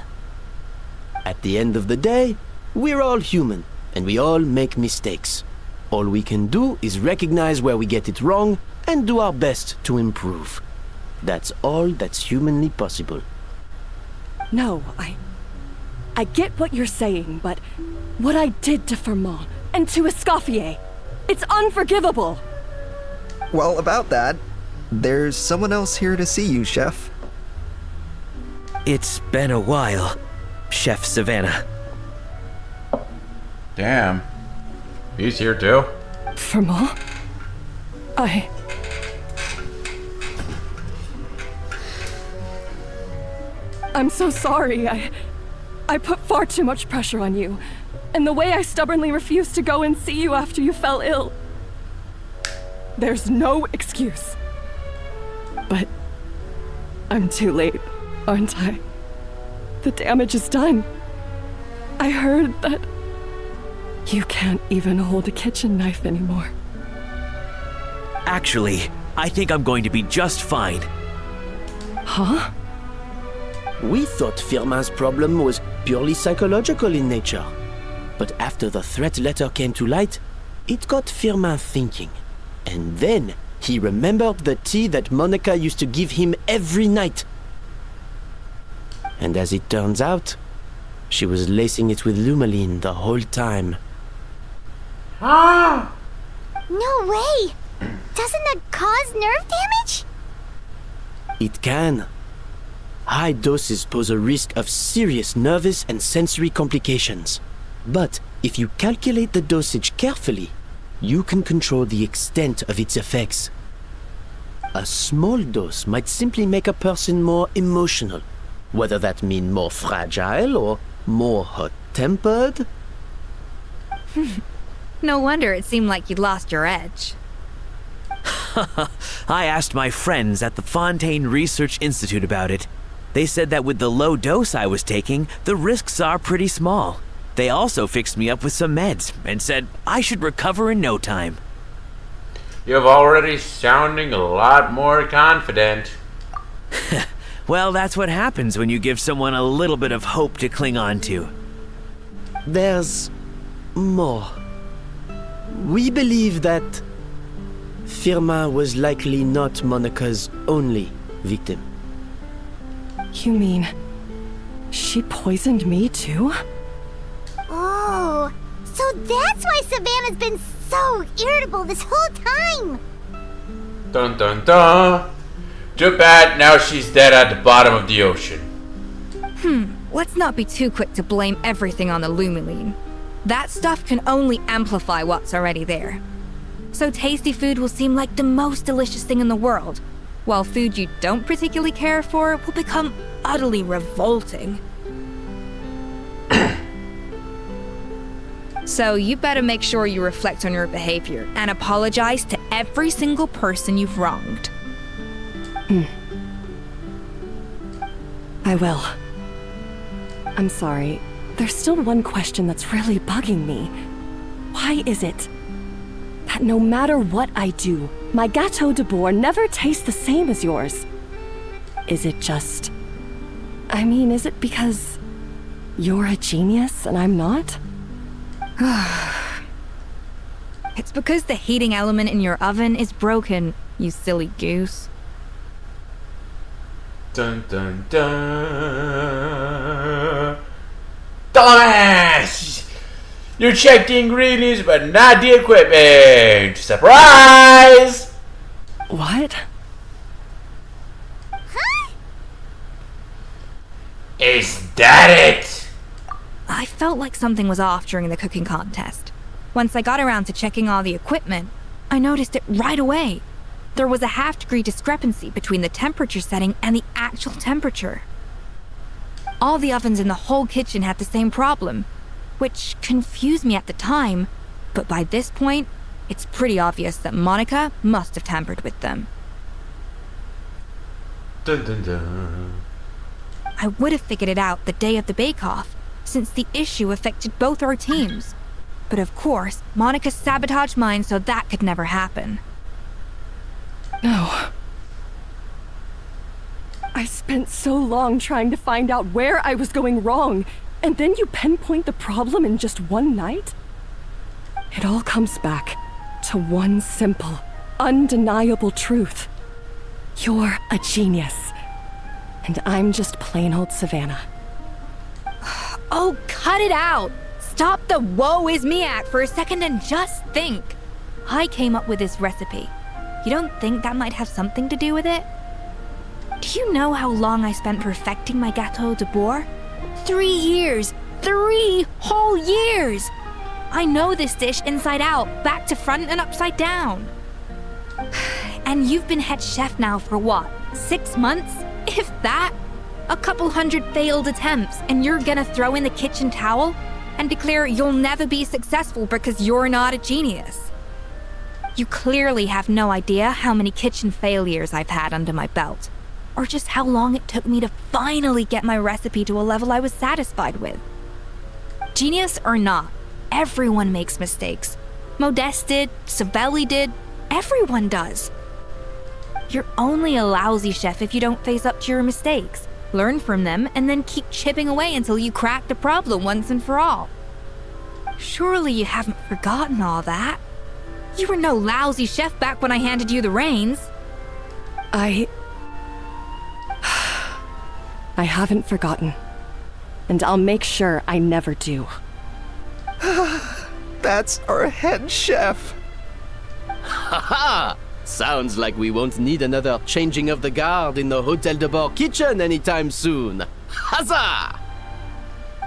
[SPEAKER 10] At the end of the day, we're all human, and we all make mistakes. All we can do is recognize where we get it wrong and do our best to improve. That's all that's humanly possible.
[SPEAKER 17] No, I get what you're saying, but what I did to Firmin and to Escoffier, it's unforgivable.
[SPEAKER 16] Well, about that, there's someone else here to see you, Chef.
[SPEAKER 20] It's been a while, Chef Savannah.
[SPEAKER 1] Damn. He's here too?
[SPEAKER 17] Firmin? I'm so sorry. I put far too much pressure on you. And the way I stubbornly refused to go and see you after you fell ill. There's no excuse. But I'm too late, aren't I? The damage is done. I heard that you can't even hold a kitchen knife anymore.
[SPEAKER 20] Actually, I think I'm going to be just fine.
[SPEAKER 17] Huh?
[SPEAKER 10] We thought Firmin's problem was purely psychological in nature. But after the threat letter came to light, it got Firmin thinking. And then he remembered the tea that Monica used to give him every night. And as it turns out, she was lacing it with Lumaline the whole time.
[SPEAKER 3] Ah! No way! Doesn't that cause nerve damage?
[SPEAKER 10] It can. High doses pose a risk of serious nervous and sensory complications. But if you calculate the dosage carefully, you can control the extent of its effects. A small dose might simply make a person more emotional, whether that mean more fragile or more hot-tempered.
[SPEAKER 9] No wonder it seemed like you'd lost your edge.
[SPEAKER 20] I asked my friends at the Fontaine Research Institute about it. They said that with the low dose I was taking, the risks are pretty small. They also fixed me up with some meds and said I should recover in no time.
[SPEAKER 18] You're already sounding a lot more confident.
[SPEAKER 20] Well, that's what happens when you give someone a little bit of hope to cling on to.
[SPEAKER 10] There's more. We believe that Firmin was likely not Monica's only victim.
[SPEAKER 17] You mean she poisoned me too?
[SPEAKER 3] Oh, so that's why Savannah's been so irritable this whole time.
[SPEAKER 18] Dun dun dun. Too bad now she's dead at the bottom of the ocean.
[SPEAKER 9] Let's not be too quick to blame everything on the Lumaline. That stuff can only amplify what's already there. So tasty food will seem like the most delicious thing in the world, while food you don't particularly care for will become utterly revolting. So you better make sure you reflect on your behavior and apologize to every single person you've wronged.
[SPEAKER 17] I will. I'm sorry. There's still one question that's really bugging me. Why is it that no matter what I do, my Gâteau de Bourg never tastes the same as yours? Is it just... is it because you're a genius and I'm not?
[SPEAKER 9] It's because the heating element in your oven is broken, you silly goose.
[SPEAKER 18] Dun dun dun. Dumbass! You checked the ingredients but not the equipment! Surprise!
[SPEAKER 17] What?
[SPEAKER 3] Huh?
[SPEAKER 18] Is that it?
[SPEAKER 9] I felt like something was off during the cooking contest. Once I got around to checking all the equipment, I noticed it right away. There was a half-degree discrepancy between the temperature setting and the actual temperature. All the ovens in the whole kitchen had the same problem, which confused me at the time, but by this point, it's pretty obvious that Monica must have tampered with them.
[SPEAKER 18] Dun dun dun.
[SPEAKER 9] I would have figured it out the day of the bake-off, since the issue affected both our teams. But of course, Monica sabotaged mine so that could never happen.
[SPEAKER 17] No. I spent so long trying to find out where I was going wrong, and then you pinpoint the problem in just one night? It all comes back to one simple, undeniable truth. You're a genius. And I'm just plain old Savannah.
[SPEAKER 9] Oh, cut it out! Stop the woe is me act for a second and just think. I came up with this recipe. You don't think that might have something to do with it? Do you know how long I spent perfecting my gâteau de bois? 3 years! 3 whole years! I know this dish inside out, back to front and upside down. And you've been head chef now for what, 6 months? If that? A couple hundred failed attempts, and you're gonna throw in the kitchen towel and declare you'll never be successful because you're not a genius. You clearly have no idea how many kitchen failures I've had under my belt, or just how long it took me to finally get my recipe to a level I was satisfied with. Genius or not, everyone makes mistakes. Modeste did, Savelli did, everyone does. You're only a lousy chef if you don't face up to your mistakes, learn from them, and then keep chipping away until you crack the problem once and for all. Surely you haven't forgotten all that. You were no lousy chef back when I handed you the reins.
[SPEAKER 17] I haven't forgotten. And I'll make sure I never do.
[SPEAKER 10] That's our head chef. Haha! Sounds like we won't need another changing of the guard in the Hotel de Bord kitchen anytime soon. Huzzah!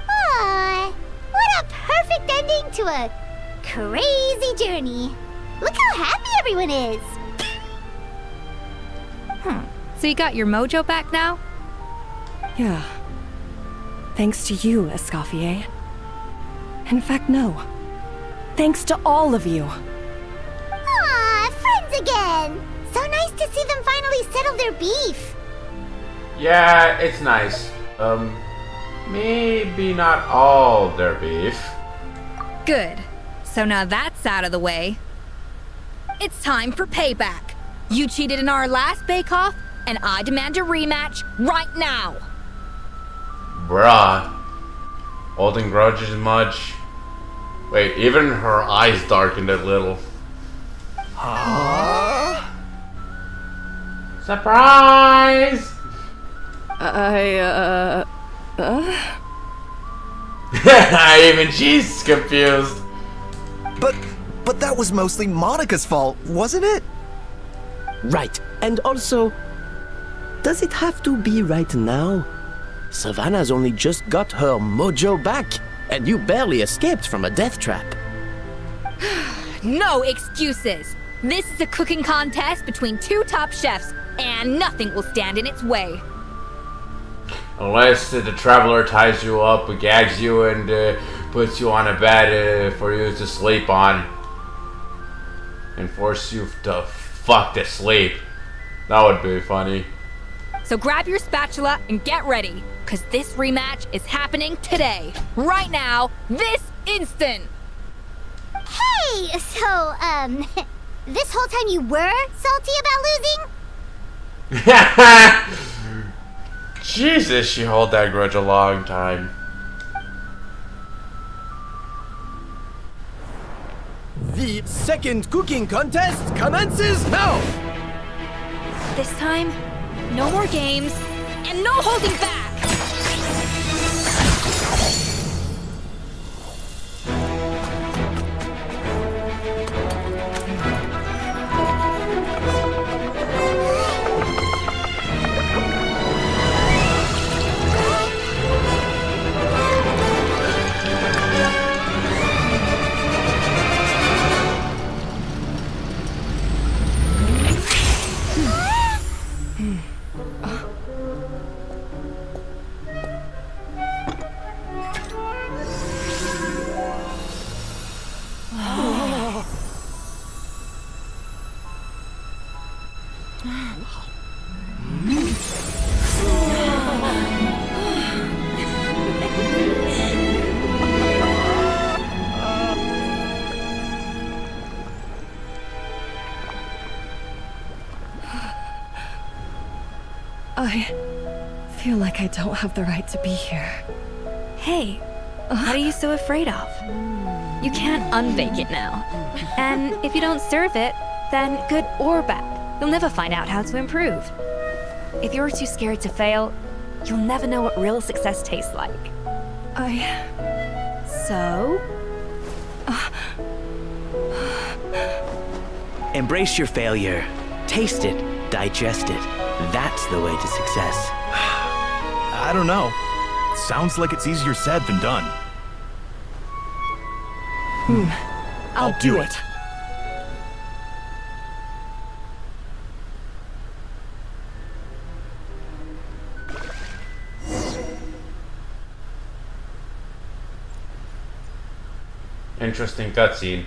[SPEAKER 3] Aw, what a perfect ending to a crazy journey. Look how happy everyone is.
[SPEAKER 9] So you got your mojo back now?
[SPEAKER 17] Yeah. Thanks to you, Escoffier. In fact, no. Thanks to all of you.
[SPEAKER 3] Aw, friends again. So nice to see them finally settle their beef.
[SPEAKER 1] Yeah, it's nice. Maybe not all their beef.
[SPEAKER 9] Good. So now that's out of the way. It's time for payback. You cheated in our last bake-off, and I demand a rematch right now.
[SPEAKER 1] Bruh. Holding grudges much? Wait, even her eyes darkened a little. Surprise! Even she's confused.
[SPEAKER 16] But that was mostly Monica's fault, wasn't it?
[SPEAKER 10] Right. And also, does it have to be right now? Savannah's only just got her mojo back, and you barely escaped from a death trap.
[SPEAKER 9] No excuses. This is a cooking contest between 2 top chefs, and nothing will stand in its way.
[SPEAKER 1] Unless the traveler ties you up, gags you, and puts you on a bed for you to sleep on. And force you to fuck to sleep. That would be funny.
[SPEAKER 9] So grab your spatula and get ready, because this rematch is happening today. Right now, this instant.
[SPEAKER 3] Hey, so, this whole time you were salty about losing?
[SPEAKER 1] Jesus, she held that grudge a long time.
[SPEAKER 10] The second cooking contest commences now!
[SPEAKER 9] This time, no more games, and no holding back!
[SPEAKER 17] I feel like I don't have the right to be here.
[SPEAKER 9] Hey, what are you so afraid of? You can't unbake it now. And if you don't serve it, then good or bad, you'll never find out how to improve. If you're too scared to fail, you'll never know what real success tastes like.
[SPEAKER 5] So?
[SPEAKER 20] Embrace your failure. Taste it. Digest it. That's the way to success.
[SPEAKER 21] I don't know. Sounds like it's easier said than done.
[SPEAKER 17] I'll do it.
[SPEAKER 6] Interesting cutscene,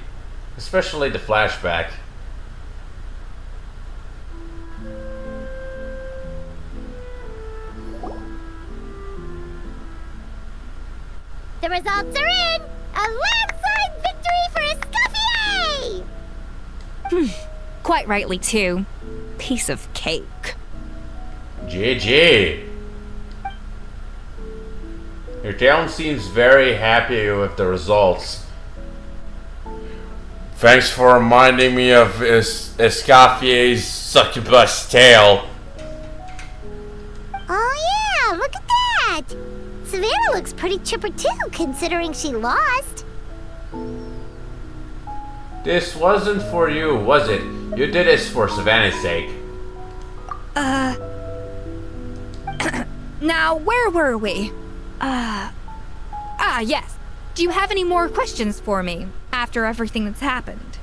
[SPEAKER 6] especially the flashback.
[SPEAKER 3] The results are in! A landslide victory for Escoffier!
[SPEAKER 9] Quite rightly, too. Piece of cake.
[SPEAKER 6] GG. Your town seems very happy with the results. Thanks for reminding me of Escoffier's succubus tale.
[SPEAKER 3] Oh yeah, look at that! Savannah looks pretty chipper too, considering she lost.
[SPEAKER 6] This wasn't for you, was it? You did this for Savannah's sake.
[SPEAKER 9] Now, where were we? Yes. Do you have any more questions for me after everything that's happened?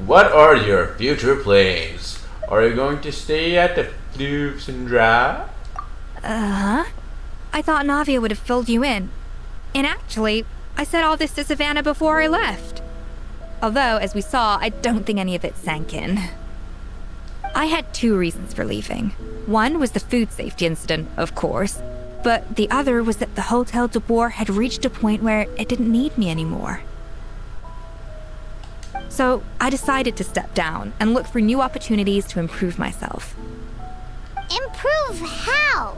[SPEAKER 6] What are your future plans? Are you going to stay at the Floofs and Dry?
[SPEAKER 9] I thought Navia would have filled you in. And actually, I said all this to Savannah before I left. Although, as we saw, I don't think any of it sank in. I had 2 reasons for leaving. One was the food safety incident, of course, but the other was that the Hotel de Boer had reached a point where it didn't need me anymore. So I decided to step down and look for new opportunities to improve myself.
[SPEAKER 3] Improve how?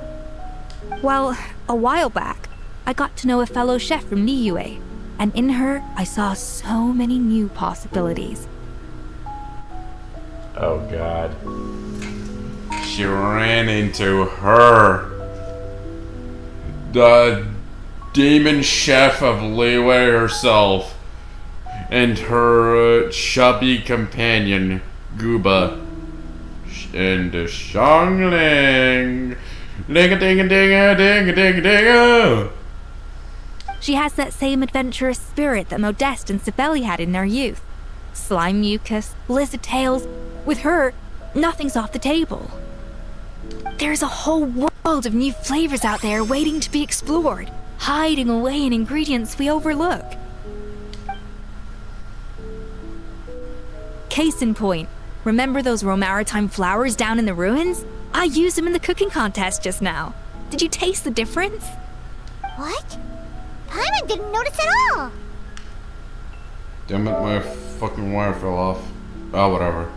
[SPEAKER 9] Well, a while back, I got to know a fellow chef from Liyue, and in her, I saw so many new possibilities.
[SPEAKER 6] Oh god. She ran into her. The demon chef of Liyue herself. And her chubby companion, Gooba. And Xiangling. Ding-a-ding-a-ding-a-ding-a-ding-a-ding-a.
[SPEAKER 9] She has that same adventurous spirit that Modeste and Sibeli had in their youth. Slime mucus, lizard tails. With her, nothing's off the table. There's a whole world of new flavors out there waiting to be explored, hiding away in ingredients we overlook. Case in point, remember those Romaritime flowers down in the ruins? I used them in the cooking contest just now. Did you taste the difference?
[SPEAKER 3] What? Paimon didn't notice at all!
[SPEAKER 1] Damn it, my fucking wire fell off. Oh, whatever.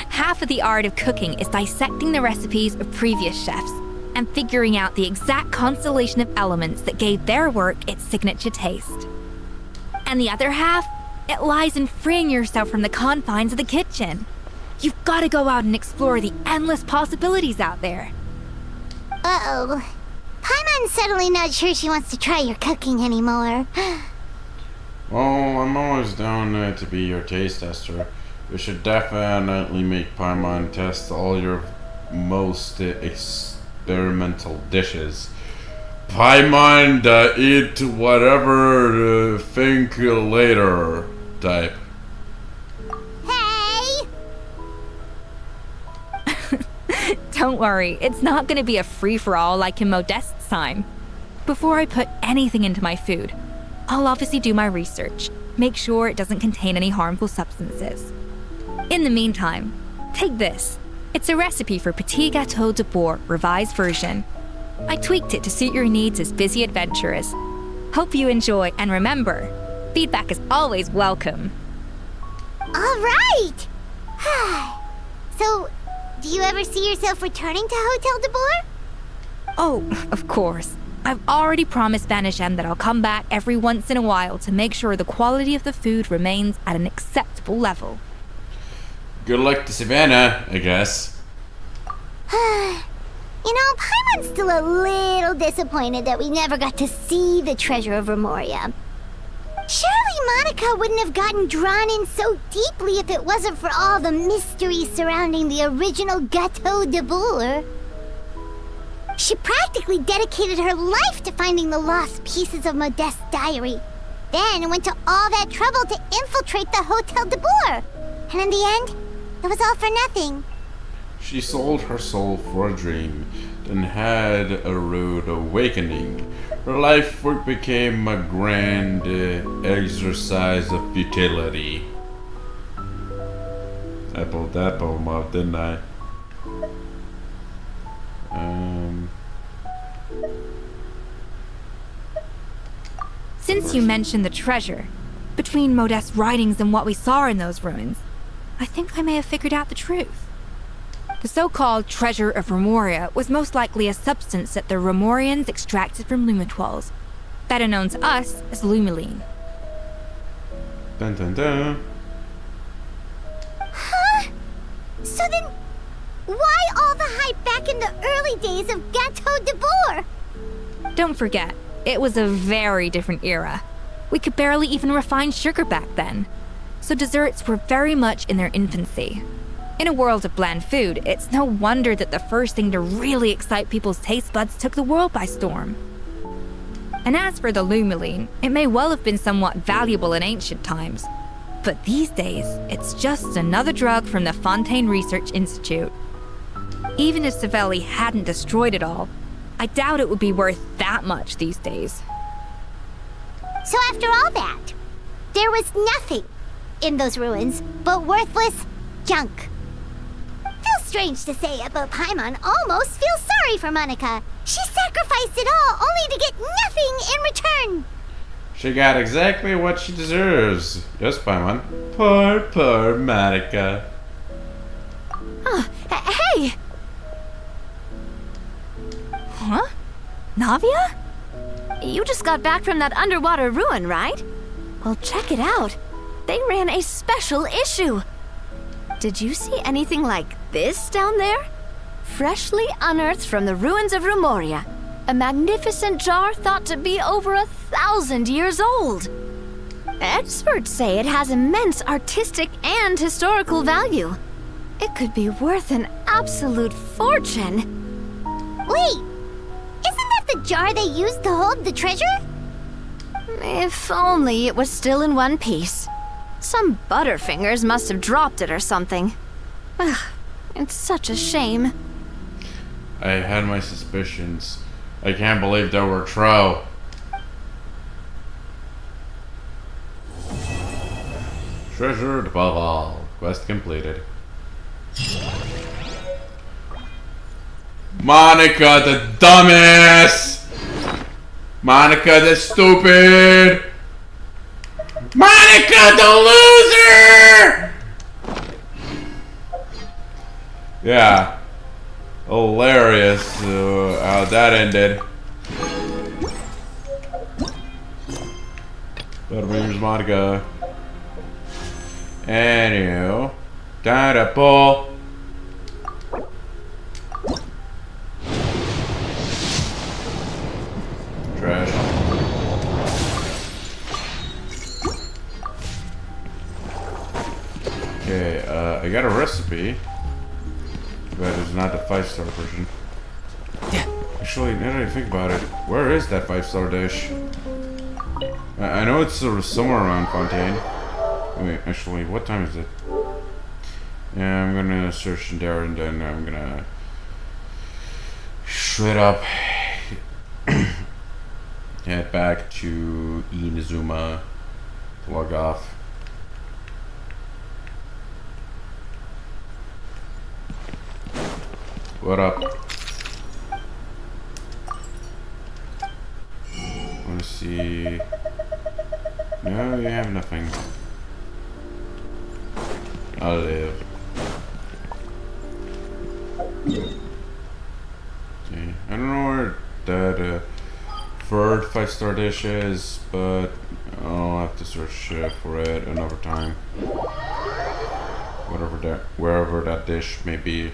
[SPEAKER 9] Half of the art of cooking is dissecting the recipes of previous chefs and figuring out the exact constellation of elements that gave their work its signature taste. And the other half, it lies in freeing yourself from the confines of the kitchen. You've got to go out and explore the endless possibilities out there.
[SPEAKER 3] Uh-oh. Paimon's suddenly not sure she wants to try your cooking anymore.
[SPEAKER 1] Well, I'm always down to be your taste tester. You should definitely make Paimon test all your most experimental dishes. Paimon eat whatever think later type.
[SPEAKER 3] Hey!
[SPEAKER 9] Don't worry, it's not going to be a free-for-all like in Modeste's time. Before I put anything into my food, I'll obviously do my research, make sure it doesn't contain any harmful substances. In the meantime, take this. It's a recipe for Petit Gâteau de Boer, revised version. I tweaked it to suit your needs as busy adventurers. Hope you enjoy, and remember, feedback is always welcome.
[SPEAKER 3] Alright! So, do you ever see yourself returning to Hotel de Boer?
[SPEAKER 9] Oh, of course. I've already promised Vanishem that I'll come back every once in a while to make sure the quality of the food remains at an acceptable level.
[SPEAKER 1] Good luck to Savannah, I guess.
[SPEAKER 3] You know, Paimon's still a little disappointed that we never got to see the treasure of Remoria. Surely Monica wouldn't have gotten drawn in so deeply if it wasn't for all the mystery surrounding the original Gâteau de Bourg. She practically dedicated her life to finding the lost pieces of Modeste's diary. Then went to all that trouble to infiltrate the Hotel de Bourg. And in the end, it was all for nothing.
[SPEAKER 1] She sold her soul for a dream, then had a rude awakening. Her life work became a grand exercise of futility. I pulled that poem up, didn't I?
[SPEAKER 9] Since you mentioned the treasure, between Modeste's writings and what we saw in those ruins, I think I may have figured out the truth. The so-called treasure of Remoria was most likely a substance that the Remorians extracted from Lumitoiles, better known to us as Lumiline.
[SPEAKER 1] Dun dun dun.
[SPEAKER 3] Huh? So then, why all the hype back in the early days of Gâteau de Bourg?
[SPEAKER 9] Don't forget, it was a very different era. We could barely even refine sugar back then, so desserts were very much in their infancy. In a world of bland food, it's no wonder that the first thing to really excite people's taste buds took the world by storm. And as for the Lumiline, it may well have been somewhat valuable in ancient times, but these days, it's just another drug from the Fontaine Research Institute. Even if Savelli hadn't destroyed it all, I doubt it would be worth that much these days.
[SPEAKER 3] So after all that, there was nothing in those ruins but worthless junk. Feels strange to say it, but Paimon almost feels sorry for Monica. She sacrificed it all only to get nothing in return.
[SPEAKER 1] She got exactly what she deserves. Yes, Paimon. Poor Monica.
[SPEAKER 9] Hey! Huh? Navia?
[SPEAKER 5] You just got back from that underwater ruin, right? Well, check it out. They ran a special issue. Did you see anything like this down there? Freshly unearthed from the ruins of Remoria. A magnificent jar thought to be over 1,000 years old. Experts say it has immense artistic and historical value. It could be worth an absolute fortune.
[SPEAKER 3] Wait, isn't that the jar they used to hold the treasure?
[SPEAKER 5] If only it was still in one piece. Some butterfingers must have dropped it or something. Ugh, it's such a shame.
[SPEAKER 1] I had my suspicions. I can't believe they were true. Treasured above all. Quest completed. Monica the dumbass! Monica the stupid! Monica the loser! Yeah. Hilarious how that ended. But here's Monica. Anywho. Gotta pull. Trash. Okay, I got a recipe. But it's not the 5-star version. Actually, now that I think about it, where is that 5-star dish? I know it's somewhere around Fontaine. Wait, actually, what time is it? Yeah, I'm gonna search in there and then I'm gonna straight up head back to Inazuma to log off. What up? Let's see. No, you have nothing. I'll live. Okay, I don't know where that 5-star dish is, but I'll have to search for it another time. Wherever that dish may be.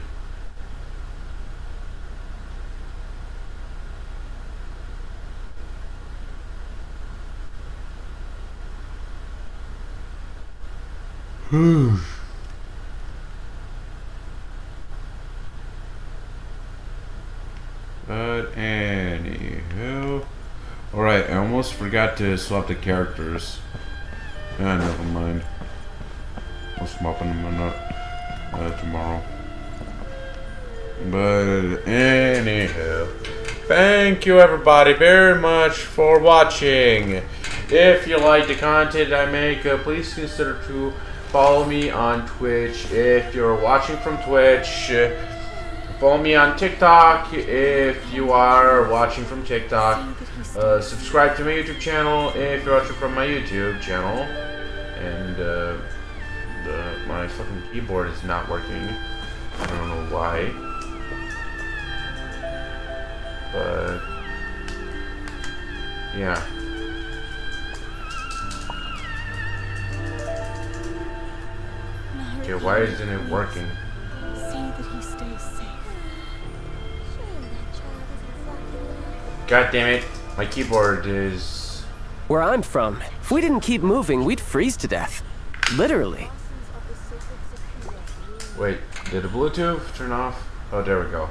[SPEAKER 1] But anywho, alright, I almost forgot to swap the characters. Never mind. I'll swap them tomorrow. But anywho, thank you everybody very much for watching. If you like the content I make, please consider to follow me on Twitch if you're watching from Twitch. Follow me on TikTok if you are watching from TikTok. Subscribe to my YouTube channel if you're watching from my YouTube channel. And my fucking keyboard is not working. I don't know why. But yeah. Okay, why isn't it working? God damn it, my keyboard is...
[SPEAKER 12] Where I'm from, if we didn't keep moving, we'd freeze to death. Literally.
[SPEAKER 1] Wait, did the Bluetooth turn off? Oh, there we go.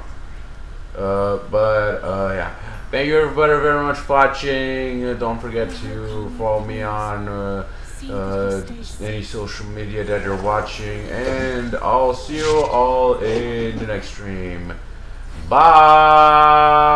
[SPEAKER 1] Yeah. Thank you everybody very much for watching. Don't forget to follow me on any social media that you're watching. And I'll see you all in the next stream. Bye!